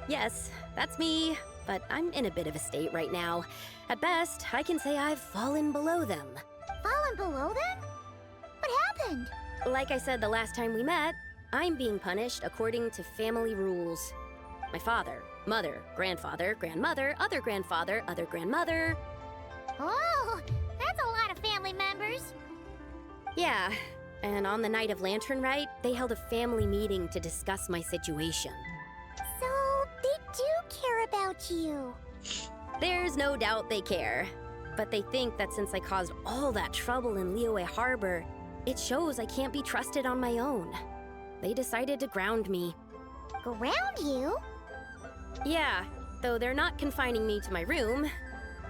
Yes, that's me, but I'm in a bit of a state right now. At best, I can say I've fallen below them. Fallen below them? What happened? Like I said the last time we met, I'm being punished according to family rules. My father, mother, grandfather, grandmother, other grandfather, other grandmother. Oh, that's a lot of family members. Yeah, and on the night of Lanternlit, they held a family meeting to discuss my situation. So, they do care about you. There's no doubt they care. But they think that since I caused all that trouble in Liyue Harbor, it shows I can't be trusted on my own. They decided to ground me. Ground you? Yeah, though they're not confining me to my room.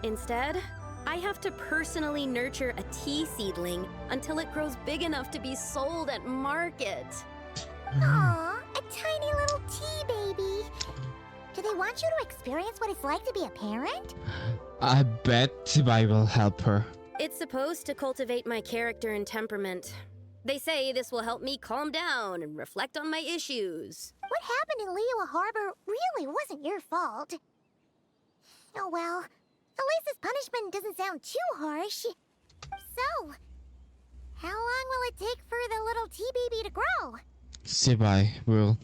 Instead, I have to personally nurture a tea seedling until it grows big enough to be sold at market. Aw, a tiny little tea baby. Do they want you to experience what it's like to be a parent? I bet Zibai will help her. It's supposed to cultivate my character and temperament. They say this will help me calm down and reflect on my issues. What happened in Liyue Harbor really wasn't your fault. Oh well, at least this punishment doesn't sound too harsh. So, how long will it take for the little tea baby to grow? Zibai will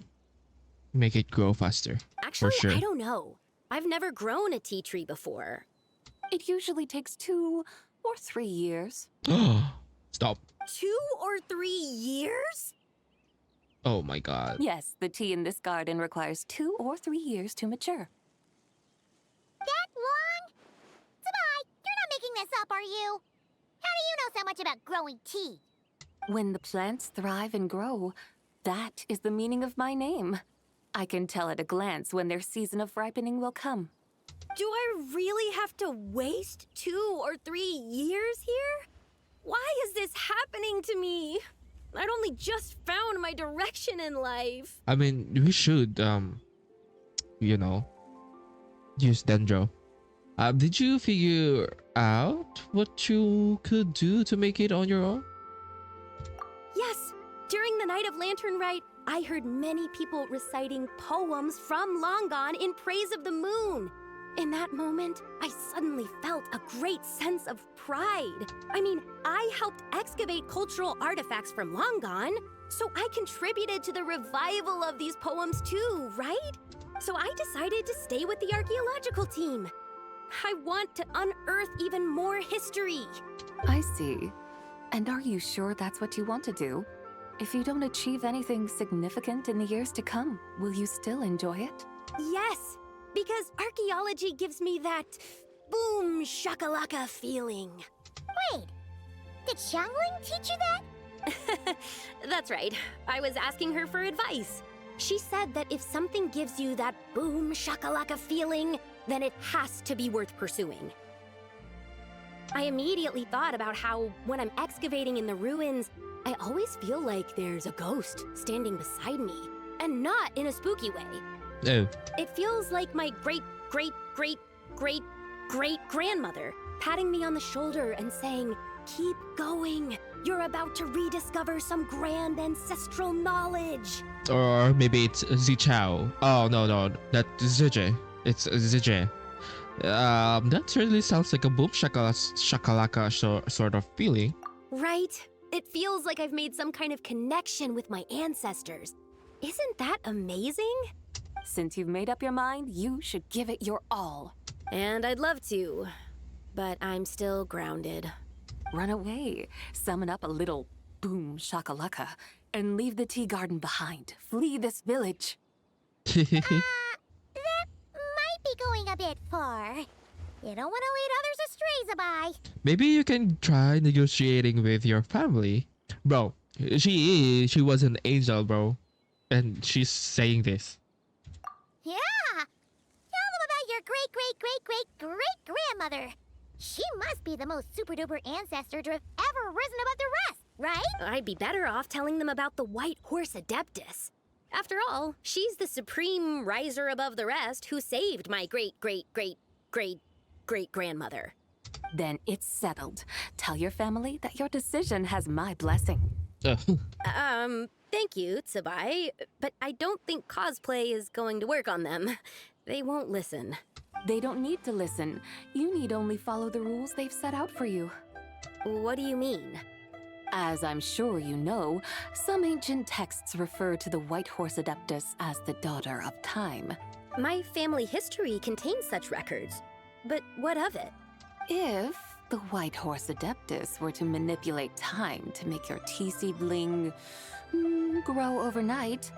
make it grow faster. Actually, for sure. I don't know. I've never grown a tea tree before. It usually takes 2 or 3 years. Stop. 2 or 3 years? Oh my god. Yes, the tea in this garden requires 2 or 3 years to mature. That long? Zibai, you're not making this up, are you? How do you know so much about growing tea? When the plants thrive and grow, that is the meaning of my name. I can tell at a glance when their season of ripening will come. Do I really have to waste 2 or 3 years here? Why is this happening to me? I'd only just found my direction in life. I mean, we should, you know, use Dendro. Did you figure out what you could do to make it on your own? Yes, during the night of Lanternlit, I heard many people reciting poems from Long Gone in praise of the moon. In that moment, I suddenly felt a great sense of pride. I mean, I helped excavate cultural artifacts from Long Gone, so I contributed to the revival of these poems too, right? So I decided to stay with the archaeological team. I want to unearth even more history. I see. And are you sure that's what you want to do? If you don't achieve anything significant in the years to come, will you still enjoy it? Yes, because archaeology gives me that boom shakalaka feeling. Wait, did Xiangling teach you that? That's right. I was asking her for advice. She said that if something gives you that boom shakalaka feeling, then it has to be worth pursuing. I immediately thought about how, when I'm excavating in the ruins, I always feel like there's a ghost standing beside me, and not in a spooky way. Oh. It feels like my great-great-great-great-great-grandmother patting me on the shoulder and saying, "Keep going. You're about to rediscover some grand ancestral knowledge." Or maybe it's Zichao. Oh, no, that's Zije. It's Zije. That certainly sounds like a boom shakalaka sort of feeling. Right? It feels like I've made some kind of connection with my ancestors. Isn't that amazing? Since you've made up your mind, you should give it your all. And I'd love to, but I'm still grounded. Run away, summon up a little boom shakalaka, and leave the tea garden behind. Flee this village. That might be going a bit far. You don't want to lead others astray, Zibai. Maybe you can try negotiating with your family. Bro, she was an angel, bro. And she's saying this. Yeah! Tell them about your great-great-great-great-great-grandmother. She must be the most super-duper ancestor to have ever risen above the rest, right? I'd be better off telling them about the White Horse Adeptus. After all, she's the supreme riser above the rest who saved my great-great-great-great-great-grandmother. Then it's settled. Tell your family that your decision has my blessing. Thank you, Zibai, but I don't think cosplay is going to work on them. They won't listen. They don't need to listen. You need only follow the rules they've set out for you. What do you mean? As I'm sure you know, some ancient texts refer to the White Horse Adeptus as the Daughter of Time. My family history contains such records, but what of it? If the White Horse Adeptus were to manipulate time to make your tea seedling grow overnight,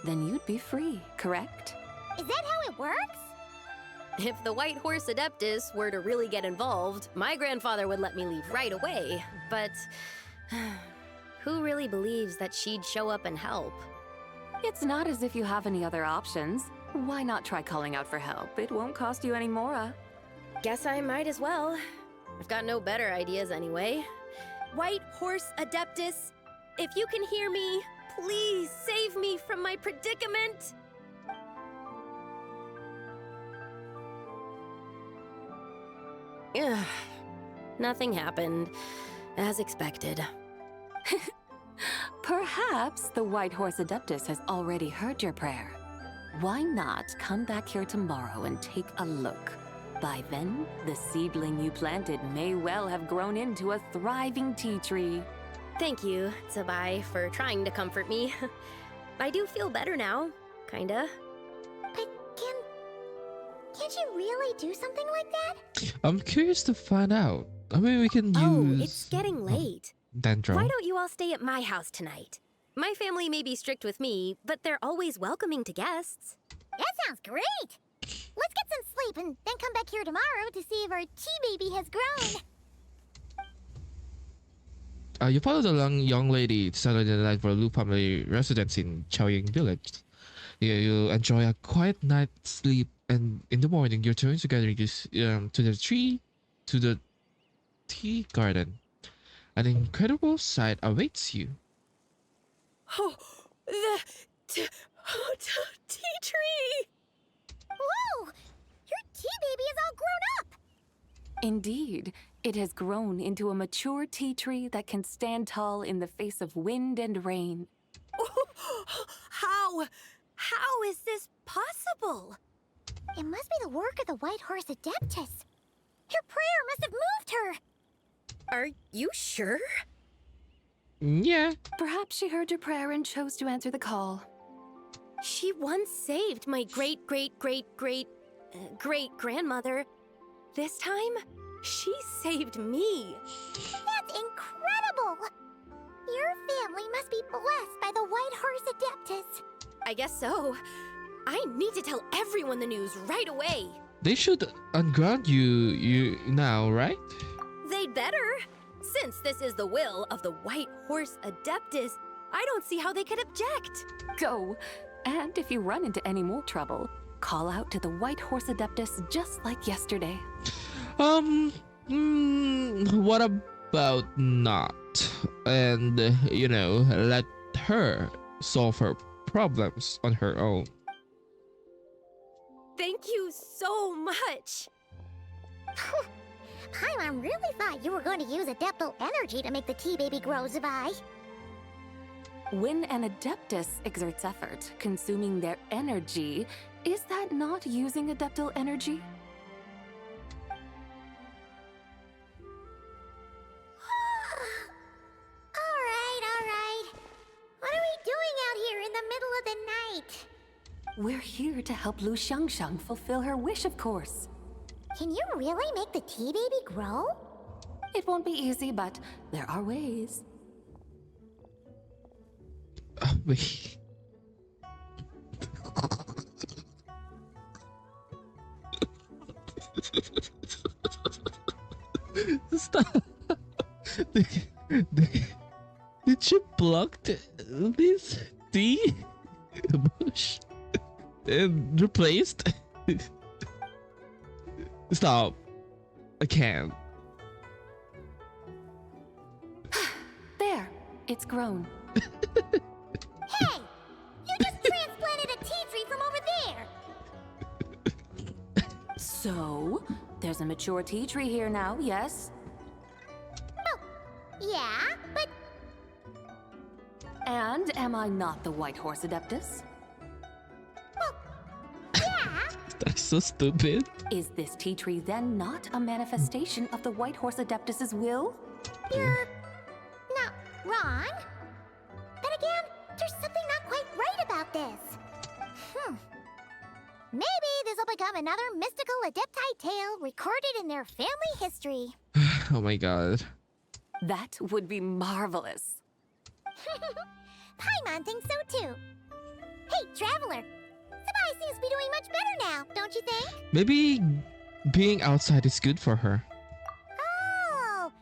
then you'd be free, correct? Is that how it works? If the White Horse Adeptus were to really get involved, my grandfather would let me leave right away, but who really believes that she'd show up and help? It's not as if you have any other options. Why not try calling out for help? It won't cost you any more. Guess I might as well. I've got no better ideas anyway. White Horse Adeptus, if you can hear me, please save me from my predicament. Ugh. Nothing happened, as expected. Perhaps the White Horse Adeptus has already heard your prayer. Why not come back here tomorrow and take a look? By then, the seedling you planted may well have grown into a thriving tea tree. Thank you, Zibai, for trying to comfort me. I do feel better now, kinda. But can't you really do something like that? I'm curious to find out. I mean, we can use... Oh, it's getting late. Dendro. Why don't you all stay at my house tonight? My family may be strict with me, but they're always welcoming to guests. That sounds great! Let's get some sleep and then come back here tomorrow to see if our tea baby has grown. You follow the young lady to Saturday night for Lu family residence in Chaoying village. You enjoy a quiet night's sleep, and in the morning you turn together to the tea garden. An incredible sight awaits you. Oh, the tea tree! Whoa! Your tea baby is all grown up! Indeed, it has grown into a mature tea tree that can stand tall in the face of wind and rain. How is this possible? It must be the work of the White Horse Adeptus. Your prayer must have moved her. Are you sure? Yeah. Perhaps she heard your prayer and chose to answer the call. She once saved my great-great-great-great-great-grandmother. This time, she saved me. That's incredible! Your family must be blessed by the White Horse Adeptus. I guess so. I need to tell everyone the news right away. They should unground you now, right? They'd better. Since this is the will of the White Horse Adeptus, I don't see how they could object. Go. And if you run into any more trouble, call out to the White Horse Adeptus just like yesterday. What about not? And, let her solve her problems on her own. Thank you so much. Paimon really thought you were going to use Adeptal energy to make the tea baby grow, Zibai. When an Adeptus exerts effort, consuming their energy, is that not using Adeptal energy? Alright. What are we doing out here in the middle of the night? We're here to help Lu Xiangxiang fulfill her wish, of course. Can you really make the tea baby grow? It won't be easy, but there are ways. Wait. Stop. Did she pluck this tea bush and replaced? Stop. I can't. There, it's grown. Hey! You just transplanted a tea tree from over there! So, there's a mature tea tree here now, yes? Oh, yeah, but... And am I not the White Horse Adeptus? Well, yeah! That's so stupid. Is this tea tree then not a manifestation of the White Horse Adeptus's will? You're... not wrong. Then again, there's something not quite right about this. Maybe this will become another mystical Adepti tale recorded in their family history. Oh my god. That would be marvelous. Paimon thinks so too. Hey, Traveler. Zibai seems to be doing much better now, don't you think? Maybe being outside is good for her. Oh!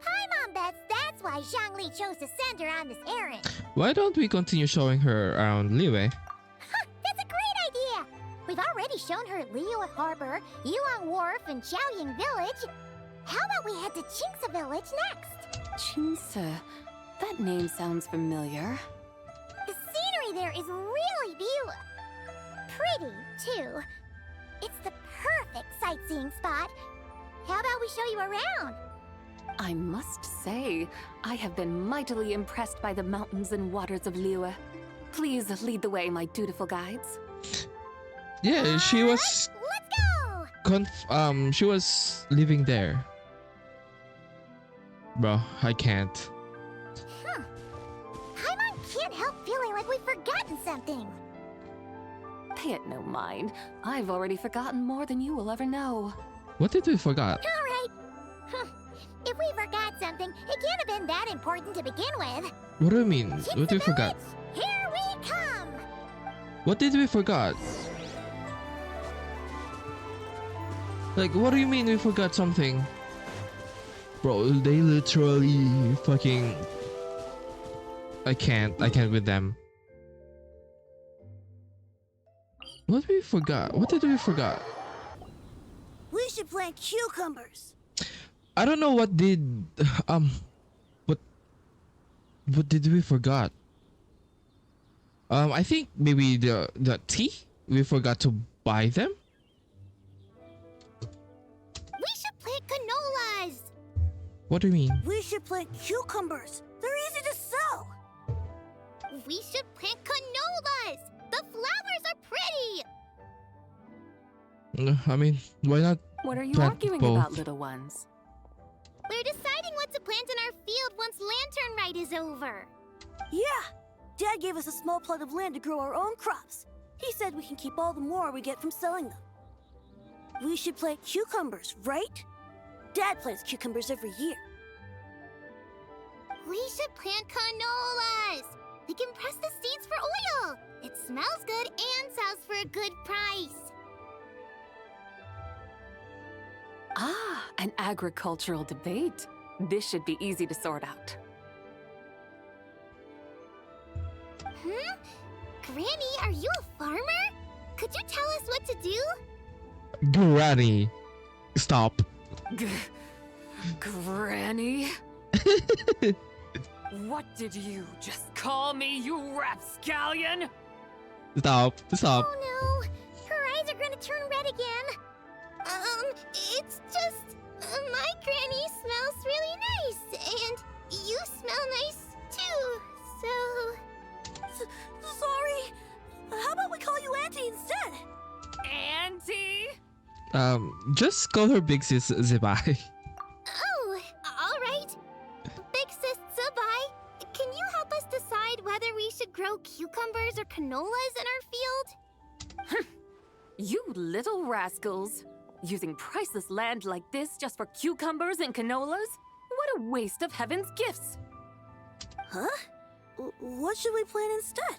Paimon bets that's why Zhangli chose to send her on this errand. Why don't we continue showing her around Liyue? That's a great idea! We've already shown her Liyue Harbor, Yuan Wharf, and Xiaoying Village. How about we head to Qingce Village next? Qingce. That name sounds familiar. The scenery there is really pretty, too. It's the perfect sightseeing spot. How about we show you around? I must say, I have been mightily impressed by the mountains and waters of Liyue. Please lead the way, my dutiful guides. Yeah, she was... Let's go! She was living there. Bro, I can't. Paimon can't help feeling like we've forgotten something. Pay it no mind. I've already forgotten more than you will ever know. What did we forgot? Alright. If we forgot something, it can't have been that important to begin with. What do you mean? What did we forgot? Here we come! What did we forgot? Like, what do you mean we forgot something? Bro, they literally fucking... I can't with them. What did we forgot? What did we forgot? We should plant cucumbers. I don't know what did What did we forgot? I think maybe the tea. We forgot to buy them. We should plant canolas! What do you mean? We should plant cucumbers. They're easy to sell. We should plant canolas! The flowers are pretty! I mean, why not? What are you plant arguing both? about, little ones? We're deciding what to plant in our field once Lanternlit is over. Yeah. Dad gave us a small plot of land to grow our own crops. He said we can keep all the more we get from selling them. We should plant cucumbers, right? Dad plants cucumbers every year. We should plant canolas! We can press the seeds for oil! It smells good and sells for a good price. Ah, an agricultural debate. This should be easy to sort out. Granny, are you a farmer? Could you tell us what to do? Granny, stop. Granny? What did you just call me, you rapscallion? Stop. Stop. Oh no, her eyes are gonna turn red again. It's just, my granny smells really nice, and you smell nice too, so... Sorry. How about we call you Auntie instead? Auntie? Just call her Big Sis Zibai. Oh, alright. Big Sis Zibai, can you help us decide whether we should grow cucumbers or canolas in our field? You little rascals. Using priceless land like this just for cucumbers and canolas? What a waste of heaven's gifts! Huh? What should we plant instead?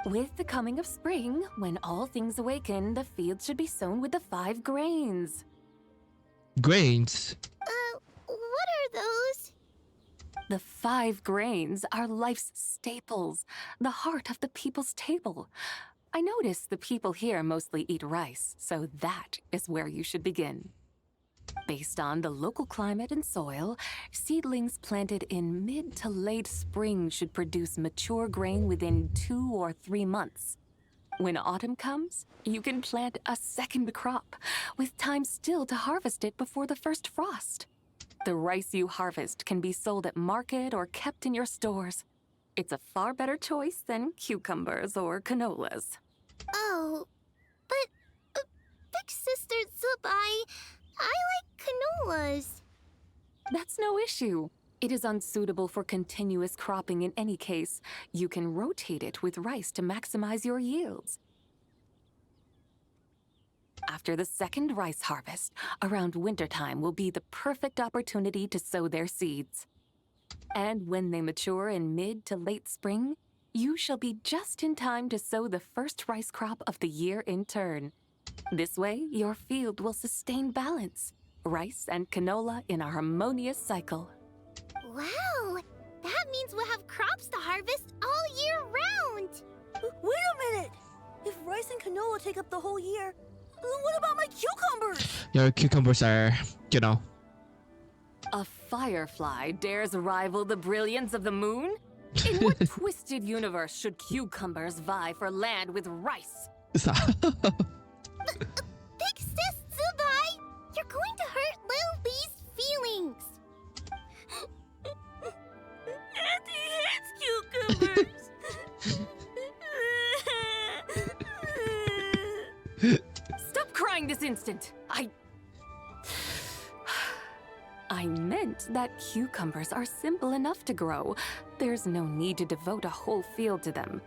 With the coming of spring, when all things awaken, the fields should be sown with the 5 grains. Grains? What are those? The 5 grains are life's staples, the heart of the people's table. I notice the people here mostly eat rice, so that is where you should begin. Based on the local climate and soil, seedlings planted in mid to late spring should produce mature grain within 2 or 3 months. When autumn comes, you can plant a second crop, with time still to harvest it before the first frost. The rice you harvest can be sold at market or kept in your stores. It's a far better choice than cucumbers or canolas. Oh, but Big Sister Zibai, I like canolas. That's no issue. It is unsuitable for continuous cropping in any case. You can rotate it with rice to maximize your yields. After the second rice harvest, around wintertime will be the perfect opportunity to sow their seeds. And when they mature in mid to late spring, you shall be just in time to sow the first rice crop of the year in turn. This way, your field will sustain balance. Rice and canola in a harmonious cycle. Wow, that means we'll have crops to harvest all year round. Wait a minute! If rice and canola take up the whole year, what about my cucumbers? Your cucumbers are, you know. A firefly dares rival the brilliance of the moon? In what twisted universe should cucumbers vie for land with rice? Stop. Big Sis Zibai, you're going to hurt Lil Lee's feelings. Auntie hates cucumbers. Stop crying this instant! I meant that cucumbers are simple enough to grow. There's no need to devote a whole field to them.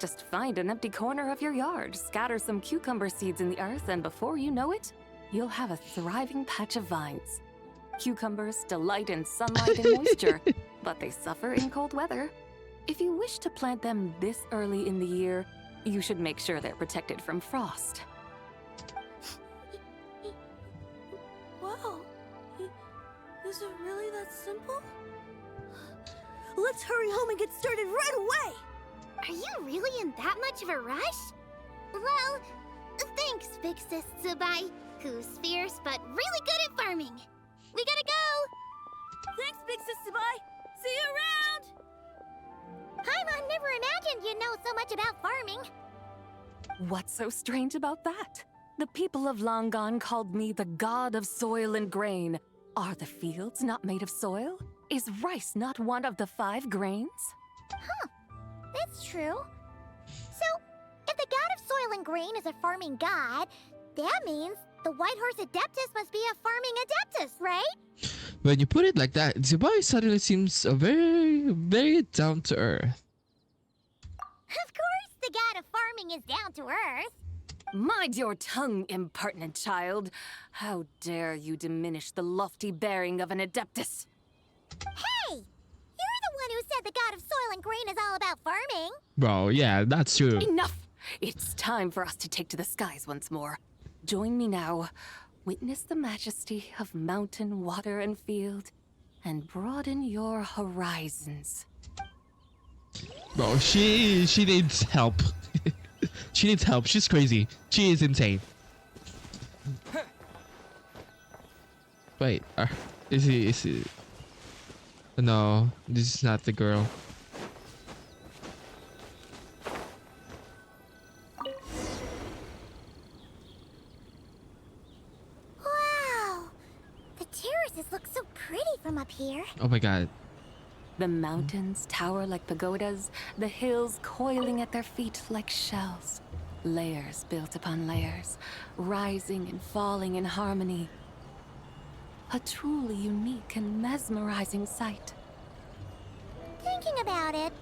Just find an empty corner of your yard, scatter some cucumber seeds in the earth, and before you know it, you'll have a thriving patch of vines. Cucumbers delight in sunlight and moisture, but they suffer in cold weather. If you wish to plant them this early in the year, you should make sure they're protected from frost. Wow. Is it really that simple? Let's hurry home and get started right away! Are you really in that much of a rush? Well, thanks, Big Sis Zibai, who's fierce but really good at farming. We gotta go! Thanks, Big Sis Zibai! See you around! Paimon never imagined you'd know so much about farming. What's so strange about that? The people of Long Gone called me the god of soil and grain. Are the fields not made of soil? Is rice not one of the 5 grains? Huh. That's true. So, if the god of soil and grain is a farming god, that means the White Horse Adeptus must be a farming adeptus, right? When you put it like that, Zibai suddenly seems very down to earth. Of course, the god of farming is down to earth. Mind your tongue, impertinent child. How dare you diminish the lofty bearing of an adeptus? Hey! You're the one who said the god of soil and grain is all about farming. Bro, yeah, that's true. Enough! It's time for us to take to the skies once more. Join me now. Witness the majesty of mountain, water, and field, and broaden your horizons. Bro, she needs help. She needs help. She's crazy. She is insane. Wait, is he? No, this is not the girl. Wow! The terraces look so pretty from up here. Oh my god. The mountains tower like pagodas, the hills coiling at their feet like shells. Layers built upon layers, rising and falling in harmony. A truly unique and mesmerizing sight. Thinking about it,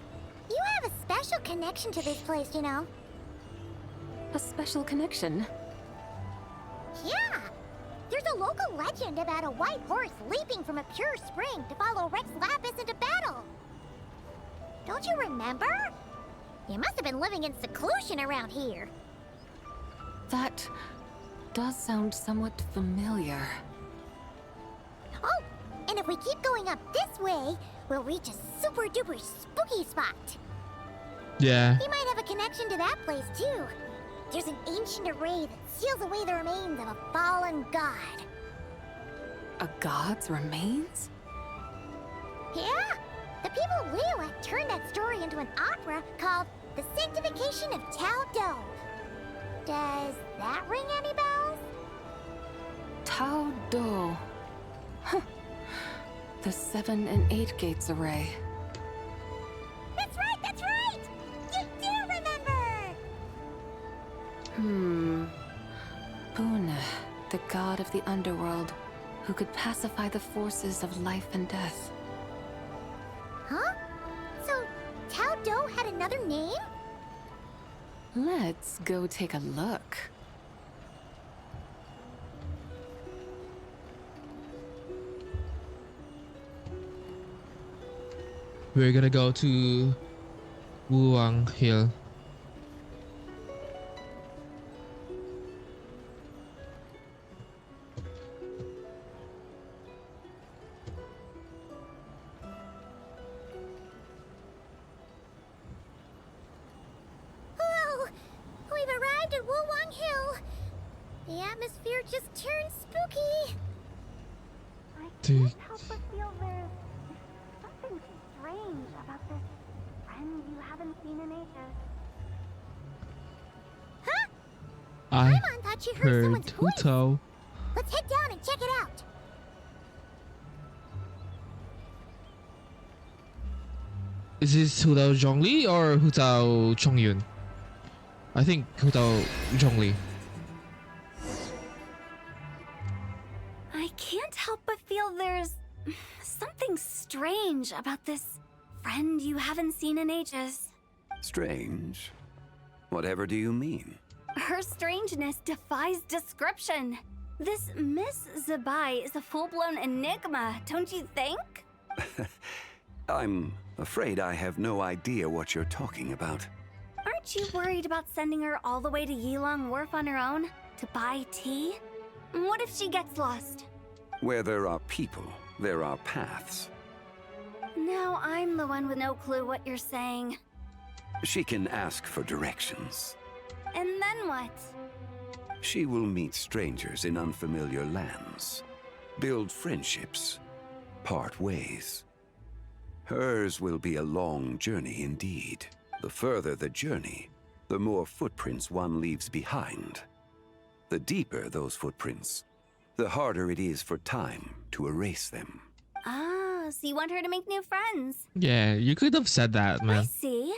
you have a special connection to this place, you know. A special connection? Yeah! There's a local legend about a white horse leaping from a pure spring to follow Rex Lapis into battle. Don't you remember? You must have been living in seclusion around here. That does sound somewhat familiar. Oh, and if we keep going up this way, we'll reach a super duper spooky spot. Yeah. You might have a connection to that place too. There's an ancient array that seals away the remains of a fallen god. A god's remains? Yeah! The people of Liyue turned that story into an opera called The Sanctification of Tao Do. Does that ring any bells? Tao Do. Huh. The 7 and 8 gates array. That's right, that's right! You do remember! Buna, the god of the underworld, who could pacify the forces of life and death. Huh? So, Tao Do had another name? Let's go take a look. We're gonna go to Wuang Hill. Hello! We've arrived at Wuwang Hill. The atmosphere just turned spooky. I can't help but feel there's something strange about this friend you haven't seen in ages. Huh? I Paimon thought she heard heard someone's voice. Huto. Let's head down and check it out. Is this Hutao Zhongli or Hutao Chongyun? I think Hutao Zhongli. I can't help but feel there's something strange about this friend you haven't seen in ages. Strange? Whatever do you mean? Her strangeness defies description. This Miss Zibai is a full-blown enigma, don't you think? I'm afraid I have no idea what you're talking about. Aren't you worried about sending her all the way to Yilong Wharf on her own to buy tea? What if she gets lost? Where there are people, there are paths. Now I'm the one with no clue what you're saying. She can ask for directions. And then what? She will meet strangers in unfamiliar lands, build friendships, part ways. Hers will be a long journey indeed. The further the journey, the more footprints one leaves behind. The deeper those footprints, the harder it is for time to erase them. Ah, so you want her to make new friends? Yeah, you could have said that, I man. see.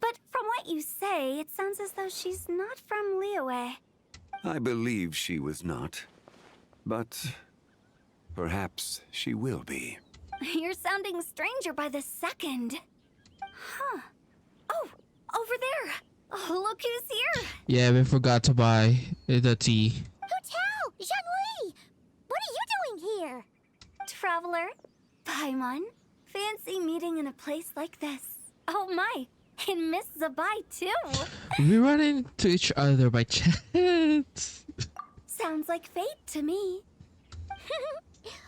But from what you say, it sounds as though she's not from Liyue. I believe she was not, but perhaps she will be. You're sounding stranger by the second. Huh. Oh, over there. Oh, look who's here. Yeah, we forgot to buy the tea. Hotel! Zhongli! What are you doing here? Traveler, Paimon, fancy meeting in a place like this. Oh my, and Miss Zibai too. We run into each other by chance. Sounds like fate to me.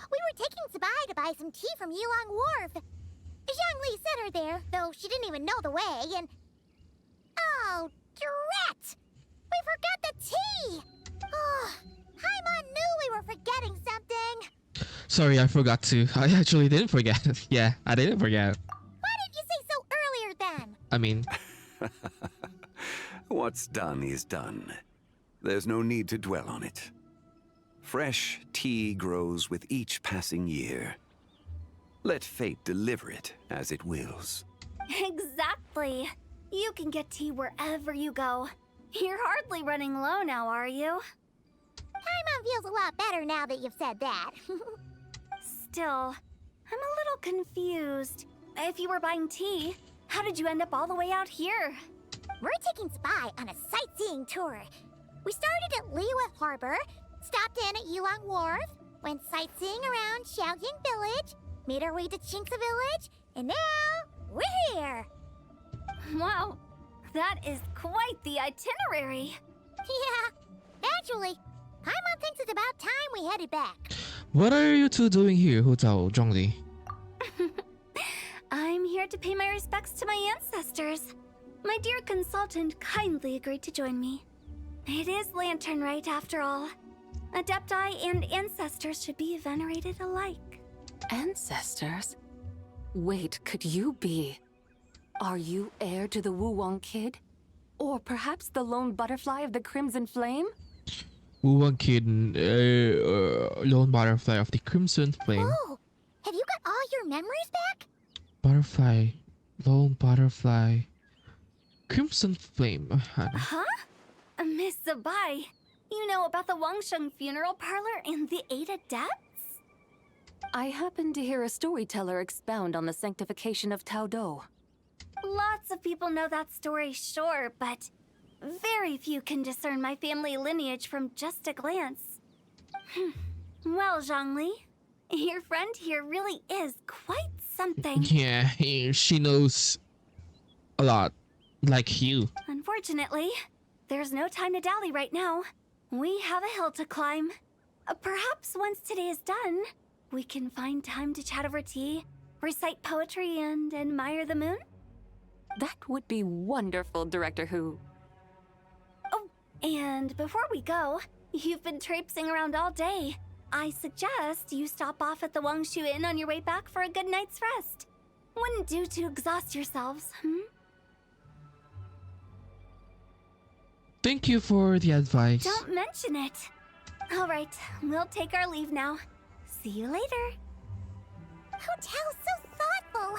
We were taking Zibai to buy some tea from Yulong Wharf. Zhongli sent her there, though she didn't even know the way, and... Oh, drat! We forgot the tea! Oh, Paimon knew we were forgetting something. Sorry, I forgot to. I actually didn't forget. Yeah, I didn't forget. Why didn't you say so earlier then? I mean... What's done is done. There's no need to dwell on it. Fresh tea grows with each passing year. Let fate deliver it as it wills. Exactly. You can get tea wherever you go. You're hardly running low now, are you? Paimon feels a lot better now that you've said that. Still, I'm a little confused. If you were buying tea, how did you end up all the way out here? We're taking Zibai on a sightseeing tour. We started at Liyue Harbor, stopped in at Yulong Wharf, went sightseeing around Xiaoying Village, made our way to Qingce Village, and now we're here. Wow, that is quite the itinerary. Yeah, actually, Paimon thinks it's about time we headed back. What are you two doing here, Hutao Zhongli? I'm here to pay my respects to my ancestors. My dear consultant kindly agreed to join me. It is Lanternlit after all. Adepti and ancestors should be venerated alike. Ancestors? Wait, could you be? Are you heir to the Wuwang Kid? Or perhaps the lone butterfly of the Crimson Flame? Wuwang Kid, lone butterfly of the Crimson Flame. Oh, have you got all your memories back? Butterfly, lone butterfly, Crimson Flame. Huh? Miss Zibai, you know about the Wangsheng funeral parlor and the 8 adepts? I happened to hear a storyteller expound on the sanctification of Taodo. Lots of people know that story, sure, but very few can discern my family lineage from just a glance. Well, Zhongli, your friend here really is quite something. Yeah, she knows a lot, like you. Unfortunately, there's no time to dally right now. We have a hill to climb. Perhaps once today is done, we can find time to chat over tea, recite poetry, and admire the moon? That would be wonderful, Director Hu. Oh, and before we go, you've been traipsing around all day. I suggest you stop off at the Wangshu Inn on your way back for a good night's rest. Wouldn't do to exhaust yourselves, Thank you for the advice. Don't mention it. All right, we'll take our leave now. See you later. Hotel's so thoughtful.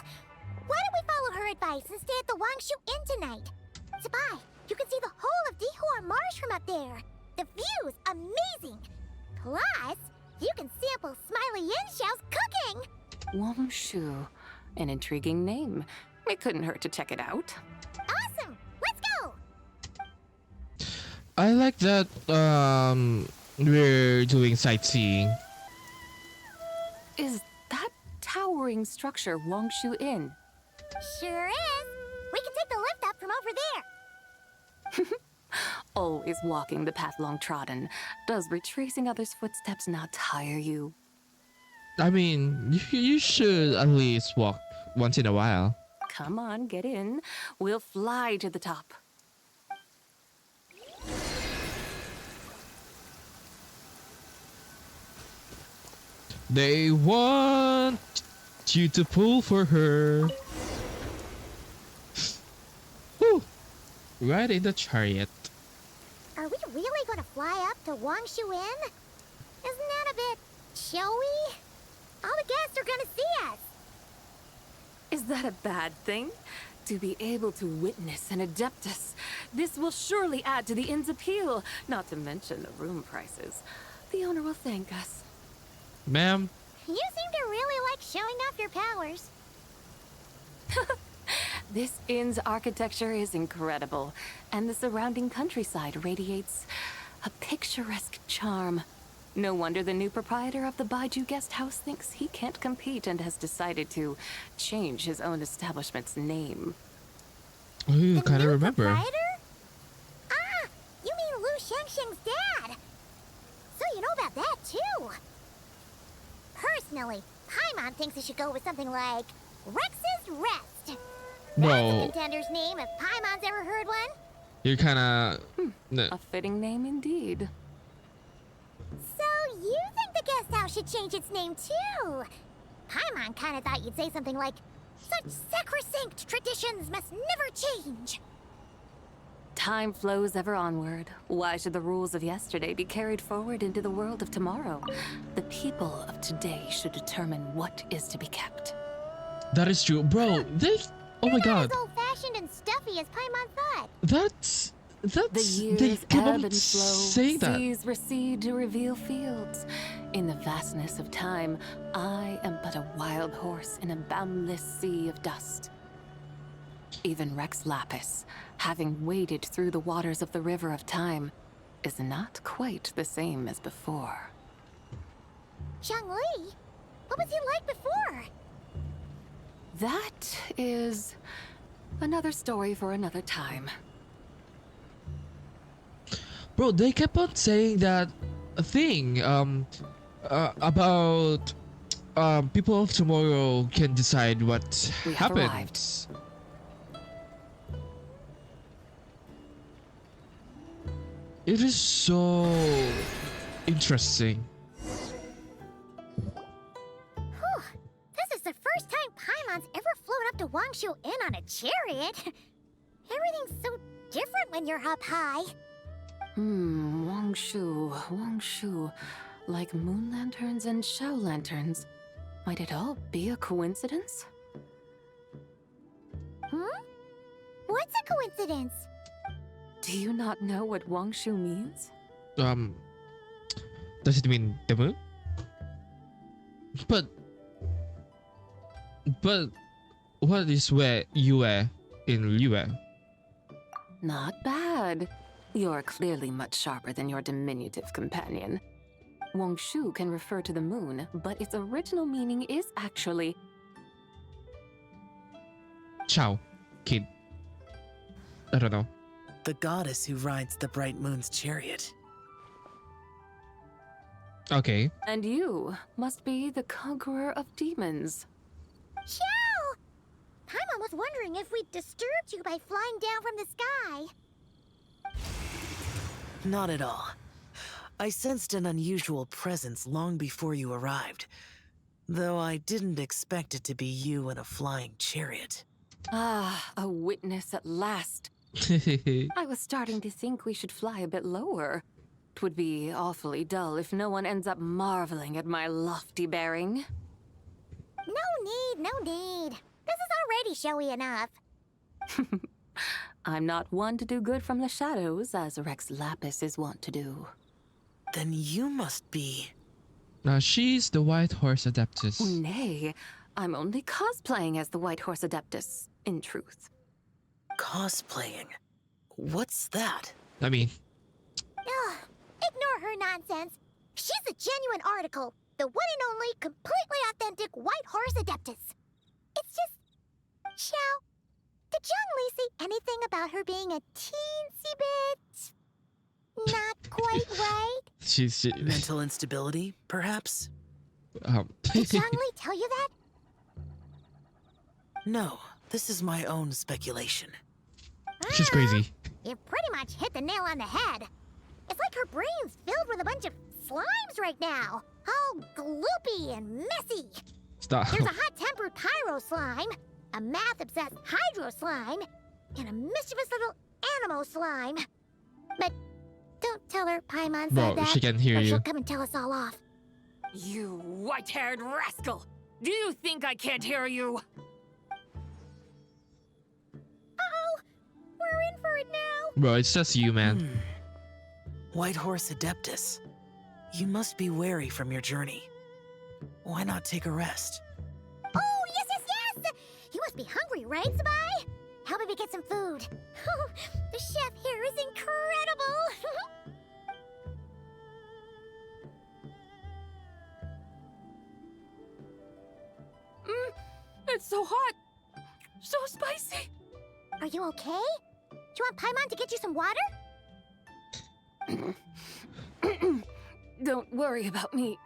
Why don't we follow her advice and stay at the Wangshu Inn tonight? Zibai, you can see the whole of Dihua Marsh from up there. The view's amazing. Plus, you can sample Smiley Yinshao's cooking. Wangshu, an intriguing name. It couldn't hurt to check it out. Awesome. Let's go. I like that we're doing sightseeing. Is that towering structure Wangshu Inn? Sure is. We can take the lift up from over there. Always walking the path long trodden. Does retracing others' footsteps not tire you? I mean, you should at least walk once in a while. Come on, get in. We'll fly to the top. They want you to pull for her. Whew. Right in the chariot. Are we really gonna fly up to Wangshu Inn? Isn't that a bit showy? All the guests are gonna see us. Is that a bad thing? To be able to witness an Adeptus. This will surely add to the inn's appeal, not to mention the room prices. The owner will thank us. Ma'am? You seem to really like showing off your powers. This inn's architecture is incredible, and the surrounding countryside radiates a picturesque charm. No wonder the new proprietor of the Baiju guest house thinks he can't compete and has decided to change his own establishment's name. Oh, you kind of remember. Proprietor? Ah, you mean Lu Shengsheng's dad. So you know about that too. Personally, Paimon thinks it should go with something like Rex's Rest. That's a No, contender's name if Paimon's ever heard one. you're kind of. A fitting name indeed. So you think the guest house should change its name too? Paimon kind of thought you'd say something like, "Such sacrosanct traditions must never change." Time flows ever onward. Why should the rules of yesterday be carried forward into the world of tomorrow? The people of today should determine what is to be kept. That is true, bro. They. Oh my god. As old-fashioned and stuffy as Paimon thought. That's. The They years keep ebb on and flow, saying that. seas recede to reveal fields. In the vastness of time, I am but a wild horse in a boundless sea of dust. Even Rex Lapis, having waded through the waters of the river of time, is not quite the same as before. Zhongli? What was he like before? That is another story for another time. Bro, they kept on saying that thing about people of tomorrow can decide what We have happens. It is so interesting. Whew. This is the first time Paimon's ever flown up to Wangshu Inn on a chariot. Everything's so different when you're up high. Wangshu. Like moon lanterns and shell lanterns. Might it all be a coincidence? What's a coincidence? Do you not know what Wangshu means? Does it mean the moon? But what is where Yue in Yue? Not bad. You're clearly much sharper than your diminutive companion. Wangshu can refer to the moon, but its original meaning is actually Ciao, kid. I don't know. The goddess who rides the bright moon's chariot. Okay. And you must be the conqueror of demons. Xiao! Paimon was wondering if we'd disturbed you by flying down from the sky. Not at all. I sensed an unusual presence long before you arrived, though I didn't expect it to be you in a flying chariot. Ah, a witness at last. I was starting to think we should fly a bit lower. 'Twould be awfully dull if no one ends up marveling at my lofty bearing. No need. This is already showy enough. I'm not one to do good from the shadows, as Rex Lapis is wont to do. Then you must be... She's the White Horse Adeptus. Nay, I'm only cosplaying as the White Horse Adeptus, in truth. Cosplaying? What's that? I mean... Ugh, ignore her nonsense. She's the genuine article. The one and only, completely authentic White Horse Adeptus. It's just... Xiao, did Zhongli say anything about her being a teensy bit... not quite right? She's... Mental instability, perhaps? Did Zhongli tell you that? No, this is my own speculation. She's crazy. You pretty much hit the nail on the head. It's like her brain's filled with a bunch of slimes right now. All gloopy and messy. Stop. There's a hot-tempered pyro slime, a math-obsessed hydro slime, and a mischievous little animal slime. But don't tell her Paimon Bro, said that, she can hear or you. she'll come and tell us all off. You white-haired rascal! Do you think I can't hear you? Uh-oh! We're in for it now! Bro, it's just you, man. White Horse Adeptus, you must be weary from your journey. Why not take a rest? Oh, yes! You must be hungry, right, Zibai? How about we get some food? The chef here is incredible! It's so hot! So spicy! Are you okay? Do you want Paimon to get you some water? Don't worry about me.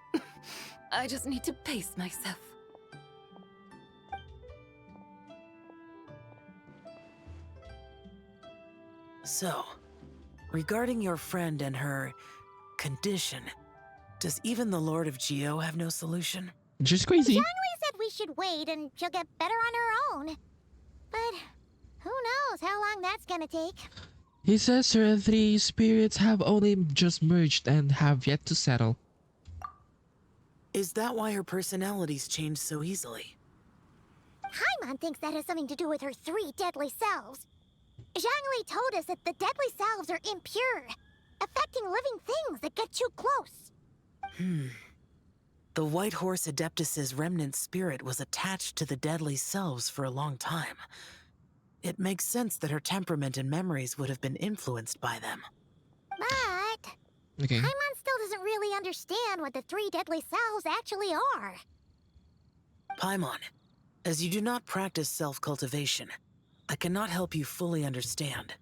I just need to pace myself. So, regarding your friend and her condition, does even the Lord of Geo have no solution? Just crazy. Zhangli said we should wait and she'll get better on her own. But who knows how long that's gonna take? He says her three spirits have only just merged and have yet to settle. Is that why her personalities change so easily? Paimon thinks that has something to do with her three deadly selves. Zhangli told us that the deadly selves are impure, affecting living things that get too close. The White Horse Adeptus's remnant spirit was attached to the deadly selves for a long time. It makes sense that her temperament and memories would have been influenced by them. But Okay. Paimon still doesn't really understand what the three deadly selves actually are. Paimon, as you do not practice self-cultivation, I cannot help you fully understand.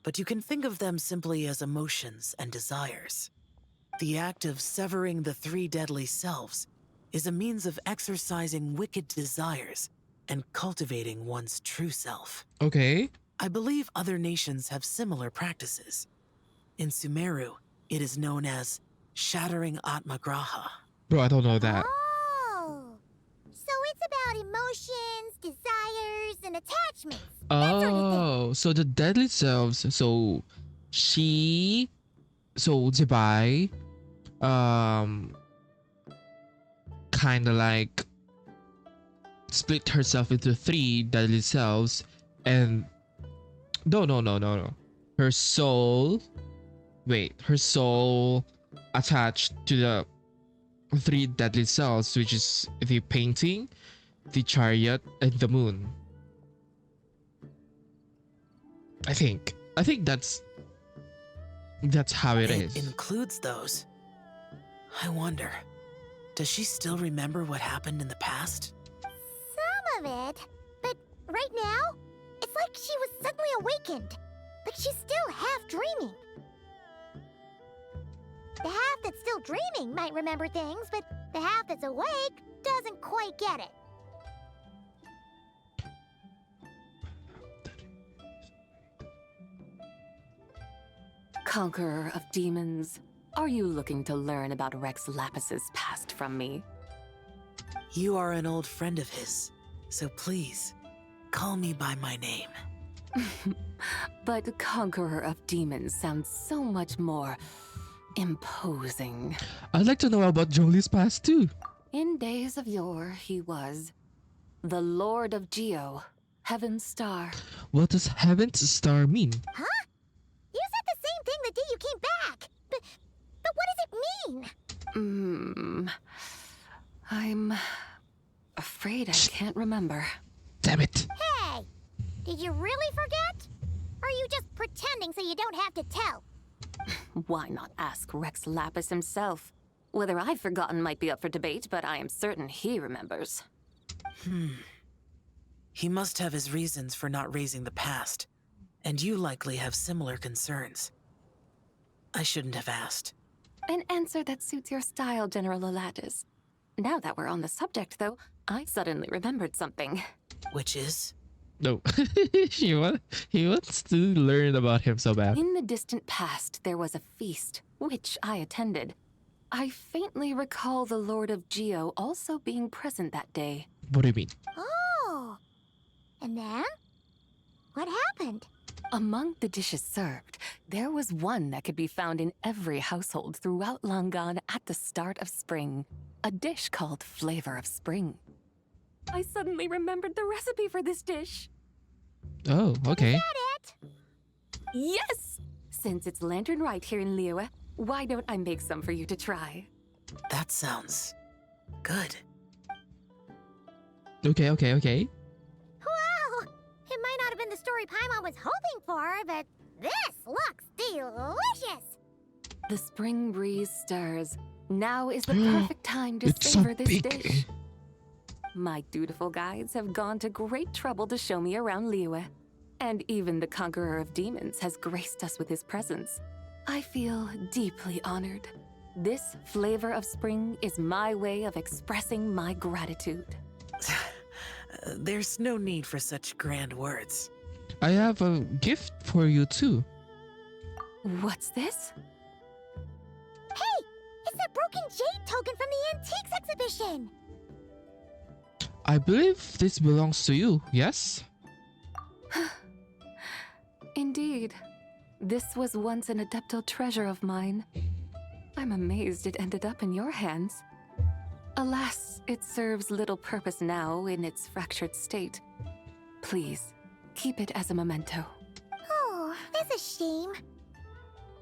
But you can think of them simply as emotions and desires. The act of severing the three deadly selves is a means of exercising wicked desires and cultivating one's true self. Okay. I believe other nations have similar practices. In Sumeru, it is known as shattering Atmagraha. Bro, I don't know that. Oh, so it's about emotions, desires, and attachments. Oh, so the deadly selves. So Zibai, kind of like split herself into three deadly selves, and no. Her soul attached to the three deadly selves, which is the painting, the chariot, and the moon. I think that's how it is. It includes those. I wonder, does she still remember what happened in the past? Some of it, but right now, it's like she was suddenly awakened. Like she's still half dreaming. The half that's still dreaming might remember things, but the half that's awake doesn't quite get it. Conqueror of demons, are you looking to learn about Rex Lapis's past from me? You are an old friend of his, so please, call me by my name. But Conqueror of Demons sounds so much more imposing. I'd like to know about Jolie's past too. In days of yore, he was the Lord of Geo, Heaven's Star. What does Heaven's Star mean? Huh? You said the same thing the day you came back. But what does it mean? I'm afraid I can't remember. Damn it. Hey, did you really forget? Or are you just pretending so you don't have to tell? Why not ask Rex Lapis himself? Whether I've forgotten might be up for debate, but I am certain he remembers. He must have his reasons for not raising the past, and you likely have similar concerns. I shouldn't have asked. An answer that suits your style, General Alatis. Now that we're on the subject, though, I suddenly remembered something. Which is? No. he wants to learn about him so bad. In the distant past, there was a feast, which I attended. I faintly recall the Lord of Geo also being present that day. What do you mean? Oh. And then? What happened? Among the dishes served, there was one that could be found in every household throughout Langan at the start of spring. A dish called Flavor of Spring. I suddenly remembered the recipe for this dish. Oh, okay. Is that it? Yes! Since it's Lanternlit here in Liyue, why don't I make some for you to try? That sounds good. Okay. Wow! It might not have been the story Paimon was hoping for, but this looks delicious! The spring breeze stirs. Now is the perfect time to savor this dish. My dutiful guides have gone to great trouble to show me around Liyue. And even the Conqueror of Demons has graced us with his presence. I feel deeply honored. This Flavor of Spring is my way of expressing my gratitude. There's no need for such grand words. I have a gift for you too. What's this? Hey! It's that broken jade token from the Antiques exhibition! I believe this belongs to you, yes? Indeed. This was once an Adeptal treasure of mine. I'm amazed it ended up in your hands. Alas, it serves little purpose now in its fractured state. Please, keep it as a memento. Oh, that's a shame.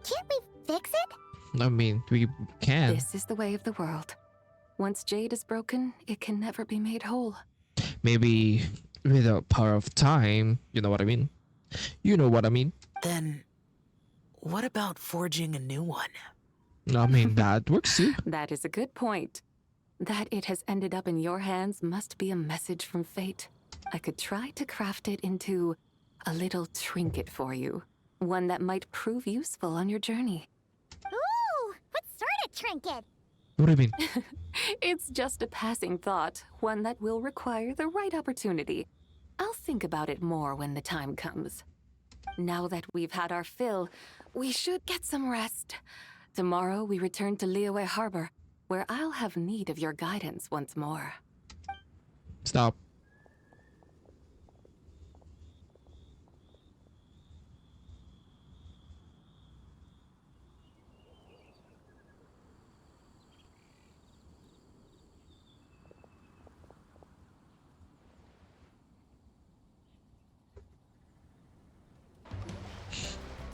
Can't we fix it? I mean, we can. This is the way of the world. Once jade is broken, it can never be made whole. Maybe with the power of time, you know what I mean? You know what I mean? Then, what about forging a new one? I mean, that works too. That is a good point. That it has ended up in your hands must be a message from fate. I could try to craft it into a little trinket for you. One that might prove useful on your journey. Ooh! What sort of trinket? What do you mean? It's just a passing thought, one that will require the right opportunity. I'll think about it more when the time comes. Now that we've had our fill, we should get some rest. Tomorrow we return to Liyue Harbor, where I'll have need of your guidance once more. Stop.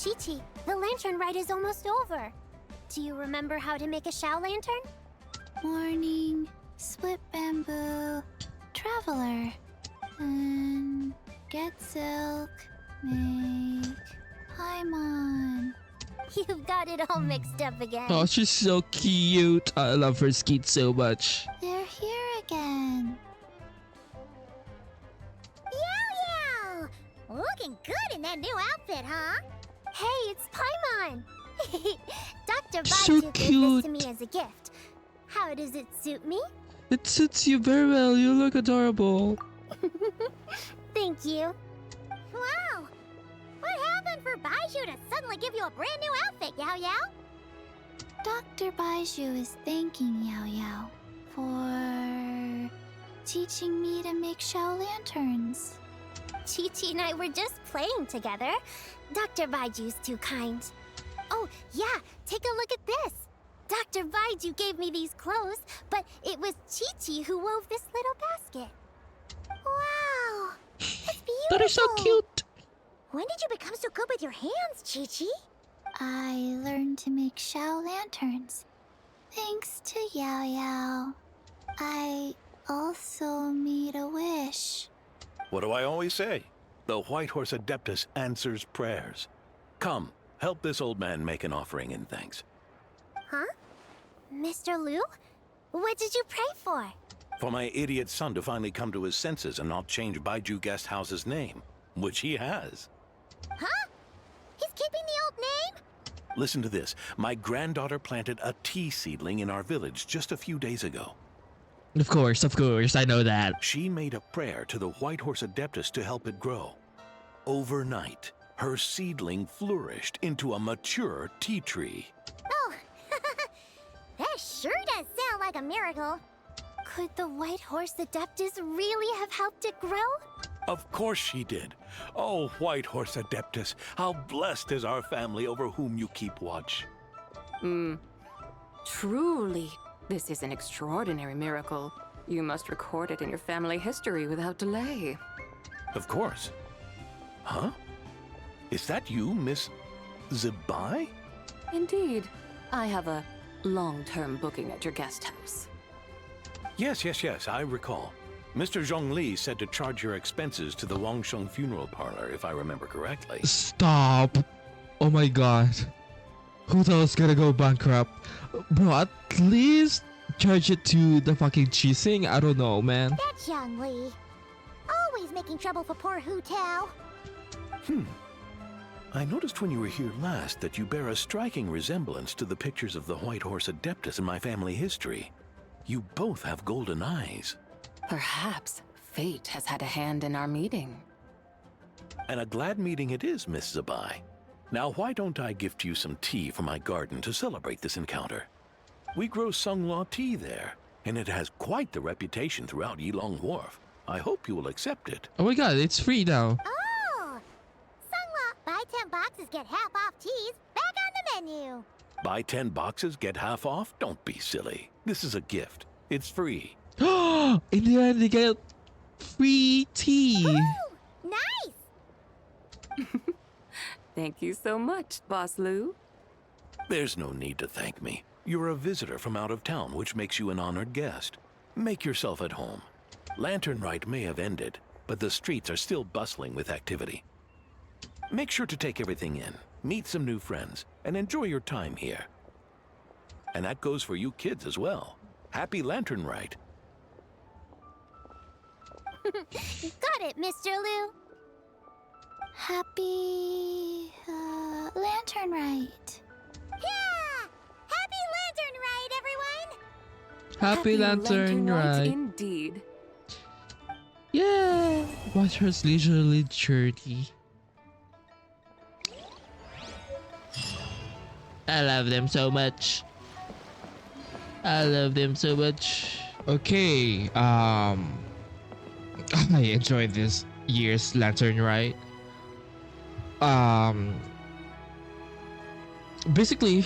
Chi-Chi, the lantern rite is almost over. Do you remember how to make a Shao lantern? Morning, split bamboo, traveler, and get silk, make Paimon. You've got it all mixed up again. Oh, she's so cute. I love her skeet so much. They're here again. Yow Yow! Looking good in that new outfit, huh? Hey, it's Paimon! Dr. So Baidu gave this cute. to me as a gift. How does it suit me? It suits you very well. You look adorable. Thank you. Wow! What happened for Baiju to suddenly give you a brand new outfit, Yao Yao? Dr. Baiju is thanking Yao Yao for teaching me to make Shao lanterns. Chi-Chi and I were just playing together. Dr. Baiju's too kind. Oh, yeah, take a look at this. Dr. Baiju gave me these clothes, but it was Chi-Chi who wove this little basket. Wow, it's beautiful. That is so cute. When did you become so good with your hands, Chi-Chi? I learned to make Shao lanterns. Thanks to Yao Yao. I also made a wish. What do I always say? The White Horse Adeptus answers prayers. Come, help this old man make an offering in thanks. Huh? Mr. Liu? What did you pray for? For my idiot son to finally come to his senses and not change Baiju Guest House's name, which he has. Huh? He's keeping the old name? Listen to this. My granddaughter planted a tea seedling in our village just a few days ago. Of course, I know that. She made a prayer to the White Horse Adeptus to help it grow. Overnight, her seedling flourished into a mature tea tree. Oh, that's like a miracle. Could the White Horse Adeptus really have helped it grow? Of course she did. Oh, White Horse Adeptus, how blessed is our family over whom you keep watch. Truly, this is an extraordinary miracle. You must record it in your family history without delay. Of course. Huh? Is that you, Miss Zibai? Indeed. I have a long-term booking at your guest house. Yes, I recall. Mr. Zhongli said to charge your expenses to the Wangsheng funeral parlor, if I remember correctly. Stop. Oh my god. Who the hell's gonna go bankrupt? Bro, at least charge it to the fucking Chising? I don't know, man. That's Young Lee. Always making trouble for poor Hu Tao. I noticed when you were here last that you bear a striking resemblance to the pictures of the White Horse Adeptus in my family history. You both have golden eyes. Perhaps fate has had a hand in our meeting. And a glad meeting it is, Miss Zibai. Now, why don't I gift you some tea from my garden to celebrate this encounter? We grow Sunglaw tea there, and it has quite the reputation throughout Yilong Wharf. I hope you will accept it. Oh my god, it's free now. Oh! Sunglaw, buy 10 boxes, get half off teas. Back on the menu. Buy 10 boxes, get half off? Don't be silly. This is a gift. It's free. In the end, they get free tea. Ooh, nice! Thank you so much, Boss Lou. There's no need to thank me. You're a visitor from out of town, which makes you an honored guest. Make yourself at home. Lanternlit may have ended, but the streets are still bustling with activity. Make sure to take everything in, meet some new friends, and enjoy your time here. And that goes for you kids as well. Happy Lanternlit. Got it, Mr. Liu. Happy Lanternlit. Yeah! Happy Lanternlit, everyone! Happy Lanternlit. Indeed. Yeah! Watch her leisurely journey. I love them so much. I love them so much. Okay, I enjoyed this year's Lanternlit. Basically,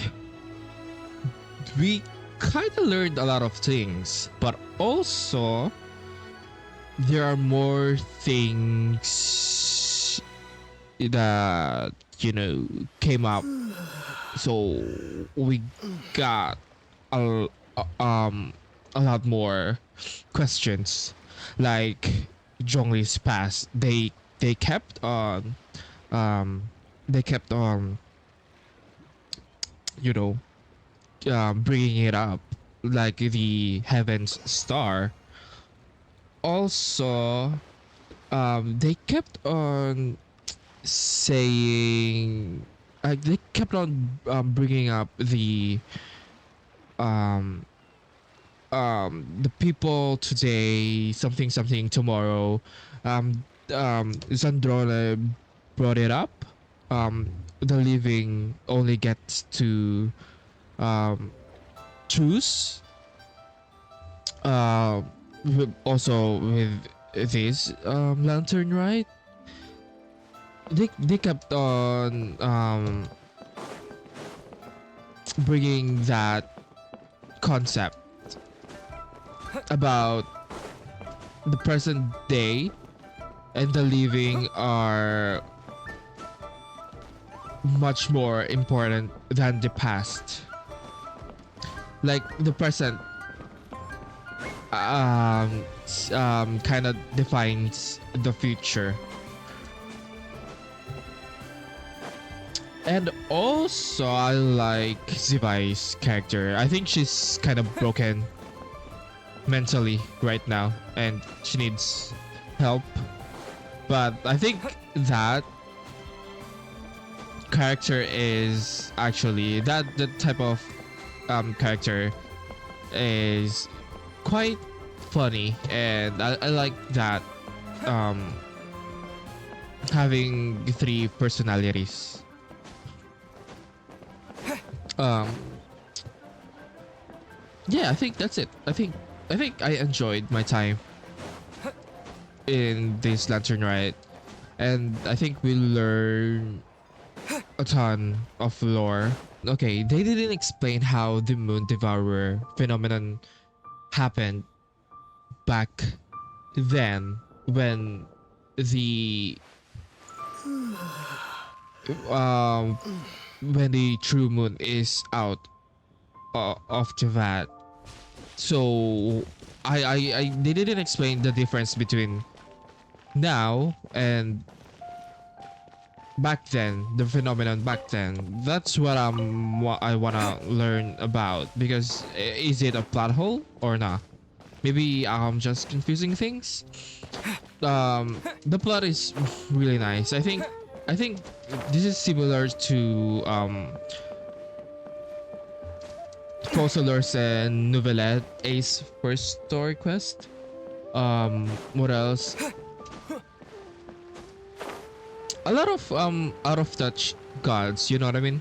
we kind of learned a lot of things, but also there are more things that, you know, came up. So we got a lot more questions, like Zhongli's past. They kept on you know, bringing it up, like the Heaven's Star. Also, they kept on saying, they kept on bringing up the people today, something tomorrow. Zandrona brought it up. The living only gets to choose. Also with this Lanternlit, they kept on bringing that concept about the present day and the living are much more important than the past. Like the present kind of defines the future. And also I like Zibai's character. I think she's kind of broken mentally right now and she needs help. But I think that character is actually that type of character is quite funny, and I like that having 3 personalities. yeah, I think that's it. I think I enjoyed my time in this Lantern Rite, and I think we learn a ton of lore. Okay, they didn't explain how the Moon Devourer phenomenon happened back then when the um when the true moon is out of the vat. So I they didn't explain the difference between now and back then, the phenomenon back then. That's what I wanna learn about, because is it a plot hole or not? Maybe I'm just confusing things. The plot is really nice. I think this is similar to Fossilers and Novelette Ace first story quest. What else? A lot of out of touch gods, you know what I mean?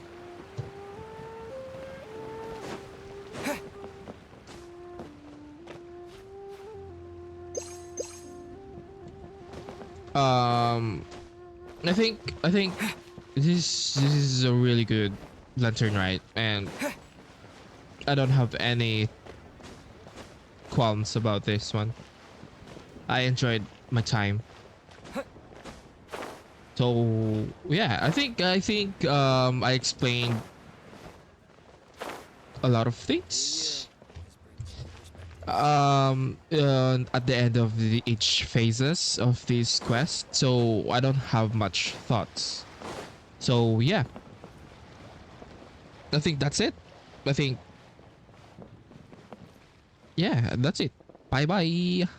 Um I think this is a really good Lantern Rite, and I don't have any qualms about this one. I enjoyed my time. So yeah, I explained a lot of things. At the end of each phases of this quest, so I don't have much thoughts. So yeah, I think that's it. I think yeah, that's it. Bye bye.